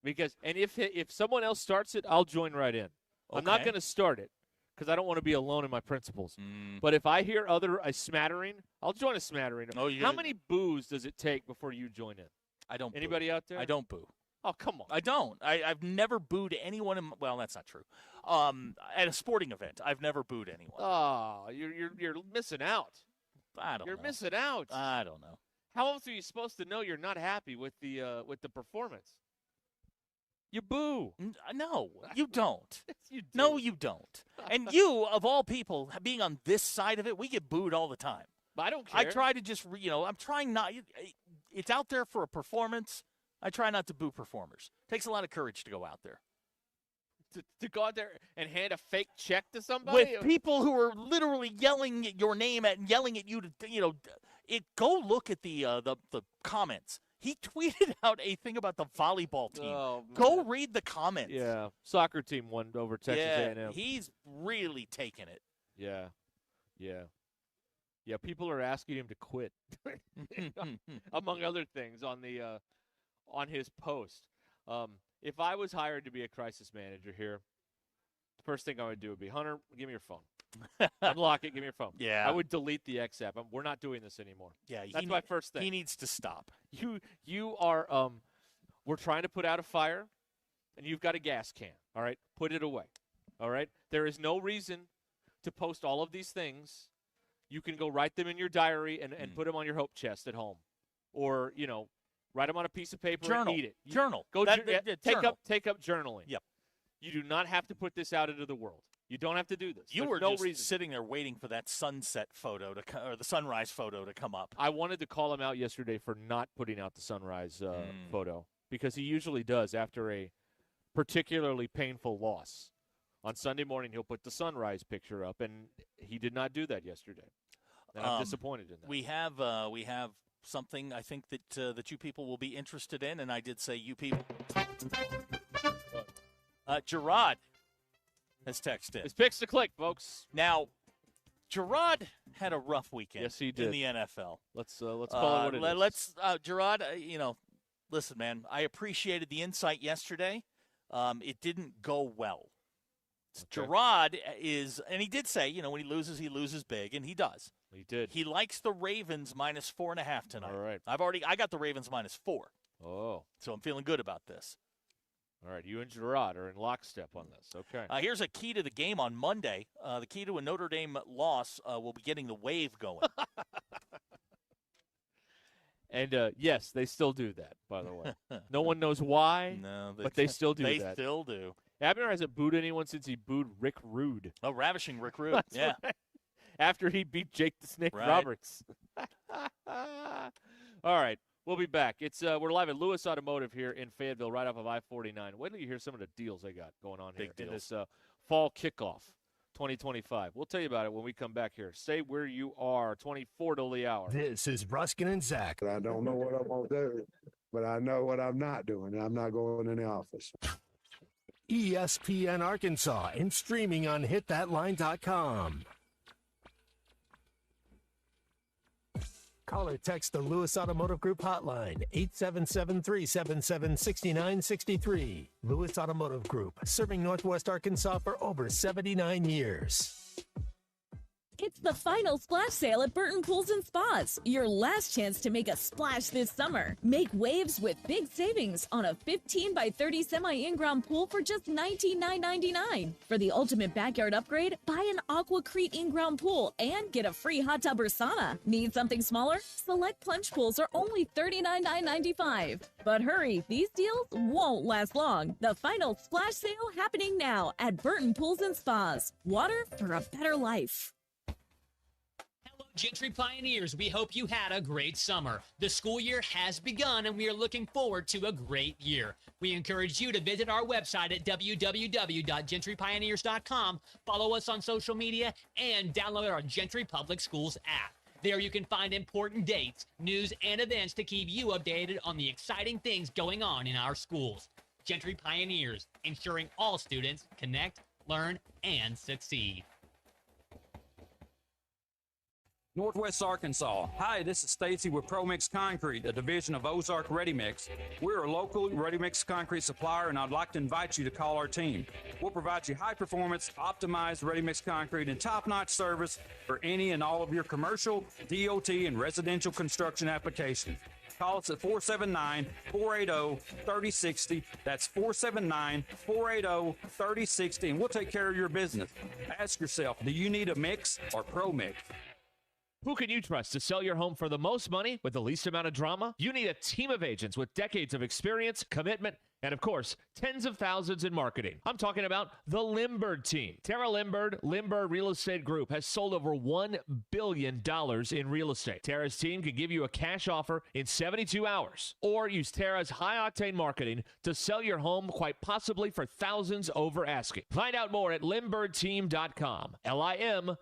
Because if someone else starts it, I'll join right in. I'm not going to start it because I don't want to be alone in my principles. But if I hear a smattering, I'll join a smattering. How many boos does it take before you join in? I don't. Anybody boo. out there? I don't boo. Oh, come on. I don't. I've never booed anyone. Well, that's not true. At a sporting event, I've never booed anyone. Oh, you're missing out. I don't know. You're missing out. I don't know. How else are you supposed to know you're not happy with the performance? You boo. No, you don't. You do. No, you don't. And you, of all people, being on this side of it, we get booed all the time. But I don't care. I try to just, I'm trying not. It's out there for a performance. I try not to boo performers. It takes a lot of courage to go out there. To go out there and hand a fake check to somebody? With people who are literally yelling your name and yelling at you to, go look at the comments. He tweeted out a thing about the volleyball team. Oh, go read the comments. Yeah, soccer team won over Texas A&M. He's really taking it. Yeah, people are asking him to quit, among other things, on his post. If I was hired to be a crisis manager here, the first thing I would do would be, Hunter, give me your phone. Unlock it. Give me your phone. Yeah. I would delete the X app. We're not doing this anymore. Yeah, that's my first thing. He needs to stop. You are. We're trying to put out a fire, and you've got a gas can. All right, put it away. All right. There is no reason to post all of these things. You can go write them in your diary and put them on your hope chest at home, or write them on a piece of paper Journal. and eat it. Journal. Go Journal. take up journaling. Yep. You do not have to put this out into the world. You don't have to do this. You There's were no just reason. sitting there waiting for that sunset photo or the sunrise photo to come up. I wanted to call him out yesterday for not putting out the sunrise photo because he usually does after a particularly painful loss. On Sunday morning, he'll put the sunrise picture up, and he did not do that yesterday. And I'm disappointed in that. We have something I think that you people will be interested in, and I did say you people. Gerard has texted in. His picks to click, folks. Now, Gerard had a rough weekend. Yes, he did. In the NFL. Let's call it what it is. Let's Gerard. Listen, man. I appreciated the insight yesterday. It didn't go well. Okay. Gerard is, and he did say, when he loses big, and he does. He did. He likes the Ravens minus 4.5 tonight. All right. I got the Ravens minus 4. Oh. So I'm feeling good about this. All right, you and Gerard are in lockstep on this. Okay. Here's a key to the game on Monday. The key to a Notre Dame loss will be getting the wave going. And, yes, they still do that, by the way. No one knows why, but they still do that. They still do. Abner hasn't booed anyone since he booed Rick Rude. Oh, ravishing Rick Rude. Yeah. Right. After he beat Jake the Snake Roberts. All right. We'll be back. We're live at Lewis Automotive here in Fayetteville, right off of I-49. Wait till you hear some of the deals they got going on here in this fall kickoff 2025. We'll tell you about it when we come back here. Stay where you are, 24 till the hour. This is Ruscin and Zach. I don't know what I'm going to do, but I know what I'm not doing, and I'm not going in the office. ESPN Arkansas and streaming on hitthatline.com. Call or text the Lewis Automotive Group hotline, 877-377-6963. Lewis Automotive Group, serving Northwest Arkansas for over 79 years. It's the final splash sale at Burton Pools and Spas. Your last chance to make a splash this summer. Make waves with big savings on a 15 by 30 semi-in-ground pool for just $19,999. For the ultimate backyard upgrade, buy an AquaCrete in-ground pool and get a free hot tub or sauna. Need something smaller? Select plunge pools are only $39,995. But hurry, these deals won't last long. The final splash sale happening now at Burton Pools and Spas. Water for a better life. Gentry Pioneers, we hope you had a great summer. The school year has begun and we are looking forward to a great year. We encourage you to visit our website at www.gentrypioneers.com, follow us on social media, and download our Gentry Public Schools app. There you can find important dates, news, and events to keep you updated on the exciting things going on in our schools. Gentry Pioneers, ensuring all students connect, learn, and succeed. Northwest Arkansas. Hi, this is Stacy with ProMix Concrete, a division of Ozark Ready Mix. We're a local ready mix concrete supplier, and I'd like to invite you to call our team. We'll provide you high performance, optimized ready mix concrete and top-notch service for any and all of your commercial, DOT, and residential construction applications. Call us at 479-480-3060. That's 479-480-3060, and we'll take care of your business. Ask yourself, do you need a mix or ProMix? Who can you trust to sell your home for the most money with the least amount of drama? You need a team of agents with decades of experience, commitment, and of course, tens of thousands in marketing. I'm talking about the Limbird team. Tara Limbird Real Estate Group has sold over $1 billion in real estate. Tara's team can give you a cash offer in 72 hours or use Tara's high-octane marketing to sell your home quite possibly for thousands over asking. Find out more at limbirdteam.com. LIMBIRD.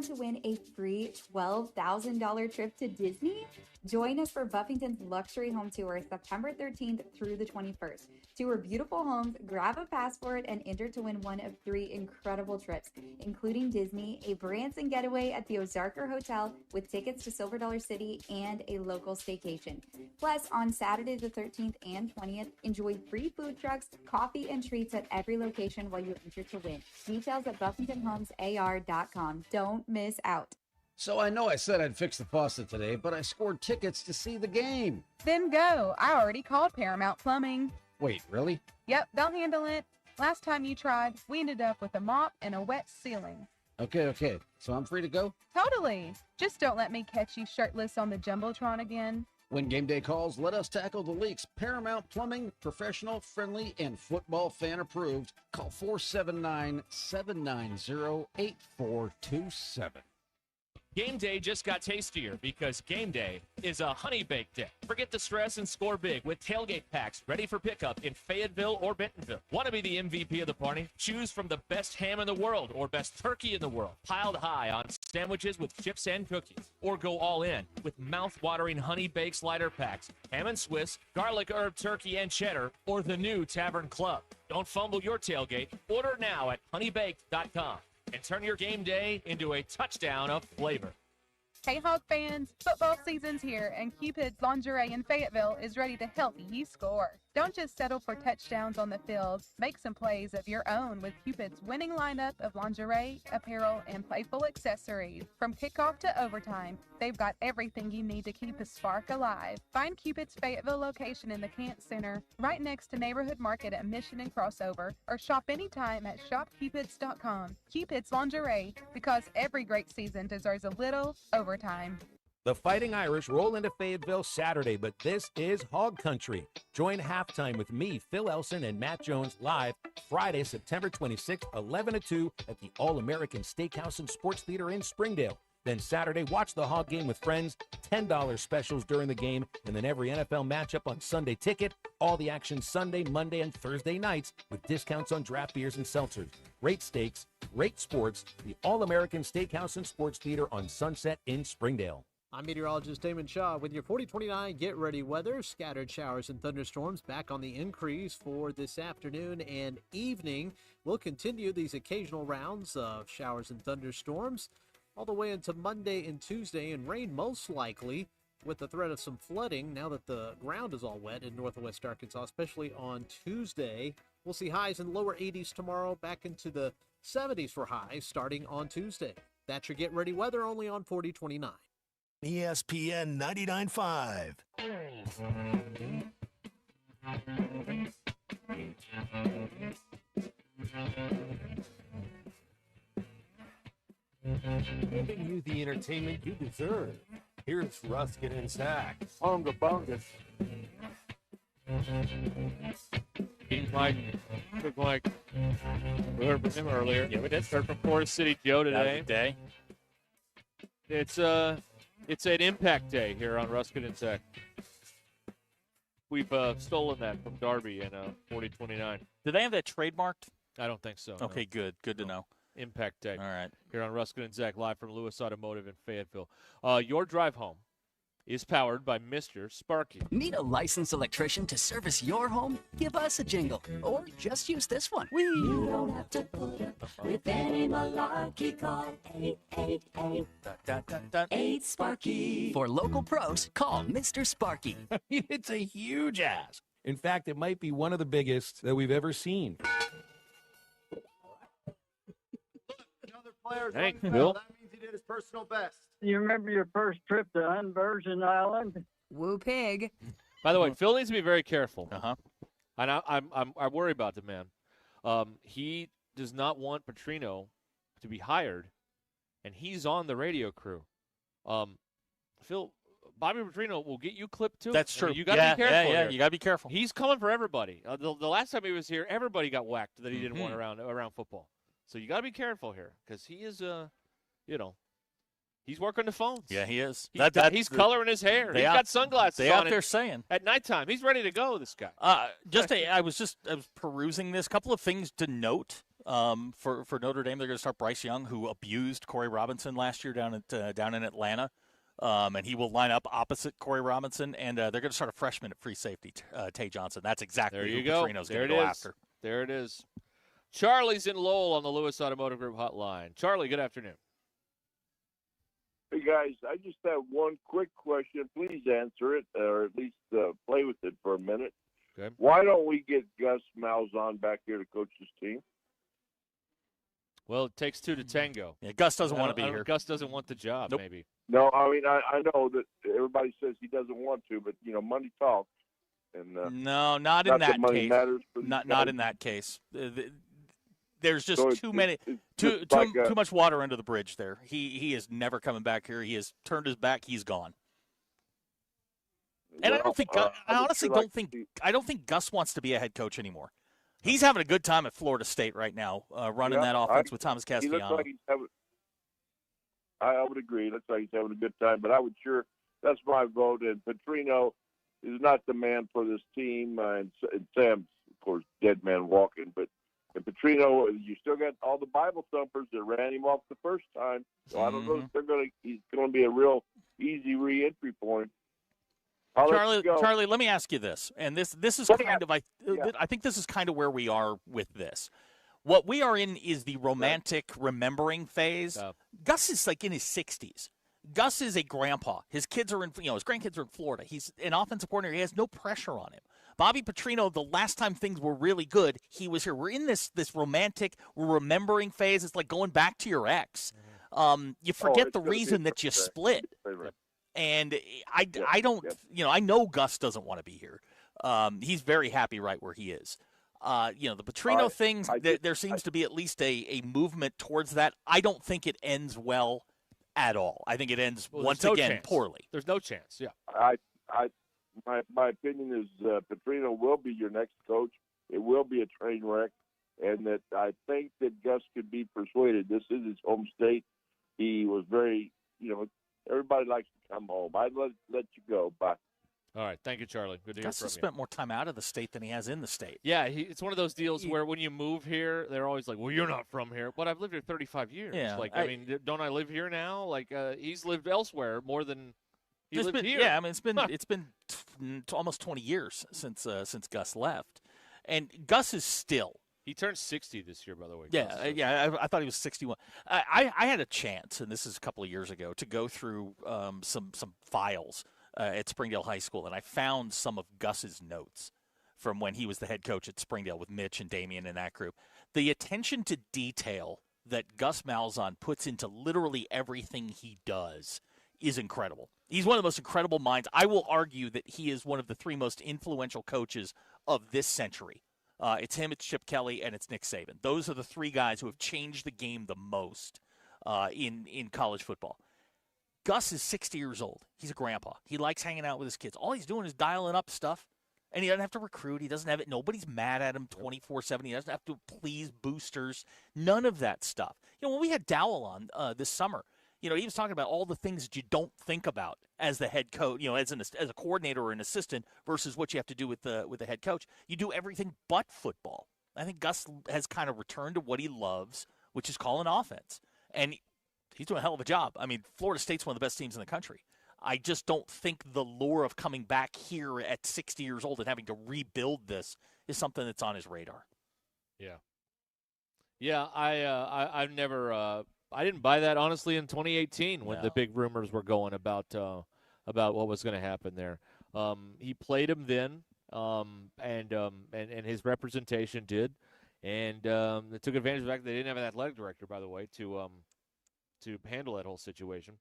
To win a free $12,000 trip to Disney? Join us for Buffington's Luxury Home Tour September 13th through the 21st. Tour beautiful homes, grab a passport, and enter to win one of 3 incredible trips, including Disney, a Branson getaway at the Ozarker Hotel with tickets to Silver Dollar City, and a local staycation. Plus, on Saturday the 13th and 20th, enjoy free food trucks, coffee, and treats at every location while you enter to win. Details at BuffingtonHomesAR.com. Don't miss out. So I know I said I'd fix the faucet today, but I scored tickets to see the game. Then go. I already called Paramount Plumbing. Wait, really? Yep, they'll handle it. Last time you tried, we ended up with a mop and a wet ceiling. Okay. So I'm free to go? Totally. Just don't let me catch you shirtless on the Jumbotron again. When game day calls, let us tackle the leaks. Paramount Plumbing, professional, friendly, and football fan approved. Call 479-790-8427. Game day just got tastier because game day is a honey baked day. Forget the stress and score big with tailgate packs ready for pickup in Fayetteville or Bentonville. Want to be the MVP of the party? Choose from the best ham in the world or best turkey in the world, piled high on sandwiches with chips and cookies. Or go all in with mouth-watering honey baked slider packs, ham and Swiss, garlic herb turkey and cheddar, or the new Tavern Club. Don't fumble your tailgate. Order now at honeybaked.com. And turn your game day into a touchdown of flavor. Hey Hog fans, football season's here and Cupid's Lingerie in Fayetteville is ready to help you score. Don't just settle for touchdowns on the field. Make some plays of your own with Cupid's winning lineup of lingerie, apparel, and playful accessories. From kickoff to overtime, they've got everything you need to keep the spark alive. Find Cupid's Fayetteville location in the Kent Center, right next to Neighborhood Market at Mission and Crossover, or shop anytime at shopcupids.com. Cupid's Lingerie, because every great season deserves a little overtime. The Fighting Irish roll into Fayetteville Saturday, but this is Hog Country. Join Halftime with me, Phil Elson, and Matt Jones live Friday, September 26th, 11 to 2 at the All-American Steakhouse and Sports Theater in Springdale. Then Saturday, watch the Hog game with friends, $10 specials during the game, and then every NFL matchup on Sunday Ticket. All the action Sunday, Monday, and Thursday nights with discounts on draft beers and seltzers. Rate steaks, rate sports, the All-American Steakhouse and Sports Theater on Sunset in Springdale. I'm meteorologist Damon Shaw with your 4029 Get Ready weather. Scattered showers and thunderstorms back on the increase for this afternoon and evening. We'll continue these occasional rounds of showers and thunderstorms all the way into Monday and Tuesday, and rain most likely with the threat of some flooding now that the ground is all wet in northwest Arkansas, especially on Tuesday. We'll see highs in lower 80s tomorrow, back into the 70s for highs starting on Tuesday. That's your Get Ready weather only on 4029. ESPN 99.5. Giving you the entertainment you deserve. Here's Ruscin and Zach. Bunga bungus. Seems like we heard from him earlier. Yeah, we did. Heard from Forest City Joe today. Day. It's an impact day here on Ruscin and Zach. We've stolen that from Darby in 4029. Do they have that trademarked? I don't think so. Okay, no. good. Good to know. Impact Day. All right. Here on Ruscin and Zach, live from Lewis Automotive in Fayetteville. Your drive home is powered by Mr. Sparky. Need a licensed electrician to service your home? Give us a jingle, or just use this one. You don't have to put up with any malarkey. Call 888-8 For local pros, call Mr. Sparky. It's a huge ask. In fact, it might be one of the biggest that we've ever seen. Players Thanks, on the Bill. field. That means he did his personal best. You remember your first trip to Unversion Island? Woo pig. By the way, Phil needs to be very careful. Uh-huh. And I worry about the man. He does not want Petrino to be hired, and he's on the radio crew. Phil, Bobby Petrino will get you clipped too. That's true. You got to be careful. Yeah, here. you got to be careful. He's coming for everybody. The last time he was here, everybody got whacked that he didn't want around football. So you got to be careful here because he is, he's working the phones. Yeah, he is. He's coloring his hair. He's got sunglasses they on. out there saying at nighttime he's ready to go. This guy. I was perusing this. Couple of things to note. For Notre Dame, they're going to start Bryce Young, who abused Corey Robinson last year down in Atlanta, and he will line up opposite Corey Robinson. And they're going to start a freshman at free safety, Tay Johnson. That's exactly there you who go. Petrino's going to go after. There it is. Charlie's in Lowell on the Lewis Automotive Group hotline. Charlie, good afternoon. Hey, guys, I just have one quick question. Please answer it, or at least play with it for a minute. Okay. Why don't we get Gus Malzahn back here to coach this team? Well, it takes two to tango. Yeah, Gus doesn't want to be here. Gus doesn't want the job, maybe. No, I mean, I know that everybody says he doesn't want to, but, money talks. And no, not in that money case. Matters for Not in that case. There's just So too much water under the bridge there. He is never coming back here. He has turned his back. He's gone. And I don't think I honestly don't think Gus wants to be a head coach anymore. He's having a good time at Florida State right now, running that offense with Thomas Castellanos. He looks like he's having. I would agree. It looks like he's having a good time, but I would that's my vote. And Petrino is not the man for this team, and Sam's, of course, dead man walking. But Petrino, you still got all the Bible thumpers that ran him off the first time. So I don't know if he's going to be a real easy re-entry point. Charlie, let me ask you this, and this is kind of I think this is kind of where we are with this. What we are in is the romantic remembering phase. Gus is like in his 60s. Gus is a grandpa. His kids are his grandkids are in Florida. He's an offensive coordinator. He has no pressure on him. Bobby Petrino, the last time things were really good, he was here. We're in this romantic remembering phase. It's like going back to your ex. You forget the reason that you split. And I don't, I know Gus doesn't want to be here. He's very happy right where he is. The Petrino thing, there seems to be at least a movement towards that. I don't think it ends well at all. I think it ends once again poorly. There's no chance. Yeah. My opinion is Petrino will be your next coach. It will be a train wreck, and that I think that Gus could be persuaded. This is his home state. He was very, everybody likes to come home. I'd let you go. Bye. All right. Thank you, Charlie. Good to hear Gus from has spent more time out of the state than he has in the state. Yeah, it's one of those deals where when you move here, they're always like, well, you're not from here. But I've lived here 35 years. Yeah, I mean, don't I live here now? Like, he's lived elsewhere more than he lived here. Yeah, I mean, it's been almost 20 years since Gus left. And Gus is still. He turned 60 this year, by the way. Yeah, I thought he was 61. I had a chance, and this is a couple of years ago, to go through some files at Springdale High School, and I found some of Gus's notes from when he was the head coach at Springdale with Mitch and Damian and that group. The attention to detail that Gus Malzahn puts into literally everything he does is incredible. He's one of the most incredible minds. I will argue that he is one of the three most influential coaches of this century. It's him, it's Chip Kelly, and it's Nick Saban. Those are the three guys who have changed the game the most in college football. Gus is 60 years old. He's a grandpa. He likes hanging out with his kids. All he's doing is dialing up stuff, and he doesn't have to recruit. He doesn't have it. Nobody's mad at him 24/7. He doesn't have to please boosters. None of that stuff. When we had Dowell on this summer, he was talking about all the things that you don't think about as the head coach, as a coordinator or an assistant versus what you have to do with the head coach. You do everything but football. I think Gus has kind of returned to what he loves, which is calling offense. And he's doing a hell of a job. I mean, Florida State's one of the best teams in the country. I just don't think the lure of coming back here at 60 years old and having to rebuild this is something that's on his radar. Yeah. Yeah, I've never I didn't buy that, honestly, in 2018 when the big rumors were going about what was going to happen there. He played him then, and his representation did, and they took advantage of the fact that they didn't have an athletic director, by the way, to handle that whole situation.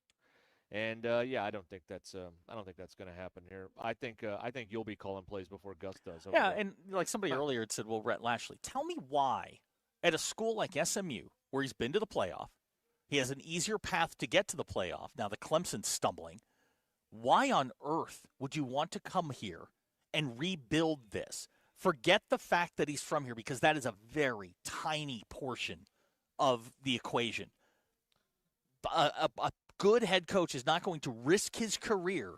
And I don't think that's going to happen here. I think you'll be calling plays before Gus does. Yeah, and like somebody earlier had said, well, Rhett Lashley, tell me why at a school like SMU, where he's been to the playoff, he has an easier path to get to the playoff. Now the Clemson's stumbling. Why on earth would you want to come here and rebuild this? Forget the fact that he's from here, because that is a very tiny portion of the equation. A good head coach is not going to risk his career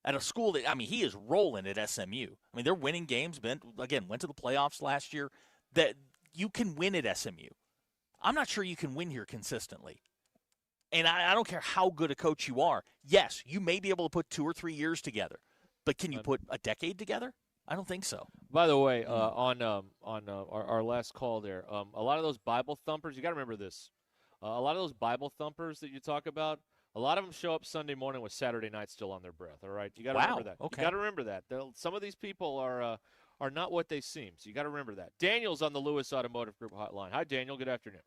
at a school that, he is rolling at SMU. They're winning games. Went to the playoffs last year. That you can win at SMU. I'm not sure you can win here consistently. And I don't care how good a coach you are. Yes, you may be able to put 2 or 3 years together, but can you put a decade together? I don't think so. By the way, on our last call there, a lot of those Bible thumpers, you got to remember this. A lot of those Bible thumpers that you talk about, a lot of them show up Sunday morning with Saturday night still on their breath. All right, you got to remember that. Okay. You got to remember that. Some of these people are not what they seem. So you got to remember that. Daniel's on the Lewis Automotive Group hotline. Hi, Daniel. Good afternoon.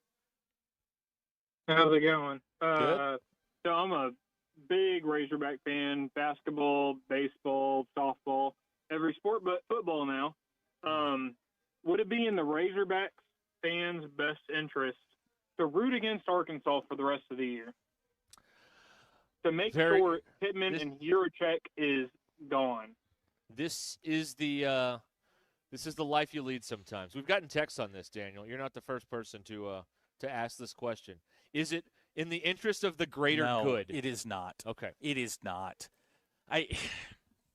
How's it going? Good. So I'm a big Razorback fan, basketball, baseball, softball, every sport but football now. Would it be in the Razorbacks fans' best interest to root against Arkansas for the rest of the year? To make sure Pittman and Juracek is gone. this is the life you lead sometimes. We've gotten texts on this, Daniel. You're not the first person to ask this question. Is it in the interest of the greater good? It is not. Okay. It is not.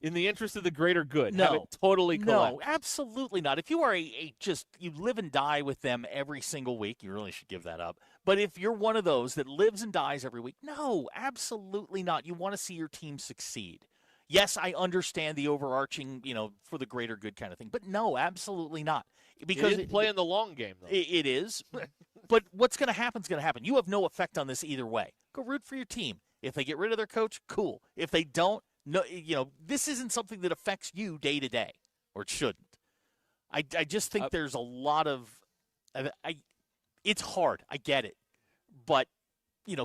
In the interest of the greater good, No. have it totally collapse. No, absolutely not. If you are you live and die with them every single week, you really should give that up. But if you're one of those that lives and dies every week, no, absolutely not. You want to see your team succeed. Yes, I understand the overarching, for the greater good kind of thing. But no, absolutely not. Because it playing the long game, though. It is. But what's going to happen is going to happen. You have no effect on this either way. Go root for your team. If they get rid of their coach, cool. If they don't, no, this isn't something that affects you day to day, or it shouldn't. I just think there's a lot of it's hard. I get it. But,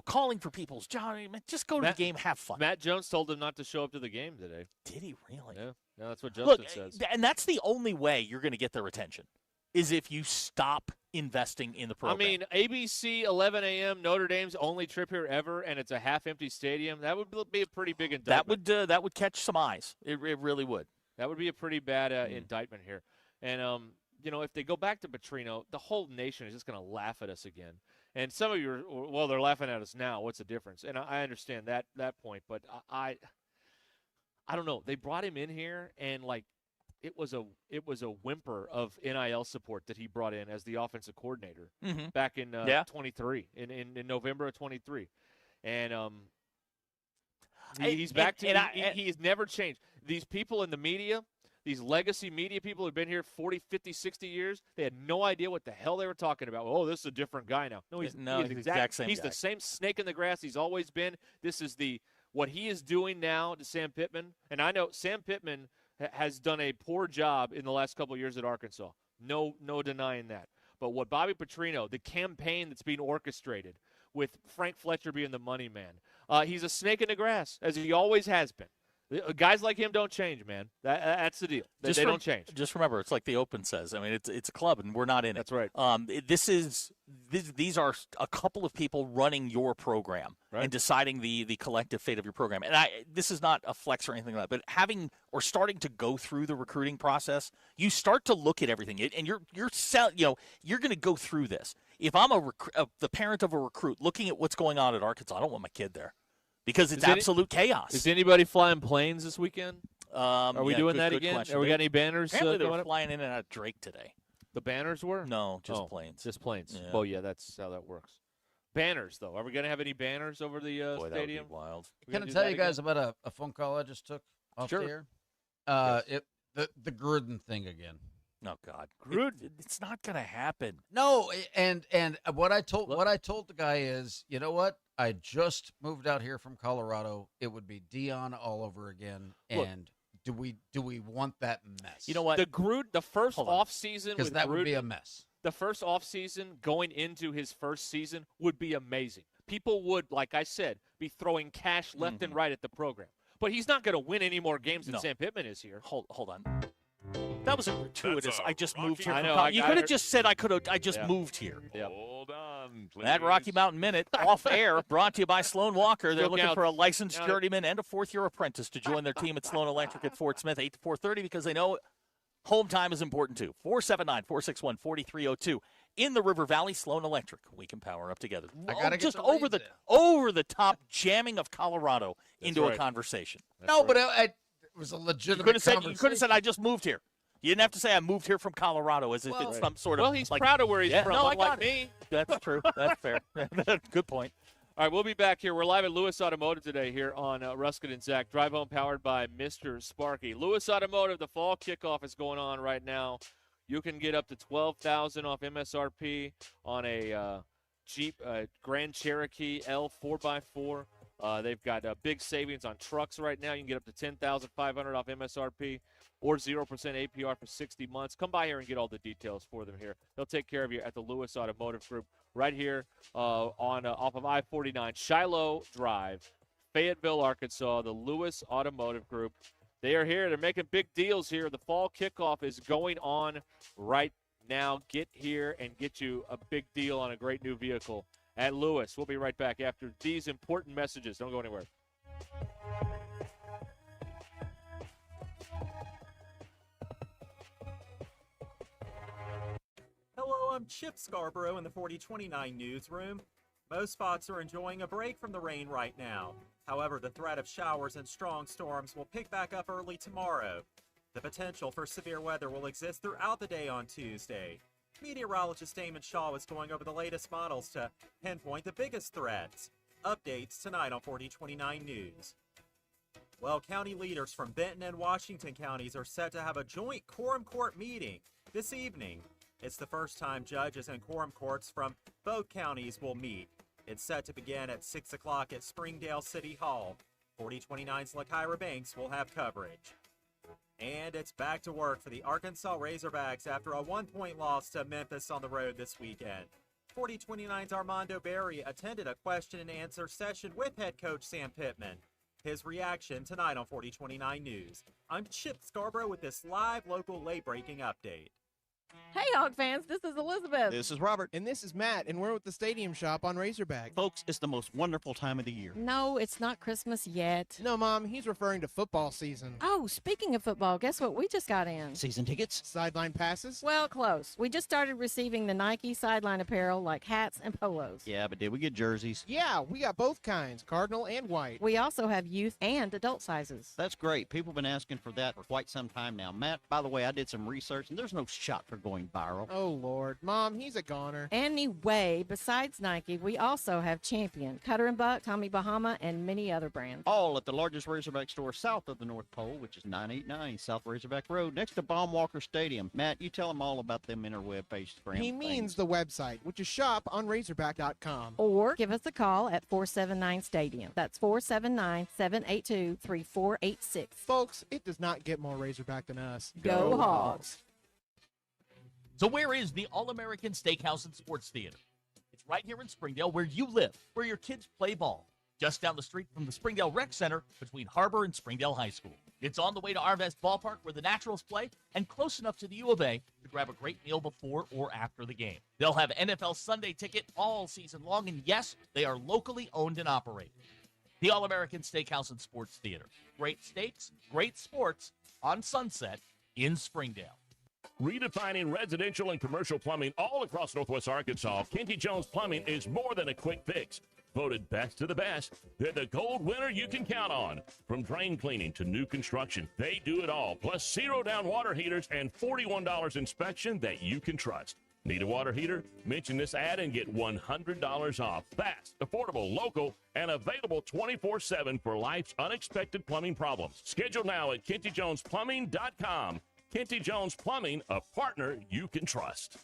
calling for people's job, just go to the game, have fun. Matt Jones told him not to show up to the game today. Did he really? Yeah, that's what Justin says. And that's the only way you're going to get their attention, is if you stop investing in the program. I mean, ABC, 11 a.m., Notre Dame's only trip here ever, and it's a half-empty stadium. That would be a pretty big indictment. That would catch some eyes. It really would. That would be a pretty bad indictment here. And, if they go back to Petrino, the whole nation is just going to laugh at us again. And some of you they're laughing at us now. What's the difference? And I understand that point, but I don't know. They brought him in here, and, it was a whimper of NIL support that he brought in as the offensive coordinator back in 23, in November of 23. And he's back to he has never changed. These people in the media, these legacy media people who've been here 40, 50, 60 years, they had no idea what the hell they were talking about. Oh, this is a different guy now. No, he's the exact same He's guy. the same snake in the grass he's always been. This is what he is doing now to Sam Pittman. And I know Sam Pittman has done a poor job in the last couple of years at Arkansas. No denying that. But what Bobby Petrino, the campaign that's being orchestrated with Frank Fletcher being the money man, he's a snake in the grass, as he always has been. Guys like him don't change, man. That's the deal. They don't change. Just remember, it's like the Open says. I mean, it's a club, and we're not in it. That's right. These are a couple of people running your program and deciding the collective fate of your program. And this is not a flex or anything like that, but starting to go through the recruiting process, you start to look at everything, and you're going to go through this. If I'm the parent of a recruit looking at what's going on at Arkansas, I don't want my kid there. Because it's absolute chaos. Is anybody flying planes this weekend? Are we doing that good again? question. Are we got any banners? Apparently they going were up? flying in and out of Drake today. The banners were? No, just planes. Just planes. Yeah. Well, yeah, that's how that works. Banners, though. Are we going to have any banners over the Boy, stadium? that would be wild. Can I tell you guys about a phone call I just took off the air? The Gruden thing again. Oh God, Gruden! It's not going to happen. No, and what I told the guy is, you know what? I just moved out here from Colorado. It would be Dion all over again. And do we want that mess? You know what? The first off season, because that would be a mess. The first off season going into his first season would be amazing. People would, like I said, be throwing cash left and right at the program. But he's not going to win any more games than Sam Pittman is here. Hold on. That was a gratuitous. I just moved here. I know. You could have just said I just moved here. Hold on, please. That Rocky Mountain Minute off air, brought to you by Sloan Walker. They're looking for a licensed journeyman and a fourth-year apprentice to join their team at Sloan Electric at Fort Smith, 8 to 4:30, because they know home time is important too. 479-461-4302. In the River Valley, Sloan Electric. We can power up together. I gotta just get over the top jamming of Colorado into a conversation. But it was a legitimate You could have said I just moved here. You didn't have to say I moved here from Colorado as if it's some sort of. Well, he's proud of where he's from, no, unlike me. That's true. That's fair. Good point. All right, we'll be back here. We're live at Lewis Automotive today here on Ruscin and Zach. Drive home powered by Mr. Sparky. Lewis Automotive, the fall kickoff is going on right now. You can get up to $12,000 off MSRP on a Jeep Grand Cherokee L 4x4. They've got big savings on trucks right now. You can get up to $10,500 off MSRP or 0% APR for 60 months. Come by here and get all the details for them here. They'll take care of you at the Lewis Automotive Group right here off of I-49 Shiloh Drive, Fayetteville, Arkansas. The Lewis Automotive Group. They are here. They're making big deals here. The fall kickoff is going on right now. Get here and get you a big deal on a great new vehicle at Lewis. We'll be right back after these important messages. Don't go anywhere. I'm Chip Scarborough in the 4029 newsroom. Most spots are enjoying a break from the rain right now. However, the threat of showers and strong storms will pick back up early tomorrow. The potential for severe weather will exist throughout the day on Tuesday. Meteorologist Damon Shaw is going over the latest models to pinpoint the biggest threats. Updates tonight on 4029 News. Well, county leaders from Benton and Washington counties are set to have a joint quorum court meeting this evening. It's the first time judges and quorum courts from both counties will meet. It's set to begin at 6 o'clock at Springdale City Hall. 4029's LaKyra Banks will have coverage. And it's back to work for the Arkansas Razorbacks after a 1-point loss to Memphis on the road this weekend. 4029's Armando Berry attended a question and answer session with head coach Sam Pittman. His reaction tonight on 4029 News. I'm Chip Scarborough with this live local late-breaking update. Hey, Hog fans, this is Elizabeth. This is Robert. And this is Matt, and we're with the Stadium Shop on Razorback. Folks, it's the most wonderful time of the year. No, it's not Christmas yet. No, Mom, he's referring to football season. Oh, speaking of football, guess what we just got in? Season tickets? Sideline passes? Well, close. We just started receiving the Nike sideline apparel like hats and polos. Yeah, but did we get jerseys? Yeah, we got both kinds, cardinal and white. We also have youth and adult sizes. That's great. People have been asking for that for quite some time now. Matt, by the way, I did some research, and there's no shot for going viral. Oh, Lord. Mom, he's a goner. Anyway, besides Nike, we also have Champion, Cutter and Buck, Tommy Bahama, and many other brands. All at the largest Razorback store south of the North Pole, which is 989 South Razorback Road, next to Baumwalker Stadium. Matt, you tell them all about them interweb page. He means the website, which is shoponrazorback.com. Or give us a call at 479-STADIUM. That's 479-782-3486. Folks, it does not get more Razorback than us. Go Hogs! So where is the All-American Steakhouse and Sports Theater? It's right here in Springdale where you live, where your kids play ball. Just down the street from the Springdale Rec Center between Harbor and Springdale High School. It's on the way to Arvest Ballpark where the Naturals play and close enough to the U of A to grab a great meal before or after the game. They'll have NFL Sunday ticket all season long, and yes, they are locally owned and operated. The All-American Steakhouse and Sports Theater. Great steaks, great sports on Sunset in Springdale. Redefining residential and commercial plumbing all across Northwest Arkansas, Kenty Jones Plumbing is more than a quick fix. Voted best of the best, they're the gold winner you can count on. From drain cleaning to new construction, they do it all. Plus zero-down water heaters and $41 inspection that you can trust. Need a water heater? Mention this ad and get $100 off. Fast, affordable, local, and available 24/7 for life's unexpected plumbing problems. Schedule now at KentyJonesPlumbing.com. Kenty Jones Plumbing, a partner you can trust.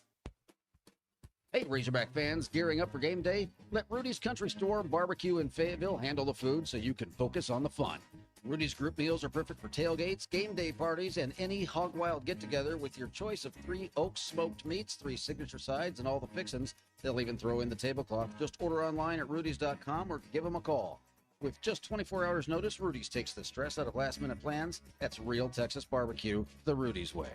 Hey, Razorback fans, gearing up for game day? Let Rudy's Country Store Barbecue in Fayetteville handle the food so you can focus on the fun. Rudy's group meals are perfect for tailgates, game day parties, and any hog wild get-together with your choice of 3 Oaks smoked meats, 3 signature sides, and all the fixins. They'll even throw in the tablecloth. Just order online at rudys.com or give them a call. With just 24 hours notice, Rudy's takes the stress out of last-minute plans. That's real Texas barbecue, the Rudy's way.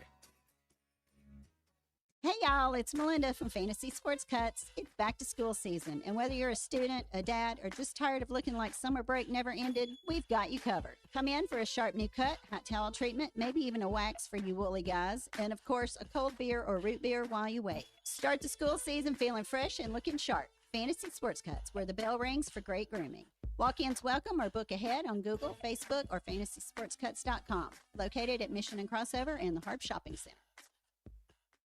Hey y'all, it's Melinda from Fantasy Sports Cuts. It's back to school season, and whether you're a student, a dad, or just tired of looking like summer break never ended, we've got you covered. Come in for a sharp new cut, hot towel treatment, maybe even a wax for you woolly guys, and of course, a cold beer or root beer while you wait. Start the school season feeling fresh and looking sharp. Fantasy Sports Cuts, where the bell rings for great grooming. Walk-ins welcome or book ahead on Google, Facebook, or FantasySportsCuts.com. Located at Mission and Crossover and the Harp Shopping Center.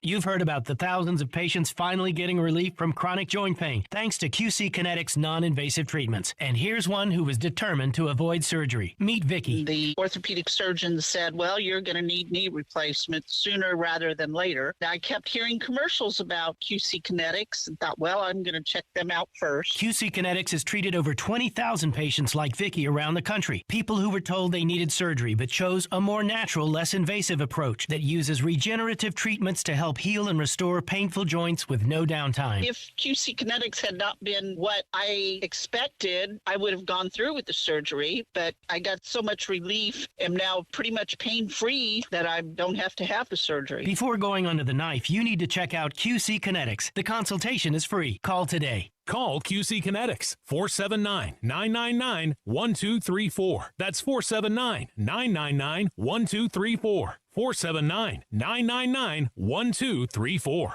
You've heard about the thousands of patients finally getting relief from chronic joint pain thanks to QC Kinetics non-invasive treatments. And here's one who was determined to avoid surgery. Meet Vicky. The orthopedic surgeon said, well, you're going to need knee replacement sooner rather than later. I kept hearing commercials about QC Kinetics and thought, well, I'm going to check them out first. QC Kinetics has treated over 20,000 patients like Vicky around the country. People who were told they needed surgery but chose a more natural, less invasive approach that uses regenerative treatments to help heal and restore painful joints with no downtime. If QC Kinetics had not been what I expected, I would have gone through with the surgery, but I got so much relief, am now pretty much pain-free that I don't have to have the surgery. Before going under the knife, you need to check out QC Kinetics. The consultation is free. Call today. Call QC Kinetics, 479-999-1234. That's 479-999-1234. 479-999-1234.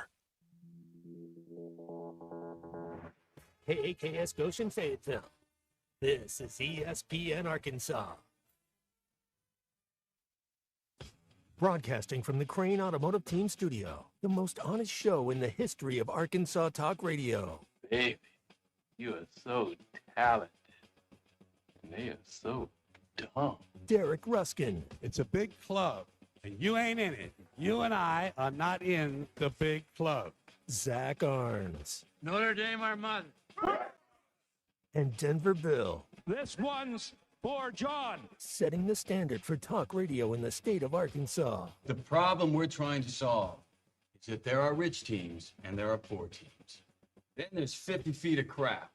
KAKS Goshen Fayetteville. This is ESPN Arkansas. Broadcasting from the Crane Automotive Team Studio, the most honest show in the history of Arkansas Talk Radio. Baby, you are so talented. And they are so dumb. Derek Ruskin. It's a big club, and you ain't in it. You and I are not in the big club. Zach Arns. Notre Dame Armada. And Denver Bill. This one's for John. Setting the standard for talk radio in the state of Arkansas. The problem we're trying to solve is that there are rich teams and there are poor teams. Then there's 50 feet of crap.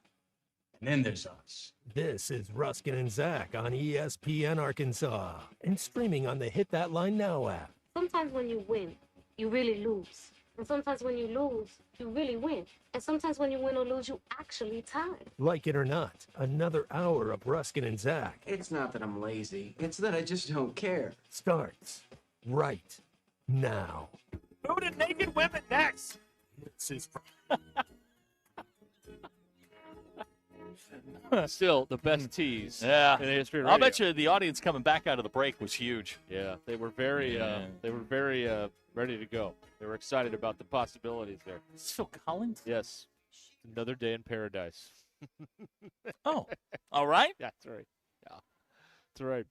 And then there's us. This is Ruskin and Zach on ESPN Arkansas and streaming on the Hit That Line Now app. Sometimes when you win, you really lose. And sometimes when you lose, you really win. And sometimes when you win or lose, you actually tie. Like it or not, another hour of Ruskin and Zach It's not that I'm lazy. It's that I just don't care. starts right now. Food and naked women next. This is Still the best tease Yeah. in the history of I'll radio. bet you the audience coming back out of the break was huge. Yeah, they were very ready to go. They were excited about the possibilities there. Is this Phil Collins? Yes. Another day in paradise. Oh, all right. That's right. Yeah, that's right.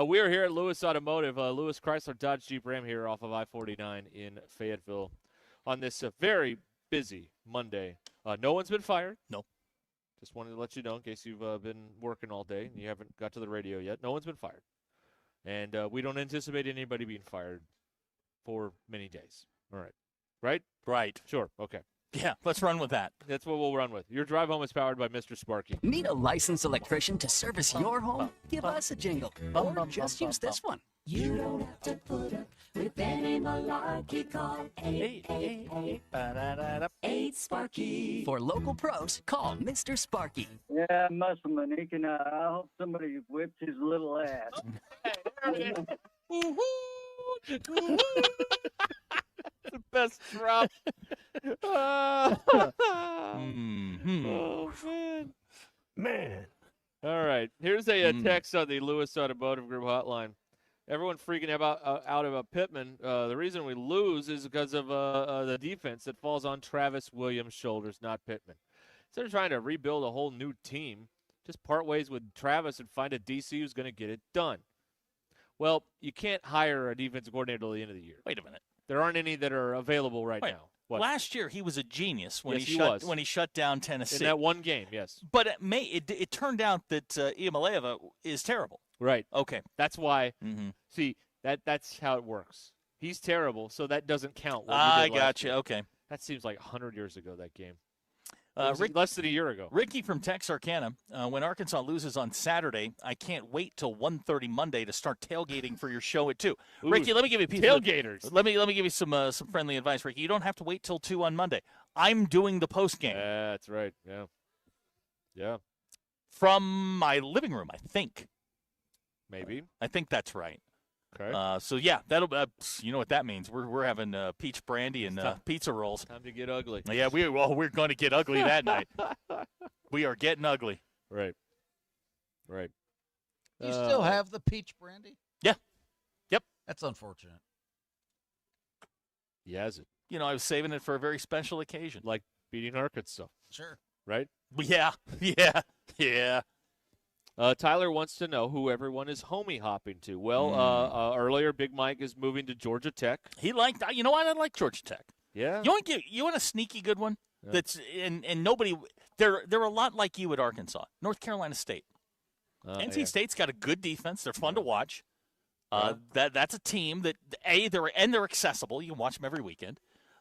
We are here at Lewis Automotive, Lewis Chrysler Dodge Jeep Ram here off of I-49 in Fayetteville on this very busy Monday. No one's been fired. No. Just wanted to let you know in case you've been working all day and you haven't got to the radio yet. No one's been fired. And we don't anticipate anybody being fired for many days. All right. Right? Right. Sure. Okay. Yeah, let's run with that. That's what we'll run with. Your drive home is powered by Mr. Sparky. Need a licensed electrician to service your home? Give us a jingle. Or just use this one. You don't have to put up with any malarkey. Call 888 Sparky. For local pros, call Mr. Sparky. Yeah, muscle Monique, and I hope somebody whipped his little ass. The best drop. Oh, man. All right. Here's a text on the Lewis Automotive Group hotline. Everyone freaking out about Pittman. The reason we lose is because of the defense that falls on Travis Williams' shoulders, not Pittman. Instead of trying to rebuild a whole new team, just part ways with Travis and find a DC who's going to get it done. Well, you can't hire a defensive coordinator till the end of the year. Wait a minute. There aren't any that are available right now. What? Last year he was a genius when Yes, he shut down Tennessee. In that one game, yes. But it turned out that Iamaleava is terrible. Right. Okay. That's why. See, that's how it works. He's terrible, so that doesn't count. I gotcha. Okay. That seems like 100 years ago, that game. Less than a year ago. Ricky from Texarkana, when Arkansas loses on Saturday, I can't wait till 1:30 Monday to start tailgating for your show at 2. Ooh, Ricky, let me give you a piece tailgaters. Let me give you some friendly advice, Ricky. You don't have to wait till 2 on Monday. I'm doing the post game. That's right. Yeah. Yeah. From my living room, I think. Maybe. I think that's right. Okay. So yeah, that'll you know what that means. We're having peach brandy and pizza rolls. Time to get ugly. Yeah, we're going to get ugly that night. We are getting ugly. Right. Right. You still have the peach brandy? Yeah. Yep. That's unfortunate. He has it. You know, I was saving it for a very special occasion. Like beating Arkansas. Sure. Right? Yeah. Yeah. Yeah. Tyler wants to know who everyone is homie hopping to. Well, earlier, Big Mike is moving to Georgia Tech. He liked. You know what? I like Georgia Tech. Yeah. You want a sneaky good one? Yeah. That's and nobody. They're a lot like you at Arkansas. North Carolina State. NC State's got a good defense. They're fun to watch. That's a team that they're accessible. You can watch them every weekend.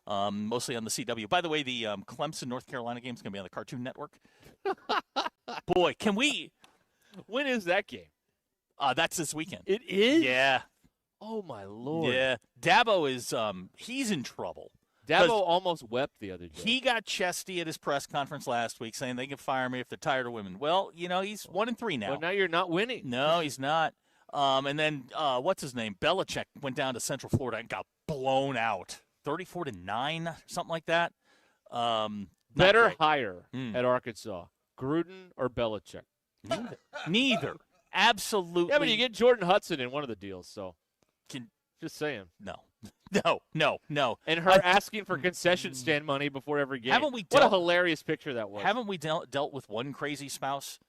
Mostly on the CW. By the way, the Clemson North Carolina game is going to be on the Cartoon Network. Boy, can we? When is that game? That's this weekend. It is? Yeah. Oh, my Lord. Yeah. Dabo is he's in trouble. Dabo almost wept the other day. He got chesty at his press conference last week saying they can fire me if they're tired of women. Well, you know, he's 1-3 now. Well, now you're not winning. No, he's not. And then, what's his name? Belichick went down to Central Florida and got blown out. 34-9, something like that. Better hire at Arkansas, Gruden or Belichick? Neither. Absolutely. Yeah, but you get Jordan Hudson in one of the deals, so just saying. No. And her asking for concession stand money before every game. Haven't we what a hilarious picture that was. Haven't we dealt with one crazy spouse?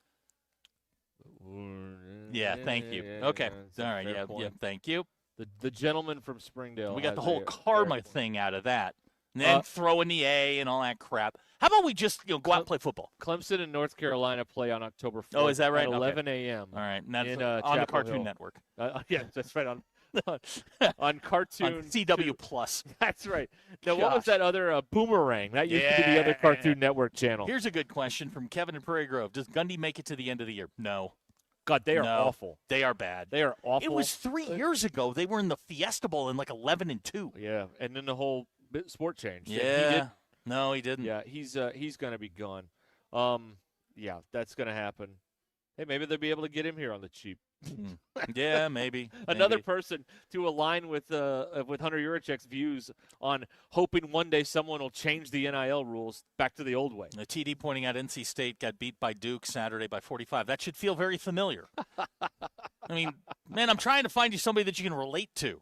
Yeah, thank you. Okay. All right, yeah, thank you. The gentleman from Springdale. We got the whole karma thing out of that. And then throw in the A and all that crap. How about we just go out and play football? Clemson and North Carolina play on October 4th. Oh, is that right? At Okay. 11 a.m. All right. And that's in, on the Chapel Cartoon Hill. Network. Yeah, that's right. On Cartoon. On CW Plus. That's right. Now, what was that other Boomerang? That used to be the other Cartoon Network channel. Here's a good question from Kevin in Prairie Grove. Does Gundy make it to the end of the year? No. God, they are awful. They are bad. They are awful. It was 3 years ago. They were in the Fiesta Bowl in like 11-2. Yeah, and then the whole sport changed. Yeah. No, he didn't. Yeah, he's going to be gone. Yeah, that's going to happen. Hey, maybe they'll be able to get him here on the cheap. Yeah, maybe. Another person to align with Hunter Yurichek's views on hoping one day someone will change the NIL rules back to the old way. The TD pointing out NC State got beat by Duke Saturday by 45. That should feel very familiar. I mean, man, I'm trying to find you somebody that you can relate to.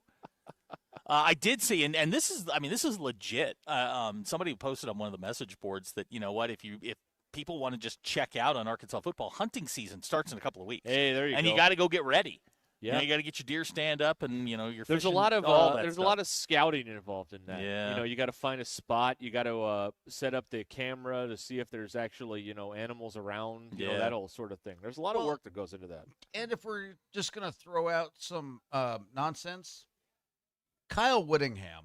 I did see, and this is legit. Somebody posted on one of the message boards that, you know what, if people want to just check out on Arkansas football, hunting season starts in a couple of weeks. Hey, there you go. And you got to go get ready. Yeah, you got to get your deer stand up, and your there's fishing, a lot of all that there's stuff. a lot of scouting involved in that. Yeah. You got to find a spot. You got to set up the camera to see if there's actually animals around. That whole sort of thing. There's a lot of work that goes into that. And if we're just going to throw out some nonsense, Kyle Whittingham.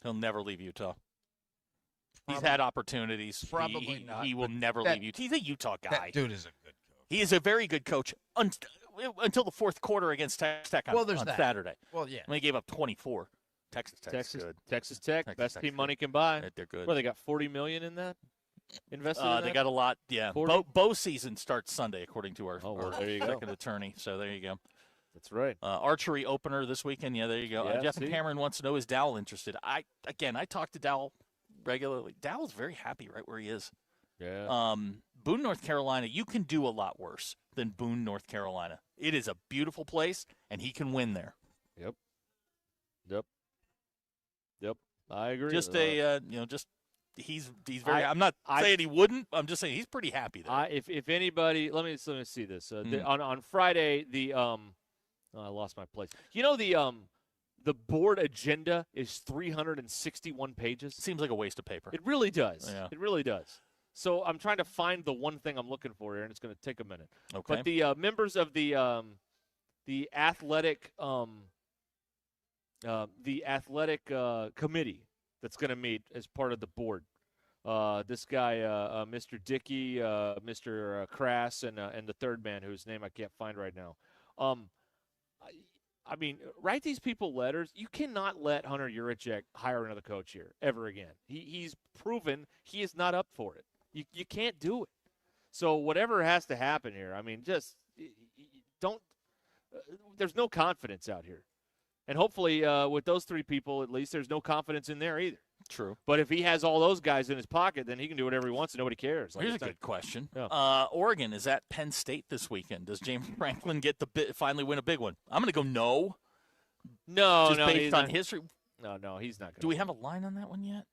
He'll never leave Utah. He's had opportunities. Probably not. He will never leave Utah. He's a Utah guy. That dude is a good coach. He is a very good coach until the fourth quarter against Texas Tech on Saturday. Well, yeah. When they gave up 24. Texas Tech's good. Texas Tech, best team money can buy. They're good. Well, they got $40 million in that invested. In They that? got a lot. Yeah. 40? Bow season starts Sunday, according to our there you go. second attorney. So there you go. That's right. Archery opener this weekend. Yeah, there you go. Yeah, Jeff and Cameron wants to know, is Dowell interested? I talk to Dowell regularly. Dowell's very happy right where he is. Yeah. Boone, North Carolina, you can do a lot worse than Boone, North Carolina. It is a beautiful place, and he can win there. Yep. I agree. Just he's very. I'm not saying he wouldn't. I'm just saying he's pretty happy there. If anybody, let me see this. On Friday, I lost my place. The board agenda is 361 pages. Seems like a waste of paper. It really does. Yeah. It really does. So I'm trying to find the one thing I'm looking for here, and it's going to take a minute. Okay. But the members of the athletic committee that's going to meet as part of the board. This guy, Mr. Dickey, Mr. Crass, and the third man whose name I can't find right now. I mean, write these people letters. You cannot let Hunter Yurichek hire another coach here ever again. He's proven he is not up for it. You can't do it. So whatever has to happen here, I mean, just don't there's no confidence out here. And hopefully with those three people, at least, there's no confidence in there either. True. But if he has all those guys in his pocket, then he can do whatever he wants and nobody cares. Here's a good question. Yeah. Oregon is at Penn State this weekend. Does James Franklin finally win a big one? I'm going to go no. No, Just based on history. No, he's not going to. Do we have a line on that one yet?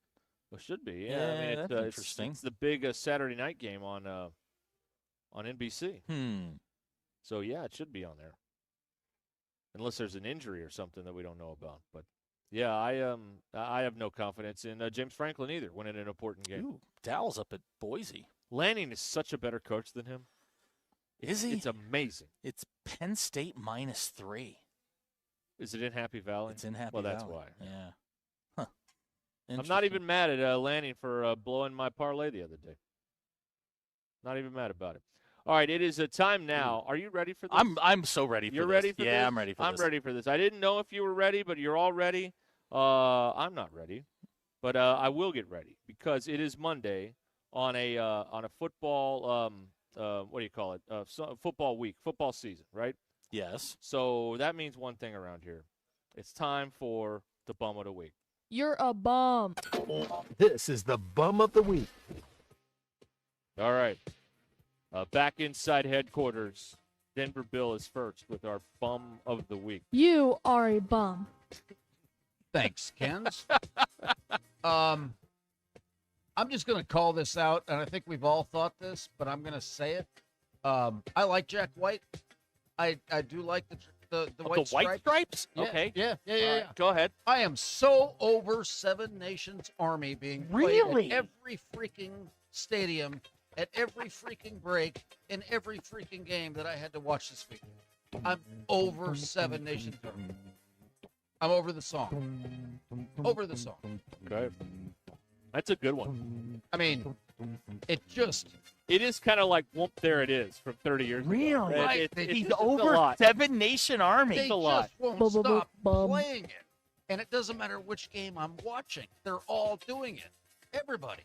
Well, should be. Yeah, I mean, that's interesting. It's the big Saturday night game on NBC. So, yeah, it should be on there. Unless there's an injury or something that we don't know about. But, yeah, I have no confidence in James Franklin either winning an important game. Ooh, Dowell's up at Boise. Lanning is such a better coach than him. Is he? It's amazing. It's Penn State -3. Is it in Happy Valley? It's in Happy Valley. Well, that's Valley. why. Yeah. Huh. I'm not even mad at Lanning for blowing my parlay the other day. Not even mad about it. All right, it is a time now. Are you ready for this? I'm so ready for You're this. ready for this? Yeah, I'm ready for this. I'm ready for this. I didn't know if you were ready, but you're all ready. I'm not ready, but I will get ready because it is Monday on a football what do you call it? Football week, football season, right? Yes. So that means one thing around here. It's time for the bum of the week. You're a bum. This is the bum of the week. All right. Back inside headquarters. Denver Bill is first with our bum of the week. You are a bum. Thanks, Kens. I'm just going to call this out, and I think we've all thought this, but I'm going to say it. I like Jack White. I do like the white stripes. White stripes? Yeah, Okay. Yeah. Go ahead. I am so over Seven Nations Army being played Really? at every freaking stadium, at every freaking break, in every freaking game that I had to watch this week. I'm over Seven Nations Army. I'm over the song. Over the song. Okay. That's a good one. I mean, it is kind of like Whoop There It Is from 30 years ago. Really? Right. He's it's a over lot. Seven Nation Army. They It's a lot. just won't stop playing it. And it doesn't matter which game I'm watching. They're all doing it. Everybody.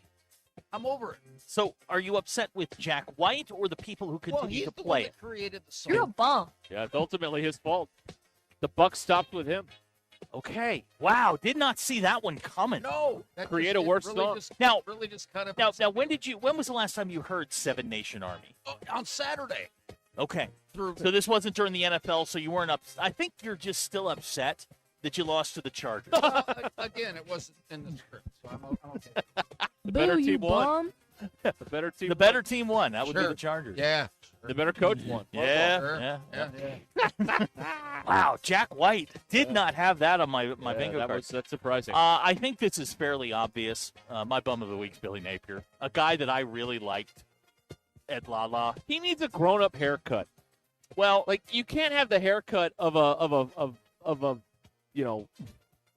I'm over it. So, are you upset with Jack White or the people who Well, continue he's to the one play that it? created the song. You're a bum. Yeah, it's ultimately his fault. The buck stopped with him. Okay. Wow. Did not see that one coming. No. That Create just- a worse really song. just- Now- really just kind of Now, when was the last time you heard Seven Nation Army? on Saturday. Okay. Through So this wasn't during the NFL, so you weren't I think you're just still upset that you lost to the Chargers. Again, it wasn't in the script, so I'm okay. The better Boo, you team won. bum. The better team. The better team won. That would be Sure. the Chargers. Yeah. The better coach won. Yeah, Sure. yeah. Wow, Jack White did not have that on my bingo card. That's surprising. I think this is fairly obvious. My bum of the week's Billy Napier, a guy that I really liked at La La. He needs a grown-up haircut. Well, Like you can't have the haircut of a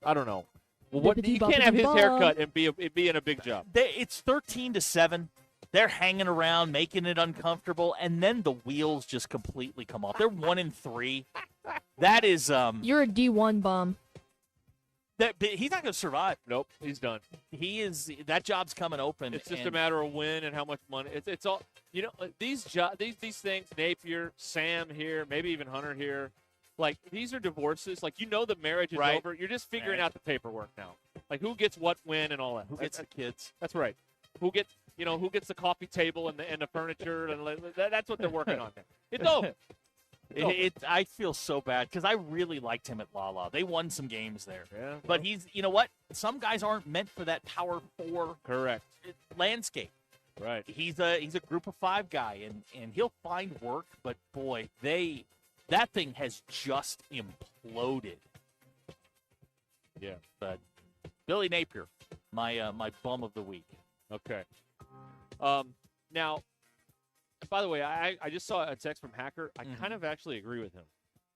I don't know. Well, what you can't have his haircut and be in a big job. It's 13-7. They're hanging around, making it uncomfortable, and then the wheels just completely come off. They're 1-3. That is You're a D1 bum. but he's not going to survive. Nope, he's done. He is. That job's coming open. It's just a and- matter of when and how much money. It's all these things. Napier, Sam here, maybe even Hunter here. Like these are divorces. Like the marriage is Right. over. You're just figuring Right. out the paperwork now. Like who gets what, when, and all that. Who gets the kids? That's right. Who gets the coffee table and the furniture and that's what they're working on. It's over. I feel so bad because I really liked him at La La. They won some games there. Yeah, But he's, you know what? Some guys aren't meant for that Power 4 correct landscape. Right. He's a group of 5 guy, and he'll find work. But boy, that thing has just imploded. Yeah. But Billy Napier, my bum of the week. Okay. Now, by the way, I just saw a text from Hacker. I kind of actually agree with him,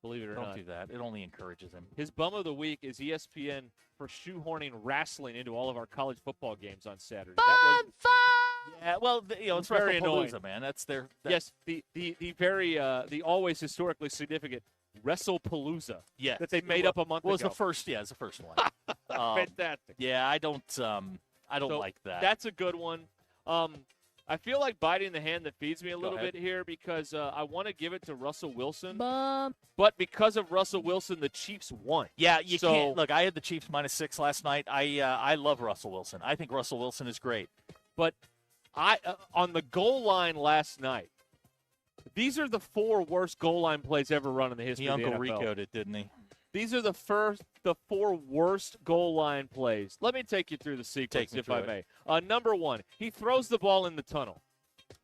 believe it or Don't not. do that. It only encourages him. His bum of the week is ESPN for shoehorning wrestling into all of our college football games on Saturday. Yeah, well, it's very annoying, WrestlePalooza, man. That's their. Yes, the very the always historically significant WrestlePalooza. Yeah, that they made up a month was ago. the first. Yeah, it's the first one. Fantastic. Yeah, I don't So like that. That's a good one. I feel like biting the hand that feeds me a little bit here because I want to give it to Russell Wilson. Bum. But because of Russell Wilson, the Chiefs won. Yeah, you can't. Look, I had the Chiefs -6 last night. I love Russell Wilson. I think Russell Wilson is great. But on the goal line last night, these are the 4 worst goal line plays ever run in the history of the Uncle NFL. Rico'd it, didn't he? These are the 4 worst goal line plays. Let me take you through the sequence, if I may. Number 1, he throws the ball in the tunnel.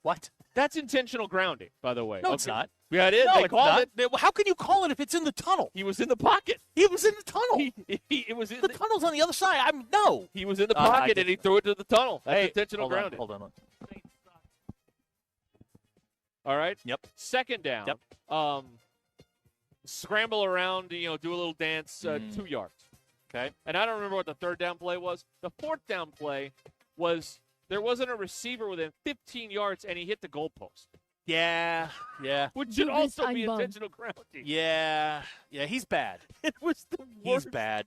What? That's intentional grounding, by the way. No, it's not. Yeah, it is. No, They it's called not. it. How can you call it if it's in the tunnel? He was in the pocket. He was in the tunnel. It was in the tunnel's on the other side. No. He was in the pocket and he threw it to the tunnel. That's intentional grounding. Hold on. All right. Yep. Second down. Yep. Scramble around, do a little dance, 2 yards. Okay. And I don't remember what the third down play was. The fourth down play was there wasn't a receiver within 15 yards, and he hit the goalpost. Yeah. Which should also be intentional grounding. Yeah. He's bad. It was the He's worst. bad.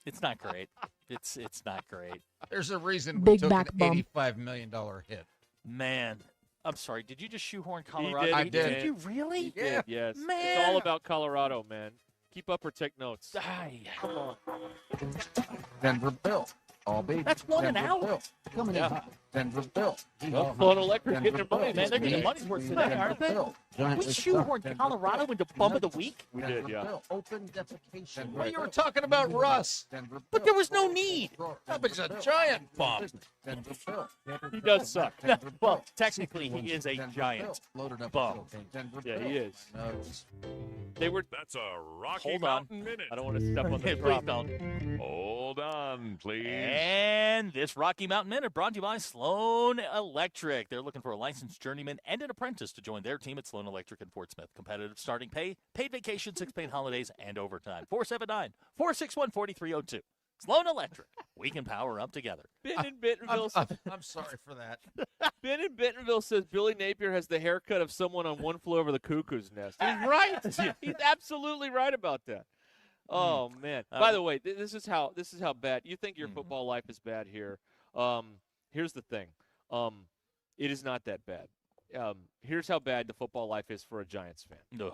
It's not great. It's not great. There's a reason we Big took back an bum. $85 million hit. Man. I'm sorry. Did you just shoehorn He Colorado? did. I he did. Did you really? He did, yes. Man. It's all about Colorado, man. Keep up or take notes. Come on. Denver Bill. All beat. That's one and Denver out. Bill. Coming in Yeah. hot. Denver Bill. Well, Florida Electric getting their money, Man, they're getting their money's worth today, aren't they? We shoehorned Colorado into Bum of the Week? We did, yeah. Open defecation. Well, you were talking about Russ. But there was no need. That was a giant bum. He does suck. Well, technically, he is a giant bum. Yeah, he is. They were. That's a Rocky Hold on. Mountain Minute. I don't want to step on the Hey, drop. please don't. Hold on, please. And this Rocky Mountain Minute brought to you by Sloan Electric. They're looking for a licensed journeyman and an apprentice to join their team at Sloan Electric in Fort Smith. Competitive starting pay, paid vacation, 6 paid holidays, and overtime. 479-461-4302. Sloan Electric. We can power up together. Ben in Bentonville. I'm sorry for that. Ben in Bentonville says Billy Napier has the haircut of someone on One Flew Over the Cuckoo's Nest. He's right. He's absolutely right about that. Oh man! By the way, this is how bad you think your football life is bad here. Here's the thing. It is not that bad. Here's how bad the football life is for a Giants fan. Ugh.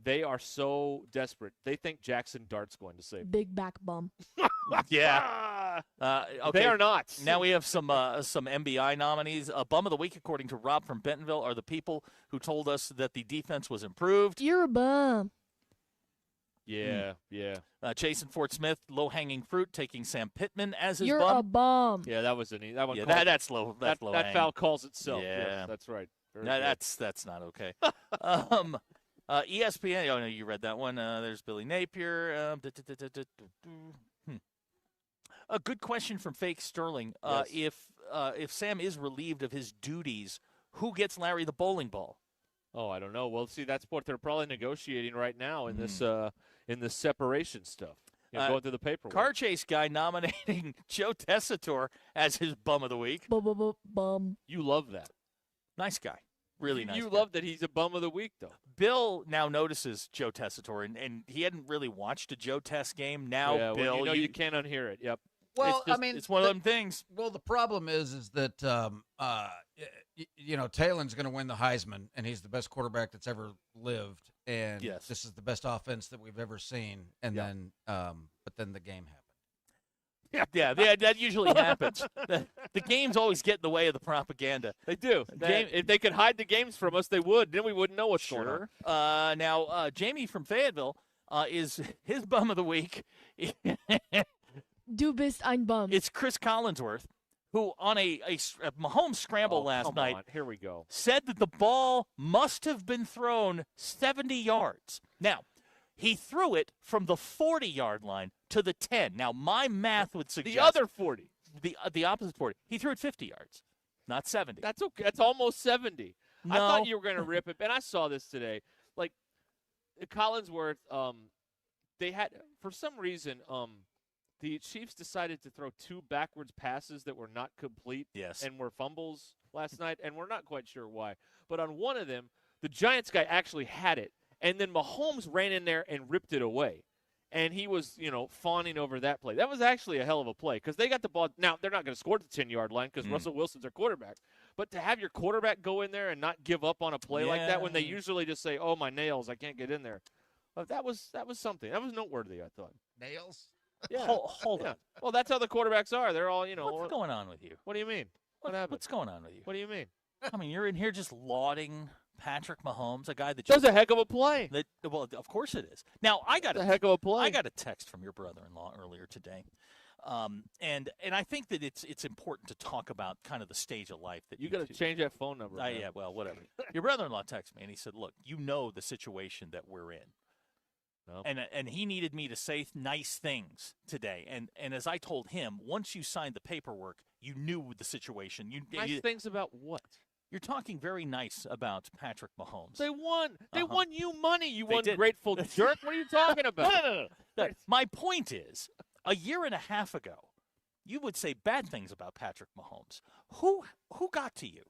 They are so desperate. They think Jackson Dart's going to save them. Big back bum. Yeah. Okay. They are not. Now we have some MBI nominees. Bum of the Week, according to Rob from Bentonville, are the people who told us that the defense was improved. You're a bum. Yeah, yeah. Chase in Fort Smith, low-hanging fruit, taking Sam Pittman as his You're bum. a bum. Yeah, that was an that one. Yeah, called, that's low. That's low. that foul calls itself. Yeah, Yes, that's right. Very good. that's not okay. ESPN. Oh no, you read that one. There's Billy Napier. A good question from Fake Sterling. Yes. If Sam is relieved of his duties, who gets Larry the bowling ball? Oh, I don't know. Well, see, that's what they're probably negotiating right now in this separation stuff. Going through the paperwork. Car chase guy nominating Joe Tessitore as his bum of the week. Bum. You love that. Nice guy. Really nice You guy. love that he's a bum of the week, though. Bill now notices Joe Tessitore, and he hadn't really watched a Joe Tess game. Now, yeah, Bill, well, you can't unhear it. Yep. Well, it's just, I mean, it's one of them things. Well, the problem is that Taylor's going to win the Heisman, and he's the best quarterback that's ever lived, and Yes. this is the best offense that we've ever seen. And then, but then the game happened. Yeah, that usually happens. The games always get in the way of the propaganda. They do. If they could hide the games from us, they would. Then we wouldn't know what's going on. Now, Jamie from Fayetteville is his bum of the week. Du bist ein Bum. It's Chris Collinsworth, who on a Mahomes scramble last night Here we go. said that the ball must have been thrown 70 yards. Now, he threw it from the 40-yard line to the 10. Now, my math would suggest The other 40. the opposite 40. He threw it 50 yards, not 70. That's okay. That's almost 70. I No. thought you were going to rip it, and I saw this today. Like, Collinsworth, they had, for some reason, the Chiefs decided to throw 2 backwards passes that were not complete and were fumbles last night, and we're not quite sure why. But on one of them, the Giants guy actually had it, and then Mahomes ran in there and ripped it away. And he was, fawning over that play. That was actually a hell of a play because they got the ball. Now, they're not going to score at the 10-yard line because Russell Wilson's their quarterback. But to have your quarterback go in there and not give up on a play like that when they usually just say, oh, my nails, I can't get in there. That was something. That was noteworthy, I thought. Nails? Yeah. Hold on. Well, that's how the quarterbacks are. They're all, What's going on with you? What do you mean? What happened? What's going on with you? What do you mean? I mean, you're in here just lauding Patrick Mahomes, a guy that That's a heck of a play. Well, of course it is. Now, I got a heck of a play. I got a text from your brother-in-law earlier today, and I think that it's important to talk about kind of the stage of life that You got to change that phone number. man. Yeah, well, whatever. Your brother-in-law texted me and he said, "Look, you know the situation that we're in." No. And he needed me to say nice things today. And as I told him, once you signed the paperwork, you knew the situation. Nice things about what? You're talking very nice about Patrick Mahomes. They won. They won you money, you They did. ungrateful jerk. What are you talking about? No. My point is, a year and a half ago, you would say bad things about Patrick Mahomes. Who got to you?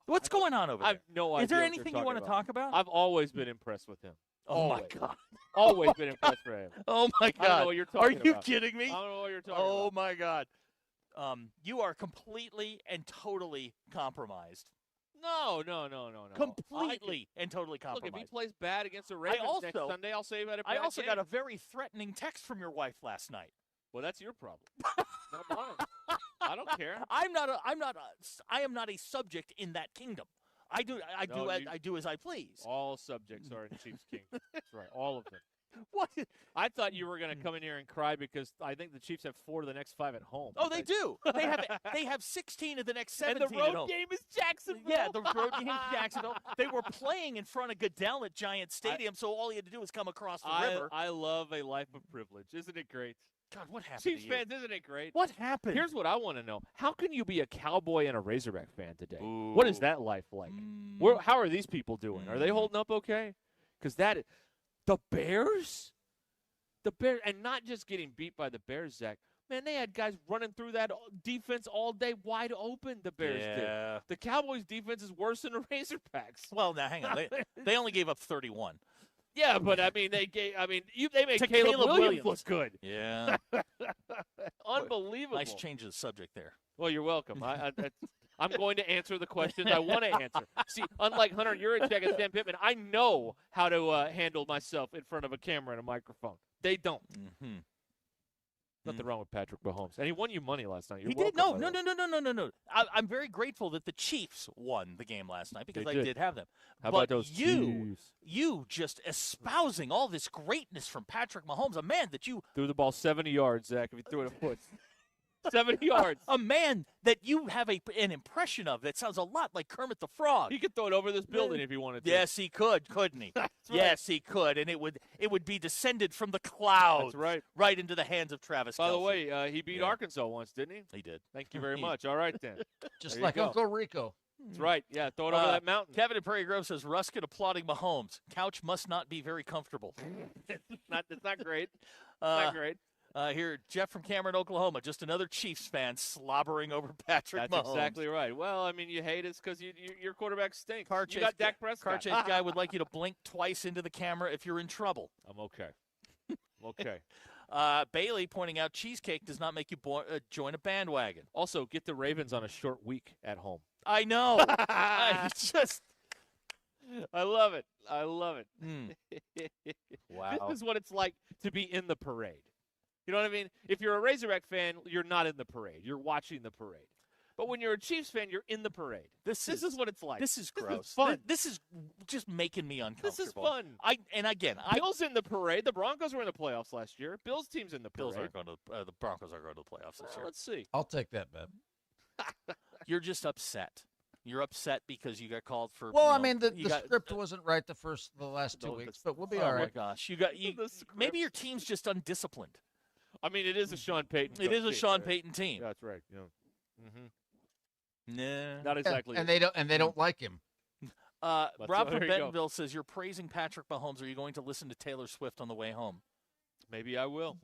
What's going on over there? I have no idea. Is there what anything you're you want to talking talk about? I've always been impressed with him. Oh, my Always. God. Always Oh, been my impressed with him. Oh, my God. I don't know what you're talking Are you about. kidding me? I don't know what you're talking Oh, about. my God. You are completely and totally compromised. No. Completely and totally Look, compromised. if he plays bad against the Ravens next Sunday, I'll say he had a bad I also game. got a very threatening text from your wife last night. Well, that's your problem. Not mine. I don't care. I am not a subject in that kingdom. I do as I please. All subjects are in Chiefs Kingdom. That's right, all of them. What? I thought you were going to come in here and cry because I think the Chiefs have 4 of the next 5 at home. Oh, they do. They have 16 of the next 17 And the road at home. game is Jacksonville. Yeah, the road game is Jacksonville. They were playing in front of Goodell at Giant Stadium, so all you had to do was come across the river. I love a life of privilege. Isn't it great? God, what happened Chiefs to you? fans, isn't it great? What happened? Here's what I want to know. How can you be a Cowboy and a Razorback fan today? What is that life like? How are these people doing? Are they holding up okay? Because the Bears? The Bears, and not just getting beat by the Bears, Zach. Man, they had guys running through that defense all day wide open, the Bears did. The Cowboys' defense is worse than the Razorbacks. Well, now, hang on. They only gave up 31. Yeah, but, I mean, they made To Caleb Williams look good. Yeah. Unbelievable. Nice change of the subject there. Well, you're welcome. I'm going to answer the questions I want to answer. See, unlike Hunter Yurichek and Sam Pittman, I know how to handle myself in front of a camera and a microphone. They don't. Mm-hmm. Nothing wrong with Patrick Mahomes. And he won you money last night. You're He did. welcome, No. by the way. I'm very grateful that the Chiefs won the game last night because They I did. did have them. How but about those you Chiefs? just espousing all this greatness from Patrick Mahomes, a man that you Threw the ball 70 yards, Zach, if you threw it a foot. 70 yards. a man that you have an impression of that sounds a lot like Kermit the Frog. He could throw it over this building if he wanted to. Yes, he could, couldn't he? That's right. Yes, he could, and it would be descended from the clouds. That's right. Into the hands of Travis By the Kelce. way, he beat Arkansas once, didn't he? He did. Thank you very much. All right, then. Just There you like go. Uncle Rico. That's right. Yeah, throw it over that mountain. Kevin in Prairie Grove says Ruskin applauding Mahomes. Couch must not be very comfortable. It's not great. Not great. Here, Jeff from Cameron, Oklahoma. Just another Chiefs fan slobbering over Patrick That's Mahomes. exactly right. Well, I mean, you hate us because your quarterback stinks. Car You got Dak Prescott. Car chase guy would like you to blink twice into the camera if you're in trouble. I'm okay. Okay. Bailey pointing out cheesecake does not make you join a bandwagon. Also, get the Ravens on a short week at home. I know. I love it. I love it. Wow. This is what it's like to be in the parade. You know what I mean? If you're a Razorback fan, you're not in the parade. You're watching the parade. But when you're a Chiefs fan, you're in the parade. This is what it's like. This is gross. This is fun. This is just making me uncomfortable. This is fun. Bills in the parade. The Broncos were in the playoffs last year. Bills team's in the parade. Bills aren't going to. The Broncos are going to the playoffs this year. Let's see. I'll take that bet. You're just upset. You're upset because you got called for. Well, you I know, mean, the you got- script wasn't right the last 2 weeks, but we'll be all Oh right. my gosh, maybe your team's just undisciplined. I mean, it is a Sean Payton. It is a team, Sean right? Payton team. That's right. Yeah. Nah. Not exactly. And they don't like him. Rob from there you go. Bentonville says you're praising Patrick Mahomes. Are you going to listen to Taylor Swift on the way home? Maybe I will.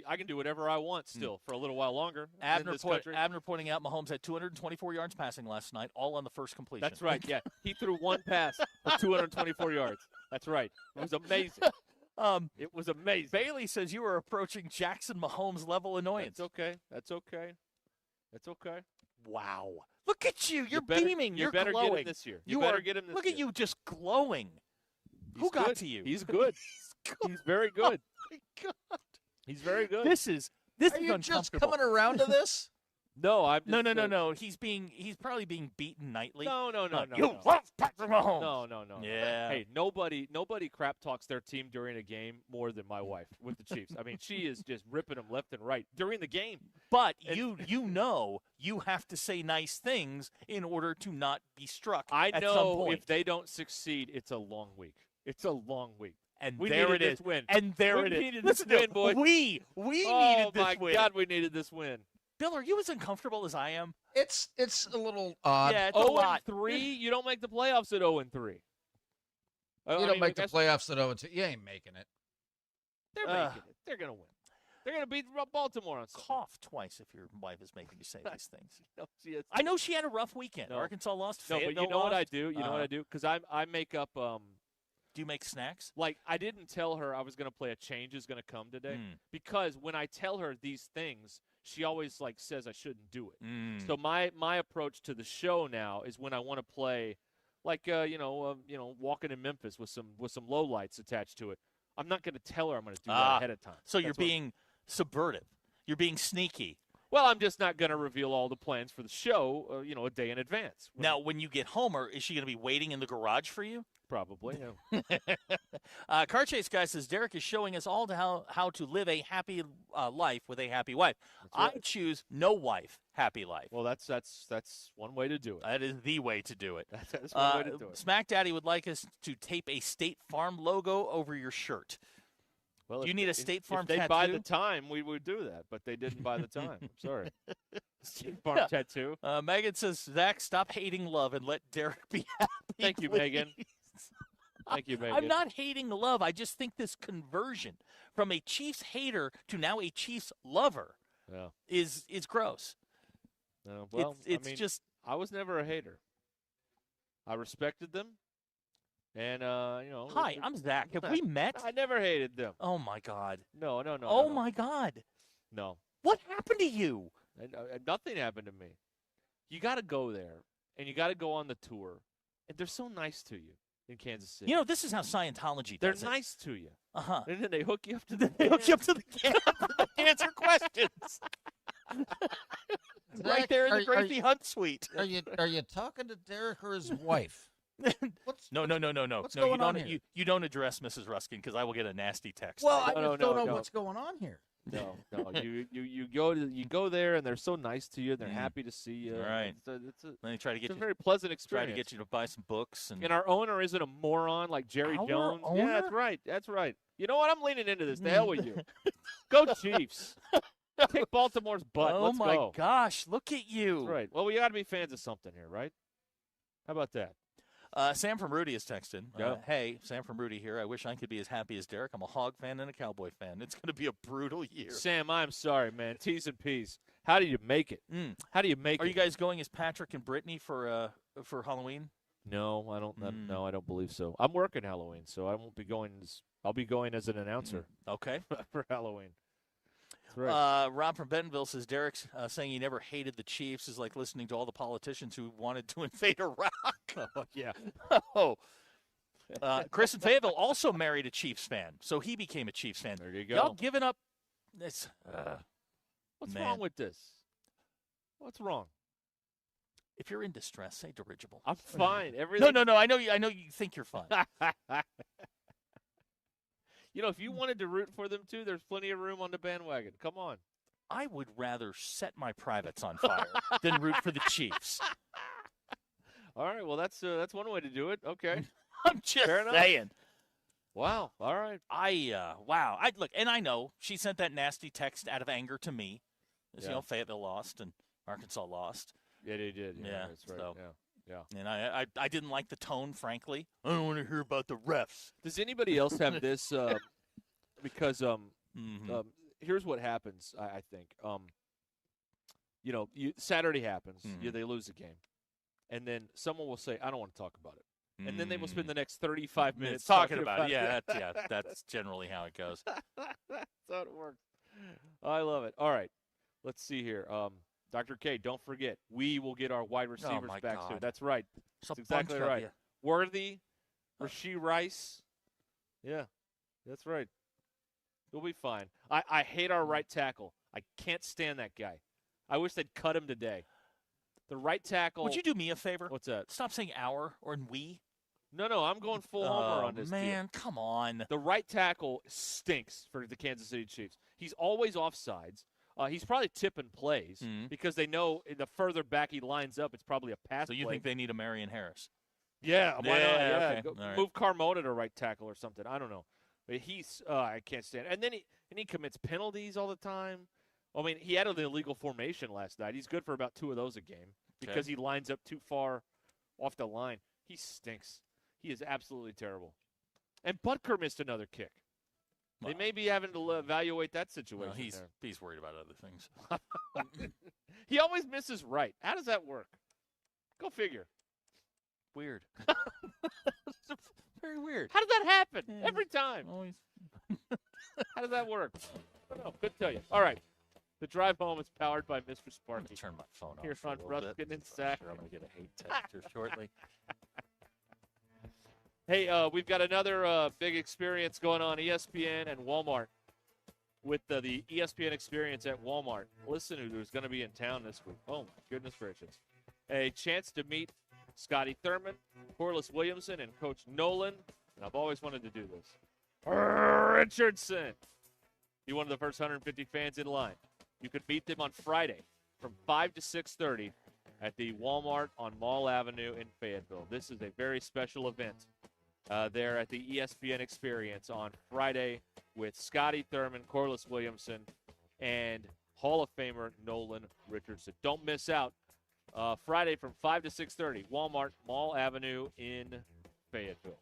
I can do whatever I want still for a little while longer. in Abner, this country. Abner pointing out Mahomes had 224 yards passing last night, all on the first completion. That's right. Yeah, he threw one pass for 224 yards. That's right. It was amazing. It was amazing. Bailey says you are approaching Jackson Mahomes level annoyance. That's okay. That's okay. That's okay. Wow. Look at you. You're better- beaming. you You're better get him glowing. this year. You You better are, get him this Look year. at you just glowing. Who got good. to you? He's good. He's very good. Oh my God. He's very good. This is Are is you just uncomfortable. coming around to this? No, I'm No, just, no. He's probably being beaten nightly. No. You love Patrick Mahomes. No. Yeah. Hey, nobody crap talks their team during a game more than my wife with the Chiefs. I mean, she is just ripping them left and right during the game. But you have to say nice things in order to not be struck. I at know some point. if they don't succeed, it's a long week. It's a long week. And we there needed it this is. win. And there we it is. needed Listen this to win, boy. We oh needed this my win. God, we needed this win. Bill, are you as uncomfortable as I am? It's a little odd. Yeah, it's a lot. 0-3, you don't make the playoffs at 0-3. You don't make the playoffs at 0-2. You ain't making it. They're making it. They're gonna win. They're gonna beat Baltimore on Sunday. Cough twice if your wife is making you say these things. No, see, it's- I know she had a rough weekend. No. Arkansas lost. No, but Fayetteville you know what I lost. do? You know what I do? Because I make up. Do you make snacks? Like, I didn't tell her I was going to play a change is going to come today because when I tell her these things, she always, like, says I shouldn't do it. So my approach to the show now is when I want to play, like, walking in Memphis with some lowlights attached to it. I'm not going to tell her I'm going to do that ahead of time. So That's you're what- being subversive. You're being sneaky. Well, I'm just not going to reveal all the plans for the show, a day in advance. Now, when you get home, is she going to be waiting in the garage for you? Probably, yeah. Car Chase Guy says, Derek is showing us all how to live a happy life with a happy wife. Right. I choose no wife, happy life. Well, that's one way to do it. That is the way to do it. That's one way to do it. Smack Daddy would like us to tape a State Farm logo over your shirt. Well, Do you need a State Farm if they tattoo? buy the time, we would do that, but they didn't buy the time. I'm sorry. State Farm tattoo. Megan says, Zach, stop hating love and let Derek be happy. Thank you, please." Megan. Thank you, Megan. I'm not hating love. I just think this conversion from a Chiefs hater to now a Chiefs lover is gross. No, well, it's just. I was never a hater. I respected them. And, Hi, I'm Zach. Have we met? I never hated them. Oh, my God. No. Oh, my God. No. What happened to you? Nothing happened to me. You got to go there, and you got to go on the tour. And they're so nice to you in Kansas City. You know, this is how Scientology They're does it. nice to you. Uh-huh. And then they hook you up to the answer questions. Right there in the Gracie Hunt suite. Are you talking to Derek or his wife? No. What's No, going you don't, on here? You don't address Mrs. Ruskin because I will get a nasty text. Well, I just don't know what's going on here. No. You go there, and they're so nice to you, and they're happy to see you. Right. Then they try to get it's a you, very pleasant try experience. to get you to buy some books. And our owner isn't a moron like Jerry Our Jones. owner? Yeah, that's right. You know what? I'm leaning into this. The hell with you. Go Chiefs. Kick Baltimore's butt. Oh, Let's my go. gosh. Look at you. That's right. Well, we got to be fans of something here, right? How about that? Sam from Rudy is texting. Go. Hey, Sam from Rudy here. I wish I could be as happy as Derek. I'm a Hog fan and a Cowboy fan. It's going to be a brutal year. Sam, I'm sorry, man. T's and P's. How do you make it? How do you make it? Are you guys going as Patrick and Brittany for Halloween? No, I don't. No, I don't believe so. I'm working Halloween, so I won't be going. I'll be going as an announcer. Okay. For Halloween. That's right. Rob from Bentonville says Derek's saying he never hated the Chiefs is like listening to all the politicians who wanted to invade Iraq. Oh, yeah. Oh. Chris in Fayetteville also married a Chiefs fan, so he became a Chiefs fan. There you go. Y'all giving up this. What's man. wrong with this? What's wrong? If you're in distress, say dirigible. I'm fine. Everything. No. I know you think you're fine. If you wanted to root for them too, there's plenty of room on the bandwagon. Come on. I would rather set my privates on fire than root for the Chiefs. All right. Well, that's one way to do it. Okay. I'm just Fair enough. saying. Wow. All right. Wow. Look, and I know she sent that nasty text out of anger to me. As, Fayetteville lost and Arkansas lost. Yeah, they did. Yeah, that's right. so- Yeah. And I didn't like the tone, frankly. I don't want to hear about the refs. Does anybody else have this? Because here's what happens. I think. Saturday happens. Mm-hmm. Yeah, they lose the game, and then someone will say, "I don't want to talk about it," and then they will spend the next 35 minutes talking about it. Yeah, that's generally how it goes. That's how it works. I love it. All right, let's see here. Dr. K, don't forget, we will get our wide receivers my back God. soon. That's right. It's a That's exactly bunch of right. you. Worthy, Rasheed Rice. Yeah, that's right. We'll be fine. I hate our right tackle. I can't stand that guy. I wish they'd cut him today. The right tackle. Would you do me a favor? What's that? Stop saying our or we. No, I'm going full homer on this man, deal. come on. The right tackle stinks for the Kansas City Chiefs. He's always offsides. He's probably tipping plays because they know the further back he lines up, it's probably a pass So you play. think they need a Marion Harris? Yeah, why not? Yeah, okay. Go, All right. move Carmona to right tackle or something. I don't know. But he's I can't stand it. And then he commits penalties all the time. I mean, he had an illegal formation last night. He's good for about 2 of those a game because he lines up too far off the line. He stinks. He is absolutely terrible. And Butker missed another kick. They may be having to evaluate that situation. Well, there. he's worried about other things. He always misses right. How does that work? Go figure. Weird. Very weird. How does that happen every time? Always. How does that work? I don't know. Couldn't tell you. All right. The drive home is powered by Mr. I'm Sparky. gonna turn my phone off. Here for a on little Ruscin bit. and Sack. I'm going to get a hate text here shortly. Hey, we've got another big experience going on, ESPN and Walmart. with the ESPN experience at Walmart. Listen, who's going to be in town this week. Oh, my goodness gracious. A chance to meet Scotty Thurman, Corliss Williamson, and Coach Nolan. And I've always wanted to do this. Richardson. Be one of the first 150 fans in line. You could meet them on Friday from 5 to 6:30 at the Walmart on Mall Avenue in Fayetteville. This is a very special event there at the ESPN Experience on Friday with Scotty Thurman, Corliss Williamson, and Hall of Famer Nolan Richardson. Don't miss out. Friday from 5 to 6:30, Walmart, Mall Avenue in Fayetteville.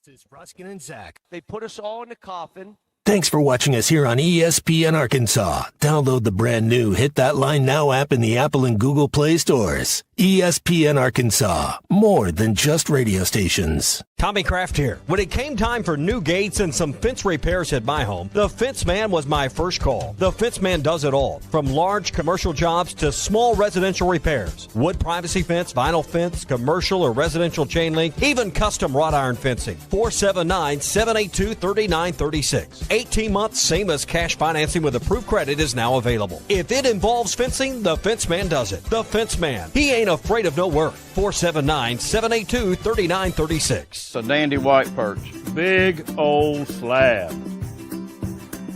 This is Ruscin and Zach. They put us all in the coffin. Thanks for watching us here on ESPN Arkansas. Download the brand new Hit That Line Now app in the Apple and Google Play stores. ESPN Arkansas, more than just radio stations. Tommy Kraft here. When it came time for new gates and some fence repairs at my home, the Fence Man was my first call. The Fence Man does it all, from large commercial jobs to small residential repairs. Wood privacy fence, vinyl fence, commercial or residential chain link, even custom wrought iron fencing. 479-782-3936. 18 months, same as cash financing with approved credit is now available. If it involves fencing, the Fence Man does it. The Fence Man. He ain't afraid of no work. 479-782-3936. It's a dandy white perch. Big old slab.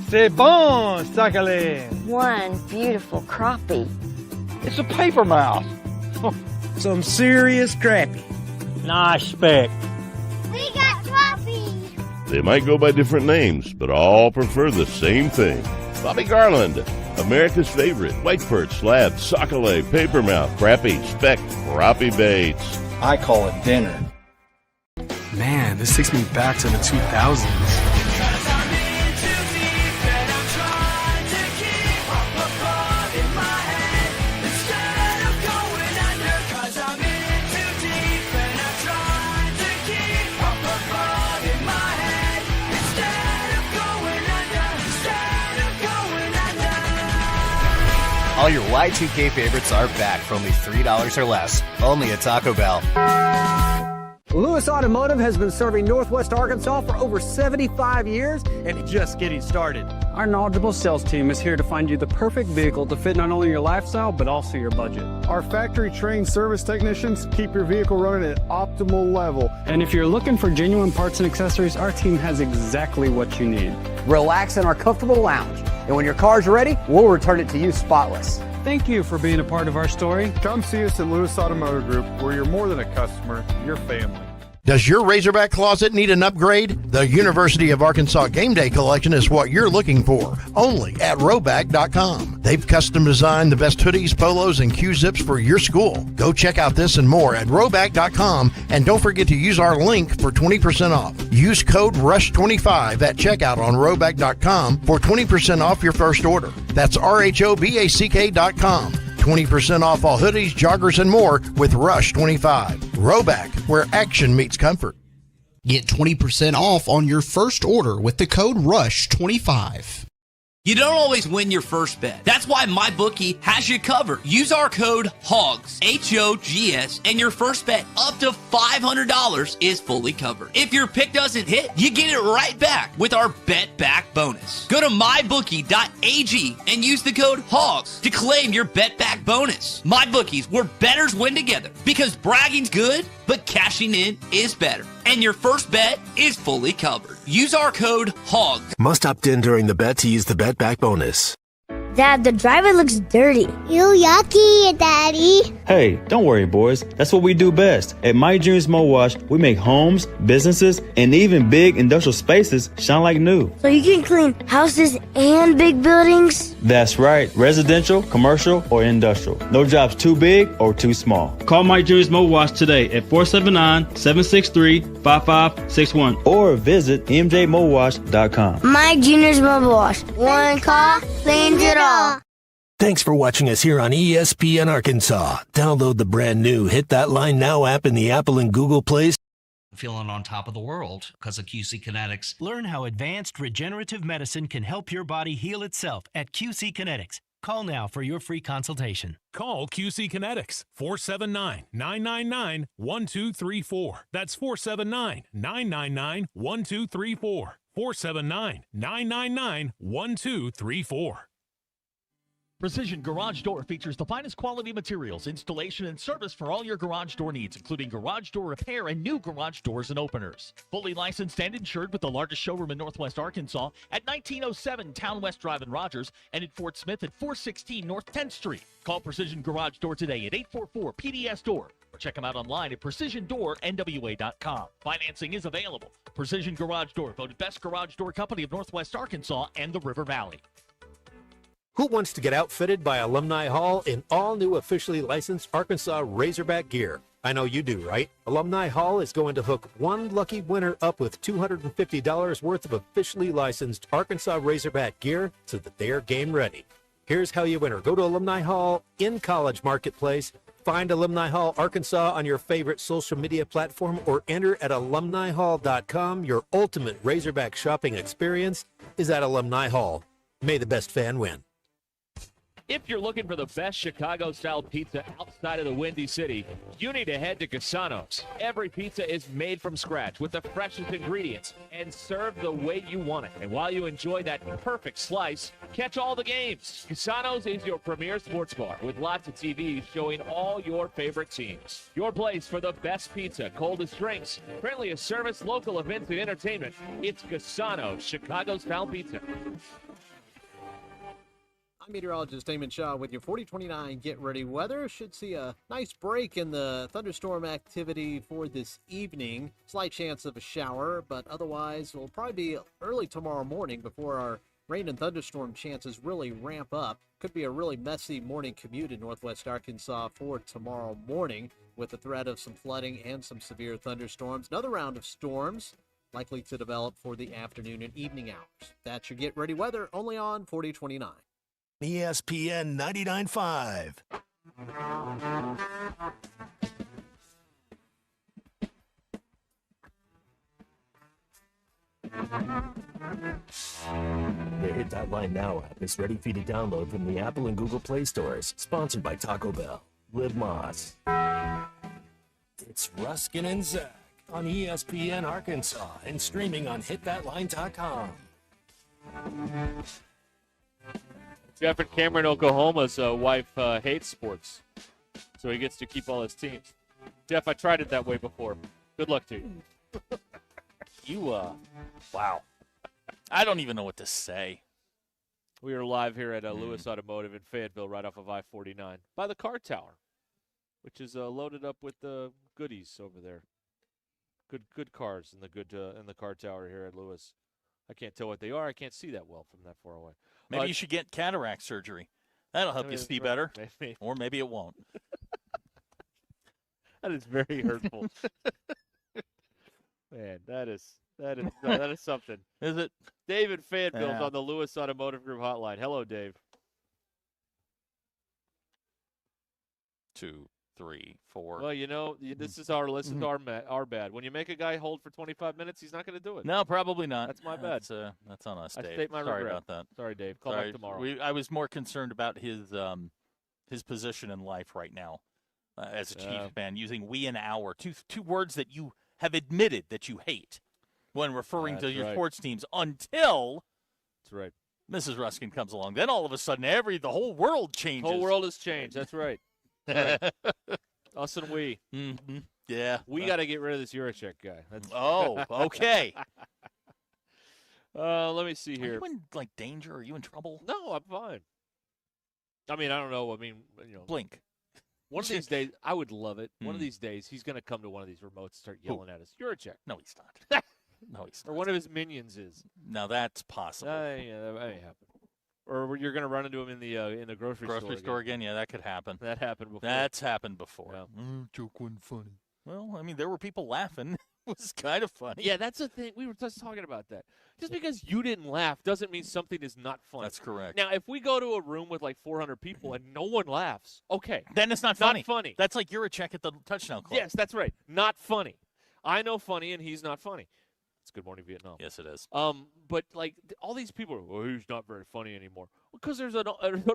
C'est bon, sacale. One beautiful crappie. It's a paper mouse. Some serious crappie. Nice speck. We got crappie. They might go by different names, but all prefer the same thing. Bobby Garland, America's favorite white perch, slab, sockeye, papermouth, crappie, speck, crappie baits. I call it dinner. Man, this takes me back to the 2000s. All your Y2K favorites are back for only $3 or less. Only at Taco Bell. Lewis Automotive has been serving Northwest Arkansas for over 75 years and just getting started. Our knowledgeable sales team is here to find you the perfect vehicle to fit not only your lifestyle, but also your budget. Our factory-trained service technicians keep your vehicle running at optimal level. And if you're looking for genuine parts and accessories, our team has exactly what you need. Relax in our comfortable lounge. And when your car's ready, we'll return it to you spotless. Thank you for being a part of our story. Come see us at Lewis Automotive Group, where you're more than a customer, you're family. Does your Razorback closet need an upgrade? The University of Arkansas Game Day Collection is what you're looking for, only at Roback.com. They've custom designed the best hoodies, polos, and Q-zips for your school. Go check out this and more at Roback.com, and don't forget to use our link for 20% off. Use code RUSH25 at checkout on Roback.com for 20% off your first order. That's RHOBACK.com. 20% off all hoodies, joggers, and more with Rush 25. Roback, where action meets comfort. Get 20% off on your first order with the code RUSH25. You don't always win your first bet. That's why MyBookie has you covered. Use our code HOGS, H-O-G-S, and your first bet up to $500 is fully covered. If your pick doesn't hit, you get it right back with our Bet Back bonus. Go to MyBookie.ag and use the code HOGS to claim your Bet Back bonus. MyBookie's, where bettors win together, because bragging's good, but cashing in is better. And your first bet is fully covered. Use our code HOGS. Must opt in during the bet to use the Bet Back bonus. Dad, the driver looks dirty. You yucky, Daddy. Hey, don't worry, boys. That's what we do best. At My Dreams Mo Wash, we make homes, businesses, and even big industrial spaces shine like new. So you can clean houses and big buildings? That's right. Residential, commercial, or industrial. No job's too big or too small. Call My Dreams Mo Wash today at 479-763-5561 or visit mjmowash.com. My Junior's Mobile Wash. One call cleans it all. Thanks for watching us here on ESPN Arkansas. Download the brand new Hit That Line Now app in the Apple and Google Play. Feeling on top of the world because of QC Kinetics. Learn how advanced regenerative medicine can help your body heal itself at QC Kinetics. Call now for your free consultation. Call QC Kinetics, 479-999-1234. That's 479-999-1234. 479-999-1234. Precision Garage Door features the finest quality materials, installation, and service for all your garage door needs, including garage door repair and new garage doors and openers. Fully licensed and insured with the largest showroom in Northwest Arkansas at 1907 Town West Drive in Rogers and in Fort Smith at 416 North 10th Street. Call Precision Garage Door today at 844-PDS-DOOR or check them out online at precisiondoornwa.com. Financing is available. Precision Garage Door, voted best garage door company of Northwest Arkansas and the River Valley. Who wants to get outfitted by Alumni Hall in all new officially licensed Arkansas Razorback gear? I know you do, right? Alumni Hall is going to hook one lucky winner up with $250 worth of officially licensed Arkansas Razorback gear so that they are game ready. Here's how you enter. Go to Alumni Hall in College Marketplace, find Alumni Hall Arkansas on your favorite social media platform, or enter at alumnihall.com. Your ultimate Razorback shopping experience is at Alumni Hall. May the best fan win. If you're looking for the best Chicago-style pizza outside of the Windy City, you need to head to Cassano's. Every pizza is made from scratch with the freshest ingredients and served the way you want it. And while you enjoy that perfect slice, catch all the games. Cassano's is your premier sports bar with lots of TVs showing all your favorite teams. Your place for the best pizza, coldest drinks, friendliest service, local events, and entertainment. It's Cassano's Chicago-style pizza. I'm meteorologist Damon Shaw with your 4029 Get Ready weather. Should see a nice break in the thunderstorm activity for this evening. Slight chance of a shower, but otherwise will probably be early tomorrow morning before our rain and thunderstorm chances really ramp up. Could be a really messy morning commute in Northwest Arkansas for tomorrow morning with the threat of some flooding and some severe thunderstorms. Another round of storms likely to develop for the afternoon and evening hours. That's your Get Ready weather only on 4029. ESPN 99.5. The Hit That Line Now app is ready for you to download from the Apple and Google Play stores. Sponsored by Taco Bell. Live Moss. It's Ruskin and Zach on ESPN Arkansas and streaming on hitthatline.com. Jeff in Cameron, Oklahoma's wife hates sports, so he gets to keep all his teams. Jeff, I tried it that way before. Good luck to you. Wow. I don't even know what to say. We are live here at Lewis Automotive in Fayetteville, right off of I-49, by the car tower, which is loaded up with goodies over there. Good cars in the car tower here at Lewis. I can't tell what they are. I can't see that well from that far away. Maybe you should get cataract surgery. That'll help you see better. Maybe. Or maybe it won't. That is very hurtful. Man, that is something. Is it? David Fayetteville's on the Lewis Automotive Group hotline. Hello, Dave. 2, 3, 4. Well, this is our bad. When you make a guy hold for 25 minutes, he's not going to do it. No, probably not. That's my bad. That's on us, Dave. I state my Sorry regret. about that. Sorry, Dave. Call back tomorrow. I was more concerned about his position in life right now as a Chiefs fan, using we and our, two words that you have admitted that you hate when referring to your sports teams until that's right. Mrs. Ruskin comes along. Then all of a sudden, the whole world changes. The whole world has changed. That's right. Right. Us and we. Mm-hmm. Yeah. We got to get rid of this Juracek guy. Oh, okay. Let me see here. Are you in, danger? Are you in trouble? No, I'm fine. I mean, I don't know. I mean, Blink. One of these days, I would love it. One of these days, he's going to come to one of these remotes and start yelling at us. Juracek. No, he's not. No, he's not. Or one of his minions is. Now, that's possible. Yeah, that may happen. Or you're going to run into him in the grocery store again. Yeah, that could happen. That happened before. That's happened before. Yeah. Joke wasn't funny. Well, I mean, there were people laughing. It was kind of funny. Yeah, that's the thing. We were just talking about that. Just because you didn't laugh doesn't mean something is not funny. That's correct. Now, if we go to a room with 400 people and no one laughs, okay. Then it's not funny. Not funny. That's like Juracek at the touchdown club. Yes, that's right. Not funny. I know funny and he's not funny. It's Good Morning Vietnam. Yes, it is. But all these people are, well, he's not very funny anymore. Because there's an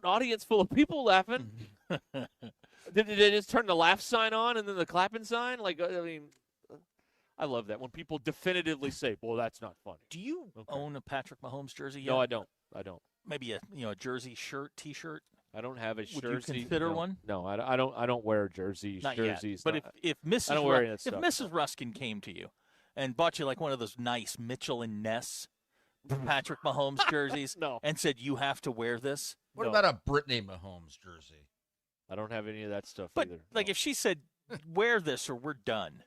audience full of people laughing. Did they just turn the laugh sign on and then the clapping sign? I love that when people definitively say, "Well, that's not funny." Do you own a Patrick Mahomes jersey yet? No, I don't. I don't. Maybe a jersey shirt, T-shirt. I don't have a Would jersey. you consider one? No, I don't. I don't wear jerseys. Not jerseys. yet. But if Mrs. I don't wear any of that if stuff. Mrs. Ruskin came to you and bought you like one of those nice Mitchell and Ness Patrick Mahomes jerseys and said you have to wear this, What about a Brittany Mahomes jersey? I don't have any of that stuff but either. like if she said wear this or we're done,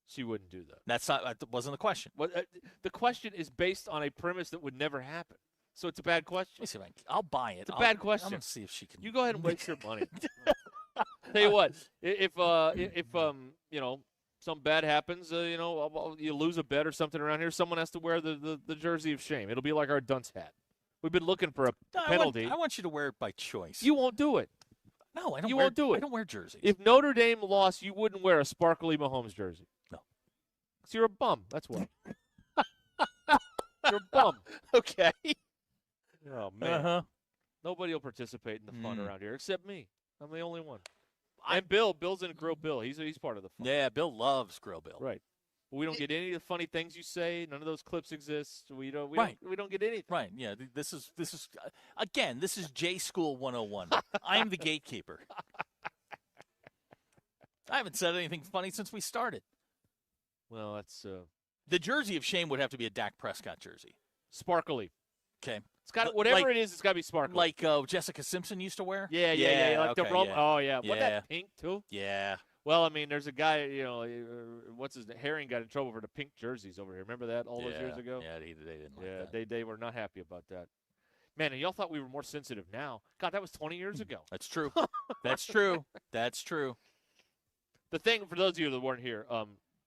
She wouldn't do that. that wasn't the question. The question is based on a premise that would never happen. So it's a bad question. Let me see if I'll buy it. It's a bad question. I'm gonna see if she can. You go ahead and waste your money. Tell you what, if something bad happens, you lose a bet or something around here, someone has to wear the jersey of shame. It'll be like our dunce hat. We've been looking for a penalty. I want you to wear it by choice. You won't do it. No, I don't. You won't do it. I don't wear jerseys. If Notre Dame lost, you wouldn't wear a sparkly Mahomes jersey. No. Because you're a bum. That's why. You're a bum. Okay. Oh, man. Uh-huh. Nobody will participate in the fun around here except me. I'm the only one. And Bill. Bill's in Grill Bill. He's part of the fun. Yeah, Bill loves Grill Bill. Right. We don't get any of the funny things you say. None of those clips exist. We don't get anything. Right. Yeah. This is again. This is J School 101. I'm the gatekeeper. I haven't said anything funny since we started. Well, that's the jersey of shame would have to be a Dak Prescott jersey. Sparkly. Okay. It's got whatever it is. It's got to be sparkly. Like Jessica Simpson used to wear. Yeah. Like okay, the Rome. yeah. Oh yeah. Yeah. What that pink too? Yeah. Well, I mean, there's a guy. What's his name? Herring got in trouble for the pink jerseys over here. Remember that all those years ago? Yeah. They didn't like that. They were not happy about that. Man, and y'all thought we were more sensitive now. God, that was 20 years ago. That's true. That's true. That's true. The thing, for those of you that weren't here,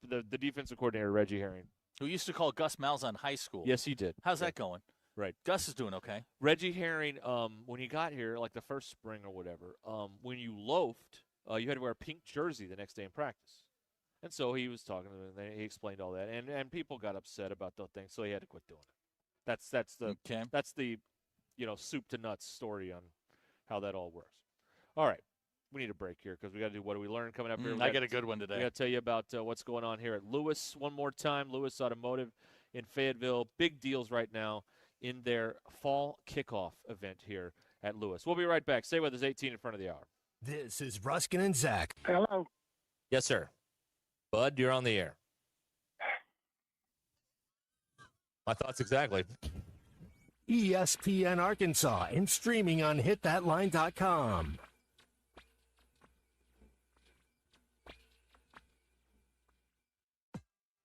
the defensive coordinator, Reggie Herring. Who used to call Gus Malzahn high school. Yes, he did. How's that going? Right. Gus is doing okay. Reggie Herring, when he got here, like the first spring or whatever, when you loafed, you had to wear a pink jersey the next day in practice. And so he was talking to them, and he explained all that. And people got upset about those things, so he had to quit doing it. That's the soup to nuts story on how that all works. All right. We need a break here because we got to do What Do We Learn coming up here. I got a good one today. We got to tell you about what's going on here at Lewis one more time. Lewis Automotive in Fayetteville. Big deals right now in their fall kickoff event here at Lewis. We'll be right back. Stay with us, 18 in front of the hour. This is Ruskin and Zach. Hello. Yes, sir. Bud, you're on the air. My thoughts exactly. ESPN Arkansas and streaming on hitthatline.com.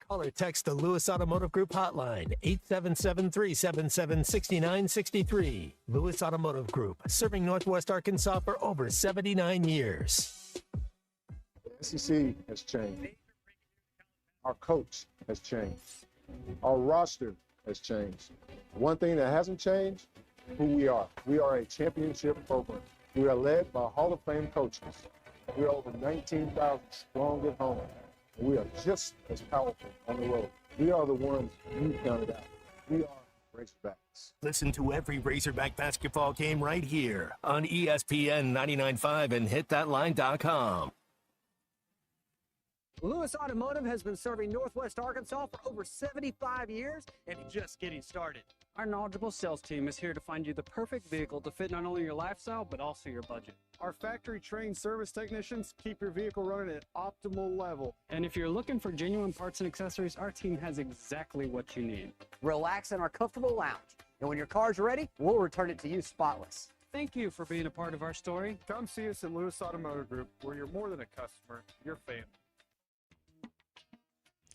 Call or text the Lewis Automotive Group hotline, 877-377-6963. Lewis Automotive Group, serving Northwest Arkansas for over 79 years. SEC has changed. Our coach has changed. Our roster has changed. One thing that hasn't changed, who we are. We are a championship program. We are led by Hall of Fame coaches. We are over 19,000 strong at home. We are just as powerful on the road. We are the ones you counted out. We are Razorbacks. Listen to every Razorback basketball game right here on ESPN 99.5 and hitthatline.com. Lewis Automotive has been serving Northwest Arkansas for over 75 years and just getting started. Our knowledgeable sales team is here to find you the perfect vehicle to fit not only your lifestyle, but also your budget. Our factory-trained service technicians keep your vehicle running at optimal level. And if you're looking for genuine parts and accessories, our team has exactly what you need. Relax in our comfortable lounge. And when your car's ready, we'll return it to you spotless. Thank you for being a part of our story. Come see us at Lewis Automotive Group, where you're more than a customer, you're family.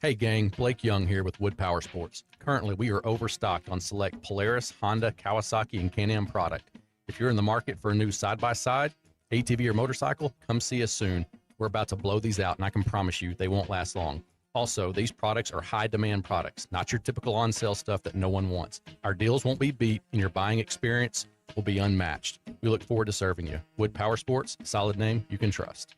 Hey gang, Blake Young here with Wood Power Sports. Currently, we are overstocked on select Polaris, Honda, Kawasaki, and Can-Am product. If you're in the market for a new side-by-side, ATV, or motorcycle, come see us soon. We're about to blow these out, and I can promise you they won't last long. Also, these products are high-demand products, not your typical on-sale stuff that no one wants. Our deals won't be beat, and your buying experience will be unmatched. We look forward to serving you. Wood Power Sports, solid name you can trust.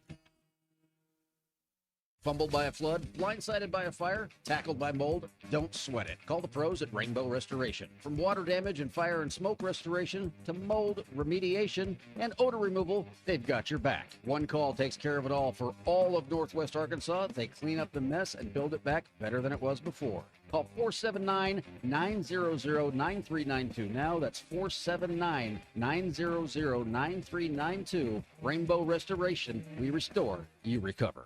Fumbled by a flood, blindsided by a fire, tackled by mold? Don't sweat it. Call the pros at Rainbow Restoration. From water damage and fire and smoke restoration to mold remediation and odor removal, they've got your back. One call takes care of it all for all of Northwest Arkansas. They clean up the mess and build it back better than it was before. Call 479-900-9392. Now that's 479-900-9392. Rainbow Restoration. We restore, you recover.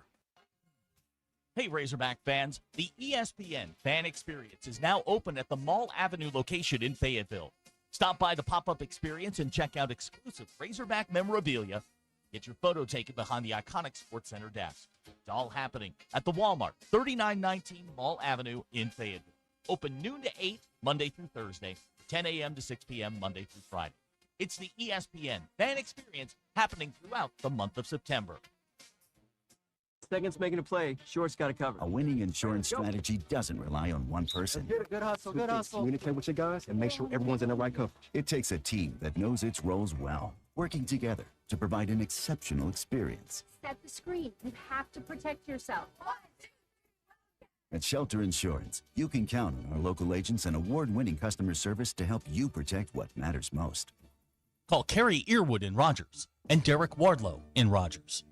Hey, Razorback fans, the ESPN Fan Experience is now open at the Mall Avenue location in Fayetteville. Stop by the pop-up experience and check out exclusive Razorback memorabilia. Get your photo taken behind the iconic Sports Center desk. It's all happening at the Walmart, 3919 Mall Avenue in Fayetteville. Open noon to 8, Monday through Thursday, 10 a.m. to 6 p.m. Monday through Friday. It's the ESPN Fan Experience happening throughout the month of September. Seconds making a play. Short's got it covered. A winning insurance strategy doesn't rely on one person. Good hustle, good hustle. Communicate with your guys and make sure everyone's in the right coverage. It takes a team that knows its roles well, working together to provide an exceptional experience. Set the screen. You have to protect yourself. At Shelter Insurance, you can count on our local agents and award-winning customer service to help you protect what matters most. Call Kerry Earwood in Rogers and Derek Wardlow in Rogers.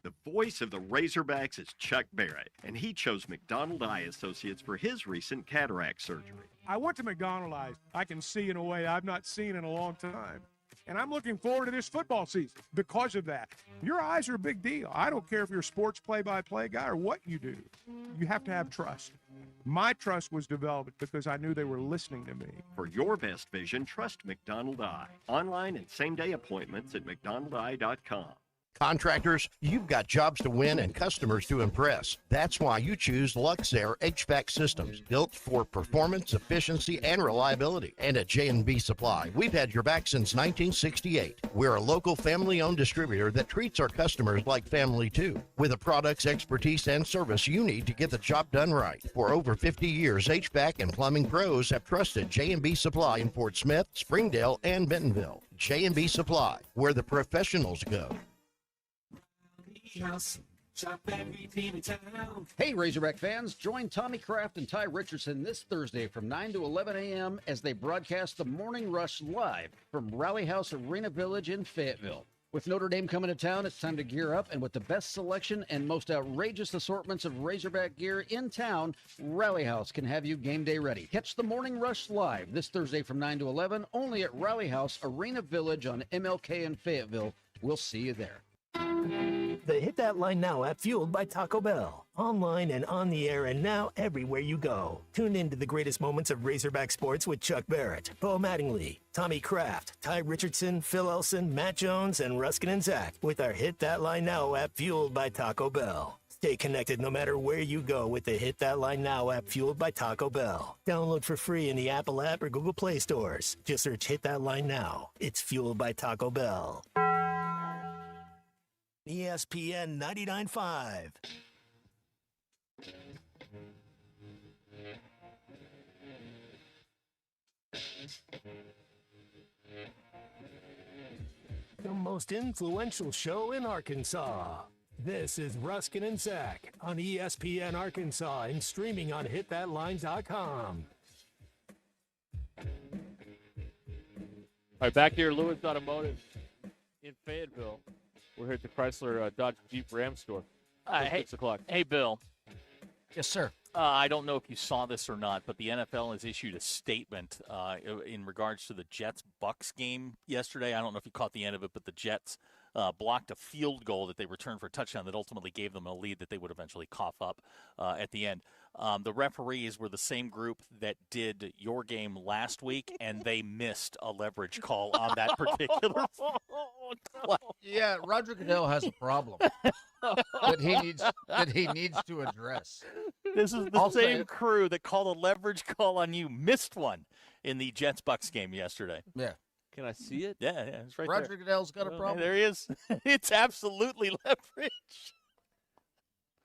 The voice of the Razorbacks is Chuck Barrett, and he chose McDonald Eye Associates for his recent cataract surgery. I went to McDonald Eye. I can see in a way I've not seen in a long time. And I'm looking forward to this football season because of that. Your eyes are a big deal. I don't care if you're a sports play-by-play guy or what you do. You have to have trust. My trust was developed because I knew they were listening to me. For your best vision, trust McDonald Eye. Online and same-day appointments at mcdonaldeye.com. Contractors, you've got jobs to win and customers to impress. That's why you choose Luxair HVAC systems, built for performance, efficiency, and reliability. And at J&B Supply, we've had your back since 1968. We're a local family-owned distributor that treats our customers like family too, with the products, expertise, and service you need to get the job done right. For over 50 years, HVAC and plumbing pros have trusted J&B Supply in Fort Smith, Springdale, and Bentonville. J&B Supply, where the professionals go. Hey, Razorback fans, join Tommy Kraft and Ty Richardson this Thursday from 9 to 11 a.m. as they broadcast the Morning Rush live from Rally House Arena Village in Fayetteville. With Notre Dame coming to town, it's time to gear up, and with the best selection and most outrageous assortments of Razorback gear in town, Rally House can have you game day ready. Catch the Morning Rush live this Thursday from 9 to 11, only at Rally House Arena Village on MLK in Fayetteville. We'll see you there. The Hit That Line Now app, fueled by Taco Bell. Online and on the air and now everywhere you go. Tune in to the greatest moments of Razorback sports with Chuck Barrett, Bo Mattingly, Tommy Kraft, Ty Richardson, Phil Elson, Matt Jones, and Ruscin and Zach with our Hit That Line Now app, fueled by Taco Bell. Stay connected no matter where you go with the Hit That Line Now app, fueled by Taco Bell. Download for free in the Apple app or Google Play stores. Just search Hit That Line Now. It's fueled by Taco Bell. ESPN 99.5. The most influential show in Arkansas. This is Ruskin and Zach on ESPN Arkansas and streaming on hitthatline.com. All right, back here, Lewis Automotive in Fayetteville. We're here at the Chrysler Dodge Jeep Ram store. Hey, 6 o'clock. Hey, Bill. Yes, sir. I don't know if you saw this or not, but the NFL has issued a statement in regards to the Jets-Bucks game yesterday. I don't know if you caught the end of it, but the Jets blocked a field goal that they returned for a touchdown that ultimately gave them a lead that they would eventually cough up at the end. The referees were the same group that did your game last week, and they missed a leverage call on that particular play. Yeah, Roger Goodell has a problem that he needs to address. This is the same crew that called a leverage call on you, missed one in the Jets-Bucks game yesterday. Yeah. Can I see it? Yeah, it's right Roger there. Goodell's got a problem. There he is. It's absolutely leverage.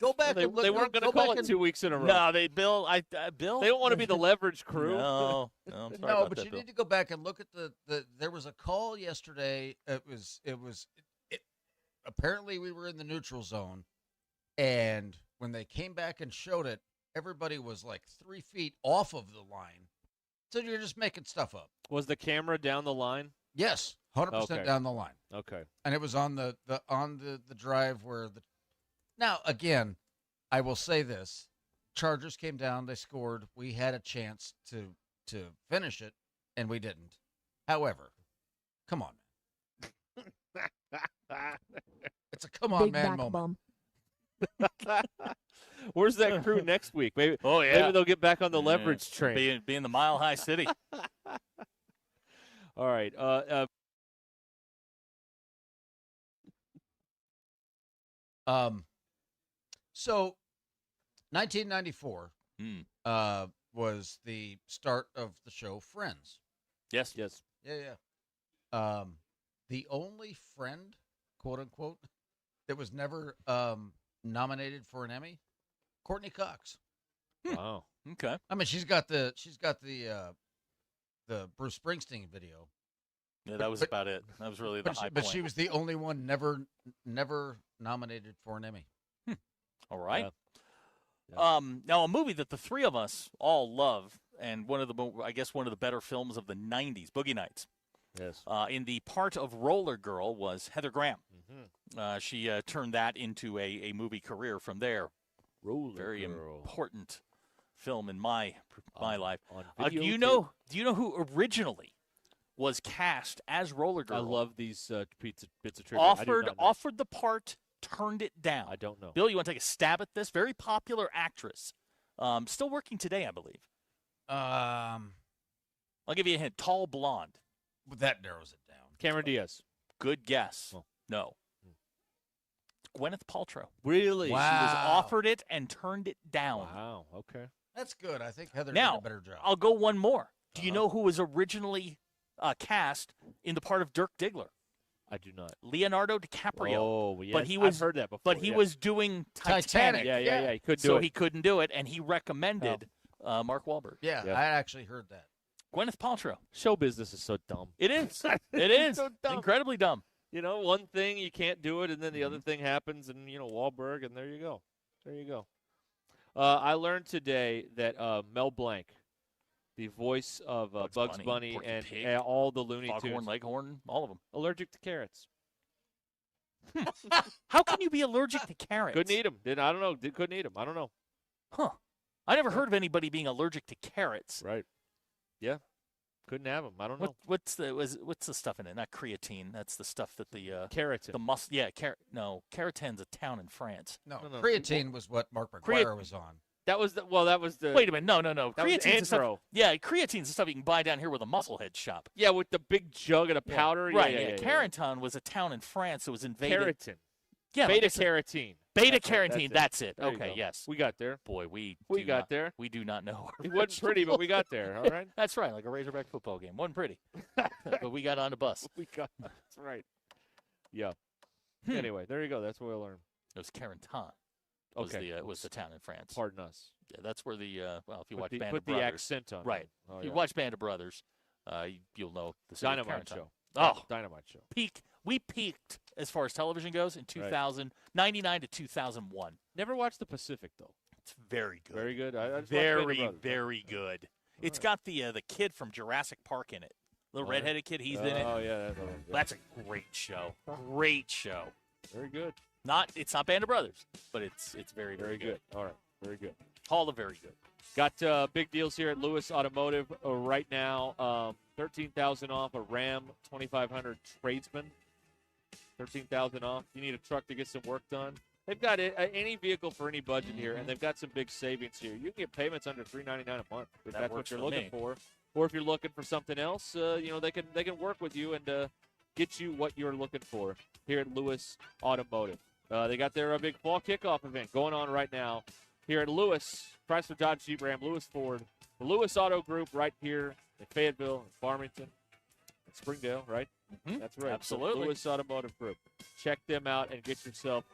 Go back They and look. they weren't going to call it 2 weeks in a row. No, Bill. They don't want to be the leverage crew. No, I'm sorry No, about but that, you Bill. need to go back and look at the. There was a call yesterday. It apparently we were in the neutral zone, And when they came back and showed it, everybody was like 3 feet off of the line. So you're just making stuff up. Was the camera down the line? Yes, 100% down the line. Okay. And it was on the drive where the. Now again, I will say this: Chargers came down, they scored. We had a chance to finish it, and we didn't. However, come on, man. It's a come on, Big man back moment. Where's that crew next week? Maybe. Oh yeah. Maybe they'll get back on the leverage train. Be in the Mile High City. All right. So, 1994 was the start of the show Friends. Yes. Yes. Yeah. The only friend, quote unquote, that was never nominated for an Emmy, Courtney Cox. Wow. Okay. I mean, she's got the Bruce Springsteen video. Yeah, that was about it. That was really the high But point. she was the only one never nominated for an Emmy. All right. Yeah. Now, a movie that the three of us all love, and one of the better films of the 90s, Boogie Nights. Yes. In the part of Roller Girl was Heather Graham. Mm-hmm. She turned that into a movie career from there. Very Girl. important film in my life. On Do you video, know who originally was cast as Roller Girl? I love these bits of trivia. I do not know. Offered the part, turned it down. I don't know. Bill, you want to take a stab at this? Very popular actress. Still working today, I believe. I'll give you a hint. Tall blonde. That narrows it down. Cameron Diaz. Good guess. Oh. No. Gwyneth Paltrow. Really? She was offered it and turned it down. Wow. Okay. That's good. I think Heather Now, did a better job. I'll go one more. Do you know who was originally cast in the part of Dirk Diggler? I do not. Leonardo DiCaprio. Oh, yes. But he was, I've heard that before. But he yeah. was doing Titanic. Yeah. He couldn't do So it. he couldn't do it, and he recommended Mark Wahlberg. Yeah, I actually heard that. Gwyneth Paltrow. Show business is so dumb. It is. It is. So dumb. Incredibly dumb. You know, one thing you can't do it, and then the other thing happens, and Wahlberg, and there you go. There you go. I learned today that Mel Blanc, the voice of Bugs Bunny Porky and Pig, all the Looney Foghorn Tunes, Leghorn, all of them. allergic to carrots. How can you be allergic to carrots? Couldn't eat them. I don't know. Couldn't eat them. I don't know. Huh. I never heard of anybody being allergic to carrots. Right. Yeah. Couldn't have them. I don't know. What's the stuff in it? Not creatine. That's the stuff that the keratin. The no, keratin's a town in France. No, creatine was what Mark McGuire was on. That was the. Wait a minute. No. That was Creatine's the stuff. Anthro. Yeah, creatine's the stuff you can buy down here with a Musclehead shop. Yeah, with the big jug of the powder. Right. Yeah. Keratin was a town in France that was invaded. Keratin. Yeah. Beta carotene. Beta carotene. That's it. There you Okay. go. Yes. We got there. Boy, we got there. We do not know. It wasn't pretty, but we got there. All right. That's right. Like a Razorback football game. Wasn't pretty, but we got on the bus. That's right. Yeah. Anyway, there you go. That's what we learned. It was Carentan. Okay. Was the town in France. Pardon us. Yeah, that's where the if you watch Band put of Brothers, the accent on. right? It. Oh, If you yeah. watch Band of Brothers, you'll know the city of Dynamite Carentan. show. Oh, Dynamite show. We peaked as far as television goes in 1999 to 2001. Never watched The Pacific though. It's very good. Very good. I just watched Band of Very, Brothers. very good. It's got the kid from Jurassic Park in it. Little redheaded kid. He's in it. Oh yeah. That's a great show. Great show. Very good. It's not Band of Brothers, but it's very, Very good. All right. Very good. Hall of Very Good. Got big deals here at Lewis Automotive right now. $13,000 off a Ram 2500 Tradesman. $13,000 off. You need a truck to get some work done. They've got any vehicle for any budget here, and they've got some big savings here. You can get payments under $399 a month if That that's what works you're for looking me. for, or if you're looking for something else. They can work with you and get you what you're looking for here at Lewis Automotive. They got their big fall kickoff event going on right now here at Lewis, Chrysler, Dodge, Jeep, Ram, Lewis Ford, the Lewis Auto Group right here in Fayetteville, and Farmington, and Springdale, right? Mm-hmm. That's right. Absolutely. The Lewis Automotive Group. Check them out and get yourself